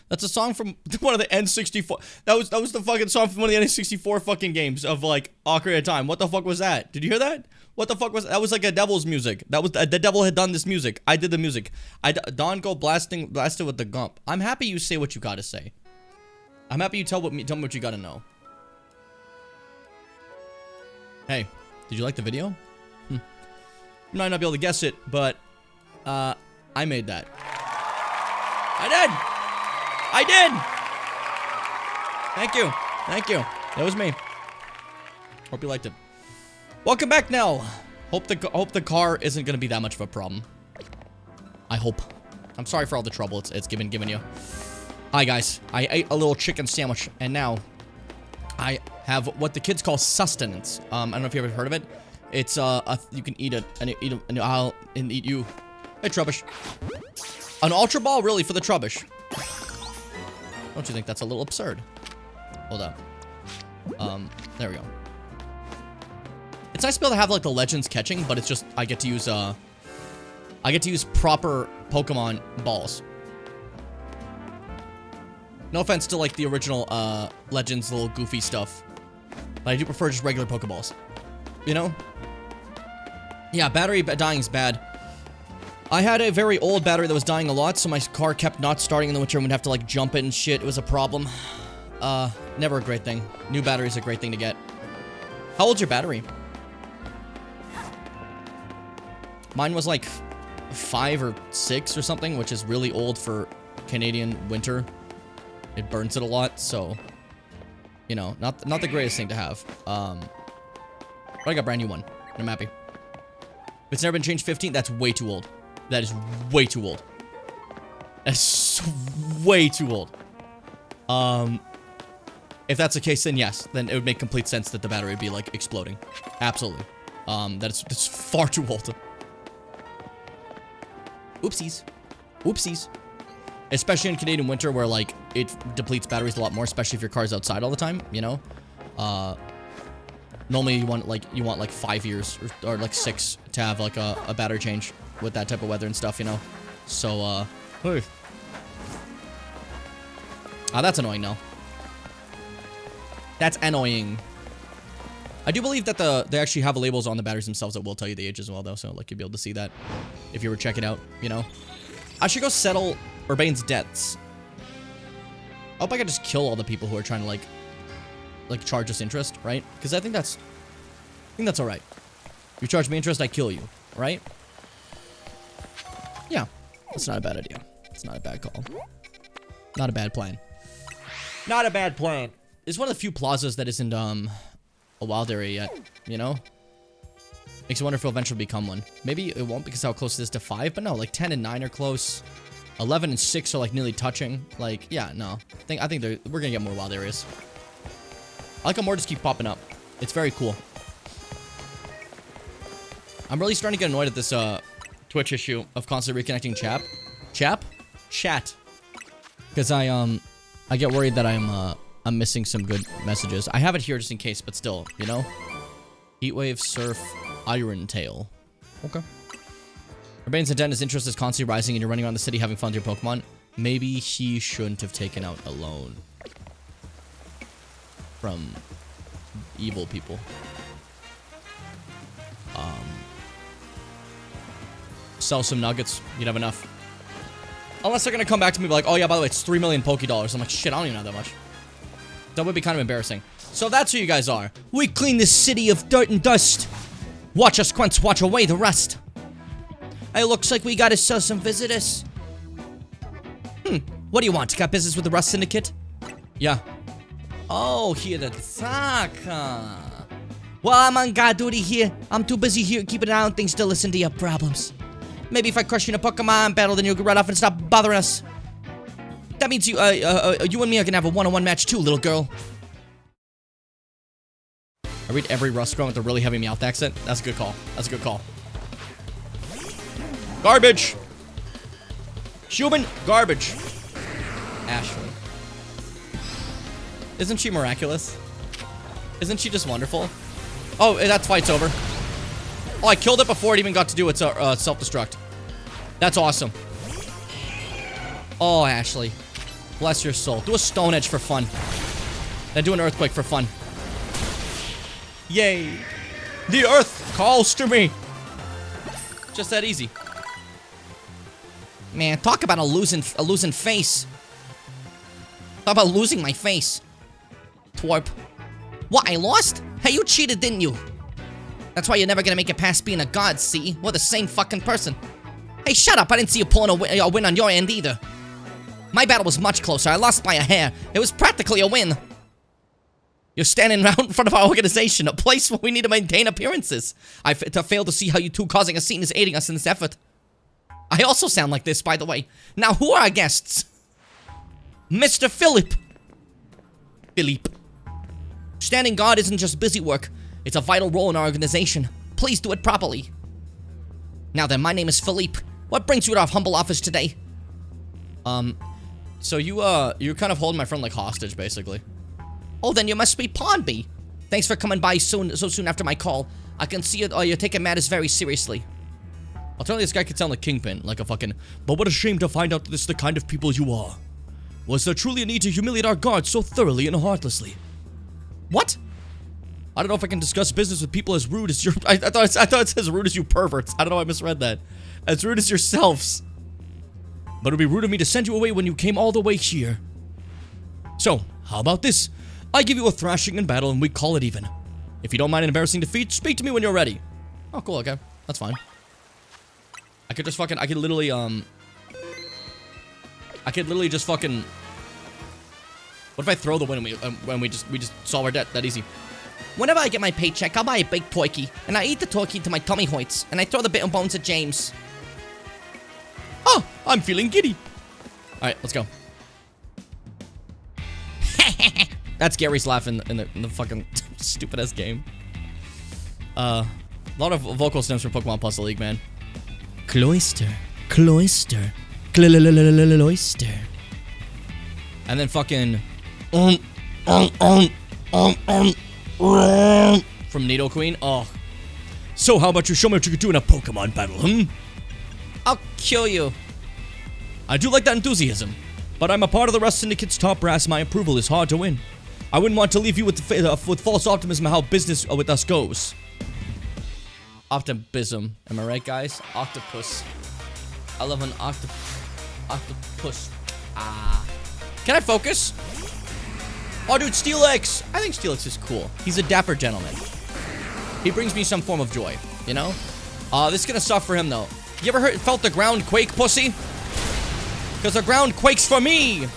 That's a song from one of the N64. That was the fucking song from one of the N64 fucking games of, like, Ocarina of Time. What the fuck was that? Did you hear that? What the fuck was that? Was like a devil's music. That was the devil had done this music. I did the music. Don go blasted with the gump. I'm happy you say what you gotta say. I'm happy you tell me what you gotta know. Hey, did you like the video? You might not be able to guess it, but I made that. I did! Thank you. That was me. Hope you liked it. Welcome back now. Hope the car isn't gonna be that much of a problem. I hope. I'm sorry for all the trouble it's given you. Hi guys. I ate a little chicken sandwich and now I have what the kids call sustenance. I don't know if you ever heard of it. It's you can eat it and I'll eat you. Hey Trubbish. An Ultra Ball really for the Trubbish. Don't you think that's a little absurd? Hold up. There we go. It's nice to be able to have like the legends catching, but it's just I get to use proper Pokemon balls. No offense to like the original legends little goofy stuff, but I do prefer just regular Pokeballs. You know? Yeah, battery dying is bad. I had a very old battery that was dying a lot, so my car kept not starting in the winter and would have to like jump it and shit. It was a problem. Never a great thing. New battery is a great thing to get. How old's your battery? Mine was like 5 or 6 or something, which is really old for Canadian winter. It burns it a lot, so You know, not the greatest thing to have. But I got a brand new one. And I'm happy. If it's never been changed 15, that's way too old. That is way too old. That's way too old. If that's the case, then yes. Then it would make complete sense that the battery would be, like, exploding. Absolutely. That's far too old. Oopsies. Oopsies. Especially in Canadian winter where, like, it depletes batteries a lot more, especially if your car's outside all the time, you know? Normally you want, like, 5 years or like, 6 to have, like, a battery change with that type of weather and stuff, you know? So, hey. That's annoying now. That's annoying. I do believe that they actually have labels on the batteries themselves that will tell you the age as well, though. So, like, you'll be able to see that if you were to check it out, you know? I should go settle Urbane's debts. I hope I can just kill all the people who are trying to, like charge us interest, right? Because I think that's all right. You charge me interest, I kill you, right? Yeah, that's not a bad idea. It's not a bad call. Not a bad plan. Not a bad plan. It's one of the few plazas that isn't, a wild area yet, you know? Makes me wonder if it'll eventually become one. Maybe it won't because how close it is to 5, but no, like 10 and 9 are close. 11 and 6 are like nearly touching. Like, yeah, no. I think we're gonna get more wild areas. I like how more just keep popping up. It's very cool. I'm really starting to get annoyed at this, Twitch issue of constantly reconnecting chat. Because I get worried that I'm missing some good messages. I have it here just in case, but still, you know? Heatwave, Surf, Iron Tail. Okay. Urbane's intent, his interest is constantly rising and you're running around the city having fun with your Pokemon. Maybe he shouldn't have taken out a loan from evil people. Sell some nuggets. You'd have enough. Unless they're gonna come back to me and be like, oh yeah, by the way, it's 3 million Pokédollars. I'm like, shit, I don't even have that much. That would be kind of embarrassing. So that's who you guys are. We clean this city of dirt and dust. Watch us quench, watch away the rust. It looks like we gotta sell some visitors. What do you want? Got business with the Rust Syndicate? Yeah. Oh, here to talk, huh? Well, I'm on guard duty here. I'm too busy here keeping an eye on things to listen to your problems. Maybe if I crush you in a Pokemon battle, then you'll get right off and stop bothering us. That means you and me are gonna have a one-on-one match too, little girl. I read every Rust scroll with a really heavy Meowth accent. That's a good call. That's a good call. Garbage! Human garbage. Ashley. Isn't she miraculous? Isn't she just wonderful? Oh, that fight's over. Oh, I killed it before it even got to do its self-destruct. That's awesome. Oh, Ashley. Bless your soul. Do a Stone Edge for fun. Then do an Earthquake for fun. Yay. The Earth calls to me. Just that easy. Man, talk about a losing face. Talk about losing my face. Twerp. What, I lost? Hey, you cheated, didn't you? That's why you're never gonna make it past being a god, see? We're the same fucking person. Hey, shut up. I didn't see you pulling a win on your end either. My battle was much closer. I lost by a hair. It was practically a win. You're standing around in front of our organization, a place where we need to maintain appearances. I fail to see how you two causing a scene is aiding us in this effort. I also sound like this, by the way. Now, who are our guests? Mr. Philip. Philippe. Standing guard isn't just busy work. It's a vital role in our organization. Please do it properly. Now then, my name is Philippe. What brings you to our humble office today? So you're kind of holding my friend like hostage, basically. Oh, then you must be Pondby. Thanks for coming by so soon after my call. I can see you're taking matters very seriously. I'll tell you, this guy could sound like Kingpin, like a fucking... But what a shame to find out this is the kind of people you are. Was there truly a need to humiliate our guards so thoroughly and heartlessly? What? I don't know if I can discuss business with people as rude as your... I thought it says rude as you perverts. I don't know, I misread that. As rude as yourselves. But it would be rude of me to send you away when you came all the way here. So, how about this? I give you a thrashing in battle and we call it even. If you don't mind an embarrassing defeat, speak to me when you're ready. Oh, cool, okay. That's fine. I could just fucking... I could literally just fucking... What if I throw the win when we just solve our debt that easy? Whenever I get my paycheck, I'll buy a big turkey, and I eat the turkey to my tummy hurts, and I throw the bit and bones at James. Oh, I'm feeling giddy. All right, let's go. That's Gary's laugh in the fucking stupid ass game. A lot of vocal stems from Pokemon Puzzle League, man. Cloister, cloister, cloister. And then fucking from Needle Queen. Oh. So how about you show me what you could do in a Pokemon battle, I'll kill you. I do like that enthusiasm, but I'm a part of the Rust Syndicate's top brass. My approval is hard to win. I wouldn't want to leave you with false optimism how business with us goes. Optimism. Am I right, guys? Octopus. I love an octopus. Can I focus? Oh, dude, Steelix. I think Steelix is cool. He's a dapper gentleman. He brings me some form of joy, you know? This is gonna suck for him, though. You ever felt the ground quake, pussy? Because the ground quakes for me.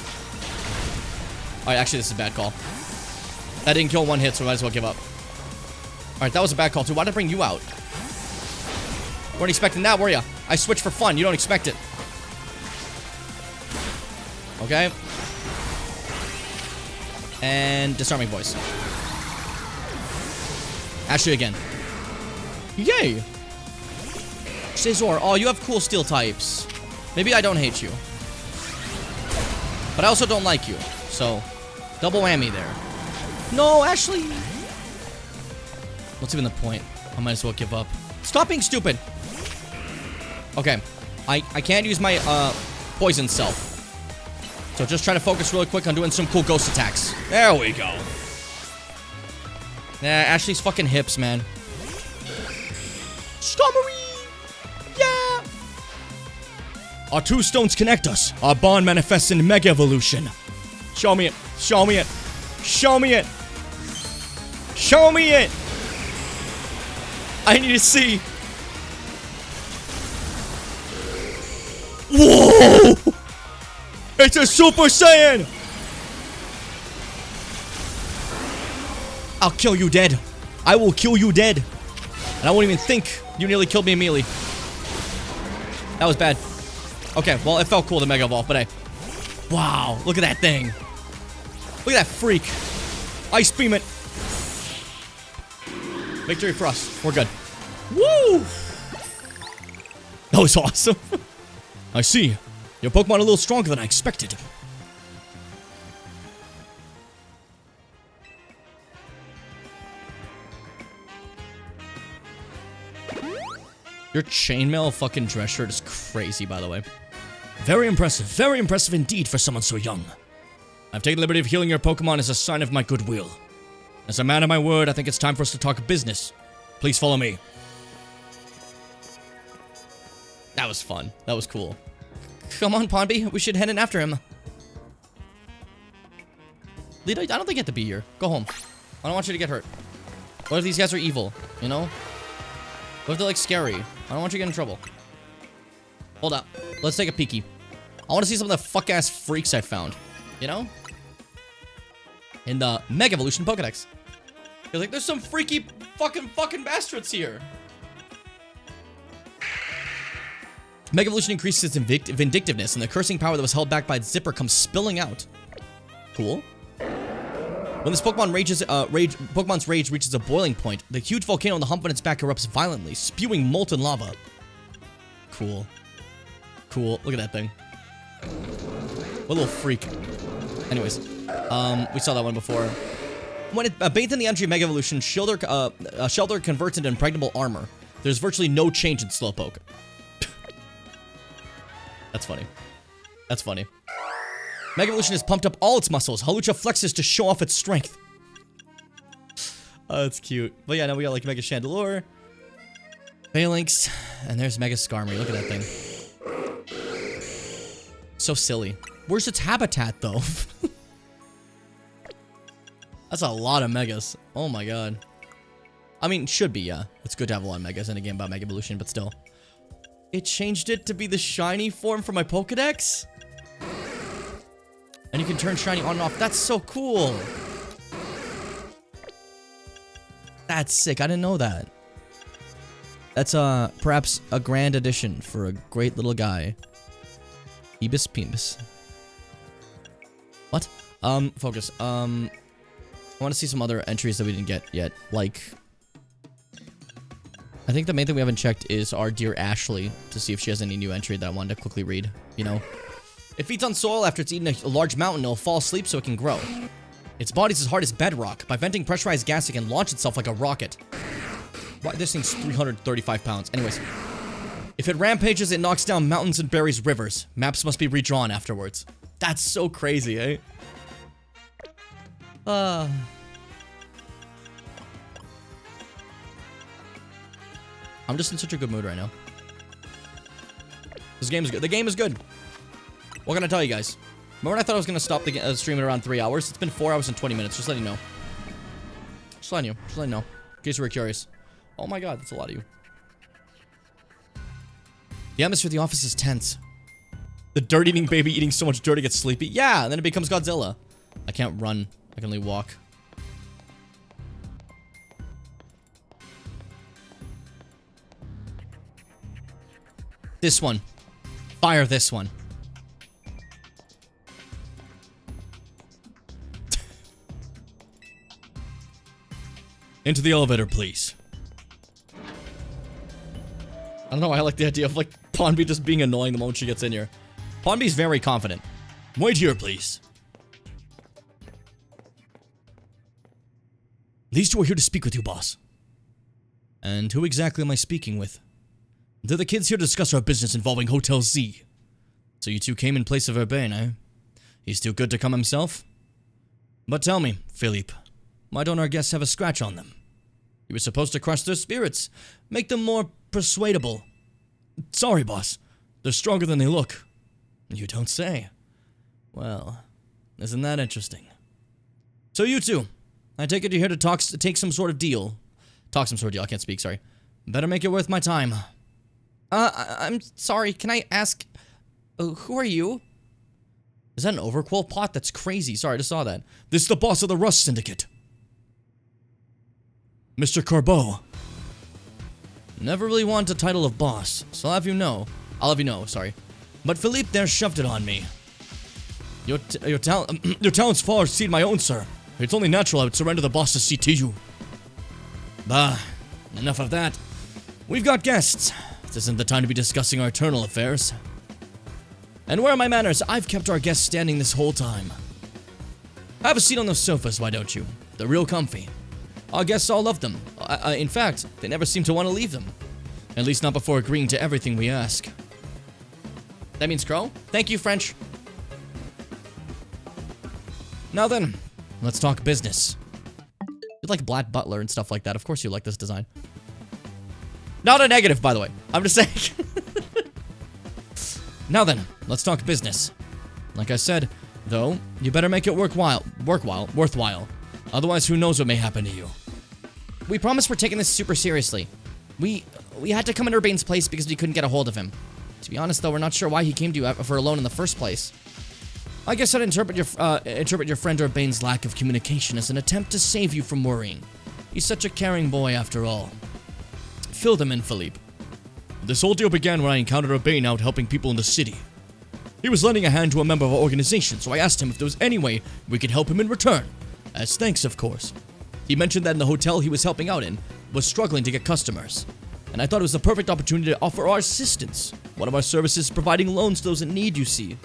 Alright, actually, this is a bad call. That didn't kill one hit, so I might as well give up. Alright, that was a bad call, too. Why did I bring you out? Weren't expecting that, were ya? I switched for fun. You don't expect it. Okay. And disarming voice. Ashley again. Yay! Cesar, oh, you have cool steel types. Maybe I don't hate you. But I also don't like you. So, double whammy there. No, Ashley! What's even the point? I might as well give up. Stop being stupid! Okay. I can't use my, poison self. So just try to focus really quick on doing some cool ghost attacks. There we go. Nah, Ashley's fucking hips, man. Stommery! Yeah! Our two stones connect us. Our bond manifests in Mega Evolution. Show me it. Show me it. Show me it. Show me it! I need to see. Whoa! It's a Super Saiyan! I'll kill you dead. I will kill you dead. And I won't even think you nearly killed me immediately. That was bad. Okay, well, it felt cool to Mega Evolve, but hey. Wow, look at that thing. Look at that freak. Ice beam it. Victory for us. We're good. Woo! That was awesome. I see. Your Pokemon are a little stronger than I expected. Your chainmail fucking dress shirt is crazy, by the way. Very impressive indeed for someone so young. I've taken the liberty of healing your Pokemon as a sign of my goodwill. As a man of my word, I think it's time for us to talk business. Please follow me. That was fun. That was cool. Come on, Pondby. We should head in after him. Lita, I don't think you have to be here. Go home. I don't want you to get hurt. What if these guys are evil? You know? What if they're, like, scary? I don't want you to get in trouble. Hold up. Let's take a peeky. I want to see some of the fuck-ass freaks I found. You know? In the Mega Evolution Pokedex. Because, like, there's some freaky fucking bastards here. Mega Evolution increases its vindictiveness, and the cursing power that was held back by its zipper comes spilling out. Cool. When this Pokemon's rage reaches a boiling point, the huge volcano on the hump on its back erupts violently, spewing molten lava. Cool. Cool. Look at that thing. What a little freak. Anyways, we saw that one before. When it bathed in the energy of Mega Evolution, Shelter converts into impregnable armor. There's virtually no change in Slowpoke. That's funny. That's funny. Mega Evolution has pumped up all its muscles. Hawlucha flexes to show off its strength. Oh, that's cute. But yeah, now we got like Mega Chandelure, Phalanx, and there's Mega Skarmory. Look at that thing. So silly. Where's its habitat, though? That's a lot of Megas. Oh my god. I mean, should be, yeah. It's good to have a lot of Megas in a game about Mega Evolution, but still. It changed it to be the shiny form for my Pokedex? And you can turn shiny on and off. That's so cool. That's sick. I didn't know that. That's perhaps a grand addition for a great little guy. Ebus Penis. What? Focus. I want to see some other entries that we didn't get yet. Like, I think the main thing we haven't checked is our dear Ashley to see if she has any new entry that I wanted to quickly read. You know, it feeds on soil after it's eaten a large mountain. It'll fall asleep so it can grow. Its body's as hard as bedrock. By venting pressurized gas, it can launch itself like a rocket. Why, this thing's 335 pounds. Anyways, if it rampages, it knocks down mountains and buries rivers. Maps must be redrawn afterwards. That's so crazy, eh? I'm just in such a good mood right now. This game is good. The game is good. What can I tell you guys? Remember when I thought I was going to stop the stream at around 3 hours? It's been 4 hours and 20 minutes. Just letting you know. Just letting you know. In case you were curious. Oh my god, that's a lot of you. The atmosphere of the office is tense. The dirt-eating baby eating so much dirt it gets sleepy. Yeah, and then it becomes Godzilla. I can't run. I can only walk. This one. Fire this one. Into the elevator, please. I don't know why I like the idea of, like, Pawnbee just being annoying the moment she gets in here. Pawnbee's very confident. Wait here, please. These two are here to speak with you, boss. And who exactly am I speaking with? They're the kids here to discuss our business involving Hotel Z. So you two came in place of Urbain, eh? He's too good to come himself? But tell me, Philippe, why don't our guests have a scratch on them? You were supposed to crush their spirits, make them more persuadable. Sorry, boss. They're stronger than they look. You don't say. Well, isn't that interesting? So you two, I take it you're here to take some sort of deal. Talk some sort of deal, I can't speak, sorry. Better make it worth my time. I'm sorry, can I ask, who are you? Is that an overquill pot? That's crazy, sorry, I just saw that. This is the boss of the Rust Syndicate. Mr. Corbeau. Never really wanted a title of boss, so I'll have you know, sorry. But Philippe there shoved it on me. Your talents far exceed my own, sir. It's only natural I would surrender the boss's seat to you. Bah, enough of that. We've got guests. This isn't the time to be discussing our internal affairs. And where are my manners? I've kept our guests standing this whole time. Have a seat on those sofas, why don't you? They're real comfy. Our guests all love them. In fact, they never seem to want to leave them. At least not before agreeing to everything we ask. That means Crow? Thank you, French. Now then, let's talk business. You like Black Butler and stuff like that. Of course you like this design. Not a negative, by the way. I'm just saying. Now then, let's talk business. Like I said, though, you better make it worthwhile. Otherwise, who knows what may happen to you. We promise we're taking this super seriously. We had to come in Urbain's place because we couldn't get a hold of him. To be honest, though, we're not sure why he came to you for a loan in the first place. I guess I'd interpret your friend Urbain's lack of communication as an attempt to save you from worrying. He's such a caring boy, after all. Fill them in, Philippe. This whole deal began when I encountered Urbain out helping people in the city. He was lending a hand to a member of our organization, so I asked him if there was any way we could help him in return. As thanks, of course. He mentioned that in the hotel he was helping out in was struggling to get customers, and I thought it was the perfect opportunity to offer our assistance. One of our services is providing loans to those in need, you see.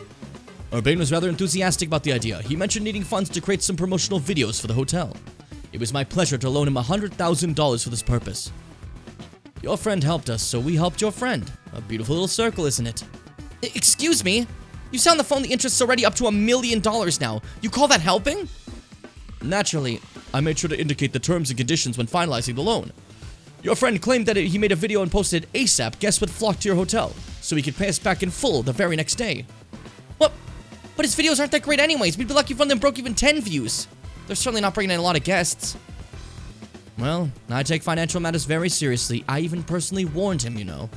Urbain was rather enthusiastic about the idea. He mentioned needing funds to create some promotional videos for the hotel. It was my pleasure to loan him $100,000 for this purpose. Your friend helped us, so we helped your friend. A beautiful little circle, isn't it? Excuse me? You sound on the phone the interest's already up to $1 million now. You call that helping? Naturally, I made sure to indicate the terms and conditions when finalizing the loan. Your friend claimed that he made a video and posted it ASAP. Guests would flock to your hotel, so he could pay us back in full the very next day. What? But his videos aren't that great anyways. We'd be lucky if one of them broke even 10 views. They're certainly not bringing in a lot of guests. Well, I take financial matters very seriously. I even personally warned him, you know.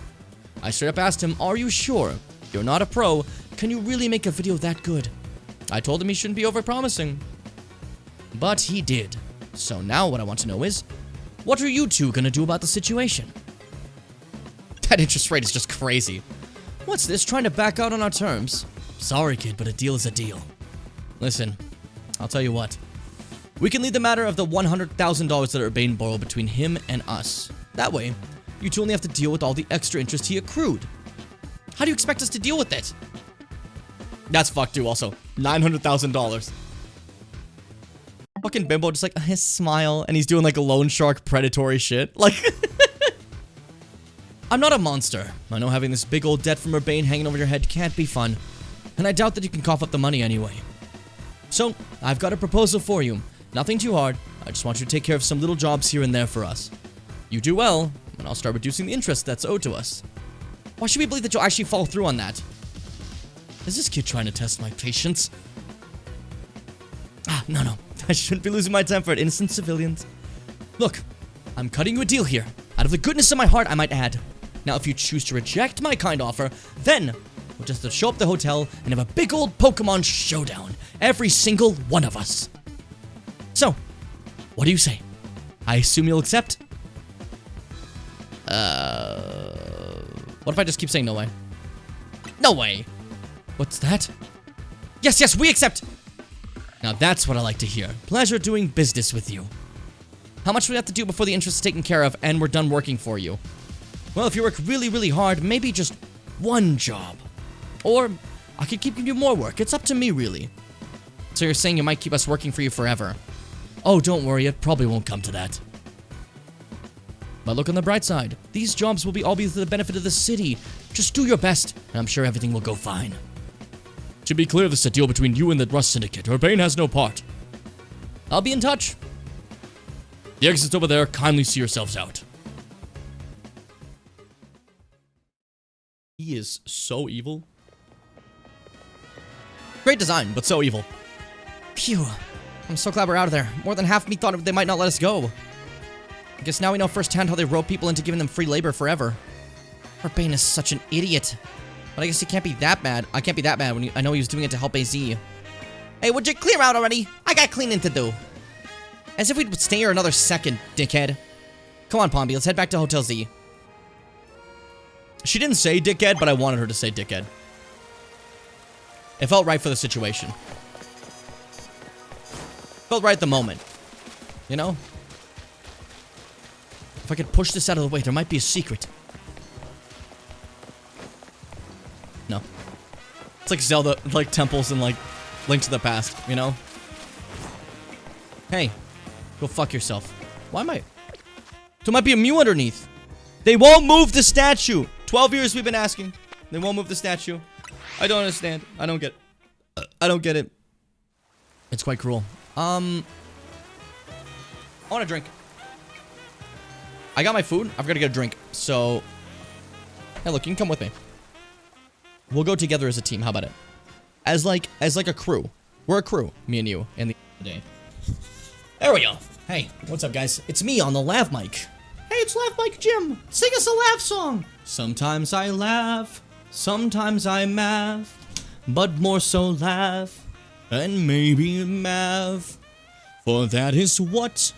I straight up asked him, are you sure? You're not a pro. Can you really make a video that good? I told him he shouldn't be overpromising. But he did. So now what I want to know is, what are you two gonna do about the situation? That interest rate is just crazy. What's this, trying to back out on our terms? Sorry, kid, but a deal is a deal. Listen, I'll tell you what. We can leave the matter of the $100,000 that Urbane borrowed between him and us. That way, you two only have to deal with all the extra interest he accrued. How do you expect us to deal with it? That's fucked too, also. $900,000. Fucking Bimbo just like, his smile, and he's doing like a loan shark predatory shit. Like, I'm not a monster. I know having this big old debt from Urbane hanging over your head can't be fun, and I doubt that you can cough up the money anyway. So, I've got a proposal for you. Nothing too hard. I just want you to take care of some little jobs here and there for us. You do well, and I'll start reducing the interest that's owed to us. Why should we believe that you'll actually follow through on that? Is this kid trying to test my patience? No. I shouldn't be losing my temper at innocent civilians. Look, I'm cutting you a deal here. Out of the goodness of my heart, I might add. Now, if you choose to reject my kind offer, then we'll just have to show up at the hotel and have a big old Pokemon showdown. Every single one of us. So, what do you say? I assume you'll accept? What if I just keep saying no way? No way! What's that? Yes, we accept! Now that's what I like to hear. Pleasure doing business with you. How much do we have to do before the interest is taken care of and we're done working for you? Well, if you work really, really hard, maybe just one job. Or I could keep giving you more work. It's up to me, really. So you're saying you might keep us working for you forever? Oh, don't worry. It probably won't come to that. But look on the bright side. These jobs will all be to the benefit of the city. Just do your best, and I'm sure everything will go fine. To be clear, this is a deal between you and the Rust Syndicate. Urbane has no part. I'll be in touch. The exit's over there. Kindly see yourselves out. He is so evil. Great design, but so evil. Phew. I'm so glad we're out of there. More than half of me thought they might not let us go. I guess now we know firsthand how they rope people into giving them free labor forever. Urbane is such an idiot. But I guess he can't be that bad. I can't be that bad when I know he was doing it to help AZ. Hey, would you clear out already? I got cleaning to do. As if we'd stay here another second, dickhead. Come on, Pombi, let's head back to Hotel Z. She didn't say dickhead, but I wanted her to say dickhead. It felt right for the situation. Felt right at the moment. You know? If I could push this out of the way, there might be a secret. No. It's like Zelda, like temples and like Link to the Past, you know? Hey, go fuck yourself. Why am I? There might be a Mew underneath. They won't move the statue. 12 years we've been asking. They won't move the statue. I don't understand. I don't get it. I don't get it. It's quite cruel. I want a drink. I got my food. I've got to get a drink. So, hey, look, you can come with me. We'll go together as a team. How about it? As like a crew. We're a crew, me and you, in the day. There we go. Hey, what's up, guys? It's me on the laugh mic. Hey, it's Laugh Mic Jim. Sing us a laugh song. Sometimes I laugh, sometimes I math, but more so laugh, and maybe math. For that is what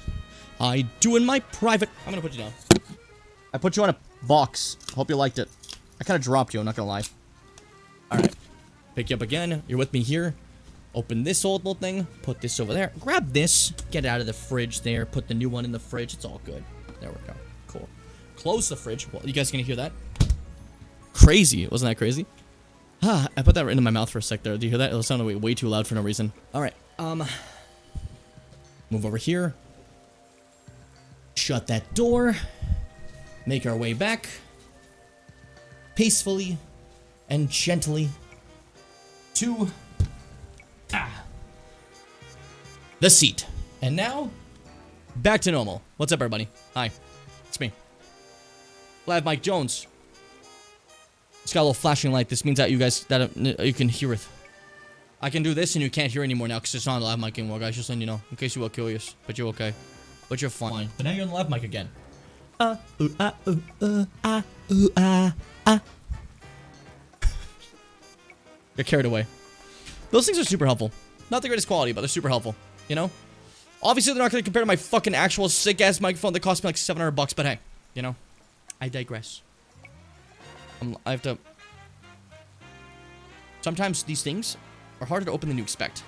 I do in my private... I'm gonna put you down. I put you on a box. Hope you liked it. I kind of dropped you, I'm not gonna lie. Alright. Pick you up again. You're with me here. Open this old little thing. Put this over there. Grab this. Get it out of the fridge there. Put the new one in the fridge. It's all good. There we go. Cool. Close the fridge. Well, you guys gonna hear that? Crazy. Wasn't that crazy? I put that right into my mouth for a sec there. Do you hear that? It sounded way too loud for no reason. Alright. Move over here. Shut that door. Make our way back. Peacefully and gently to the seat. And now, back to normal. What's up, everybody? Hi, it's me. Live Mike Jones. It's got a little flashing light. This means that you guys, you can hear it. I can do this and you can't hear anymore now because it's not a live mic anymore, guys. Just letting you know, in case you were curious. But you're okay. But you're fine. But now you're on the live mic again. Get carried away. Those things are super helpful. Not the greatest quality, but they're super helpful, you know? Obviously, they're not going to compare to my fucking actual sick-ass microphone that cost me like $700, but hey, you know? I digress. I have to... Sometimes these things are harder to open than you expect.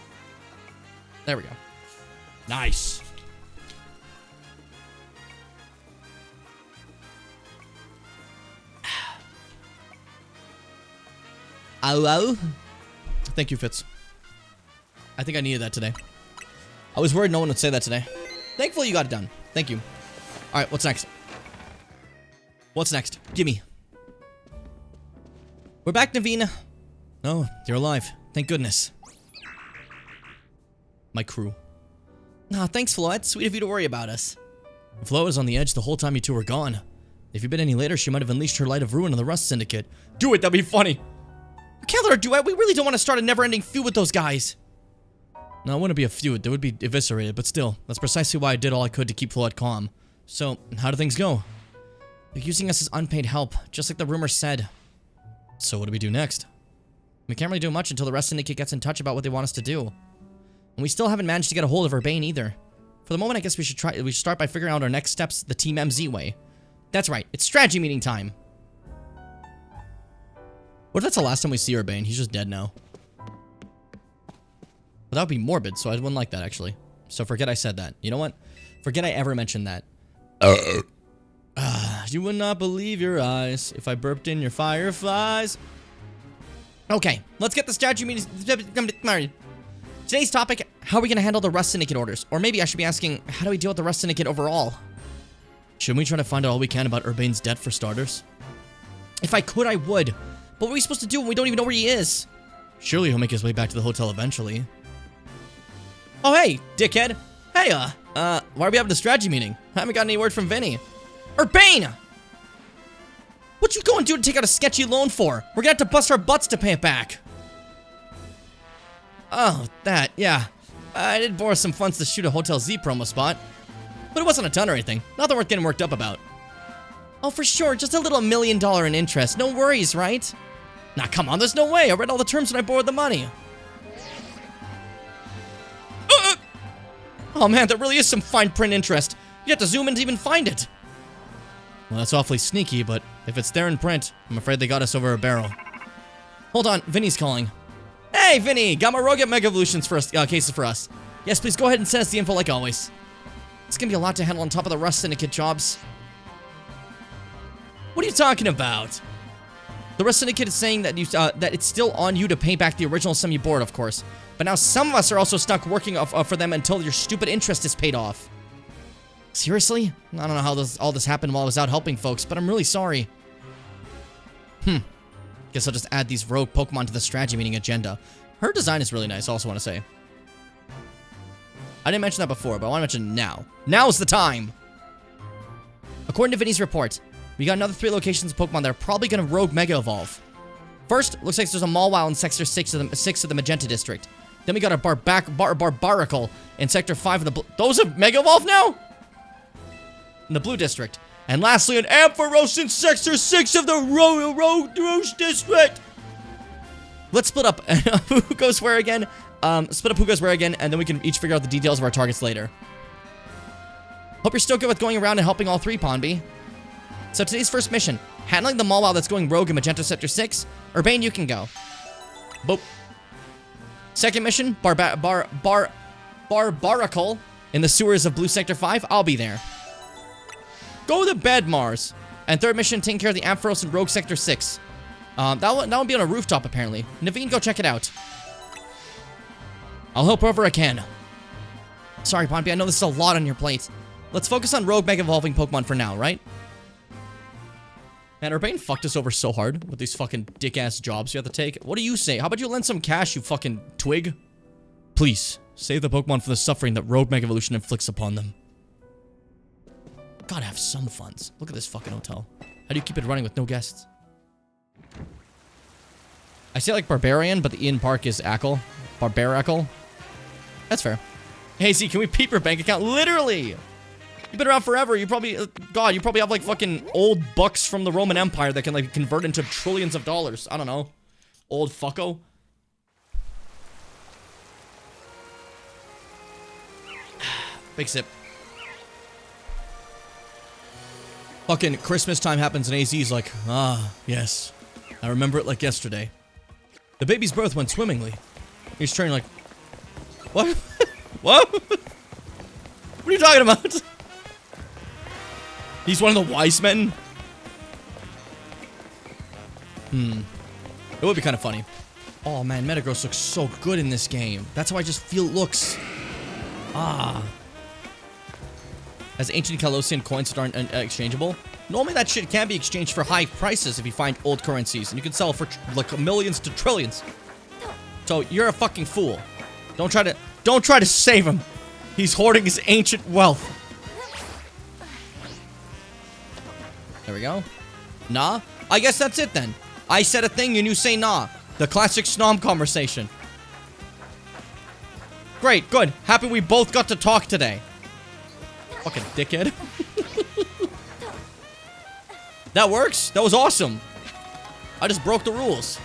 There we go. Nice. Hello? Thank you, Fitz. I think I needed that today. I was worried no one would say that today. Thankfully, you got it done. Thank you. Alright, what's next? What's next? Gimme. We're back, Naveen. Oh, you're alive. Thank goodness. My crew. Ah, thanks, Floette. Sweet of you to worry about us. Flo was on the edge the whole time you two were gone. If you'd been any later, she might have unleashed her light of ruin on the Rust Syndicate. Do it, that'd be funny. Can't let her do it. We really don't want to start a never-ending feud with those guys. No, it wouldn't be a feud. They would be eviscerated, but still, that's precisely why I did all I could to keep Floette calm. So, how do things go? They're using us as unpaid help, just like the rumor said. So what do we do next? We can't really do much until the Rust Syndicate gets in touch about what they want us to do. And we still haven't managed to get a hold of Urbane either. For the moment, I guess we should start by figuring out our next steps the Team MZ way. That's right, it's strategy meeting time. What if that's the last time we see Urbane? He's just dead now. But that would be morbid, so I wouldn't like that, actually. So forget I said that. You know what? Forget I ever mentioned that. You would not believe your eyes if I burped in your fireflies. Okay, let's get the strategy meeting. Today's topic, how are we going to handle the Rust Syndicate orders? Or maybe I should be asking, how do we deal with the Rust Syndicate overall? Shouldn't we try to find out all we can about Urbane's debt for starters? If I could, I would. But what are we supposed to do when we don't even know where he is? Surely he'll make his way back to the hotel eventually. Oh, hey, dickhead. Hey, why are we having a strategy meeting? I haven't gotten any word from Vinny. Urbane! What you going to do to take out a sketchy loan for? We're gonna have to bust our butts to pay it back. Oh, that, yeah. I did borrow some funds to shoot a Hotel Z promo spot. But it wasn't a ton or anything. Nothing worth getting worked up about. Oh, for sure, just a little $1 million in interest. No worries, right? Nah, come on, there's no way. I read all the terms when I borrowed the money. Oh man, there really is some fine print interest. You have to zoom in to even find it. Well, that's awfully sneaky, but if it's there in print, I'm afraid they got us over a barrel. Hold on, Vinny's calling. Hey, Vinny! Got my Rogue Mega Evolutions for us, cases for us. Yes, please go ahead and send us the info like always. It's gonna be a lot to handle on top of the Rust Syndicate jobs. What are you talking about? The Rust Syndicate is saying that that it's still on you to pay back the original sum you borrowed, of course. But now some of us are also stuck working for them until your stupid interest is paid off. Seriously? I don't know how all this happened while I was out helping folks, but I'm really sorry. Guess I'll just add these rogue Pokemon to the strategy meeting agenda. Her design is really nice, I also want to say. I didn't mention that before, but I want to mention now. Now's the time! According to Vinny's report, we got another 3 locations of Pokemon that are probably going to rogue Mega Evolve. First, looks like there's a Mawile in Sector 6 of the Magenta District. Then we got a Barbaracle in Sector 5 of the those have Mega Evolve now? In the Blue District. And lastly, an Ampharos in Sector 6 of the Rouge District! Let's split up who goes where again. Split up who goes where again, and then we can each figure out the details of our targets later. Hope you're still good with going around and helping all 3, Pondby. So today's first mission, handling the Mawile that's going rogue in Magenta Sector 6. Urbane, you can go. Boop. Second mission, Barbaracle in the sewers of Blue Sector 5. I'll be there. Go to bed, Mars. And third mission, taking care of the Ampharos in Rogue Sector 6. That will be on a rooftop, apparently. Naveen, go check it out. I'll help wherever I can. Sorry, Pompey, I know this is a lot on your plate. Let's focus on Rogue Mega Evolving Pokemon for now, right? Man, Urbane fucked us over so hard with these fucking dick-ass jobs you have to take. What do you say? How about you lend some cash, you fucking twig? Please, save the Pokemon from the suffering that Rogue Mega Evolution inflicts upon them. Gotta have some funds. Look at this fucking hotel. How do you keep it running with no guests? I say like Barbarian, but the Ian Park is Ackle. Barbaracle. That's fair. Hey, Z, can we peep your bank account? Literally! You've been around forever. You probably... God, you probably have like fucking old bucks from the Roman Empire that can like convert into trillions of dollars. I don't know. Old fucko. Big sip. Fucking Christmas time happens and AZ's like, ah, yes. I remember it like yesterday. The baby's birth went swimmingly. He's turning like, what? What? What are you talking about? He's one of the wise men? It would be kind of funny. Oh man, Metagross looks so good in this game. That's how I just feel it looks. Ah. As ancient Kalosian coins that aren't exchangeable. Normally that shit can be exchanged for high prices if you find old currencies. And you can sell for like millions to trillions. So you're a fucking fool. Don't try to save him. He's hoarding his ancient wealth. There we go. Nah. I guess that's it then. I said a thing and you say nah. The classic snom conversation. Great, good. Happy we both got to talk today. Fucking dickhead. That works? That was awesome. I just broke the rules.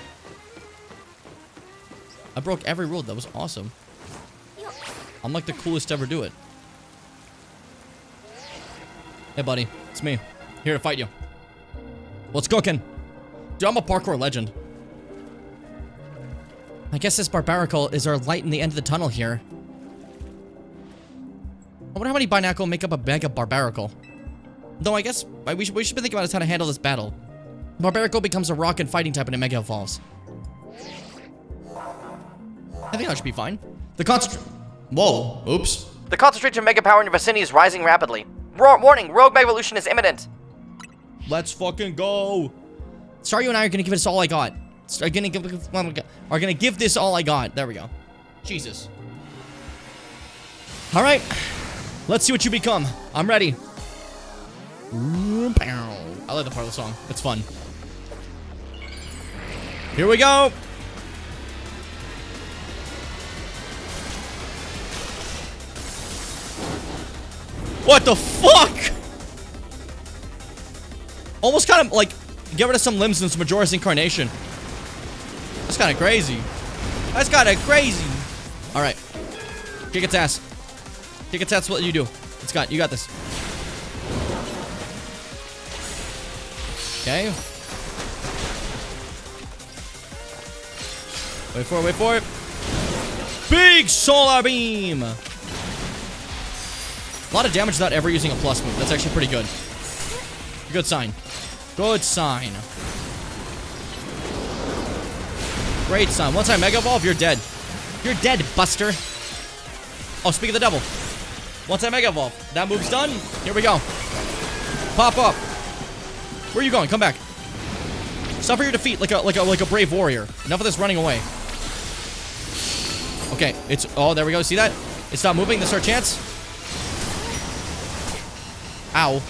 I broke every rule. That was awesome. I'm like the coolest to ever do it. Hey buddy, it's me. Here to fight you. What's cooking? Dude, I'm a parkour legend. I guess this Barbaracle is our light in the end of the tunnel here. I wonder how many Binacle make up a Mega Barbaracle. Though I guess we should be thinking about is how to handle this battle. Barbaracle becomes a rock and fighting type and it Mega evolves. I think that should be fine. The concentration. Whoa. Oops. The concentration of Mega Power in your vicinity is rising rapidly. Warning, Rogue Mega Evolution is imminent. Let's fucking go. Staryu and I are gonna give this all I got. Are gonna give this all I got. There we go. Jesus. All right. Let's see what you become. I'm ready. I like the part of the song. It's fun. Here we go. What the fuck? Almost kind of like get rid of some limbs in its Majora's Incarnation. That's kind of crazy. That's kind of crazy. All right. Kick its ass. Kick its ass. What you do? It's got. You got this. Okay. Wait for it. Wait for it. Big solar beam. A lot of damage without ever using a plus move. That's actually pretty good. Good sign. Good sign. Great sign. Once I Mega Evolve, you're dead. You're dead, Buster. Oh, speak of the devil. Once I Mega Evolve, that move's done. Here we go. Pop up. Where are you going? Come back. Suffer your defeat like a brave warrior. Enough of this running away. Okay, it's oh there we go. See that? It's not moving. This is our chance. Ow.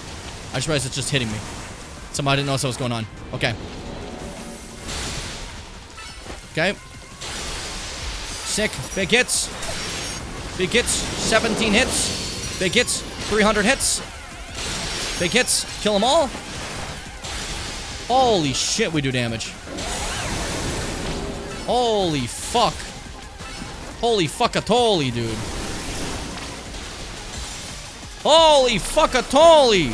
I just realized it's just hitting me. Somehow I didn't notice what was going on. Okay. Okay. Sick. Big hits. Big hits. 17 hits. Big hits. 300 hits. Big hits. Kill them all. Holy shit, we do damage. Holy fuck. Holy fuck-a-tolly, dude. Holy fuck-a-tolly.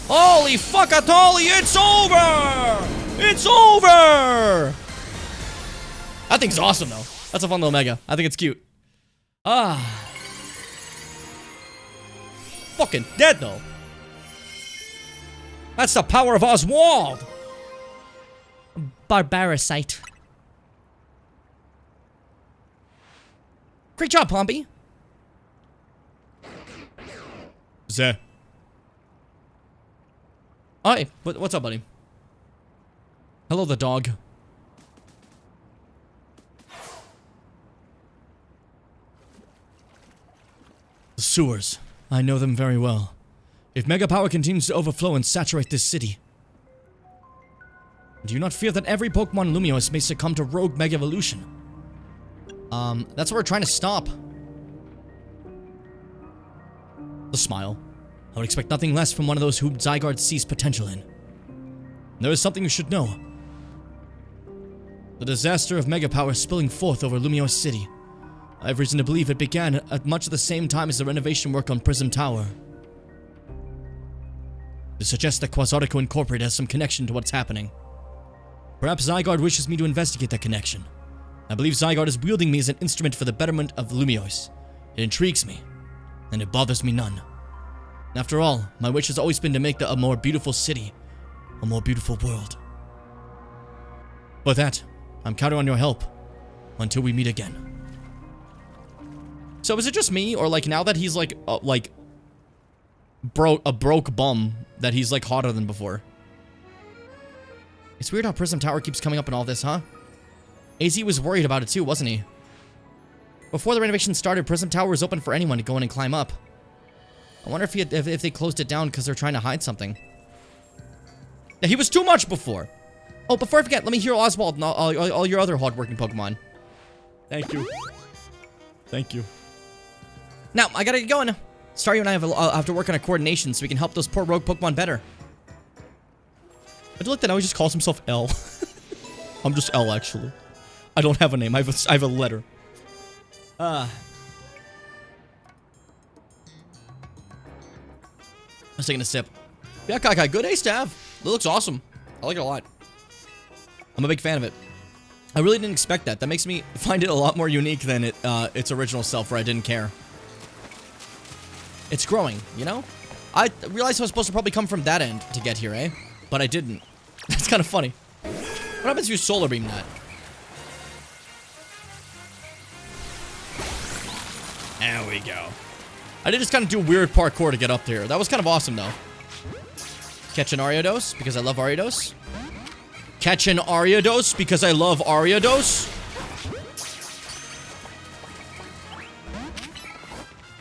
Holy fuck-a-tolly, it's over! It's over! That thing's awesome, though. That's a fun little Mega. I think it's cute. Ah. Fucking dead, though. That's the power of Oswald! Barbaricite. Great job, Pompey. Zeh. Hi, what's up, buddy? Hello, the dog. The sewers. I know them very well. If Mega Power continues to overflow and saturate this city, do you not fear that every Pokemon Lumiose may succumb to Rogue Mega Evolution? That's what we're trying to stop. The smile. I would expect nothing less from one of those whom Zygarde sees potential in. There is something you should know. The disaster of Mega Power spilling forth over Lumiose City. I have reason to believe it began at much of the same time as the renovation work on Prism Tower. This suggests that Quasarico Incorporated has some connection to what's happening. Perhaps Zygarde wishes me to investigate that connection. I believe Zygarde is wielding me as an instrument for the betterment of Lumiose. It intrigues me, and it bothers me none. After all, my wish has always been to make a more beautiful city, a more beautiful world. For that, I'm counting on your help, until we meet again. So is it just me, or like now that he's like a broke bum, that he's like hotter than before? It's weird how Prism Tower keeps coming up in all this, huh? AZ was worried about it too, wasn't he? Before the renovation started, Prism Tower was open for anyone to go in and climb up. I wonder if they closed it down because they're trying to hide something. Yeah, he was too much before. Oh, before I forget, let me heal Oswald and all your other hardworking Pokemon. Thank you. Thank you. Now, I gotta get going. Staryu and I have to work on a coordination so we can help those poor rogue Pokemon better. I looked at how he just calls himself L. I'm just L, actually. I don't have a name. I have a letter. I was taking a sip. Yeah, Kakai, good ace to have. It looks awesome. I like it a lot. I'm a big fan of it. I really didn't expect that. That makes me find it a lot more unique than its original self, where I didn't care. It's growing, you know? I realized I was supposed to probably come from that end to get here, eh? But I didn't. That's kind of funny. What happens if you Solar Beam that? There we go. I did just kind of do weird parkour to get up there. That was kind of awesome, though. Catch an Ariados, because I love Ariados. Catch an Ariados, because I love Ariados.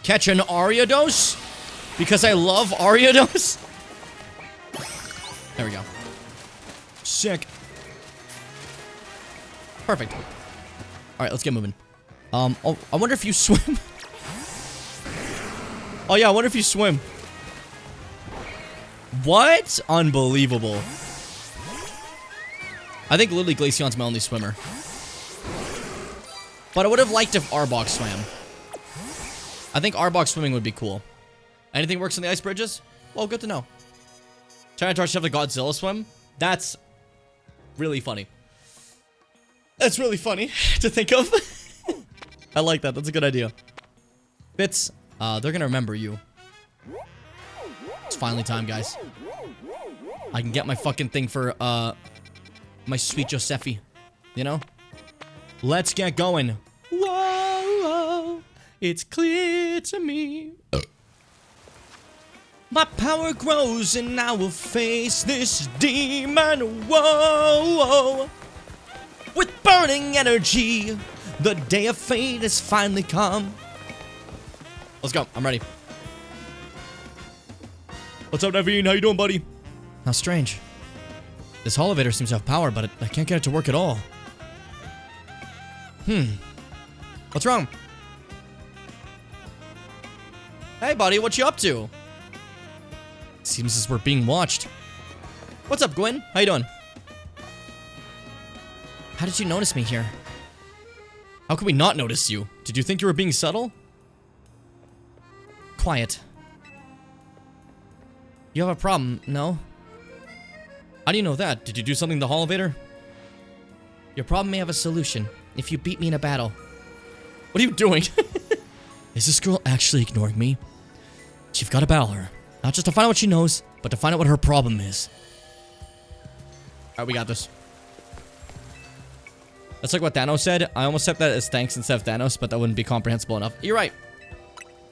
Catch an Ariados, because I love Ariados. There we go. Sick. Perfect. Alright, let's get moving. Oh, I wonder if you swim. Oh yeah, I wonder if you swim. What? Unbelievable. I think literally Glaceon's my only swimmer. But I would have liked if Arbok swam. I think Arbok swimming would be cool. Anything works on the ice bridges? Well, good to know. Tyranitar have the Godzilla swim? That's really funny. That's really funny to think of. I like that. That's a good idea. Fitz, they're gonna remember you. It's finally time, guys. I can get my fucking thing for, my sweet Josephi. You know? Let's get going. Whoa, whoa, it's clear to me. My power grows and I will face this demon. Whoa, whoa. With burning energy, the day of fate has finally come. Let's go. I'm ready. What's up, Naveen? How you doing, buddy? How strange. This elevator seems to have power, but I can't get it to work at all. What's wrong? Hey, buddy. What you up to? Seems as we're being watched. What's up, Gwen? How you doing? How did you notice me here? How could we not notice you? Did you think you were being subtle? Quiet. You have a problem, no? How do you know that? Did you do something to the elevator? Your problem may have a solution if you beat me in a battle. What are you doing? Is this girl actually ignoring me? You've got to battle her. Not just to find out what she knows, but to find out what her problem is. Alright, we got this. That's like what Thanos said. I almost said that as thanks instead of Thanos, but that wouldn't be comprehensible enough. You're right.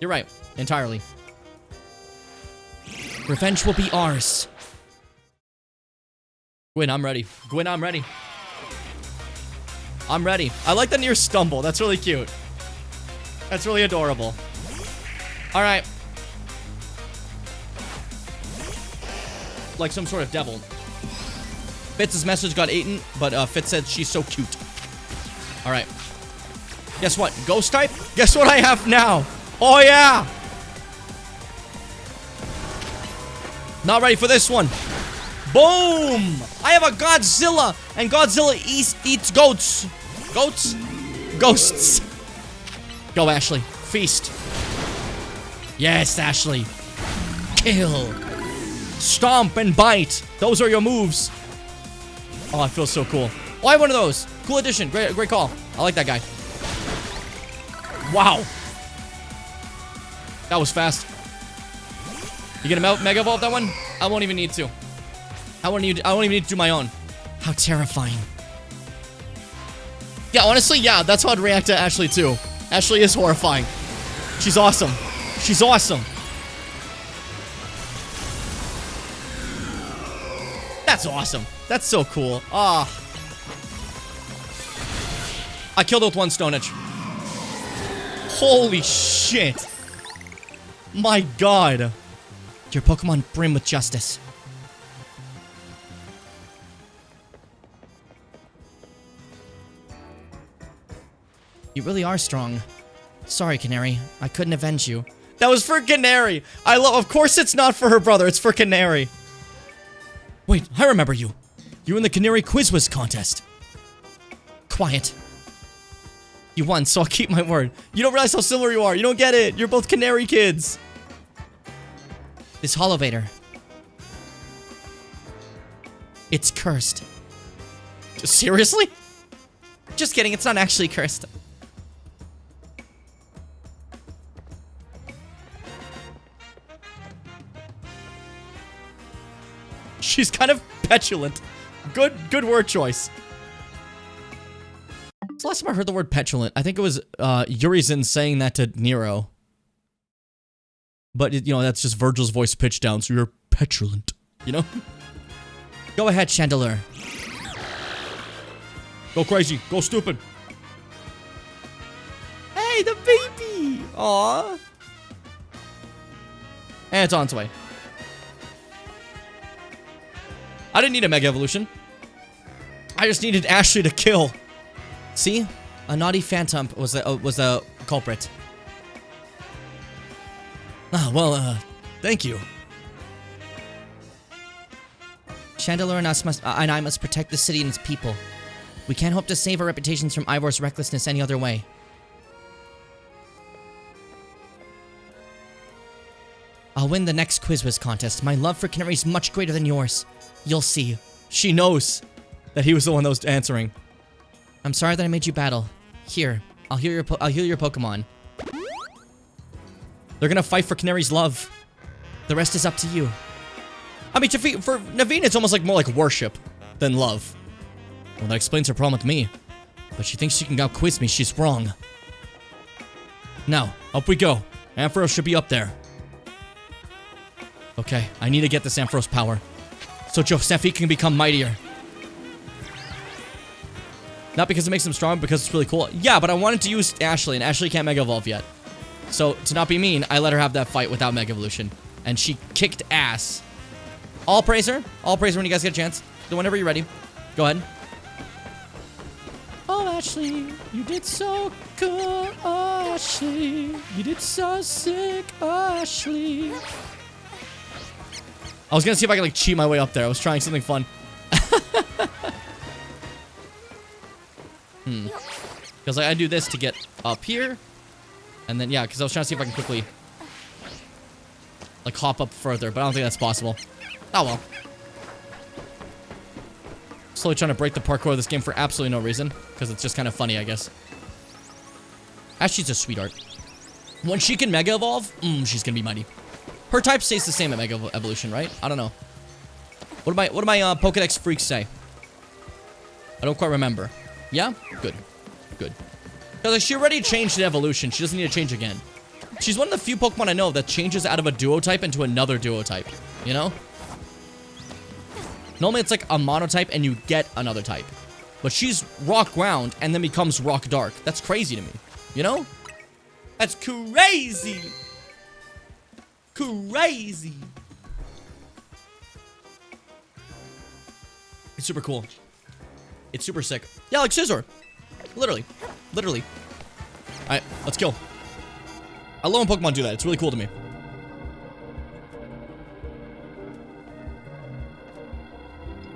You're right. Entirely. Revenge will be ours. Gwen, I'm ready. Gwen, I'm ready. I'm ready. I like the near stumble. That's really cute. That's really adorable. Alright. Like some sort of devil. Fitz's message got eaten, but Fitz said she's so cute. Alright. Guess what? Ghost type? Guess what I have now? Oh yeah! Not ready for this one. Boom! I have a Godzilla, and Godzilla eats goats. Goats? Ghosts. Go, Ashley. Feast. Yes, Ashley. Kill. Stomp and bite. Those are your moves. Oh, I feel so cool. Oh, I have one of those. Cool addition. Great call. I like that guy. Wow. That was fast. You gonna Mega Evolve that one? I won't even need to. I won't even need to do my own. How terrifying. Yeah, honestly, yeah, that's how I'd react to Ashley too. Ashley is horrifying. She's awesome. She's awesome. That's awesome. That's so cool. Ah. I killed her with one Stone Edge. Holy shit. My god. Your Pokemon brim with justice. You really are strong. Sorry, Canary. I couldn't avenge you. That was for Canary. Of course it's not for her brother. It's for Canary. Wait, I remember you. You were in the Canary Quiz Whiz contest. Quiet. You won, so I'll keep my word. You don't realize how similar you are. You don't get it. You're both Canary kids. This Holovator. It's cursed. Seriously? Just kidding. It's not actually cursed. She's kind of petulant. Good word choice. It's the last time I heard the word petulant. I think it was Urizen saying that to Nero. But, you know, that's just Virgil's voice pitched down, so you're petulant, you know? Go ahead, Chandelure. Go crazy. Go stupid. Hey, the baby! Aww. And it's on its way. I didn't need a Mega Evolution. I just needed Ashley to kill. See? A naughty Phantom was the culprit. Ah, well, thank you. Chandelure and I must protect the city and its people. We can't hope to save our reputations from Ivor's recklessness any other way. I'll win the next Quiz Whiz contest. My love for Canary is much greater than yours. You'll see. She knows that he was the one that was answering. I'm sorry that I made you battle. Here, I'll heal your Pokemon. They're gonna fight for Canary's love. The rest is up to you. I mean, for Naveen, it's almost like more like worship than love. Well, that explains her problem with me. But she thinks she can out-quiz me. She's wrong. Now, up we go. Ampharos should be up there. Okay, I need to get this Ampharos power. So Josephi can become mightier. Not because it makes him strong, because it's really cool. Yeah, but I wanted to use Ashley, and Ashley can't Mega Evolve yet. So, to not be mean, I let her have that fight without Mega Evolution. And she kicked ass. I'll praise her. I'll praise her when you guys get a chance. So whenever you're ready. Go ahead. Oh, Ashley, you did so good. Oh, Ashley, you did so sick. Oh, Ashley. I was gonna see if I could, like, cheat my way up there. I was trying something fun. Because, like, I do this to get up here. And then, yeah, because I was trying to see if I can quickly, like, hop up further. But I don't think that's possible. Oh, well. Slowly trying to break the parkour of this game for absolutely no reason. Because it's just kind of funny, I guess. Ashley's a sweetheart. When she can Mega Evolve, she's gonna be mighty. Her type stays the same at Mega Evolution, right? I don't know. What do my Pokedex freaks say? I don't quite remember. Yeah? Good. Good. Because like, she already changed in Evolution. She doesn't need to change again. She's one of the few Pokemon I know that changes out of a Duo type into another Duo type. You know? Normally it's like a Monotype and you get another type. But she's Rock Ground and then becomes Rock Dark. That's crazy to me. You know? That's crazy! Crazy! It's super cool. It's super sick. Yeah, like Scizor. Literally. Literally. Alright, let's kill. I love when Pokemon do that. It's really cool to me.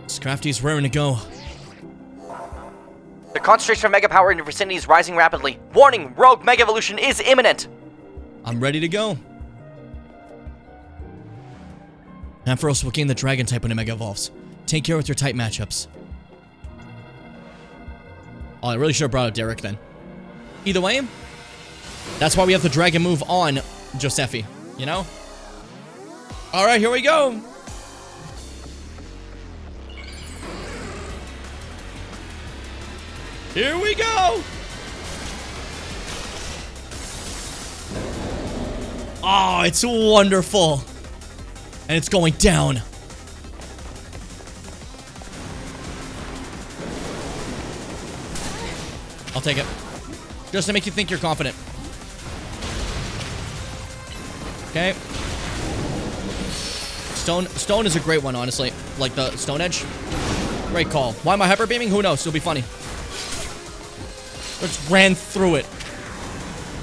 Scrafty's raring to go. The Your concentration of Mega Power in your vicinity is rising rapidly. Warning, Rogue Mega Evolution is imminent. I'm ready to go. Ampharos will gain the Dragon type when it Mega Evolves. Take care with your type matchups. Oh, I really should have brought out Derek then. Either way, that's why we have the Dragon move on Josephi, you know? Alright, here we go. Here we go. Oh, it's wonderful. And it's going down. I'll take it. Just to make you think you're confident. Okay. Stone is a great one, honestly. Like the Stone Edge. Great call. Why am I hyper beaming? Who knows? It'll be funny. Just ran through it.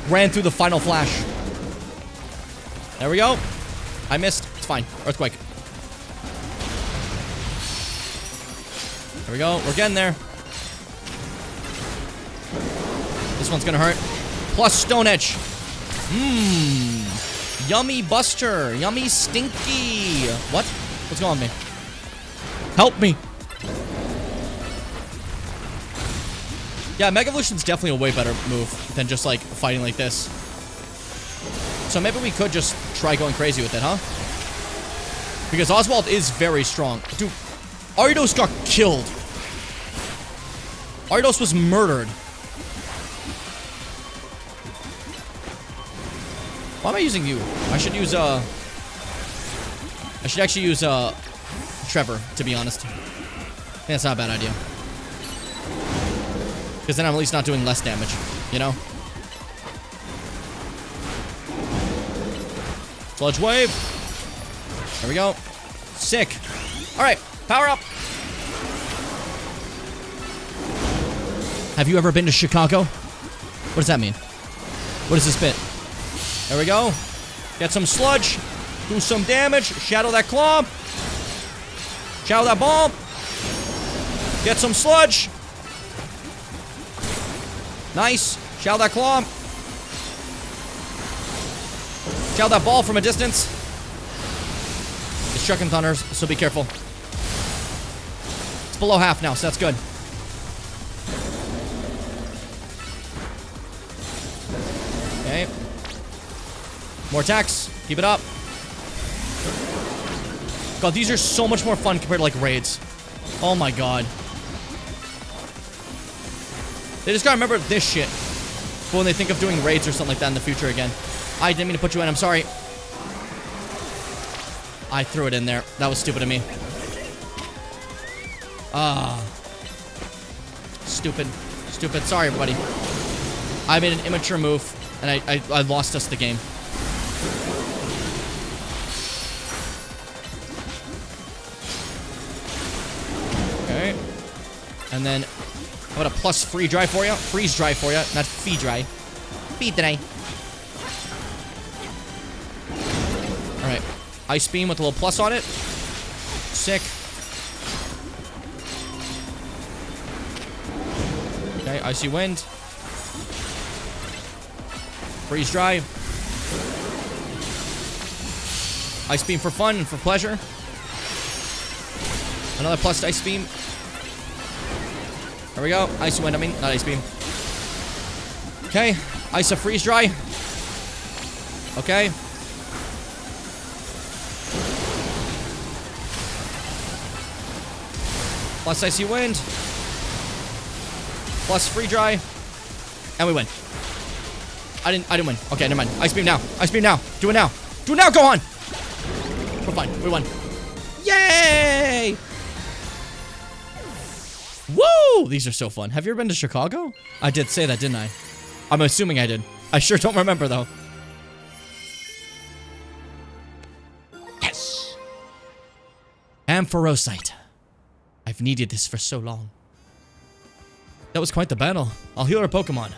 Ran through the final flash. There we go. I missed. It's fine. Earthquake. There we go. We're getting there. This one's gonna hurt. Plus Stone Edge. Mmm. Yummy Buster. Yummy Stinky. What? What's going on with me? Help me. Yeah, Mega Evolution's definitely a way better move than just, like, fighting like this. So maybe we could just try going crazy with it, huh? Because Oswald is very strong. Dude, Aridos got killed. Aridos was murdered. Why am I using you? I should use, I should actually use, Trevor, to be honest. I think that's not a bad idea. Because then I'm at least not doing less damage, you know? Sludge Wave. There we go. Sick. Alright, power up. Have you ever been to Chicago? What does that mean? What is this bit? There we go. Get some sludge. Do some damage. Shadow that claw. Shadow that ball. Get some sludge. Nice. Shadow that claw. Shadow that ball from a distance. It's chucking thunders, so be careful. It's below half now, so that's good. Okay. More attacks. Keep it up. God, these are so much more fun compared to, like, raids. Oh my god. They just gotta remember this shit for when they think of doing raids or something like that in the future again. I didn't mean to put you in. I'm sorry. I threw it in there. That was stupid of me. Stupid. Stupid. Sorry, everybody. I made an immature move, and I lost us the game. Okay. And then, how about a plus free dry for you? Freeze dry for you, not feed dry. Feed dry. Alright. Ice beam with a little plus on it. Sick. Okay, icy wind. Freeze dry. Ice beam for fun and for pleasure. Another plus ice beam. There we go. Icy wind, I mean, not ice beam. Okay. Ice of freeze dry. Okay. Plus icy wind. Plus free dry. And we win. I didn't win. Okay, never mind. Ice beam now. Ice beam now. Do it now. Do it now. Go on. We're fine. We won. Yay! Woo! These are so fun. Have you ever been to Chicago? I did say that, didn't I? I'm assuming I did. I sure don't remember, though. Yes! Ampharosite. I've needed this for so long. That was quite the battle. I'll heal our Pokemon.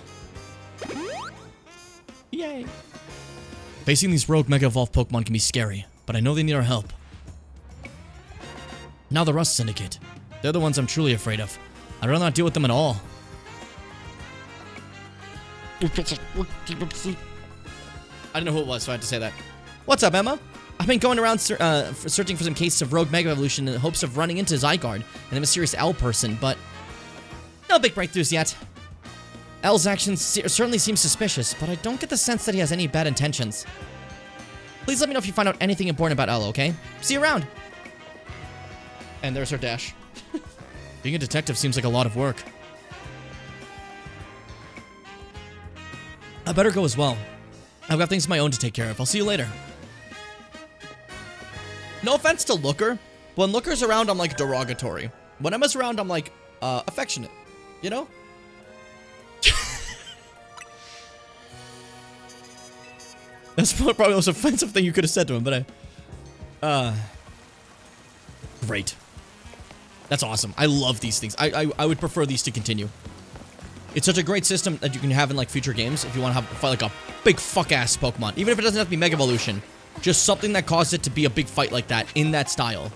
Yay! Facing these rogue Mega Evolved Pokemon can be scary, but I know they need our help. Now the Rust Syndicate. They're the ones I'm truly afraid of. I'd rather not deal with them at all. I don't know who it was, so I had to say that. What's up, Emma? I've been going around searching for some cases of rogue Mega Evolution in the hopes of running into Zygarde and the mysterious L person, but no big breakthroughs yet. L's actions certainly seem suspicious, but I don't get the sense that he has any bad intentions. Please let me know if you find out anything important about L, okay? See you around! And there's her dash. Being a detective seems like a lot of work. I better go as well. I've got things of my own to take care of. I'll see you later. No offense to Looker, but when Looker's around, I'm like derogatory. When Emma's around, I'm like affectionate. You know? That's probably the most offensive thing you could have said to him, but great. That's awesome. I love these things. I would prefer these to continue. It's such a great system that you can have in like future games if you want to have fight like a big fuck-ass Pokemon. Even if it doesn't have to be Mega Evolution. Just something that causes it to be a big fight like that in that style.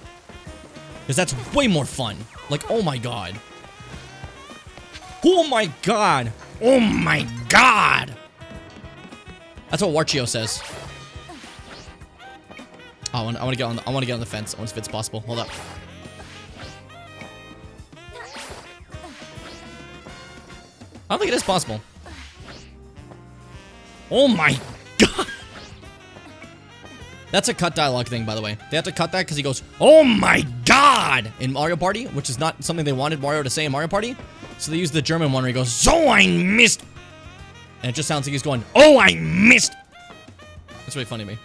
Because that's way more fun. Like, oh my god. Oh my god. Oh my god. That's what Warchio says. Oh, I want to get on. I want to get on the fence. I want to see if it's possible. Hold up. I don't think it is possible. Oh my god. That's a cut dialogue thing, by the way. They have to cut that because he goes, oh my god, in Mario Party, which is not something they wanted Mario to say in Mario Party. So they used the German one where he goes, so I missed. And it just sounds like he's going, oh, I missed. That's really funny to me.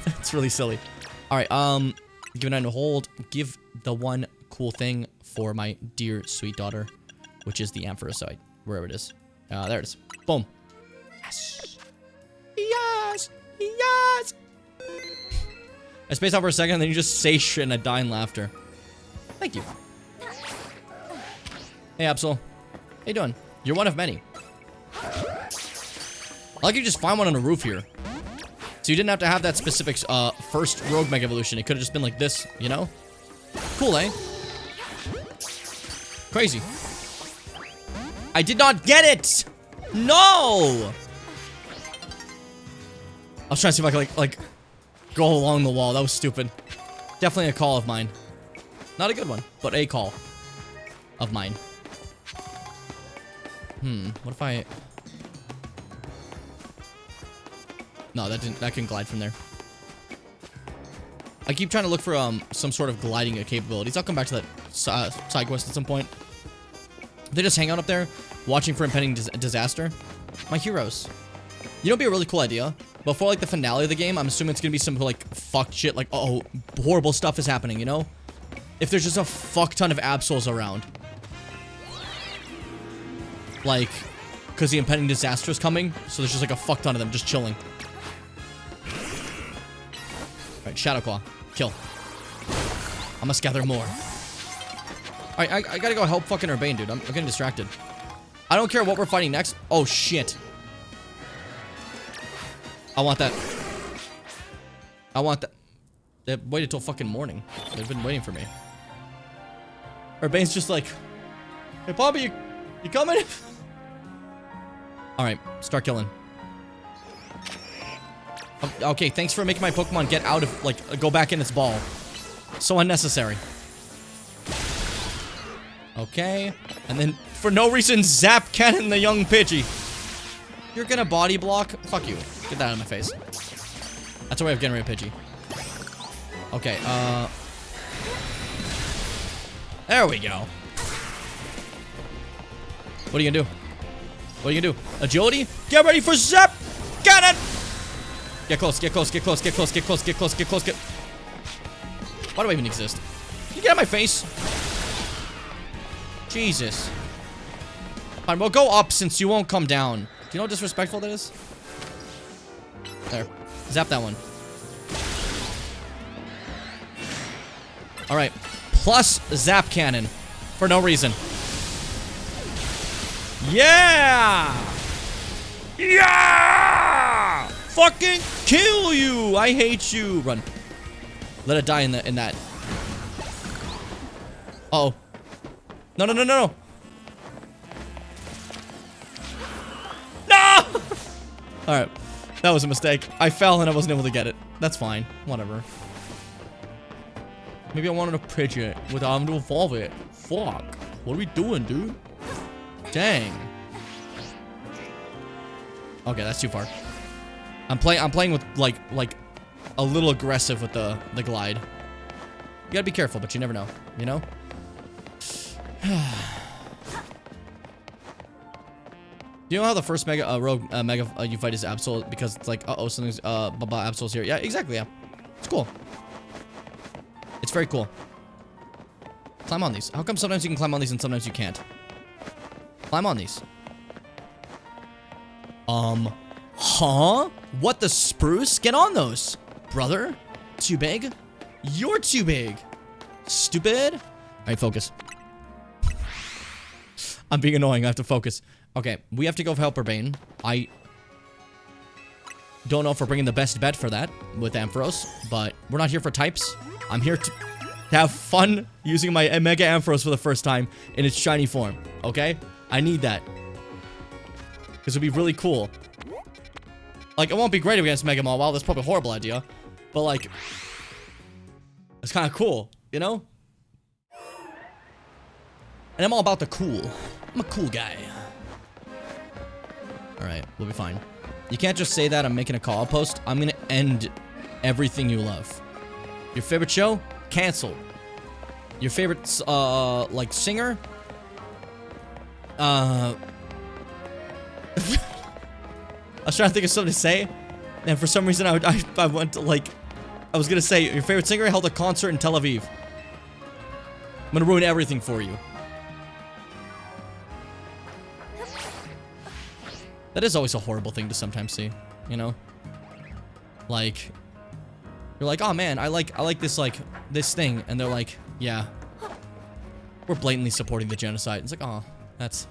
That's really silly. All right, give it a hold. Give the one cool thing for my dear sweet daughter, which is the Ampharocyte, wherever it is. There it is. Boom. Yes. Yes. Yes. I spaced out for a second, and then you just say shit and I die in laughter. Thank you. Hey, Absol. How you doing? You're one of many. I like you just find one on a roof here. So you didn't have to have that specific first Rogue Mega Evolution. It could have just been like this, you know? Cool, eh? Crazy. I did not get it! No! I was trying to see if I could, like, go along the wall. That was stupid. Definitely a call of mine. Not a good one, but a call of mine. What if I... No, that can glide from there. I keep trying to look for some sort of gliding capabilities. I'll come back to that side quest at some point. They just hang out up there, watching for impending disaster. My heroes. You know, it'd be a really cool idea. Before like the finale of the game, I'm assuming it's gonna be some like fucked shit, like oh, horrible stuff is happening. You know, if there's just a fuck ton of Absols around, like, because the impending disaster is coming, so there's just like a fuck ton of them just chilling. Alright, Shadow Claw. Kill. I must gather more. Alright, I gotta go help fucking Urbane, dude. I'm getting distracted. I don't care what we're fighting next. Oh, shit. I want that. I want that. They waited till fucking morning. They've been waiting for me. Urbane's just like, hey, Bobby, you coming? Alright, start killing. Okay, thanks for making my Pokemon get out of, like, go back in its ball. So unnecessary. Okay, and then, for no reason, Zap Cannon the young Pidgey. You're gonna body block? Fuck you. Get that out of my face. That's a way of getting rid of Pidgey. Okay, there we go. What are you gonna do? What are you gonna do? Agility? Get ready for Zap Cannon! Get close, get close, get close, get close, get close, get close, get close, get... Why do I even exist? Can you get out of my face? Jesus. Fine, we'll go up since you won't come down. Do you know how disrespectful that is? There. Zap that one. Alright. Plus Zap Cannon. For no reason. Yeah! Yeah! Fucking kill you! I hate you! Run. Let it die in that. Uh-oh. No, no, no, no, no! No! Alright. That was a mistake. I fell and I wasn't able to get it. That's fine. Whatever. Maybe I wanted to pitch it without having to evolve it. Fuck. What are we doing, dude? Dang. Okay, that's too far. I'm playing with like a little aggressive with the glide. You gotta be careful, but you never know, you know? Do you know how the first rogue mega you fight is Absol because it's like something's Absol's here. Yeah, exactly. Yeah, it's cool. It's very cool. Climb on these. How come sometimes you can climb on these and sometimes you can't? Climb on these. Huh? What the spruce? Get on those, brother. Too big? You're too big. Stupid. All right, focus. I'm being annoying. I have to focus. Okay, we have to go help Urbane. I don't know if we're bringing the best bet for that with Ampharos, but we're not here for types. I'm here to have fun using my Mega Ampharos for the first time in its shiny form, okay? I need that. Because it'd be really cool. Like, it won't be great against Mega Mawile. That's probably a horrible idea. But, like, it's kind of cool, you know? And I'm all about the cool. I'm a cool guy. Alright, we'll be fine. You can't just say that I'm making a call post. I'm gonna end everything you love. Your favorite show? Cancelled. Your favorite, like, singer? I was trying to think of something to say, and for some reason I went to, like, I was gonna say, your favorite singer held a concert in Tel Aviv. I'm gonna ruin everything for you. That is always a horrible thing to sometimes see, you know? Like, you're like, oh man, I like this, like, this thing, and they're like, yeah, we're blatantly supporting the genocide. It's like, oh, that's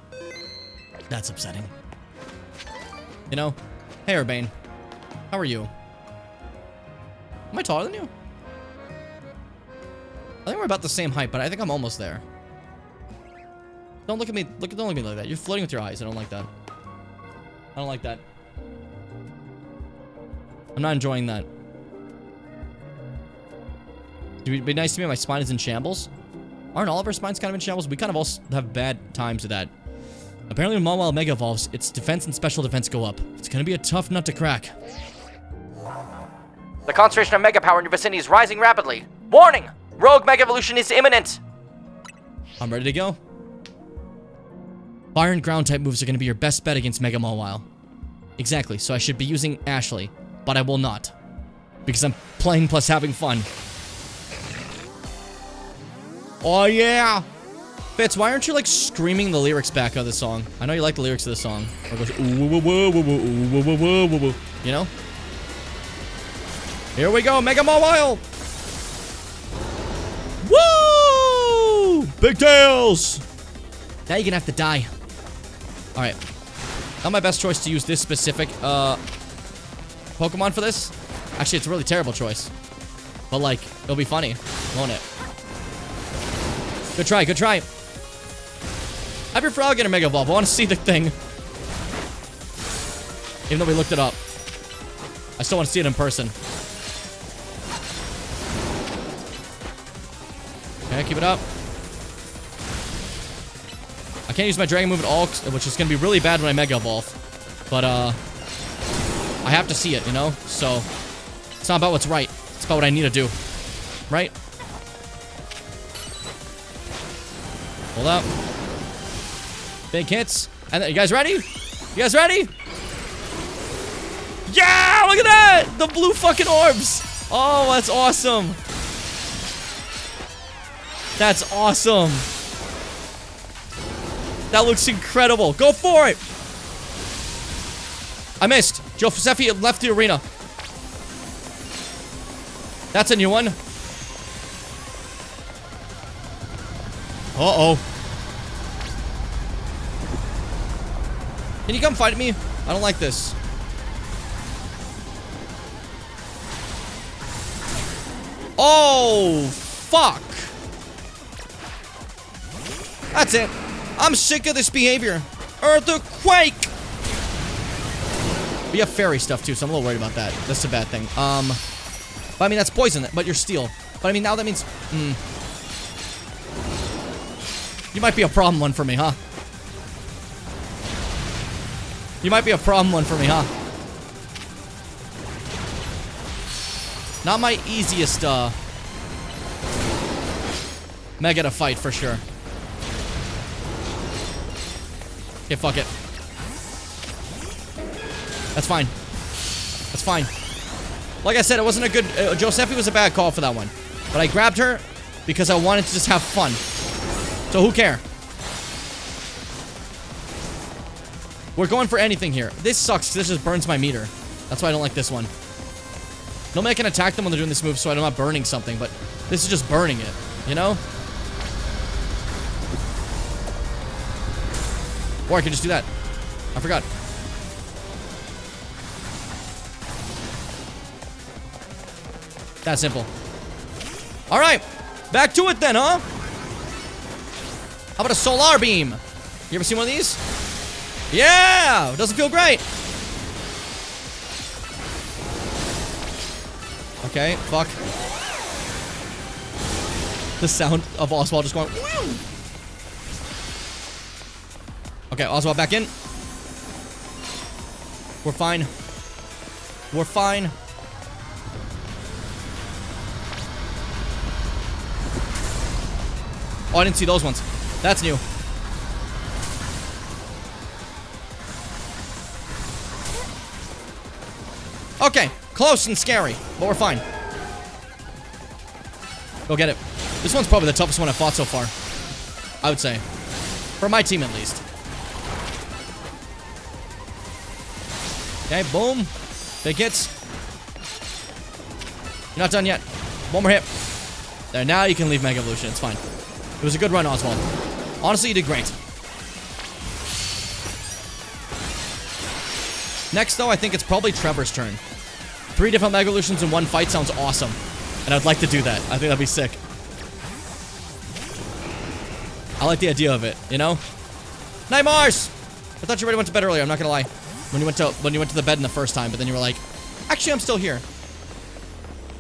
upsetting. You know? Hey, Urbane. How are you? Am I taller than you? I think we're about the same height, but I think I'm almost there. Don't look at me. Don't look at me like that. You're floating with your eyes. I don't like that. I don't like that. I'm not enjoying that. It'd be nice to me if my spine is in shambles. Aren't all of our spines kind of in shambles? We kind of all have bad times with that. Apparently when Mawile Mega evolves, its defense and special defense go up. It's gonna be a tough nut to crack. The concentration of Mega Power in your vicinity is rising rapidly. Warning! Rogue Mega Evolution is imminent! I'm ready to go. Fire and ground type moves are gonna be your best bet against Mega Mawile. Exactly, so I should be using Ashley, but I will not. Because I'm playing plus having fun. Oh yeah! Fitz, why aren't you like screaming the lyrics back of the song? I know you like the lyrics of the song. Or goes, ooh, woo, woo, woo, woo, ooh, woo, woo, woo, woo. You know? Here we go, Mega Mawile! Woo! Big tails! Now you're gonna have to die. Alright. Not my best choice to use this specific, Pokemon for this. Actually, it's a really terrible choice. But, like, it'll be funny, won't it? Good try, good try. Have your frog get a Mega Evolve. I want to see the thing. Even though we looked it up. I still want to see it in person. Okay, keep it up. I can't use my Dragon move at all, which is going to be really bad when I Mega Evolve. But, I have to see it, you know? So, it's not about what's right. It's about what I need to do. Right? Hold up. Big hits. And you guys ready? You guys ready? Yeah! Look at that! The blue fucking orbs! Oh, that's awesome. That's awesome. That looks incredible. Go for it! I missed. Josephi left the arena. That's a new one. Uh-oh. Can you come fight me? I don't like this. Oh, fuck. That's it. I'm sick of this behavior. Earthquake! We have fairy stuff too, so I'm a little worried about that. That's a bad thing. But I mean, that's poison, but you're steel. But I mean, now that means... You might be a problem one for me, huh? You might be a problem one for me, huh? Not my easiest, Mega to fight, for sure. Okay, fuck it. That's fine. That's fine. Like I said, it wasn't a good... Josephi was a bad call for that one. But I grabbed her because I wanted to just have fun. So who cares? We're going for anything here. This sucks. This just burns my meter. That's why I don't like this one. Normally I can attack them when they're doing this move so I'm not burning something, but this is just burning it, you know? Or I could just do that. I forgot. That simple. Alright. Back to it then, huh? How about a solar beam? You ever seen one of these? Yeah! Doesn't feel great. Okay, fuck. The sound of Oswald just going... Woo! Okay, Oswald back in. We're fine. We're fine. Oh, I didn't see those ones. That's new. Okay, close and scary, but we're fine. Go get it. This one's probably the toughest one I've fought so far. I would say. For my team, at least. Okay, boom. Big hits. You're not done yet. One more hit. There, now you can leave Mega Evolution. It's fine. It was a good run, Oswald. Honestly, you did great. Next, though, I think it's probably Trevor's turn. 3 different Mega Evolutions in one fight sounds awesome. And I'd like to do that. I think that'd be sick. I like the idea of it, you know? Night Mars! I thought you already went to bed earlier, I'm not gonna lie. When you went to the bed in the first time, but then you were like, actually, I'm still here.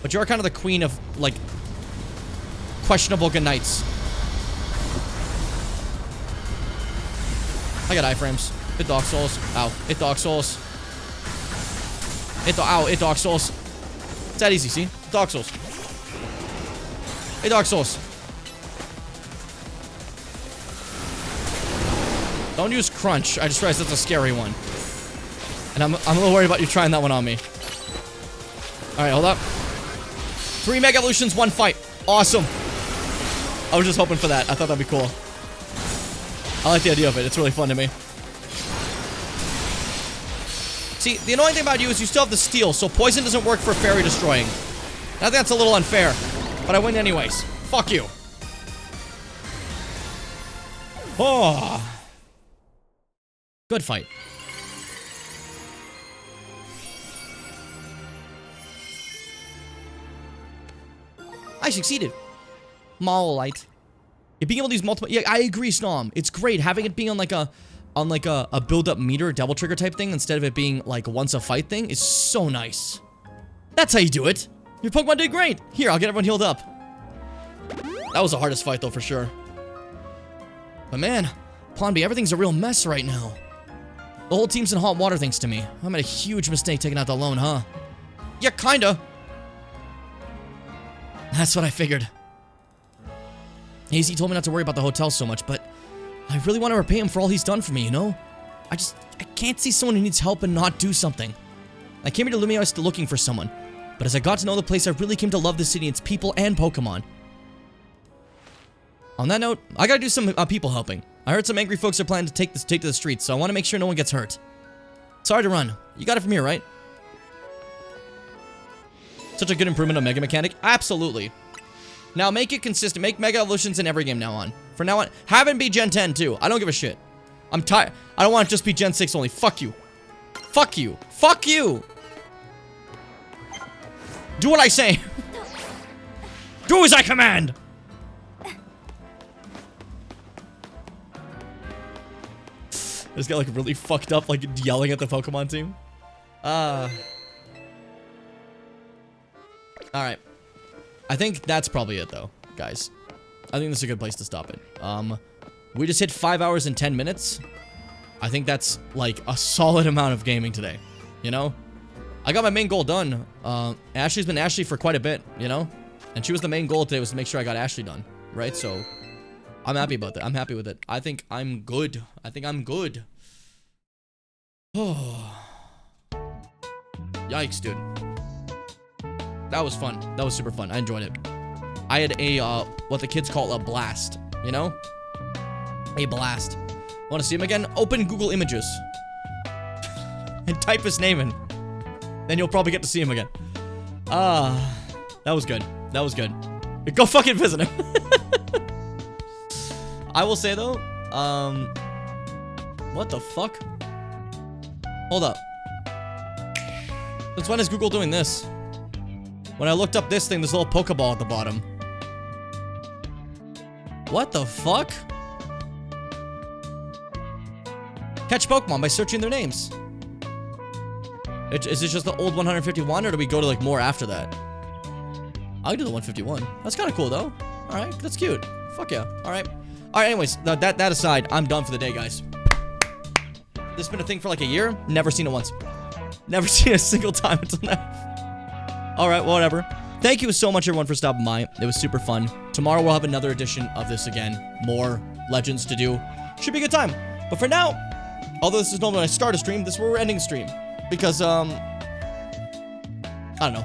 But you're kind of the queen of, like, questionable good nights. I got iframes. Hit Dark Souls. Ow. Hit Dark Souls. Ow. Hit Dark Souls. It's that easy, see? Dark Souls. Hey, Dark Souls. Don't use Crunch. I just realized that's a scary one. And I'm a little worried about you trying that one on me. Alright, hold up. 3 Mega Evolutions, 1 fight. Awesome. I was just hoping for that. I thought that'd be cool. I like the idea of it. It's really fun to me. See, the annoying thing about you is you still have the steel, so poison doesn't work for fairy destroying. I think that's a little unfair, but I win anyways. Fuck you. Oh. Good fight. I succeeded. Maulite. Yeah, being able to use multiple... Yeah, I agree, Snom. It's great. Having it being on like a build-up meter, double trigger type thing, instead of it being like once a fight thing, is so nice. That's how you do it. Your Pokemon did great. Here, I'll get everyone healed up. That was the hardest fight, though, for sure. But man, Pondby, everything's a real mess right now. The whole team's in hot water thanks to me. I made a huge mistake taking out the loan, huh? Yeah, kinda. That's what I figured. AZ told me not to worry about the hotel so much, but I really want to repay him for all he's done for me, you know? I can't see someone who needs help and not do something. I came here to Lumiose looking for someone, but as I got to know the place, I really came to love the city, its people, and Pokemon. On that note, I gotta do some people helping. I heard some angry folks are planning to take to the streets, so I want to make sure no one gets hurt. Sorry to run. You got it from here, right? Such a good improvement on Mega Mechanic. Absolutely. Now make it consistent. Make Mega Evolutions in every game now on. For now on. Have it be Gen 10 too. I don't give a shit. I'm tired. I don't want it to just be Gen 6 only. Fuck you. Fuck you. Fuck you. Do what I say. Do as I command. I just got like really fucked up like yelling at the Pokemon team. Alright. I think that's probably it, though, guys. I think this is a good place to stop it. We just hit 5 hours and 10 minutes. I think that's, like, a solid amount of gaming today. You know? I got my main goal done. Ashley's been Ashley for quite a bit, you know? And she was the main goal today, was to make sure I got Ashley done. Right? So, I'm happy about that. I'm happy with it. I think I'm good. I think I'm good. Oh. Yikes, dude. That was fun. That was super fun. I enjoyed it. I had a, what the kids call a blast. You know? A blast. Want to see him again? Open Google Images. And type his name in. Then you'll probably get to see him again. That was good. That was good. Go fucking visit him. I will say, though, what the fuck? Hold up. Since when is Google doing this? When I looked up this thing, this little Pokeball at the bottom. What the fuck? Catch Pokemon by searching their names. Is it just the old 151, or do we go to, like, more after that? I'll do the 151. That's kind of cool, though. Alright, that's cute. Fuck yeah. Alright. Alright, anyways, that aside, I'm done for the day, guys. This has been a thing for like a year. Never seen it once. Never seen it a single time until now. Alright, whatever. Thank you so much, everyone, for stopping by. It was super fun. Tomorrow, we'll have another edition of this again. More Legends to do. Should be a good time. But for now, although this is normally when I start a stream, this is where we're ending the stream. Because, I don't know.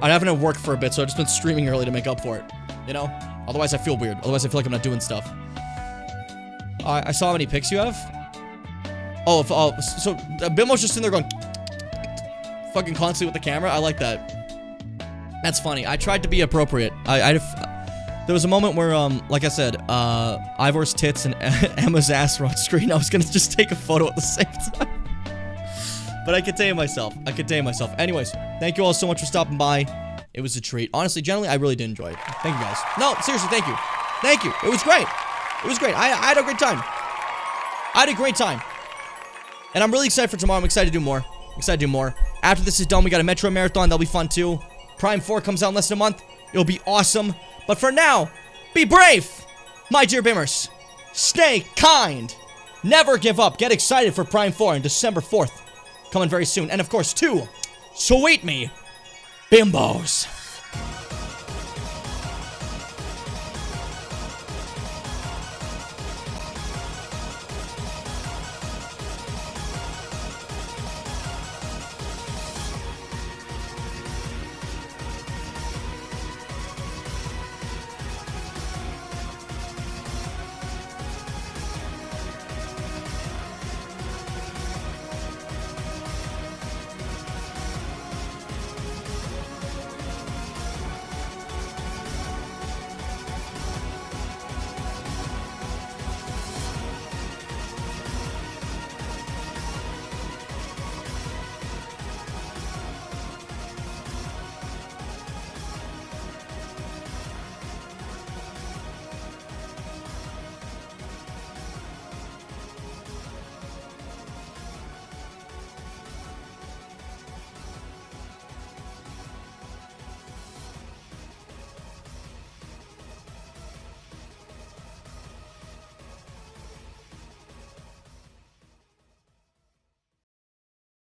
I haven't had work for a bit, so I've just been streaming early to make up for it. You know? Otherwise, I feel weird. Otherwise, I feel like I'm not doing stuff. I saw how many pics you have. Oh, so Bimbo's just sitting there going fucking constantly with the camera. I like that. That's funny. I tried to be appropriate. There was a moment where, like I said, Ivor's tits and Emma's ass were on screen. I was gonna just take a photo at the same time. But I contained myself. Anyways, thank you all so much for stopping by. It was a treat. Honestly, generally, I really did enjoy it. Thank you, guys. No, seriously, thank you. Thank you. It was great. It was great. I had a great time. I had a great time. And I'm really excited for tomorrow. I'm excited to do more. After this is done, we got a Metro Marathon. That'll be fun, too. Prime 4 comes out in less than a month. It'll be awesome. But for now, be brave, my dear Bimmers. Stay kind. Never give up. Get excited for Prime 4 on December 4th. Coming very soon. And, of course, 2 Sweet Me Bimbos.